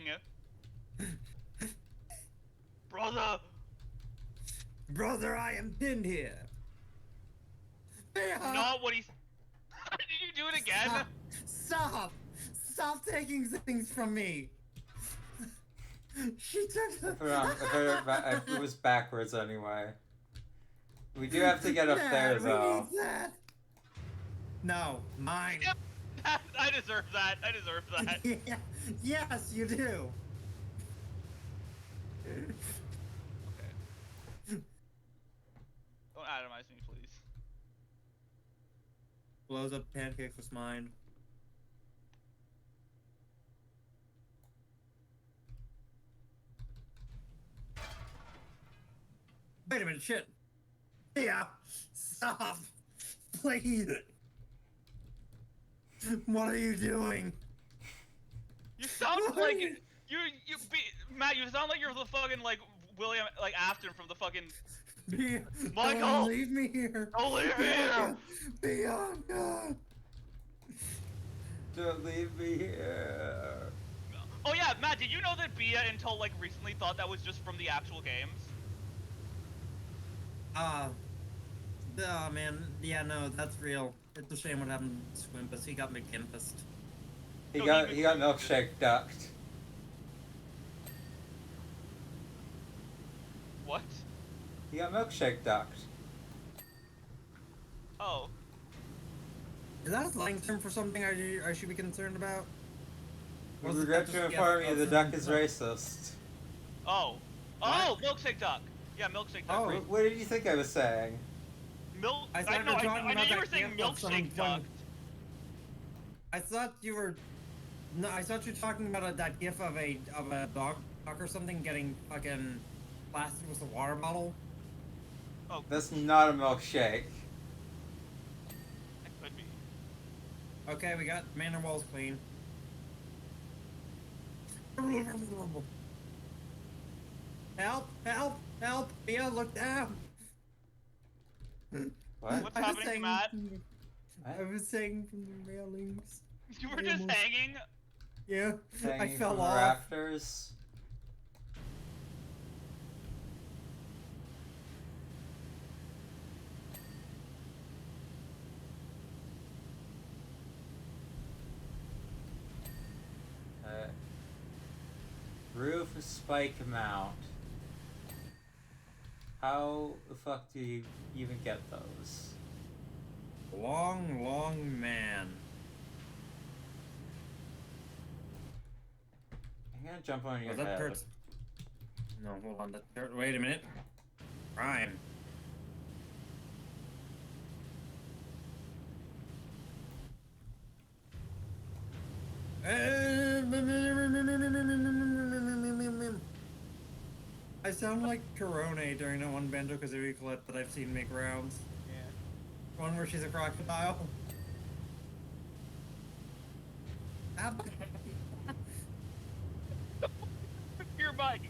brother. Brother, I am pinned here. Bia! Not what he's. Did you do it again? Stop! Stop! Stop taking things from me! She took It was backwards anyway. We do have to get up Dad, there, we though. need that! No, mine. Yep. I deserve that. I deserve that. Yeah, yes, you do. Okay. Don't atomize me, please. Blows up pancakes was mine. Wait a minute, shit. Yeah, stop. Please. What are you doing? You sound like Matt. You sound like you're the fucking like William like Afton from the fucking. Bea, Michael! don't leave me here. Don't leave me here! Beyond God. Don't leave me here. Oh yeah, Matt. Did you know that Bia until like recently thought that was just from the actual games? Oh man, yeah, no, that's real. It's a shame what happened to Swimpus. He got McGimpus. He No, got he he got milkshake ducked. What? He got milkshake ducked. Oh. Is that a slang term for something I should be concerned about? We Or is it regret just to a inform guess you the of duck is something? racist. Oh. What? Oh, milkshake duck. Yeah, milkshake duck. Oh. Right. What did you think I was saying? Milk. I I thought you know. were talking I knew about you were that saying gift of someone milkshake duck. I thought you were. No, I thought you were talking about that gif of a dog or something getting fucking blasted with a water bottle. Oh, That's not a milkshake. it could be. Okay, we got manor walls clean. Help! Help! Help! Bia, look down! What? What's I was happening, saying- Matt? I was saying from the railings. You were just Almost. hanging. Yeah, I Hanging fell from the off. rafters. Roof spike mount. How the fuck do you even get those? Long, long man. I'm gonna jump on your Oh, that head. hurts. No, hold on. That hurt. Wait a minute. Rhyme. I sound like Corone during that one Banjo Kazooie clip that I've seen make rounds. Yeah. One where she's a crocodile. Your mic.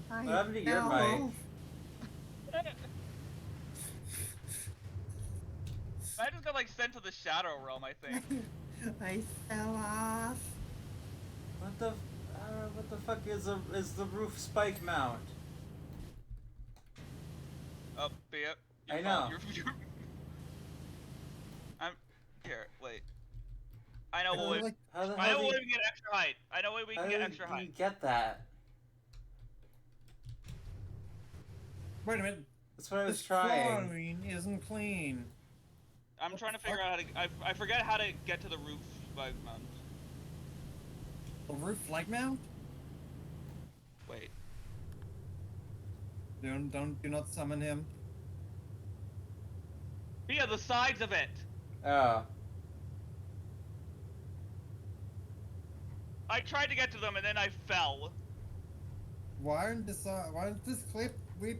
What happened to your mic? I just got like sent to the shadow realm, I think. I fell off. What the fuck is the roof spike mount? Up, Bia. I know. I'm here. Wait. I know what. Like, How the I hell know do what you, we can get extra height. I know what we how can do get you- extra you height. get that? wait a minute. That's what I was This trying. flooring isn't clean. I'm trying to figure out how to. I forget how to get to the roof by mount. A roof flag mount? Wait. Do not summon him. Bia, the sides of it. Oh. I tried to get to them and then I fell. Why aren't this clip? Wait,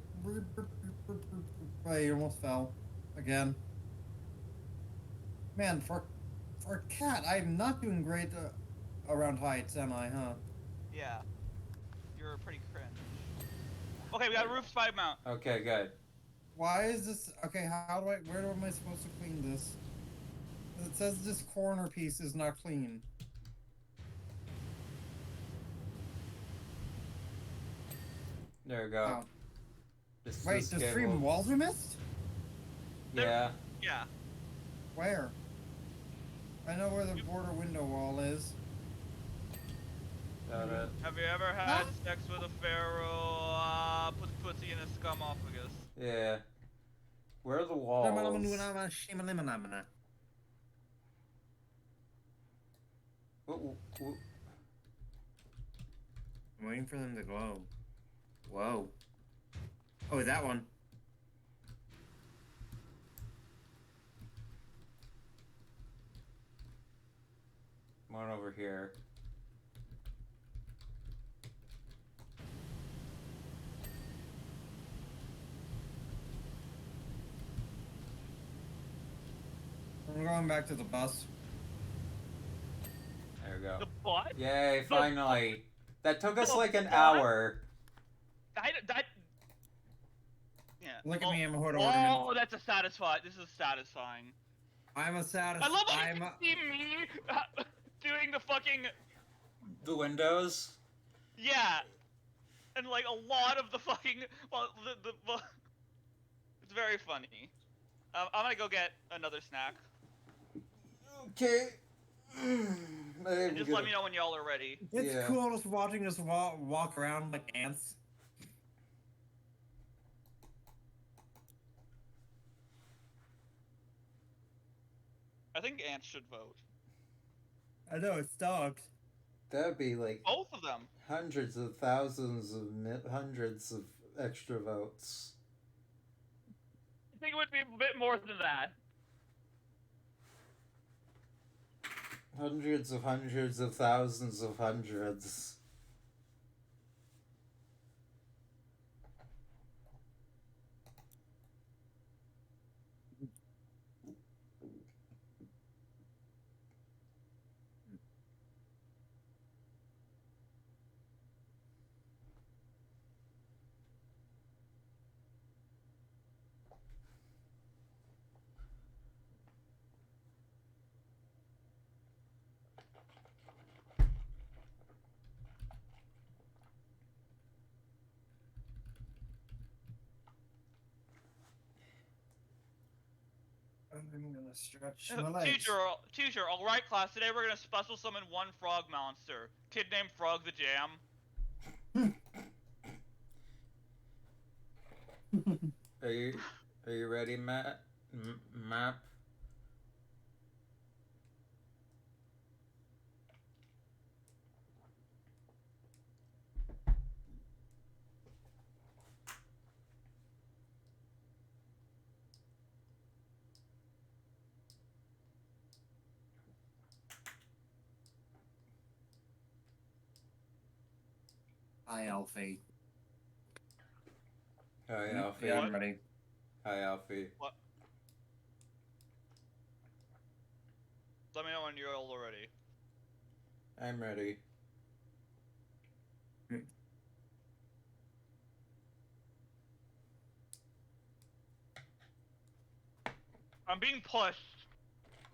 you almost fell again. Man, for For a cat, I'm not doing great around heights, am I, huh? Yeah. You're pretty cringe. Okay, we got a roof spy mount. Okay, good. Why is this... Okay, where am I supposed to clean this? It says this corner piece is not clean. There we go. Oh. This Wait, is the cable. stream walls are missed? Yeah. Yeah. Where? I know where the border window wall is. Got it. Have you ever had sex with a pharaoh? Put pussy in a scumophagus. Yeah. Where are the walls? Whoa. I'm waiting for them to glow. Whoa. Oh, that one. One over here. I'm going back to the bus. There we go. The what? Yay, finally. That took us The like an what? hour. That. Yeah. Look at me, I'm a hood Oh, ornament. that's a satisfying. This is satisfying. I'm a satis. I love how I'm you a... see me doing the fucking The windows? yeah, and like a lot of the fucking it's very funny. I'm gonna go get another snack. Okay. And just let me know when y'all are ready. It's Yeah. cool just watching us walk around like ants. I think ants should vote. I know, it's dogs. That'd be like Both of them. hundreds of thousands of hundreds of extra votes. I think it would be a bit more than that. Hundreds of thousands of hundreds. I'm gonna stretch my legs. Teacher, all right, class. Today we're gonna special summon one frog monster. Kid named Frog the Jam. Are you ready, Matt? Map? Hi, Alfie. Hi, Alfie. Yeah, I'm ready. Hi, Alfie. What? Let me know when you're all ready. I'm ready. I'm being pushed.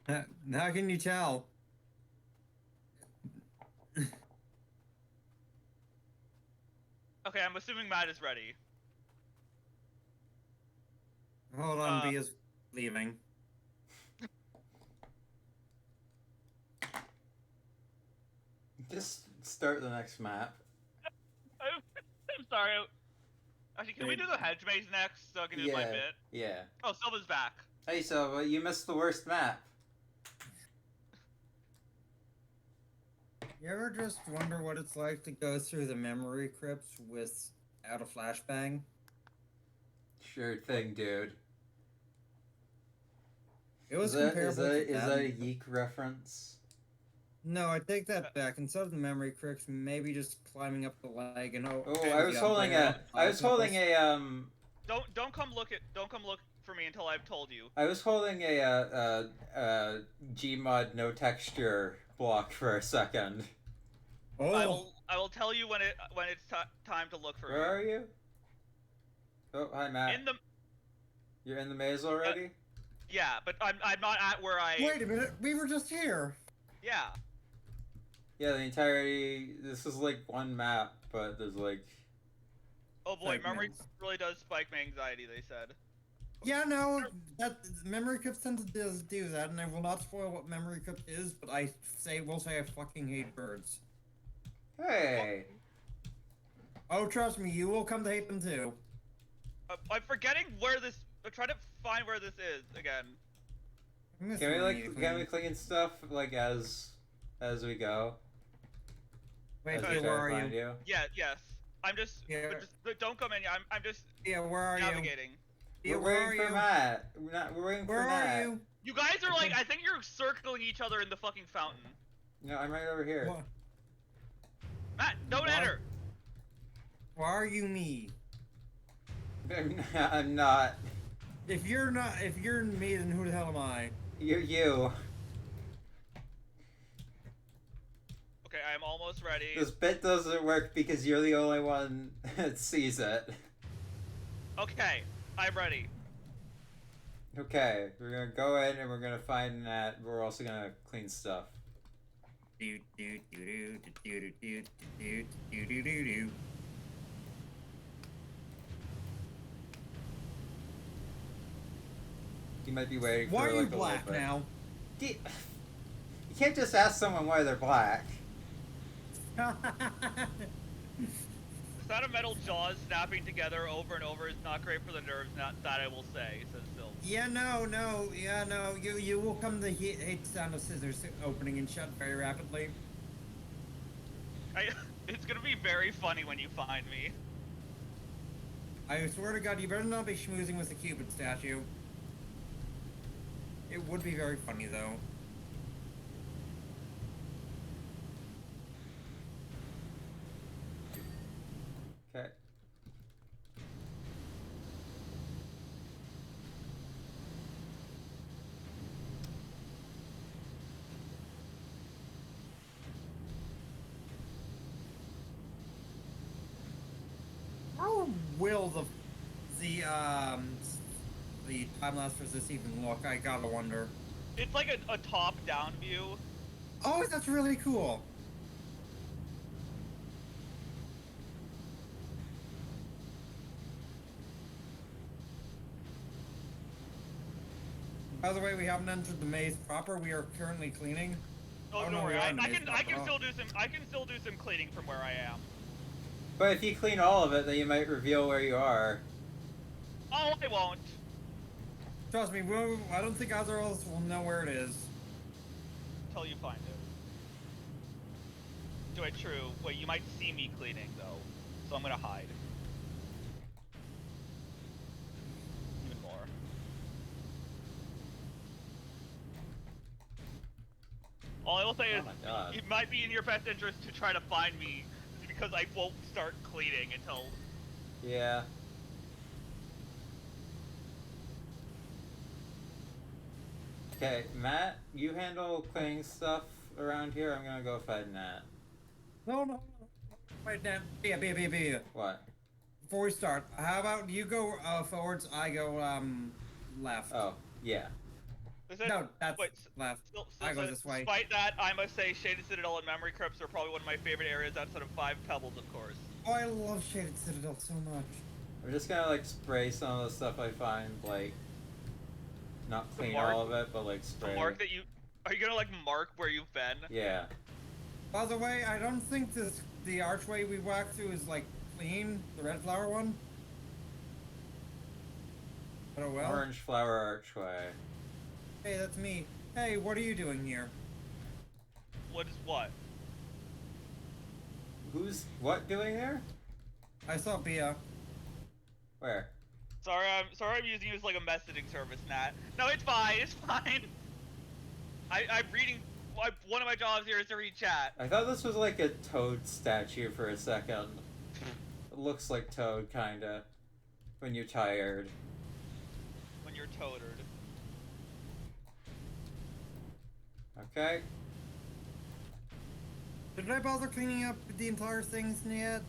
How can you tell? Okay, I'm assuming Matt is ready. Hold on, B is leaving. Just start the next map. I'm sorry. Actually, can we do the hedge maze next so I can do my bit? Yeah. Oh, Silva's back. Hey, Silva, you missed the worst map. You ever just wonder what it's like to go through the memory crypts without a flashbang? Sure thing, dude. It was Is that comparable to a Yeek reference? No, I take that back. Instead of the memory crypts, maybe just climbing up the leg and Oh, I was holding a Don't come look for me until I've told you. I was holding a Gmod no texture block for a second. Oh, I will tell you when it's time to look for Where me. are you? Oh, hi Matt. In the You're in the maze already? yeah, but I'm not at where I. wait a minute. We were just here. Yeah. Yeah, the entirety. This is like one map, but there's like. Oh boy, memory Segments. really does spike my anxiety. They said. Yeah, no, that memory crypts tend to do that, and I will not spoil what memory crypt is, but will say I fucking hate birds. Hey! Oh, trust me, you will come to hate them too. I'm forgetting where this. I'm trying to find where this is again. I'm gonna Can we throw like you, can we please. clean stuff like as we go? Wait, As we Thea, try where to are find you? Yeah. Yes. I'm just. Yeah. But don't come in. I'm just Thea, where are you? navigating. Thea, We're where are waiting for you? Matt. We're waiting Where for are Matt. you? You guys are like. I think you're circling each other in the fucking fountain. No, I'm right over here. What? Matt, don't What? enter. Why are you me? I'm not. If you're me, then who the hell am I? You're you. Okay, I'm almost ready. This bit doesn't work because you're the only one that sees it. Okay, I'm ready. Okay, we're gonna go in and we're gonna find Matt. We're also gonna clean stuff. Do do do do do do do do do do do. You might be waiting Why for are you like a black little bit. now? You can't just ask someone why they're black. The sound of metal jaws snapping together over and over is not great for the nerves. Not that I will say, says Phil. Yeah, no. You will come to hate the sound of scissors opening and shut very rapidly. It's gonna be very funny when you find me. I swear to God, you better not be schmoozing with the Cupid statue. It would be very funny, though. Okay. How will the time lapse for this even look? I gotta wonder. It's like a top-down view. Oh, that's really cool. By the way, we haven't entered the maze proper. We are currently cleaning. Oh, Oh, don't no, worry. we are I in the maze can proper. still do some cleaning from where I am. But if you clean all of it, then you might reveal where you are. Oh, I won't. Trust me, I don't think either of us will know where it is. Until you find it. Do it true. Wait, you might see me cleaning though, so I'm gonna hide. Even more. All I will say Oh is, my God. it might be in your best interest to try to find me, because I won't start cleaning until. Yeah. Okay, Matt, you handle cleaning stuff around here. I'm gonna go find Matt. No. Wait, now, Bia. What? Before we start, how about you go forwards, I go left. Oh, yeah. No, that's wait, left. I go this way. Despite that, I must say Shaded Citadel and Memory Crypts are probably one of my favorite areas outside of Five Pebbles, of course. Oh, I love Shaded Citadel so much. I'm just gonna like spray some of the stuff I find, like not The clean mark- all of it, but like spray. The mark that you... Are you gonna, like, mark where you've been? Yeah. By the way, I don't think the archway we walked through is like clean, the red flower one. But oh well. Orange flower archway. Hey, that's me. Hey, what are you doing here? What is what? Who's what doing there? I saw Bia. Where? Sorry, I'm using you as like a messaging service, Nat. No, it's fine. It's fine. I'm reading. One of my jobs here is to read chat. I thought this was like a Toad statue for a second. It looks like Toad, kinda. When you're tired. When you're you're totered. Okay. Did I bother cleaning up the entire things yet?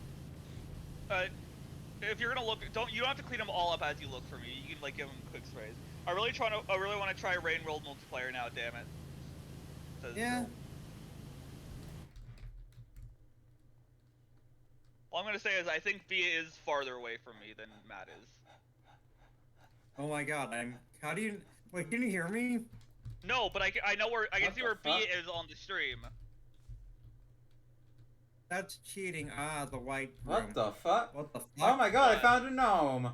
If you're gonna look, you don't have to clean them all up as you look for me. You can like give them quick sprays. I really want to try Rain World multiplayer now. Damn it. Yeah. All I'm gonna say is I think Bia is farther away from me than Matt is. Oh my god, how do you... Wait, can you hear me? No, but I know where, I can What see the where Bia fuck? is on the stream. That's cheating. Ah, the white room. What the fuck? What the fuck? Oh my god, I What? found a gnome!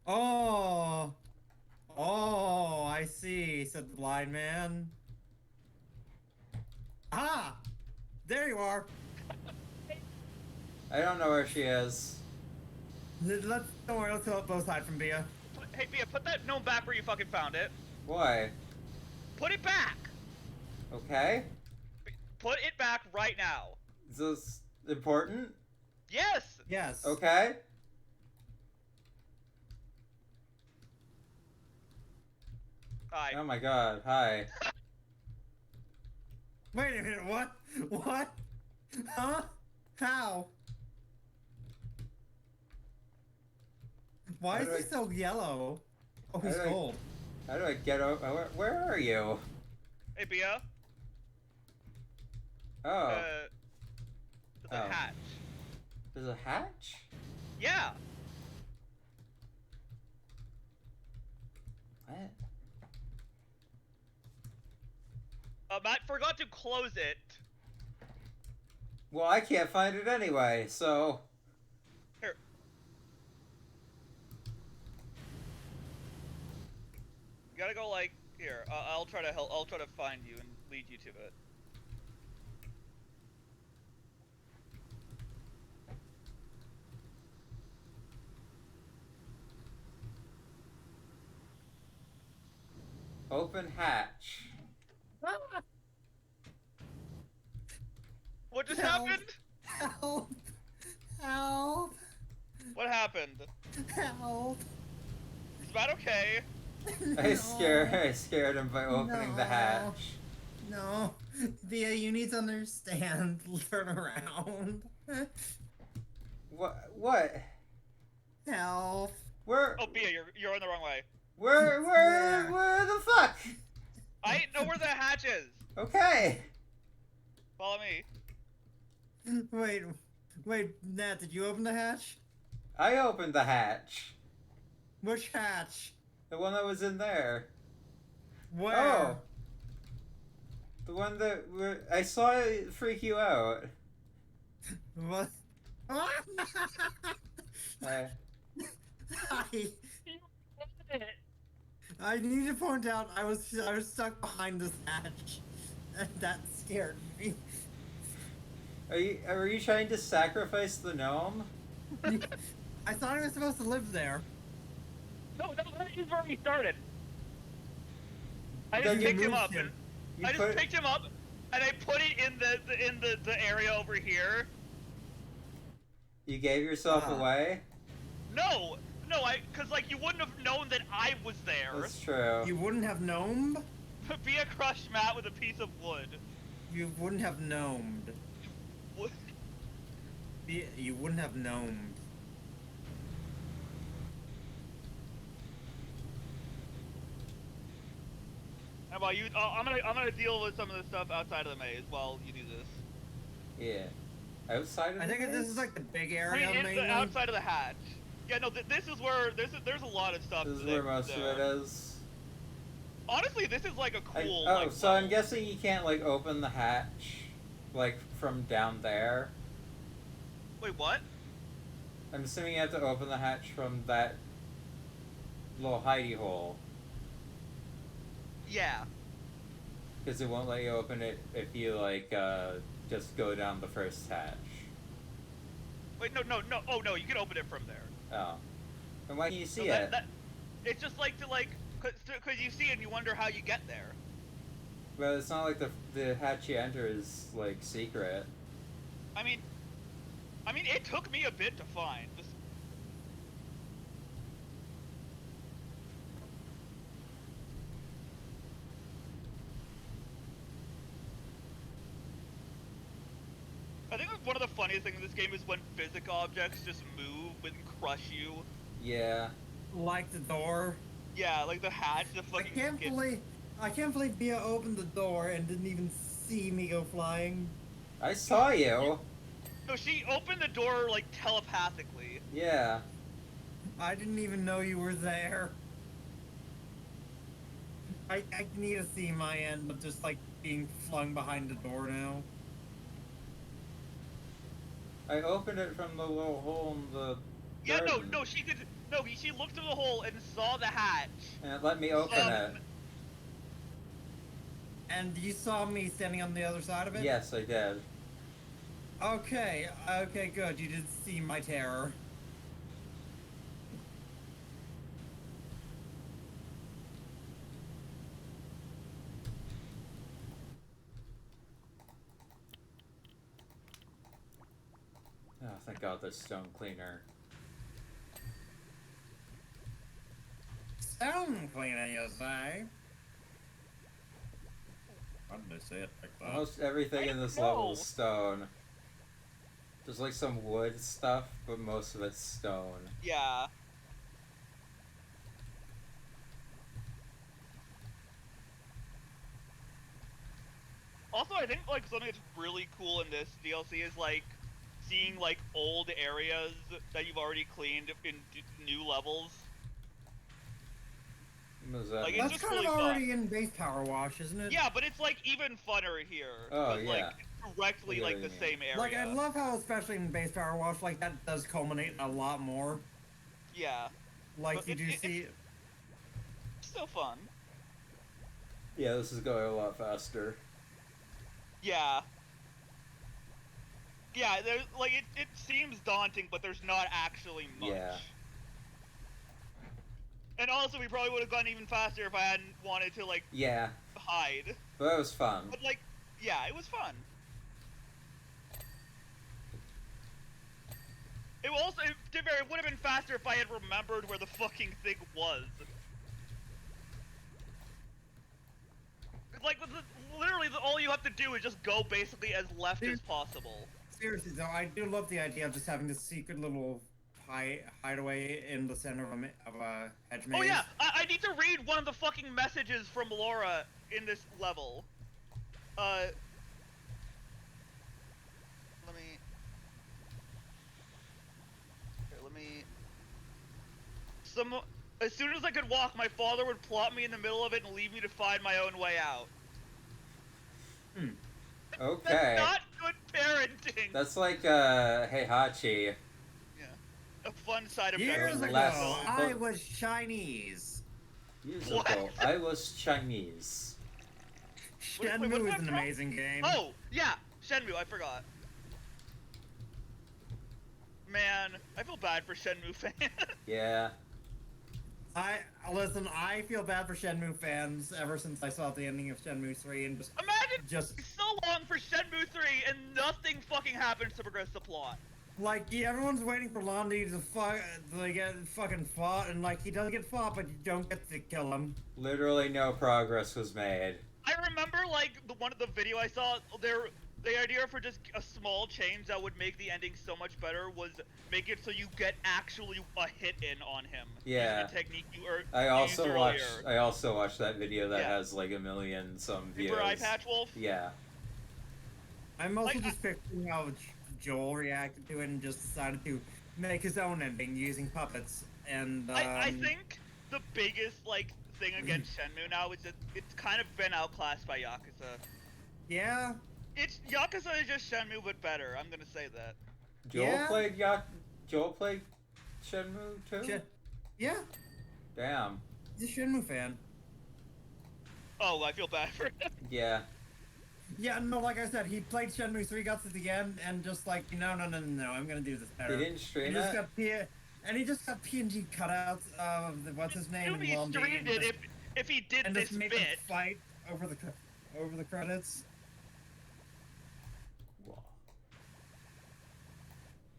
Oh! Oh, I see, said the blind man. Ah! There you are! I don't know where she is. Don't worry, let's both hide from Bia. Hey Bia, put that gnome back where you fucking found it. Why? Put it back! Okay? Put it back right now. Is this important? Yes! Yes. Okay? Hi. Oh my god, hi. Wait a minute, what? What? Huh? How? Why How is do he I- so yellow? Oh, he's How do I- gold. How do I get over? Where are you? Hey Bia. Oh, There's Oh. a hatch. there's a hatch? Yeah! What? Matt forgot to close it. Well, I can't find it anyway, so... Here. You gotta go like, here, I'll try to help, I'll try to find you and lead you to it. Open hatch. What just Help. happened? Help! Help! What happened? Help! Is Matt okay? I scared him by opening the No. hatch. No. Bia, you need to understand. Turn around. What? Help. Where? Oh, Bia, you're in the wrong way. Where the fuck? I know where the hatch is! Okay. Follow me. Wait, Nat, did you open the hatch? I opened the hatch. Which hatch? The one that was in there. Where? Oh. The one that I saw it freak you out. What? I need to point out I was stuck behind this hatch. That scared me. Are you trying to sacrifice the gnome? I thought I was supposed to live there. No, that is where we started. I Then just you picked him moved up him. and I just picked him up and I put it in the area over here. You gave yourself Ah. away? No, cause like you wouldn't have known that I was there. That's true. You wouldn't have gnomed? Bia crushed Matt with a piece of wood. You wouldn't have gnomed. Wood. You wouldn't have gnomed. How about you? I'm gonna deal with some of the stuff outside of the maze while you do this. Yeah. Outside of I the think this maze? is like the big I area mean, it's mainly. the outside of the hatch. Yeah, no, this is where there's a lot of stuff. This is that- where most of it is. Honestly, this is like a cool. Oh, like, so I'm level. guessing you can't like open the hatch, like from down there. Wait, what? I'm assuming you have to open the hatch from that little hidey hole, Yeah. because it won't let you open it if you like just go down the first hatch. Wait, no. Oh no, you can open it from there. Oh, and why can you see So it? It's just like cause you see it and you wonder how you get there. But it's not like the hatch you enter is like secret. I mean, it took me a bit to find. think one of the funniest things in this game is when physical objects just move and crush you. Yeah. Like the door. Yeah, like the hatch, the fucking I can't believe Bia opened the door and didn't even see me go flying. I saw you. No, she opened the door, like, telepathically. Yeah. I didn't even know you were there. I need to see my end of just like being flung behind the door now. I opened it from the little hole in the Yeah, garden. no, she did. No, she looked through the hole and saw the hatch. And it let me open it. And you saw me standing on the other side of it? Yes, I did. Okay, good. You did see my terror. Oh, thank God, the stone cleaner. Stone cleaner, you say? Why did I say it like that? Almost everything in this know. level is stone. There's like some wood stuff, but most of it's stone. Yeah. Also, I think like something that's really cool in this DLC is like seeing like old areas that you've already cleaned in new levels. What does that Like, mean? it's That's just kind really of already fun. in base power wash, isn't it? Yeah, but it's like even funner here. Oh, 'cause, yeah. Like it's directly I get like what the you mean. same area. Like, I love how, especially in base power wash, like, that does culminate a lot more. Yeah. Like, But you do see... It's still fun. Yeah, this is going a lot faster. Yeah. Yeah, there's like it seems daunting, but there's not actually much. Yeah. And also, we probably would have gone even faster if I hadn't wanted to like Yeah. hide. But that was fun. But like, yeah, it was fun. It also, to be fair, it would have been faster if I had remembered where the fucking thing was. Like, literally, all you have to do is just go basically as left as possible. Seriously, though, I do love the idea of just having this secret little hideaway in the center of a hedge maze. Oh yeah, I need to read one of the fucking messages from Laura in this level. Let me... As soon as I could walk, my father would plop me in the middle of it and leave me to find my own way out. Okay. That's not good parenting! That's like, Heihachi. Yeah. A fun side of Years ago, Less- I was Chinese. Years What? ago, I was Chinese. Wait, Shenmue what's is that an from? amazing game. Oh, yeah, Shenmue, I forgot. Man, I feel bad for Shenmue fans. Yeah. Listen, I feel bad for Shenmue fans ever since I saw the ending of Shenmue 3 and Imagine just so long for Shenmue 3 and nothing fucking happens to progress the plot. like, yeah, everyone's waiting for Londi to get fucking fought, and like, he does get fought, but you don't get to kill him. Literally no progress was made. I remember, like, one of the video I saw, the idea for just a small change that would make the ending so much better was make it so you get actually a hit in on him. Yeah. Using a technique you I used earlier. also watched that video that Yeah. has like a million some views. Super Eye Patch Wolf? Yeah. I'm also Like, just picturing how Joel reacted to it and just decided to make his own ending using puppets, and I think the biggest, like, thing against Shenmue now is that it's kind of been outclassed by Yakuza. yeah, Yakuza is just Shenmue, but better. I'm gonna say that. Joel played Shenmue too? yeah, Damn. he's a Shenmue fan. Oh, I feel bad for him. Yeah. Yeah, no, like I said, he played Shenmue 3, got to the end, and just like, no, I'm gonna do this better. He didn't stream He just it? got he just got PNG cutouts of what's his name Assume he Londi, streamed it if he did and this just made them bit. fight over the credits.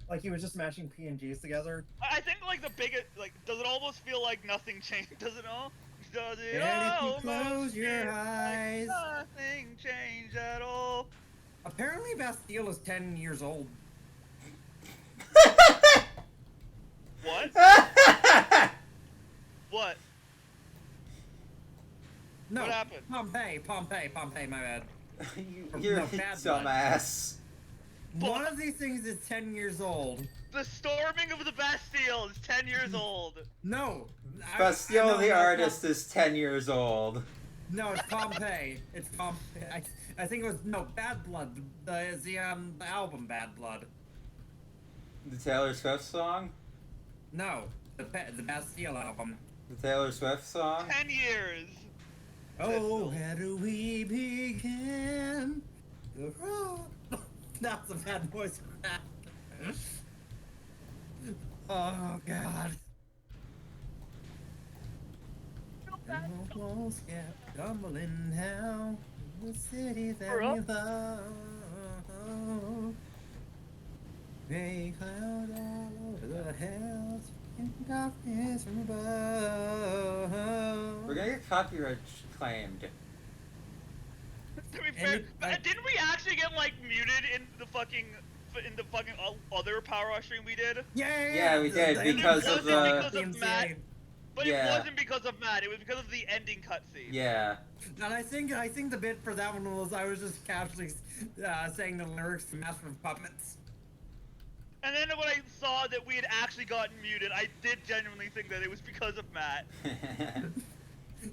Like he was just mashing PNGs together. I think like the biggest, like, does it almost feel like nothing changed? Does it all? Does it And if you almost close your feel like eyes. nothing changed at all? Apparently, Bastille is 10 years old. What? What? No, What happened? Pompeii, my bad. You're No, a bad blood. dumbass. One of these things is 10 years old. The storming of the Bastille is 10 years old. No! Bastille no, the no, artist is 10 years old. No, it's Pompeii. It's Pompeii. I think it was, no, Bad Blood. The album Bad Blood. The Taylor Swift song? No, the Bastille album. The Taylor Swift song? 10 years. Oh, where do we begin? That's a bad voice crack. Oh, God. The walls kept tumbling down in the city that we love. Gray cloud all over the hills, in darkness from above. We're gonna get copyright claimed. To be fair, it- didn't we actually get like muted in the fucking other Powerwash stream we did? Yeah, we did, because of the because of Matt. But Yeah. it wasn't because of Matt. It was because of the ending cutscene. Yeah. And I think the bit for that one was I was just casually saying the lyrics to Master of Puppets. And then when I saw that we had actually gotten muted, I did genuinely think that it was because of Matt.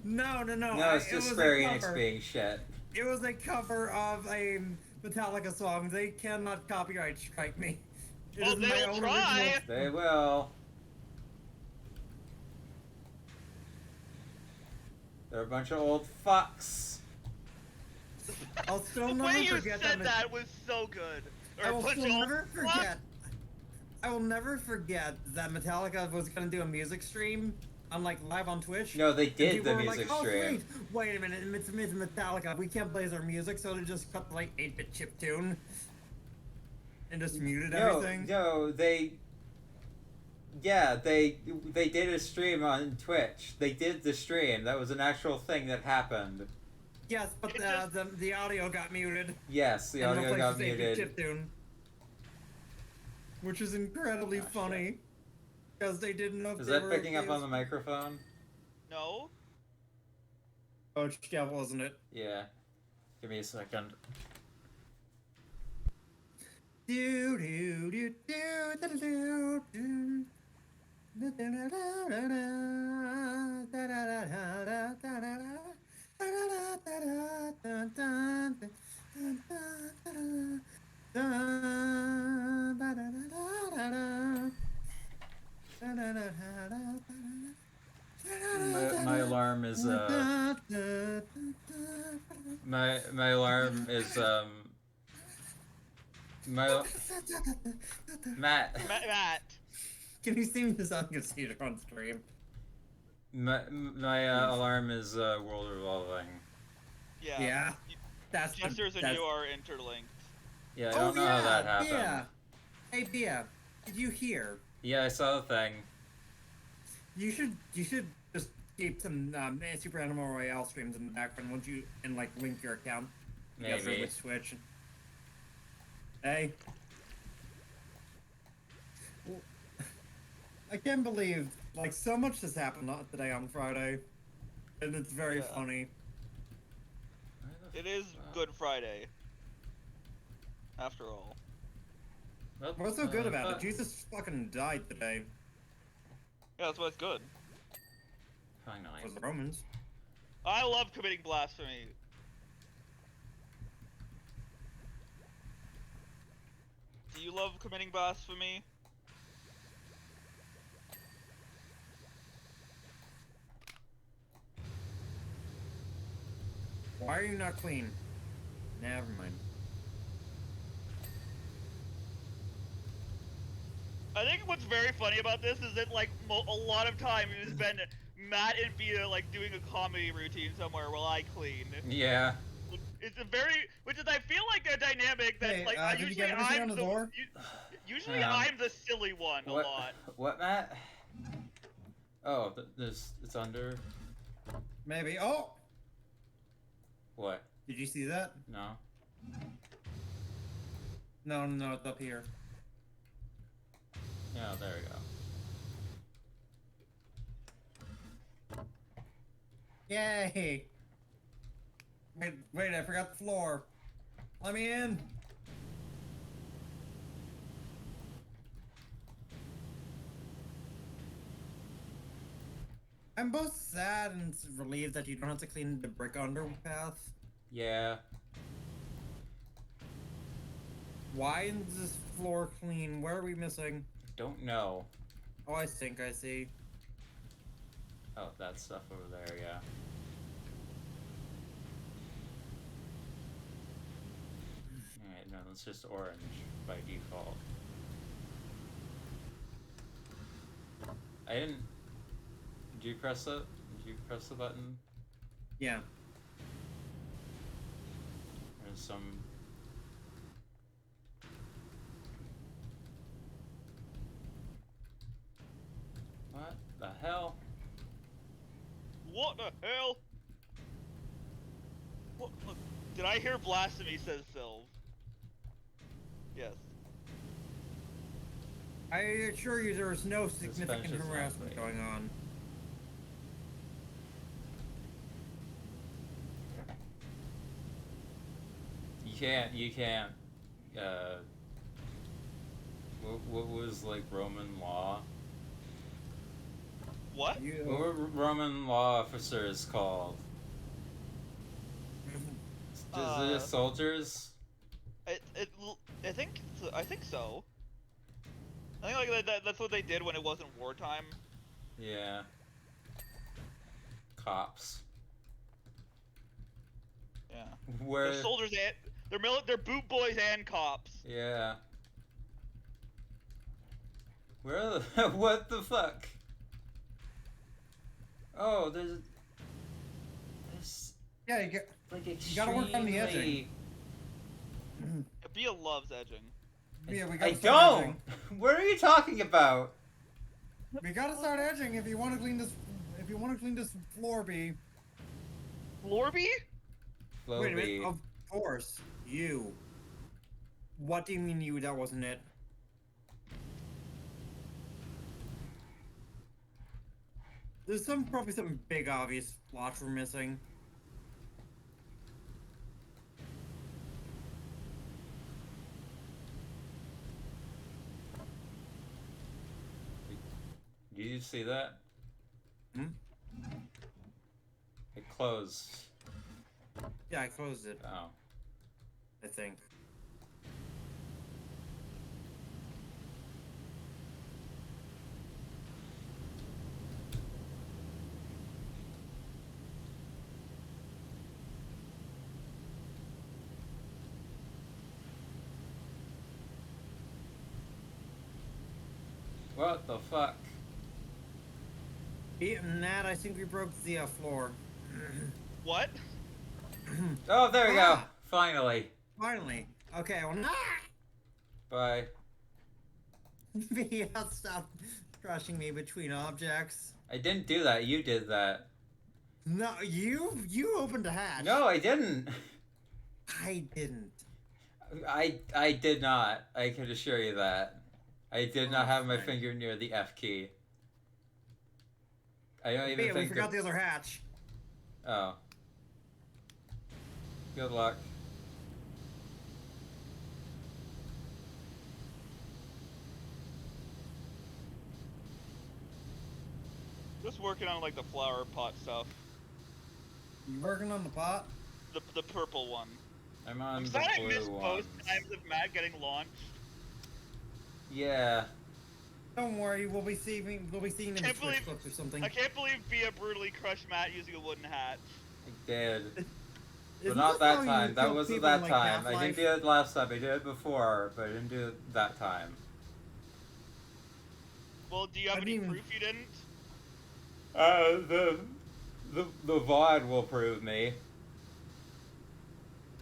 No. No, it's it just was Square a Enix cover. being shit. It was a cover of a Metallica song. They cannot copyright strike me. It Oh, is my they'll own try. original- They will. They're a bunch of old fucks. I'll still The never way you forget said that was so good. I Or will bunch still of never old fucks. forget. I will never forget that Metallica was gonna do a music stream on live on Twitch. No, they And did people the were music like, oh, stream. wait a minute, it's Metallica. We can't play their music, so they just cut the 8-bit chip tune and just muted everything. No, they. Yeah, they did a stream on Twitch. They did the stream. That was an actual thing that happened. Yes, but It just- the audio got muted. Yes, the and audio replaced got with 8-bit muted. chip tune, which is incredibly Oh, funny because they didn't know if Is they that were picking up okay on the microphone? No. Oh, it's Jeff, wasn't it? Yeah. Give me a second. Do do do do do do do. My alarm is my alarm is Matt. Matt. Can you sing the song and see it on stream? My alarm is world revolving. Yeah. Yeah. That's Jesters and you are interlinked. Yeah, I don't know how that happened. Yeah. Hey, Bia, did you hear? Yeah, I saw the thing. You should just keep some Super Animal Royale streams in the background once you link your account. together Maybe. with Switch. Hey. Well, I can't believe so much has happened today on Friday, and it's very funny. It is Good Friday. After all. What's so good about it? Jesus fucking died today. Yeah, that's why it's good. Fine, For the Romans. I love committing blasphemy. Do you love committing blasphemy? Why are you not clean? Never mind. I think what's very funny about this is that a lot of time it has been Matt and Bia doing a comedy routine somewhere while I clean. Yeah. It's a very, which is I feel like a dynamic that Hey, did you usually get everything on the door? Usually I'm the silly one a lot. What, Matt? Oh, it's under. Maybe. Oh! What? Did you see that? No. No, it's up here. Yeah, there we go. Yay! Wait, I forgot the floor. Let me in. I'm both sad and relieved that you don't have to clean the brick underpath. Yeah. Why is this floor clean? Where are we missing? Don't know. Oh, I think I see. Oh, that stuff over there, yeah. Alright, no, it's just orange by default. I didn't... Did you press it? Did you press the button? Yeah. There's some... What the hell? What the hell? What? Look, did I hear blasphemy? Says Sylv. Yes. I assure you there is no significant Suspension's harassment likely. going on. You can't, what was, like, Roman law? What? You... What were Roman law officers called? Is it just soldiers? I think so. I think so. I think like that's what they did when it wasn't wartime. Yeah. Cops. Yeah. Where? They're soldiers and they're boot boys and cops. Yeah. Where the what the fuck? Oh, there's Yeah, you get... like You gotta work on the extremely- edging. Bia loves edging. Yeah, we I gotta start don't. What are you talking about? edging. We gotta start edging if you want to clean this. If you want to clean this floor, B. Lorby? Wait a minute. Flowbee. Of course, you. What do you mean you? That wasn't it. There's probably some big obvious plots we're missing. Did you see that? Hmm? It closed. Yeah, I closed it. Oh. I think. What the fuck? Beating that, I think we broke the floor. What? Oh, there we go. Ah! Finally. Finally. Okay, well, nah! Bye. Yeah, stop crushing me between objects. I didn't do that. You did that. No, you opened a hatch. No, I didn't. I didn't. I did not. I can assure you that. I did not Oh, have my fine. finger near the F key. I don't even Yeah, we think. forgot the other hatch. Oh. Good luck. Just working on like the flower pot stuff. You working on the pot? The purple one. I'm on I'm the sorry I blue missed ones. most times of Matt getting launched. Yeah. Don't worry, we'll be seeing them in Can't Switch believe- clips or something. I can't believe Bia brutally crushed Matt using a wooden hat. I did. But Isn't not this that how you time. That kill wasn't people in, that like, time. I Half-Life? didn't do it last time. I did it before, but I didn't do it that time. Well, do you have I any mean- proof you didn't? The VOD will prove me.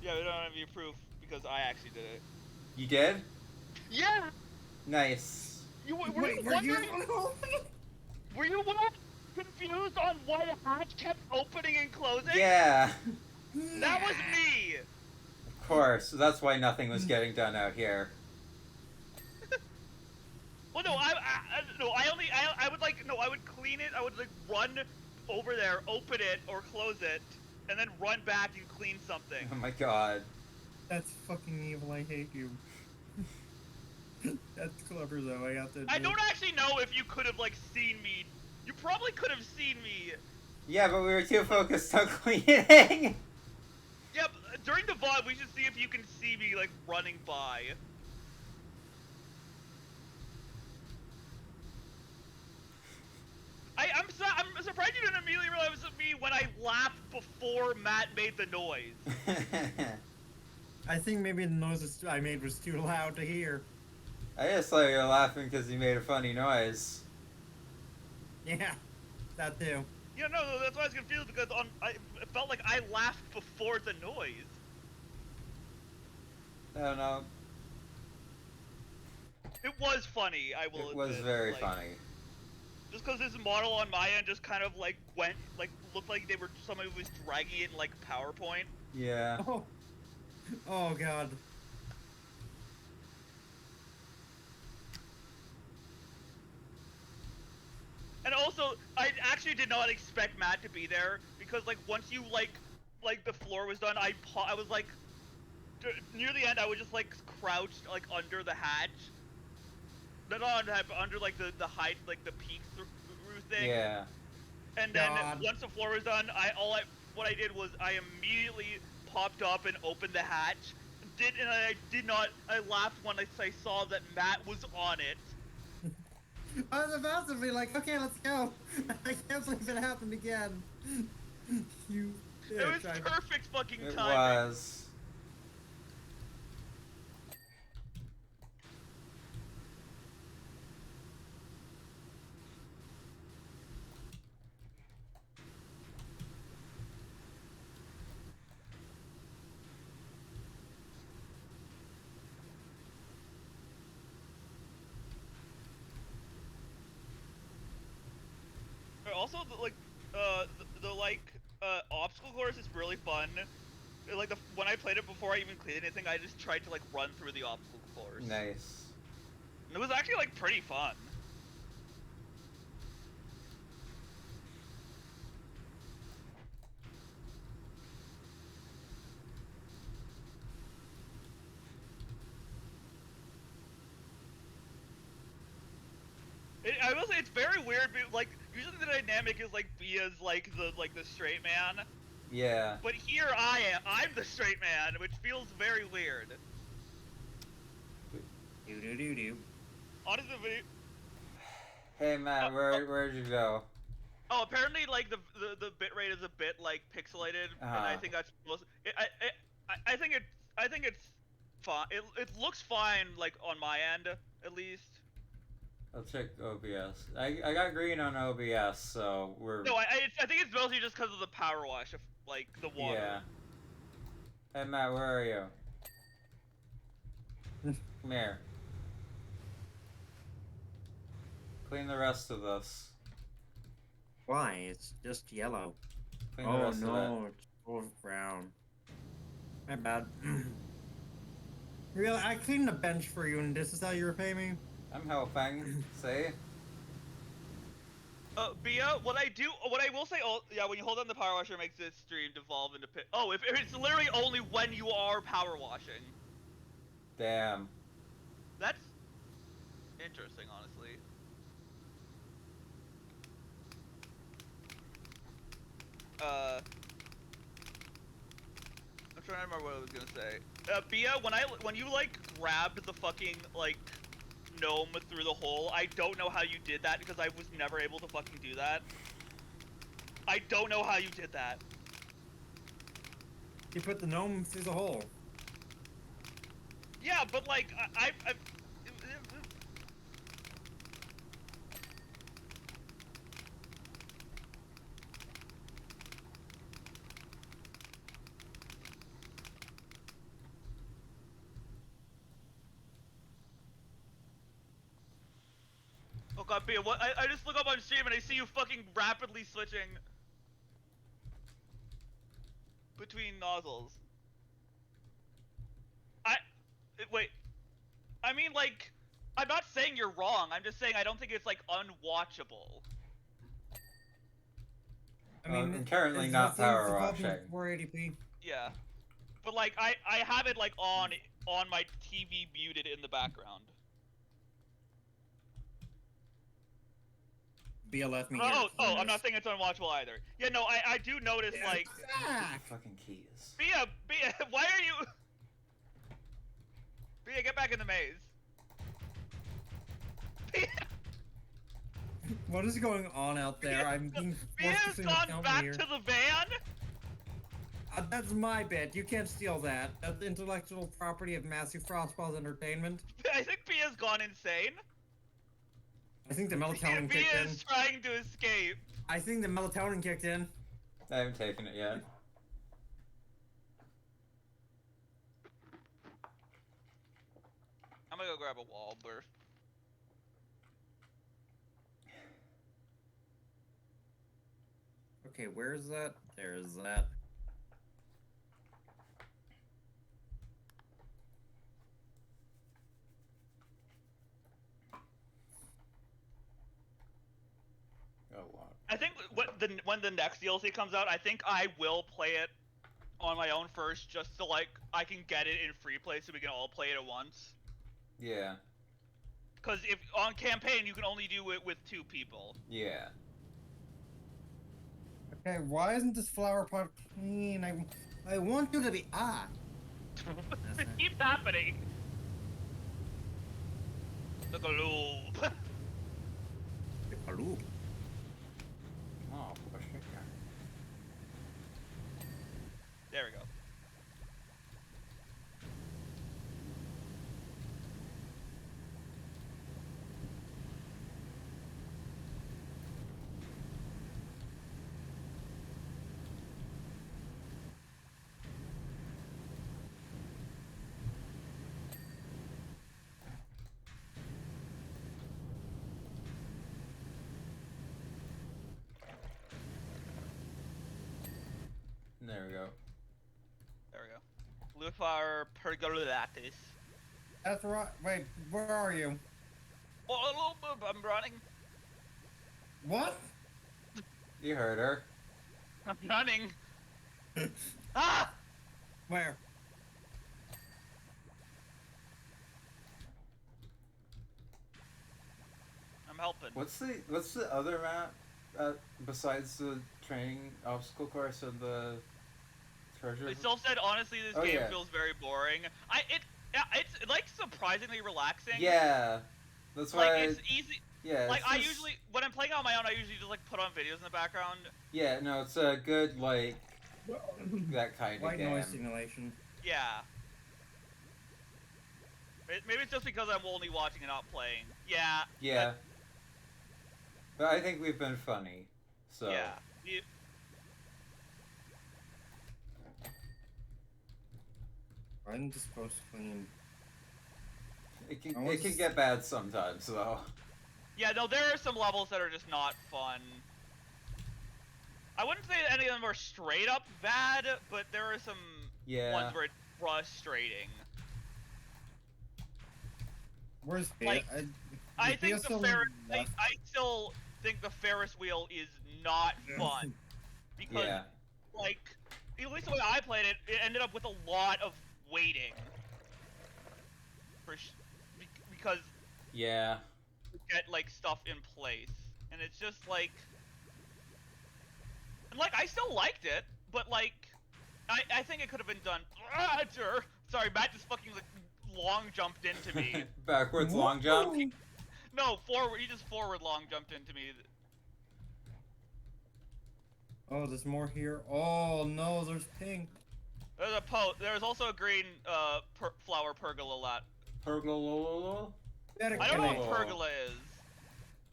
Yeah, we don't have any proof because I actually did it. You did? Yeah. Nice. Wait, were you? Were you confused on why the hatch kept opening and closing? Yeah. That was me. Of course. That's why nothing was getting done out here. Well, no, I would like, no, I would clean it, I would like run over there, open it, or close it, and then run back and clean something. Oh my god. That's fucking evil. I hate you. That's clever though. I got to. I don't actually know if you could have, like, seen me. You probably could have seen me. Yeah, but we were too focused on cleaning. Yep, during the VOD, we should see if you can see me, like, running by. I'm surprised you didn't immediately realize it was me when I laughed before Matt made the noise. I think maybe the noise I made was too loud to hear. I just thought you were laughing because you made a funny noise. Yeah, that too. Yeah, no, that's why I was confused, because it felt like I laughed before the noise. I don't know. It was funny, I will admit. It was very like, funny. Just because this model on my end just kind of, like, looked like somebody was dragging it in, like, PowerPoint. Yeah. Oh. Oh god. And also, I actually did not expect Matt to be there, because, like, once you, like the floor was done, I was, like, near the end, I was just, like, crouched, like, under the hatch. Not on the hatch, but under, like, the height, like, the peak through thing. Yeah. And then, God. once the floor was done, what I did was, I immediately popped up and opened the hatch. I laughed when I saw that Matt was on it. I was about to be like, okay, let's go. I can't believe it happened again. You. It was perfect fucking It timing. was. Also, obstacle course is really fun. Like, when I played it before I even cleared anything, I just tried to, like, run through the obstacle course. Nice. And it was actually, like, pretty fun. I will say it's very weird, like, usually the dynamic is, like, Bia's, like, the straight man. Yeah. But here I'm the straight man, which feels very weird. Do. Honestly, Hey Matt, where'd you go? oh, apparently, like, the bitrate is a bit, like, pixelated, and I think that's I think it's fine. It looks fine, like, on my end, at least. I'll check OBS. I got green on OBS, so we're... No, I think it's mostly just because of the power wash of, like, the water. Yeah. Hey Matt, where are you? Come here. Clean the rest of this. Why? It's just yellow. Clean the Oh rest of no, it's full of brown. My bad. Really? I cleaned the bench for you, and this is how you repay me? it. I'm helping. See? Bia, what I will say, oh, yeah, when you hold on the power washer, it makes this stream devolve into pit. Oh, if it's literally only when you are power washing. Damn. That's interesting, honestly. I'm trying to remember what I was gonna say. Bia, when you like grabbed the fucking like gnome through the hole, I don't know how you did that because I was never able to fucking do that. I don't know how you did that. You put the gnome through the hole. Yeah, but like I Oh god, Bia, what? I just look up on stream and I see you fucking rapidly switching between nozzles. Wait. I mean, like, I'm not saying you're wrong. I'm just saying I don't think it's like unwatchable. I mean, I'm currently it's not power evolving washing. at 480p. Yeah. But like I have it like on my TV muted in the background. BLF me Oh, here. I'm not saying it's unwatchable either. Yeah, no, I do notice like Ah! Fucking keys. Bia, why are you Bia, get back in the maze. Bia, What is going on out there? I'm being forced Bia's between gone the back here. to the van. That's my bit. You can't steal that. That's the intellectual property of Massive Frostball's Entertainment. I think Bia's gone insane. I think the melatonin kicked Bia in. is trying to escape. I think the melatonin kicked in. I haven't taken it yet. I'm gonna go grab a wall burst. Okay, where's that? There's that. A lot. I think when the next DLC comes out, I think I will play it on my own first, just so like I can get it in free play, so we can all play it at once. Yeah. Because if on campaign you can only do it with 2 people. Yeah. Okay, why isn't this flower pot clean? I want you to be It keeps happening. The globe. Hello. Oh, push it. There we go. There we go. There we go. Lufar pergolatus. That's right. Wait, where are you? Oh, I'm running. What? You heard her. I'm running. Ah! Where? I'm helping. What's the other map besides the training obstacle course and the treasure? I still said honestly, this Oh, game yeah. feels very boring. It's like surprisingly relaxing. Yeah. That's why. Like it's easy. Yeah. Like it's I just- usually, when I'm playing on my own, I usually just like put on videos in the background. Yeah. No, it's a good like that kind of White game. noise simulation. Yeah. Maybe it's just because I'm only watching and not playing. Yeah. Yeah. But I think we've been funny. So. Yeah. I'm just supposed to clean. It can I want to get bad sometimes though. Yeah, no, there are some levels that are just not fun. I wouldn't say any of them are straight up bad, but there are some ones where it's frustrating. Where's Like, Bea? I think still the Ferris. left? I still think the Ferris wheel is not fun because, Yeah. like, at least the way I played it, it ended up with a lot of waiting. Because Yeah. you get like stuff in place, and it's just like, and like I still liked it, but like, I think it could have been done better. Sorry, Matt just fucking like long jumped into me. Backwards long jump. No, forward. He just forward long jumped into me. Oh, there's more here. Oh no, there's pink. There's there's also a green flower pergola lot. Pergola. Better I don't know kill it. what pergola is.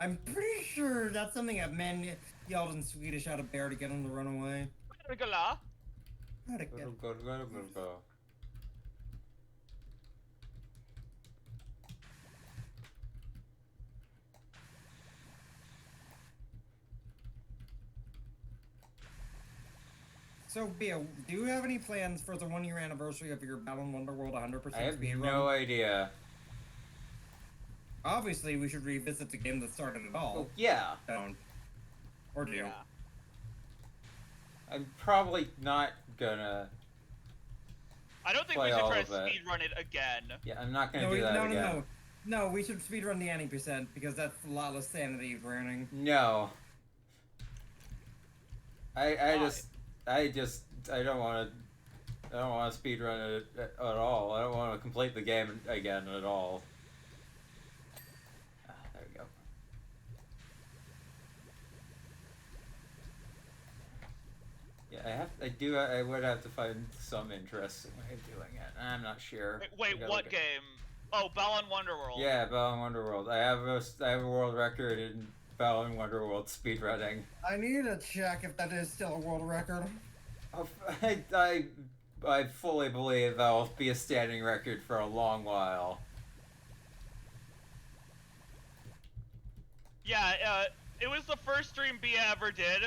I'm pretty sure that's something that men yelled in Swedish at a bear to get him to run away. Pergola. Better kill it. Go. So, Bia, do you have any plans for the 1-year anniversary of your Battle in Wonderworld 100% I have speedrun? no idea. Obviously, we should revisit the game that started it all. Oh, yeah. Don't. Or do. Yeah. I'm probably not gonna. I don't think Play we should all try to of it. speedrun it again. Yeah, I'm not gonna No, do that no, again. no. No, we should speedrun the any percent because that's a lot less sanity burning. No. I Why? don't want to speedrun it at all. I don't want to complete the game again at all. Ah, there we go. Yeah, I would have to find some interesting way of doing it. I'm not sure. Wait, what game? Oh, Balan Wonderworld. Yeah, Battle in Wonderworld. I have a world record in Battle in Wonderworld speedrunning. I need to check if that is still a world record. Oh, I fully believe that will be a standing record for a long while. Yeah, it was the first stream Bia ever did.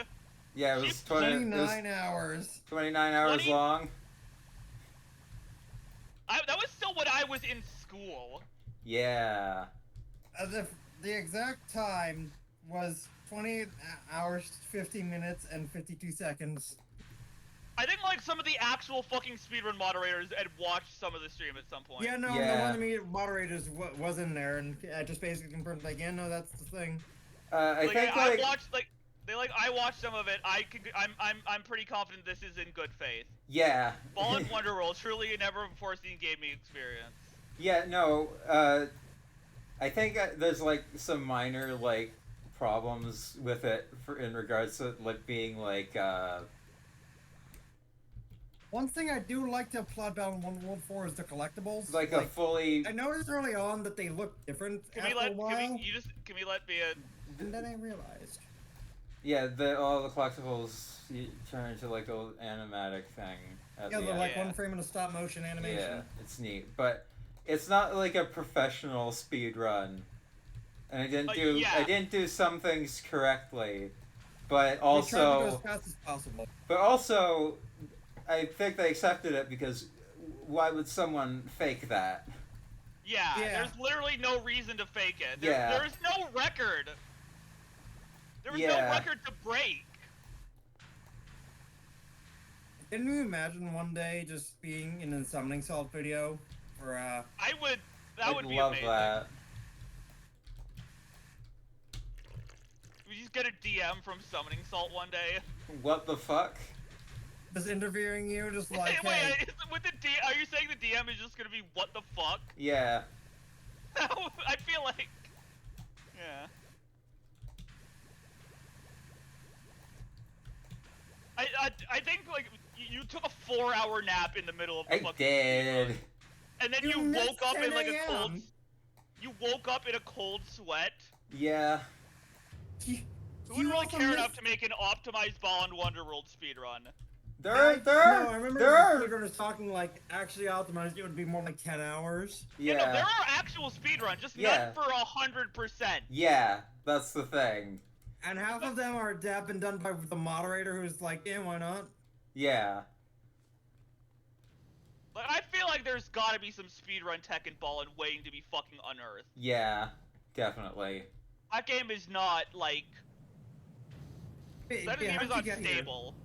Yeah, it was 29 hours. 29 hours 20 long. That was still when I was in school. Yeah. The exact time was 28 hours, 50 minutes, and 52 seconds. I think like some of the actual fucking speedrun moderators had watched some of the stream at some point. Yeah, no, Yeah. the one of the moderators was in there, and I just basically confirmed, like, yeah, no, that's the thing. I think like I watched I watched some of it. I'm pretty confident this is in good faith. yeah. Fallen Wonderworld, truly a never before seen gaming experience. Yeah, no. I think there's like some minor like problems with it in regards to like being like One thing I do like to applaud Battle in Wonderworld for is the collectibles. like a fully. I noticed early on that they look different after a while, Can we let Bia? and then I realized. Yeah, all the collectibles turn into like a animatic thing. At Yeah, the they're end. like Yeah. one frame in a stop motion animation. Yeah, it's neat, but it's not like a professional speed run. And I didn't do some things correctly, but They tried to go as also fast as possible. I think they accepted it because why would someone fake that? Yeah, Yeah. there's literally no reason to fake it. Yeah. There's no record. There was no Yeah. record to break. Can you imagine one day just being in a summoning salt video for That would I'd be love amazing. that. We just get a DM from Summoning Salt one day. What the fuck? just interviewing you, just like, Wait, hey, are you saying the DM is just gonna be what the fuck? Yeah. I feel like, yeah. I think like you took a 4-hour nap in the middle of the I fucking did. and then You you missed woke up in 10 like a cold. a.m.. You woke up in a cold sweat. Yeah. Who would really care enough to make an optimized Ball and Wonderworld speedrun? No, I remember the speedrunners talking like actually optimized. It would be more like 10 hours. Yeah, no, Yeah. there are actual speedruns, just Yeah. not for 100%. Yeah, that's the thing. And half of them are adept and done by the moderator who's like, yeah, why not? Yeah. Like, I feel like there's gotta be some speedrun tech in Ball and waiting to be fucking unearthed. Yeah, definitely. That game is not, like... That game is not stable.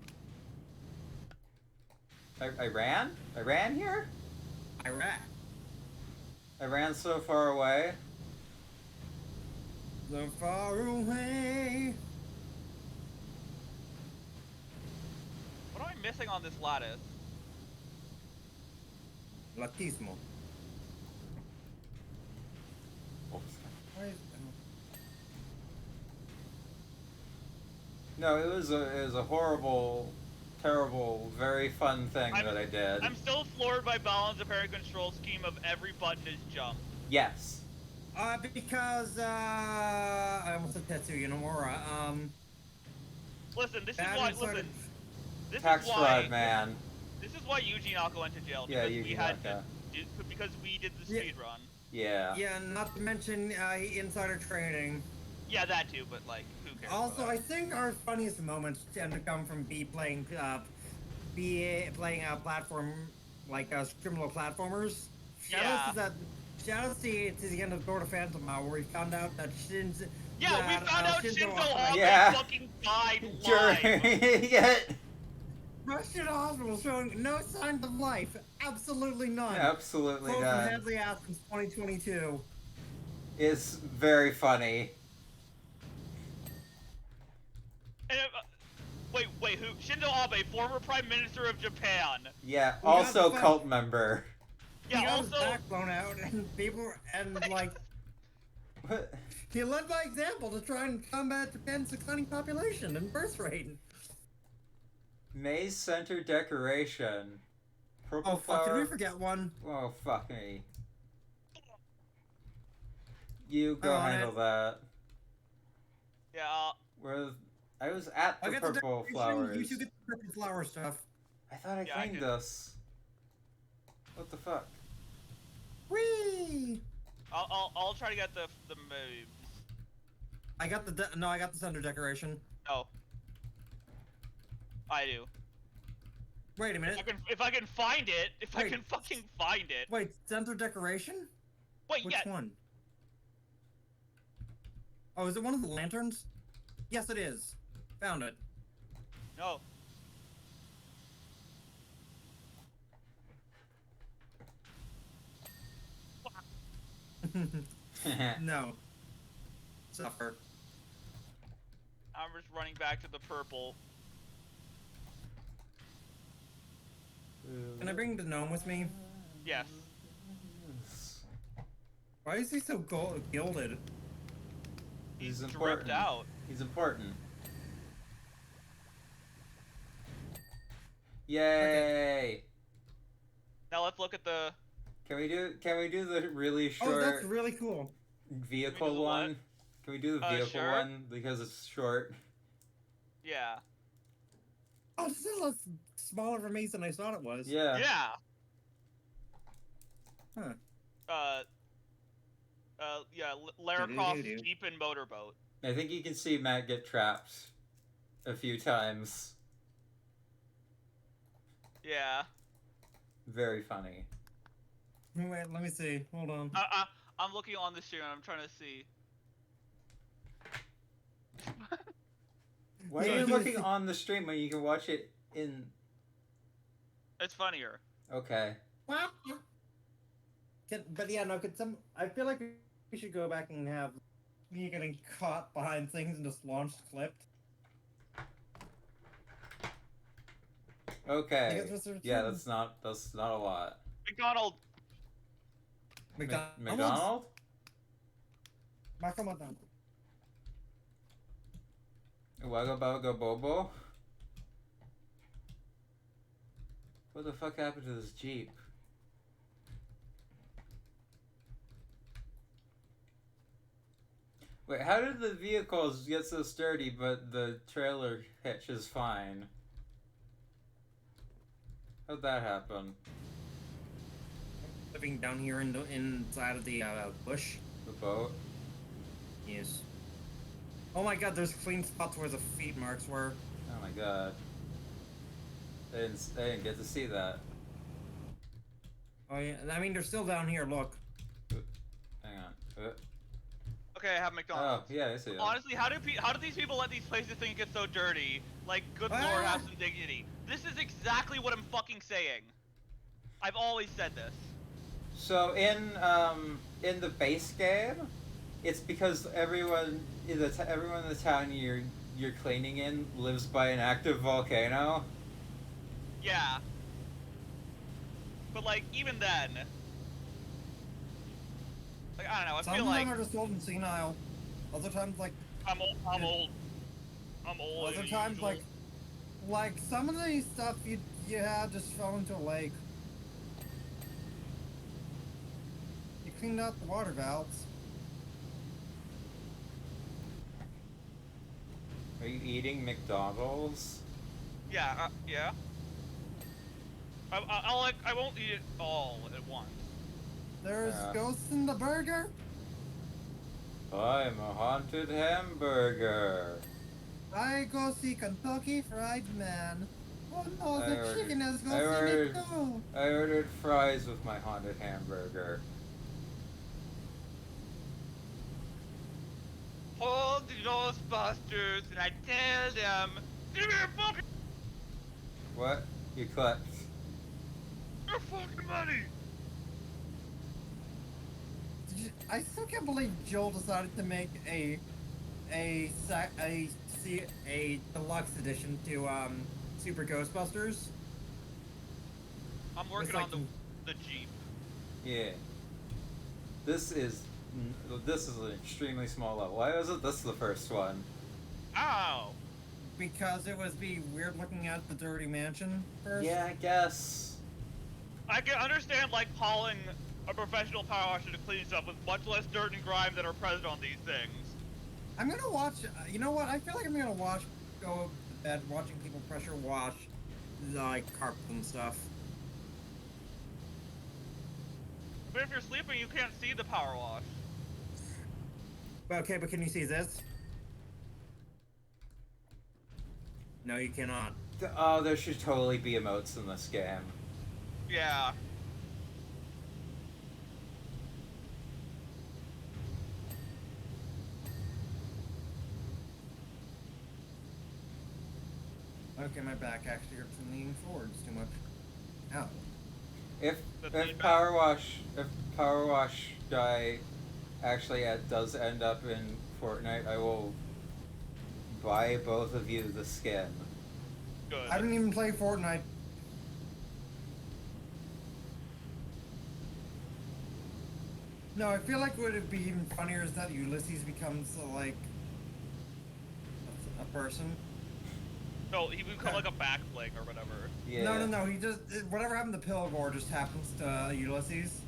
I ran? I ran here? Iraq. I ran so far away. So far away. What am I missing on this lattice? Latismo. Oops. Why is- No, it was a horrible, terrible, very fun thing that I did. I'm still floored by Balan's apparent control scheme of every button is jump. Yes. Because, I almost said Tetsuya Nomura, Listen, this is Bad why. inside Listen, this Tax is why. fraud, man. This is why Yuji Naka went to jail. Yeah, Because we Yuji had to, Naka. because we did the Yeah. speed run. Yeah. yeah, not to mention, insider trading. Yeah, that too. But like, who cares? Also, about I that? think our funniest moments tend to come from B playing, be playing a platform like similar platformers. Yeah. Shoutouts to the end of Lord of Phantom where we found out that Yeah, we found out Shinzo Abe Yeah. fucking died During live. yeah, Rushed to the hospital showing no signs of life. Absolutely none. absolutely Quote from done. Hadley Athens 2022. It's very funny. And, wait, who? Shinzo Abe, former Prime Minister of Japan. Yeah, We got also the fact- cult member. He Yeah, got his also. back blown out, and people and like What? he led by example to try and combat Japan's declining population and birth rate. May's center decoration. Purple Oh fuck! Did flower. we forget one? Oh fuck me. You go On handle it. that. Yeah. Where I was at I the get purple the flowers. You two get the purple flower stuff. I thought I Yeah, I cleaned did. this. What the fuck? Whee! I'll try to get the moves. I got the I got the center decoration. Oh. I do. Wait a minute. If I can find it, if I Wait. can fucking find it. Wait, center decoration? Wait, Which yeah. one? Oh, is it one of the lanterns? Yes, it is. Found it. No. No. Suffer. I'm just running back to the purple. Can I bring the gnome with me? Yes. Why is he so gilded? He's dripped important. out. He's important. Yay! Now let's look at the. Can we do the really Oh, short that's really cool. vehicle Can we do the what? one? Can we do the vehicle sure. one because it's short? Yeah. Oh, this is less smaller for me than I thought it was. Yeah. Yeah. Huh. Yeah, Lara Croft's Do-do-do-do. Jeep and motorboat. I think you can see Matt get trapped a few times. Yeah. Very funny. Wait, let me see. Hold on. I'm looking on the stream and I'm trying to see. Why Yeah. are you looking on the stream when you can watch it in? It's funnier. Okay. But yeah, no. Could some? I feel like we should go back and have me getting caught behind things and just launched clipped. Okay. Because what's the Yeah, return? that's not a lot. McDonald. McDonald? McDonald. Wagga Bugga Bobo? What the fuck happened to this Jeep? Wait, how did the vehicles get so sturdy but the trailer hitch is fine? How'd that happen? Living down here inside of the bush. The boat? Yes. Oh my god, there's clean spots where the feet marks were. Oh my god. I didn't get to see that. Oh yeah, I mean they're still down here. Look. Hang on. Okay, I have Oh, McDonald's. yeah, I see that. Honestly, how do these people let these places think it's so dirty? Like, good lord, have some dignity. This is exactly what I'm fucking saying. I've always said this. So in the base game, it's because everyone in the town you're cleaning in lives by an active volcano. Yeah. But like, even then, like I don't know. I Some feel of like them are just old and senile. Other times, like I'm old. I'm old. I'm old. other as times, usual. like some of the stuff you had just fell into a lake. You cleaned out the water valves. Are you eating McDonald's? Yeah. Yeah. I won't eat it all at once. There's Yeah. ghosts in the burger. I'm a haunted hamburger. I go see Kentucky Fried Man. Oh no, I the ordered- chicken has I gone ordered- go. I ordered fries with my haunted hamburger. Hold the Ghostbusters and I tell them, give me your What? You clipped. fucking money! I still can't believe Joel decided to make a deluxe edition to Super Ghostbusters. I'm working like on the Jeep. Yeah. This is an extremely small level. Why wasn't this the first one? Ow! Because it was be weird looking at the dirty mansion first. Yeah, I guess. I can understand like hauling a professional power washer to clean stuff with much less dirt and grime that are present on these things. I'm gonna watch. You know what? I feel like I'm gonna go to bed watching people pressure wash, like carpet and stuff. But if you're sleeping, you can't see the power wash. Okay, but can you see this? No, you cannot. Oh, there should totally be emotes in this game. Yeah. Okay, my back actually hurts from leaning forwards too much. Ow. If The if feedback? Power Wash guy actually does end up in Fortnite, I will buy both of you the skin. Good. I didn't even play Fortnite. No, I feel like what would be even funnier is that Ulysses becomes like a person. No, he would become like a back fling or whatever. Yeah. No. He just whatever happened to Pilgor just happens to Ulysses.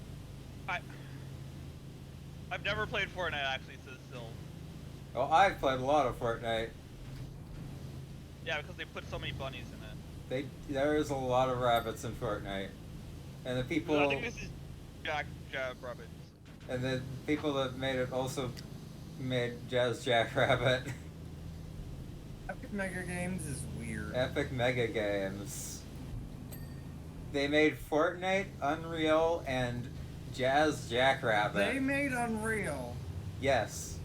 I've never played Fortnite actually, so still. Well, I've played a lot of Fortnite. Yeah, because they put so many bunnies in it. There's a lot of rabbits in Fortnite, and the people I think this is Jack Rabbit. and the people that made it also made Jazz Jackrabbit. Epic Mega Games is weird. Epic Mega Games. They made Fortnite, Unreal, and Jazz Jackrabbit. They made Unreal. Yes.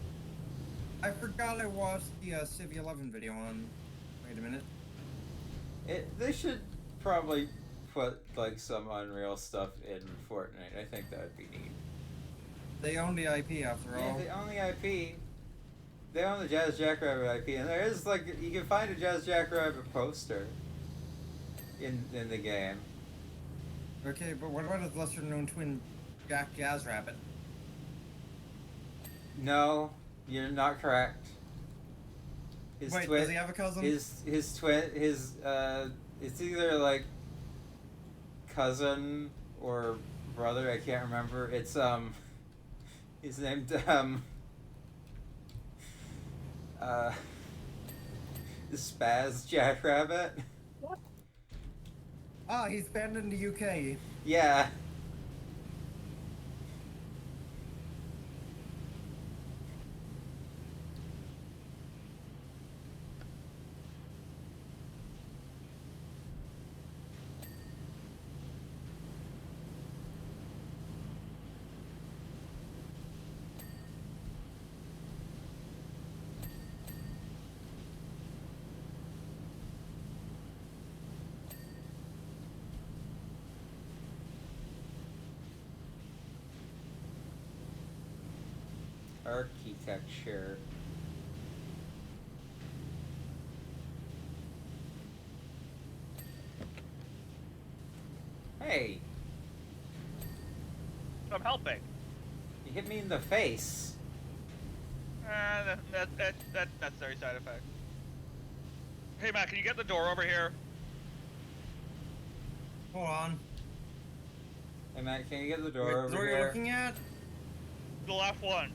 I forgot I watched the Civ 11 video on. Wait a minute. They should probably put like some Unreal stuff in Fortnite. I think that would be neat. They own the IP after Yeah, all. they own the IP. They own the Jazz Jackrabbit IP, and there is like you can find a Jazz Jackrabbit poster in the game. Okay, but what about his lesser known twin, Jack Jazz Rabbit? No, you're not correct. His Wait, twin, does he have a cousin? his twin, it's either like cousin or brother. I can't remember. It's he's named Spaz Jackrabbit. Ah, he's banned in the UK. Yeah. Architecture. Hey, I'm helping. you hit me in the face. That's necessary side effect. Hey Matt, can you get the door over here? Hold on. Hey Matt, can you get the door Wait, over the door here? you're looking at? The left one.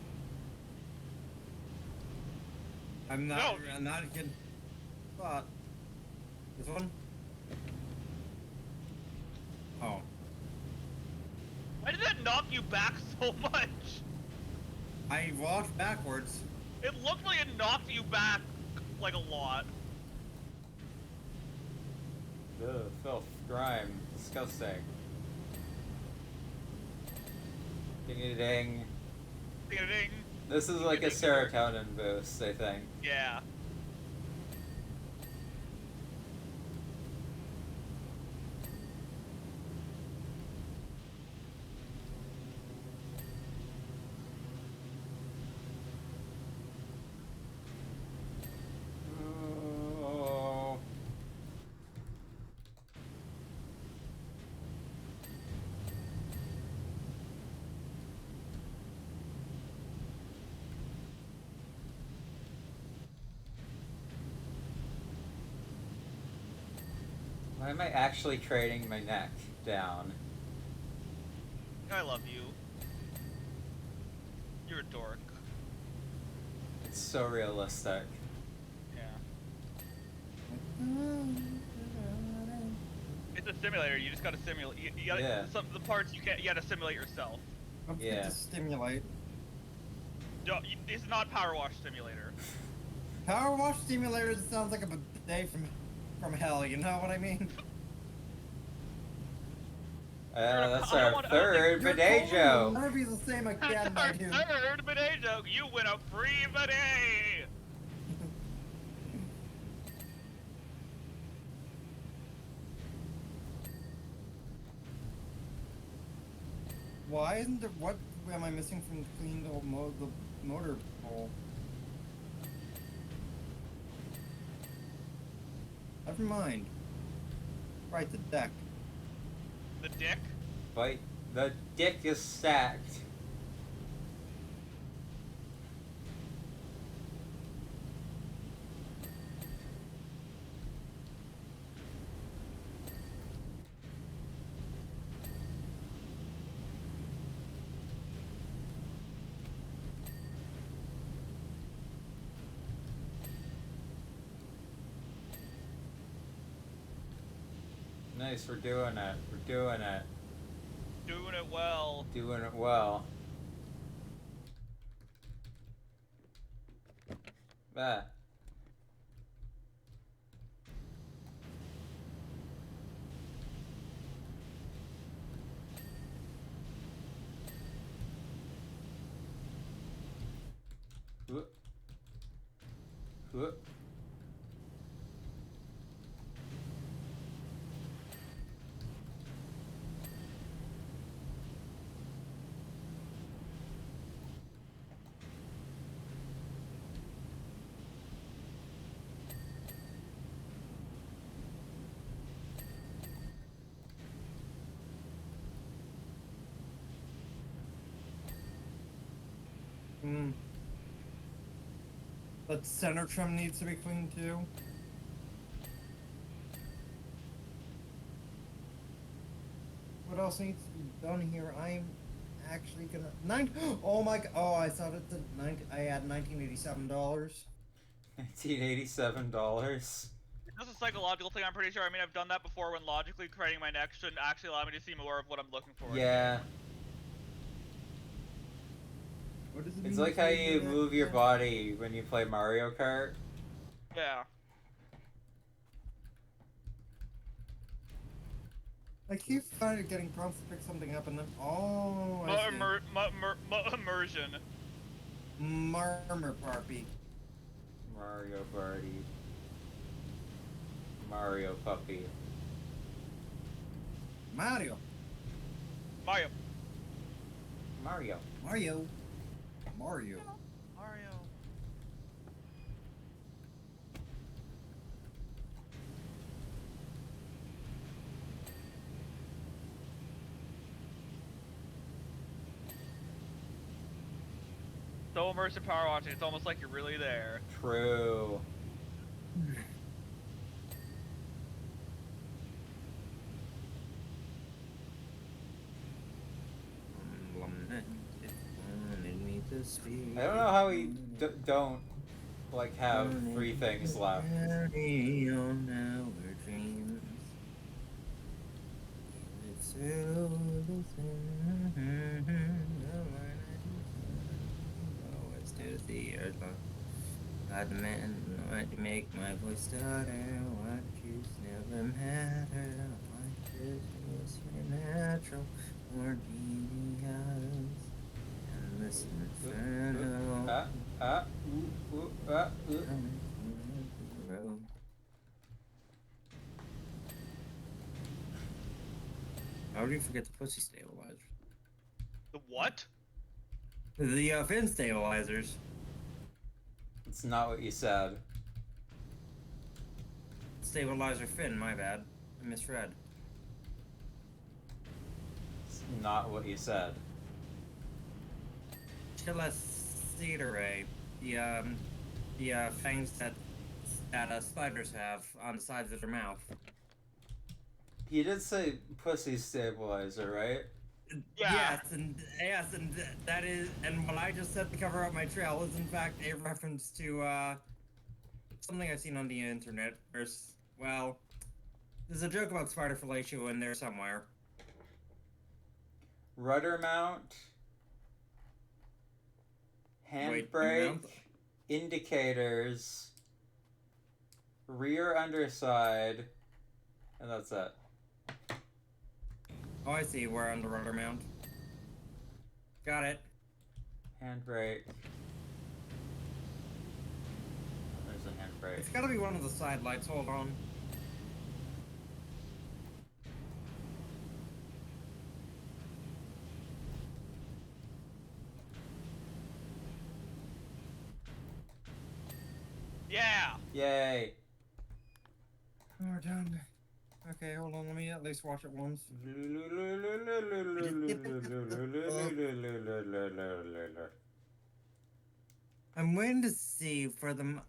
I'm not. No. I'm not a good spot. This one? Oh. Why did that knock you back so much? I walked backwards. It looked like it knocked you back like a lot. Ugh, filth, grime, disgusting. Ding-a-ding. Ding-a-ding. This is like a serotonin boost, I think. Yeah. Oh. Why am I actually trading my neck down? I love you. You're a dork. It's so realistic. Yeah. It's a simulator. You just gotta simulate. You gotta, Yeah. some of the parts you can't. You gotta simulate yourself. Don't Yeah. forget to stimulate. It's not Powerwash Simulator. Power wash simulator sounds like a day from hell. You know what I mean? That's I don't our want- I don't third Your bidet colon will joke. never be the same again, That's my our dude. third bidet joke. You win a free bidet. Why isn't there? What am I missing from the clean old the motor hole? Never mind. Right, the deck. The dick. But the dick is stacked. Nice, we're doing it. We're doing it. Doing it well. Doing it well. Ah. Whoop. Whoop. Hmm. The center trim needs to be cleaned too. What else needs to be done here? I'm actually gonna Oh my god! Oh, I thought it did I had $1987. $1987. Is this a psychological thing? I'm pretty sure. I mean, I've done that before when logically creating my neck shouldn't actually allow me to see more of what I'm looking for. Yeah. What does it It's mean like to how clean you the move neck? your body when you play Mario Kart. Yeah. I keep finding getting prompts to pick something up and then I see. Immersion. Murmur Parpy. Mario Party. Mario Puppy. Mario. Mario. Mario. Mario. Mario. Mario. So immersive power watching, it's almost like you're really there. True. I don't know how we don't like have three things left. Carry on our dreams. It's always to the earth. God man, why'd you make my voice stutter? Why'd you never No matter like this is natural or devious, and this inferno. How do you forget the pussy stabilizer? The what? The fin stabilizers. It's not what you said. Stabilizer fin, my bad. I misread. It's not what you said. Chelicerae, the fangs that spiders have on the sides of their mouth. You did say pussy stabilizer, right? Yeah. Yes, and that is, and what I just said to cover up my trail is in fact a reference to something I've seen on the internet. There's a joke about spider fellatio in there somewhere. Rudder mount, handbrake, indicators, rear underside, and that's it. Oh, I see. We're on the rudder mount. Got it. Handbrake. There's a handbrake. It's gotta be one of the side lights. Hold on. Yeah. Yay. We're done. Okay, hold on. Let me at least watch it once. I'm waiting to see for them.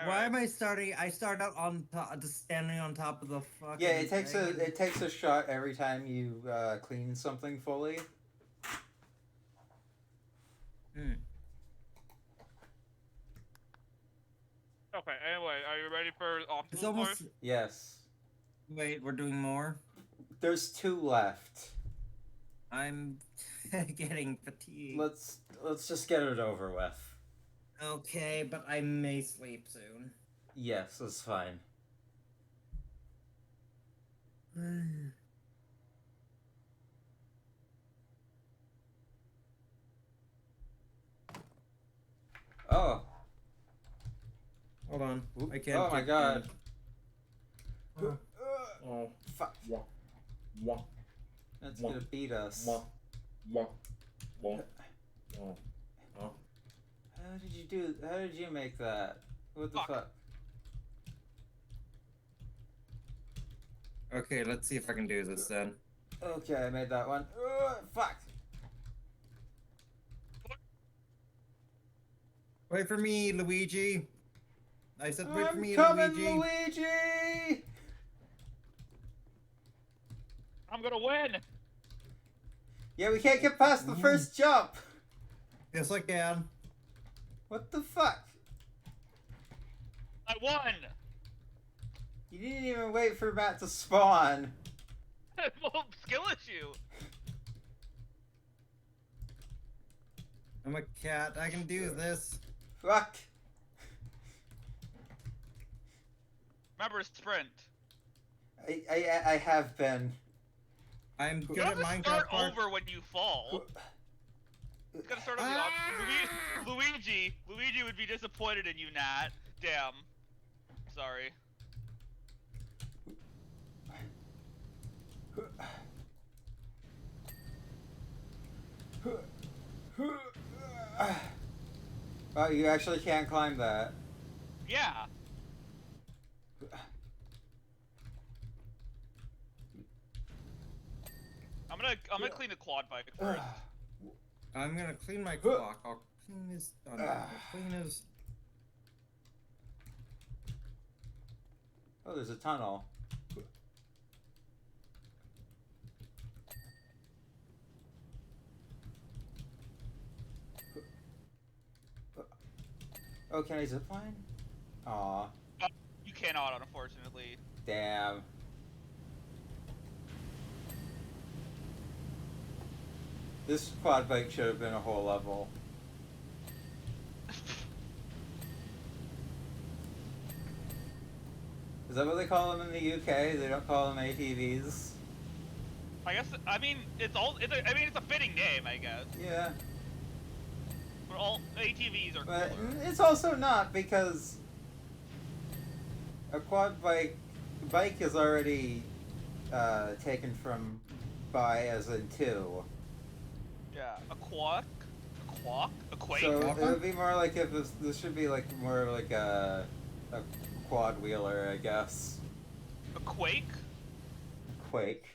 Why am I starting? I start out on top, just standing on top of the fucking. Yeah, it takes a shot every time you clean something fully. Okay, anyway, are you ready for It's obstacle almost. course? Yes. Wait, we're doing more. There's 2 left. I'm getting fatigued. Let's just get it over with. Okay, but I may sleep soon. Yes, that's fine. Oh. Hold on. Oop. I can't. Oh my god. Oh. Fuck. That's gonna beat us. How did you make that? What the fuck? Okay, let's see if I can do this then. Okay, I made that one. Fuck. Wait for me, Luigi. I said wait for me, I'm coming, Luigi. Luigi! I'm gonna win. Yeah, we can't get past the first jump. Yes, I can. What the fuck? I won. You didn't even wait for Matt to spawn. Well, skill issue. I'm a cat. I can do this. Fuck. Remember, sprint. I have been. I'm You good don't at have to Minecraft start park. over when you fall. You gotta start on the opposite. Luigi would be disappointed in you, Nat. Damn. Sorry. Oh, you actually can't climb that. Yeah. I'm gonna clean the quad bike first. I'm gonna clean my clock. I'll clean this. I'll clean his. Oh, there's a tunnel. Oh, can I zipline? Aw. You cannot, unfortunately. Damn. This quad bike should have been a whole level. Is that what they call them in the UK? They don't call them ATVs? I guess. I mean, it's all. I mean, it's a fitting name, I guess. Yeah. But all ATVs are But cooler. it's also not, because a quad bike is already taken from by as in two. Yeah, a quack, a quake. So it Quad would be more like if this should be like more like a quad wheeler, I guess. A quake. Quake.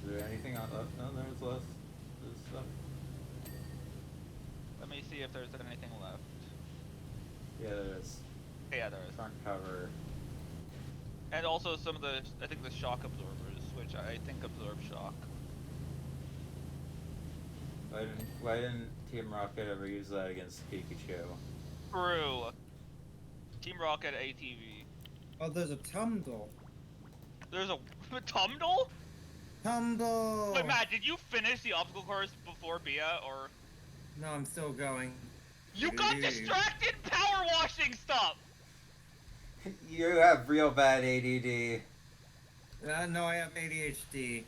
Is there anything on left? No, there's less. There's stuff. Let me see if there's anything left. Yeah, there is. Yeah, there is. Front cover. And also some of the, I think the shock absorbers, which I think absorb shock. Why didn't Team Rocket ever use that against Pikachu? True. Team Rocket ATV. Oh, there's a Tumble. There's a Tumble? Tumble! Wait, Matt, did you finish the obstacle course before Bia, or? No, I'm still going. You got distracted power washing stuff! You have real bad ADD. No, I have ADHD.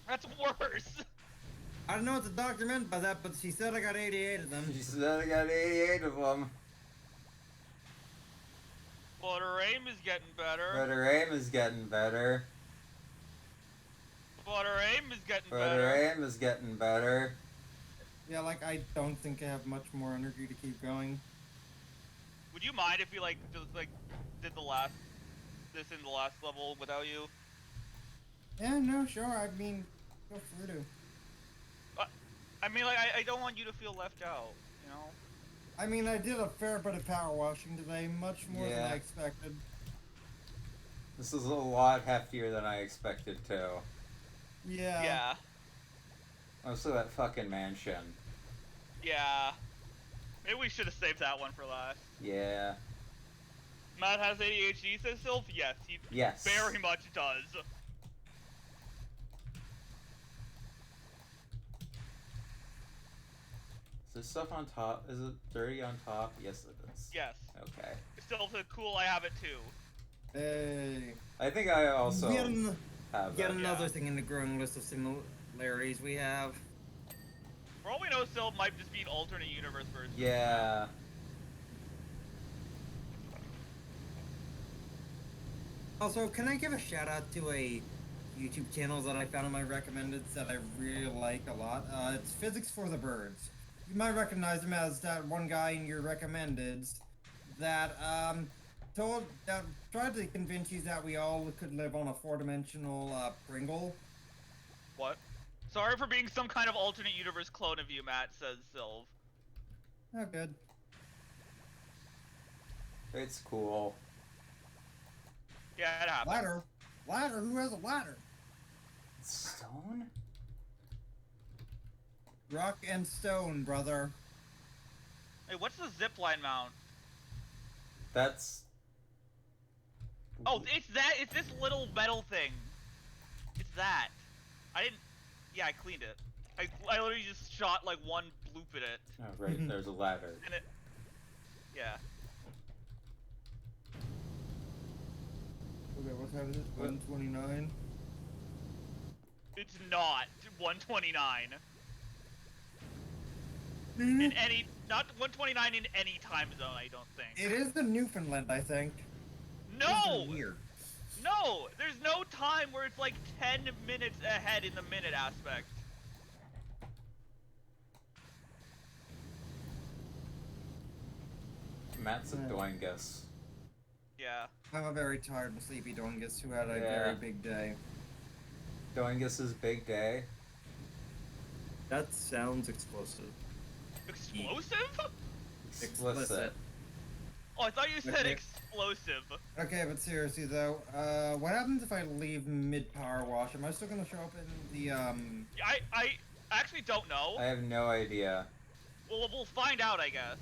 That's worse! I don't know what the doctor meant by that, but she said I got 88 of them. She said I got 88 of them. But her aim is getting better. But her aim is getting better. But her aim is getting But better. her aim is getting better. Yeah, like, I don't think I have much more energy to keep going. Would you mind if we just did this in the last level without you? Yeah, no, sure, I mean, feel free to. I mean, like, I don't want you to feel left out, you know? I mean, I did a fair bit of power washing today, much more than Yeah. I expected. This is a lot heftier than I expected to. Yeah. Yeah. Also that fucking mansion. Yeah. Maybe we should have saved that one for last. Yeah. Matt has ADHD, says Sylph? Yes, he Yes. very much does. Is this stuff on top? Is it dirty on top? Yes, it is. Yes. Okay. Sylph said, cool, I have it too. Hey. I think I also Yet, have yet it. another Yeah. thing in the growing list of similarities we have. For all we know, Sylph might just be an alternate universe version. Yeah. Also, can I give a shout out to a YouTube channel that I found on my recommended that I really like a lot? It's Physics for the Birds. You might recognize him as that one guy in your recommendeds that tried to convince you that we all could live on a four-dimensional Pringle. What? Sorry for being some kind of alternate universe clone of you, Matt, says Sylph. Oh, good. It's cool. Yeah, it happens. Ladder? Ladder? Who has a ladder? Stone? Rock and stone, brother. Hey, what's the zipline mount? That's... Oh, it's that. It's this little metal thing. It's that. I didn't. Yeah, I cleaned it. I literally just shot like one bloop at it, Oh, right, there's a ladder. and it. Yeah. Okay, what time is it? What? 1:29. It's not 129 in any. Not 129 in any time zone. I don't think. It is the Newfoundland, I think. No. Weird. No. There's no time where it's like 10 minutes ahead in the minute aspect. Matt's a doingus. Yeah. I'm a very tired and sleepy Dongus who had a Yeah. very big day. Doingus's big day. That sounds explosive. Explosive? Explicit. Oh, I thought you said Okay. explosive. Okay, but seriously though, what happens if I leave mid power wash? Am I still gonna show up in the I actually don't know. I have no idea. Well, we'll find out, I guess.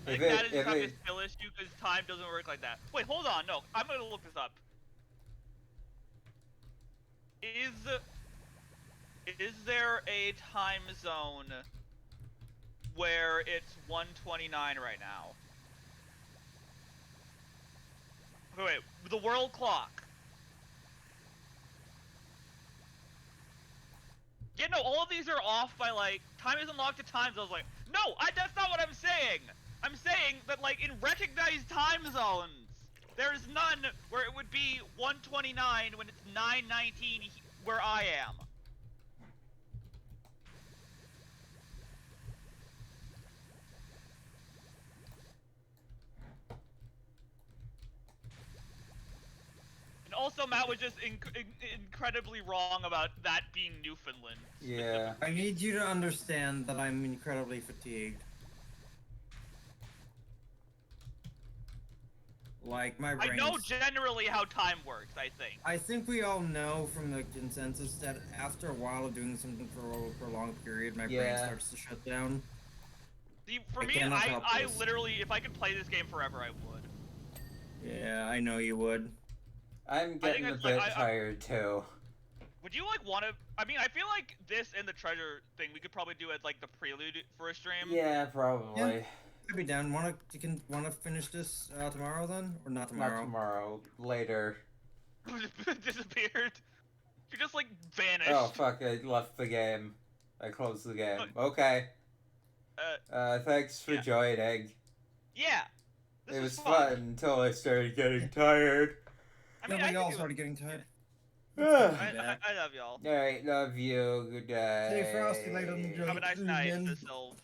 I If think that it- is if kind of it- a skill issue because time doesn't work like that. Wait, hold on. No, I'm gonna look this up. Is there a time zone where it's 129 right now. Wait, the world clock. Yeah, no, all of these are off by, like, time is unlocked at times. I was like, no, that's not what I'm saying. I'm saying that, like, in recognized time zones, there's none where it would be 129 when it's 9:19 where I am. And also, Matt was just incredibly wrong about that being Newfoundland. Yeah. I need you to understand that I'm incredibly fatigued. Like, my brain. I know generally how time works, I think. I think we all know from the consensus that after a while of doing something for a prolonged period, my brain starts to shut down. See, for I me, cannot help I this. literally, if I could play this game forever, I would. Yeah, I know you would. I'm getting a bit tired too. Would you like want to? I mean, I feel like this and the treasure thing we could probably do as like the prelude for a stream. Yeah, probably. Yeah. I'd be down. Wanna finish this tomorrow then, or not tomorrow? Not tomorrow. Later. Disappeared. You just like vanished. Oh fuck! I left the game. I closed the game. Okay. Thanks for joining. Yeah. It was fun until I started getting tired. I mean, we all started getting tired. I love y'all. Alright, love you. Good day. Stay frosty, ladies and gentlemen. Have a nice night, Sylve.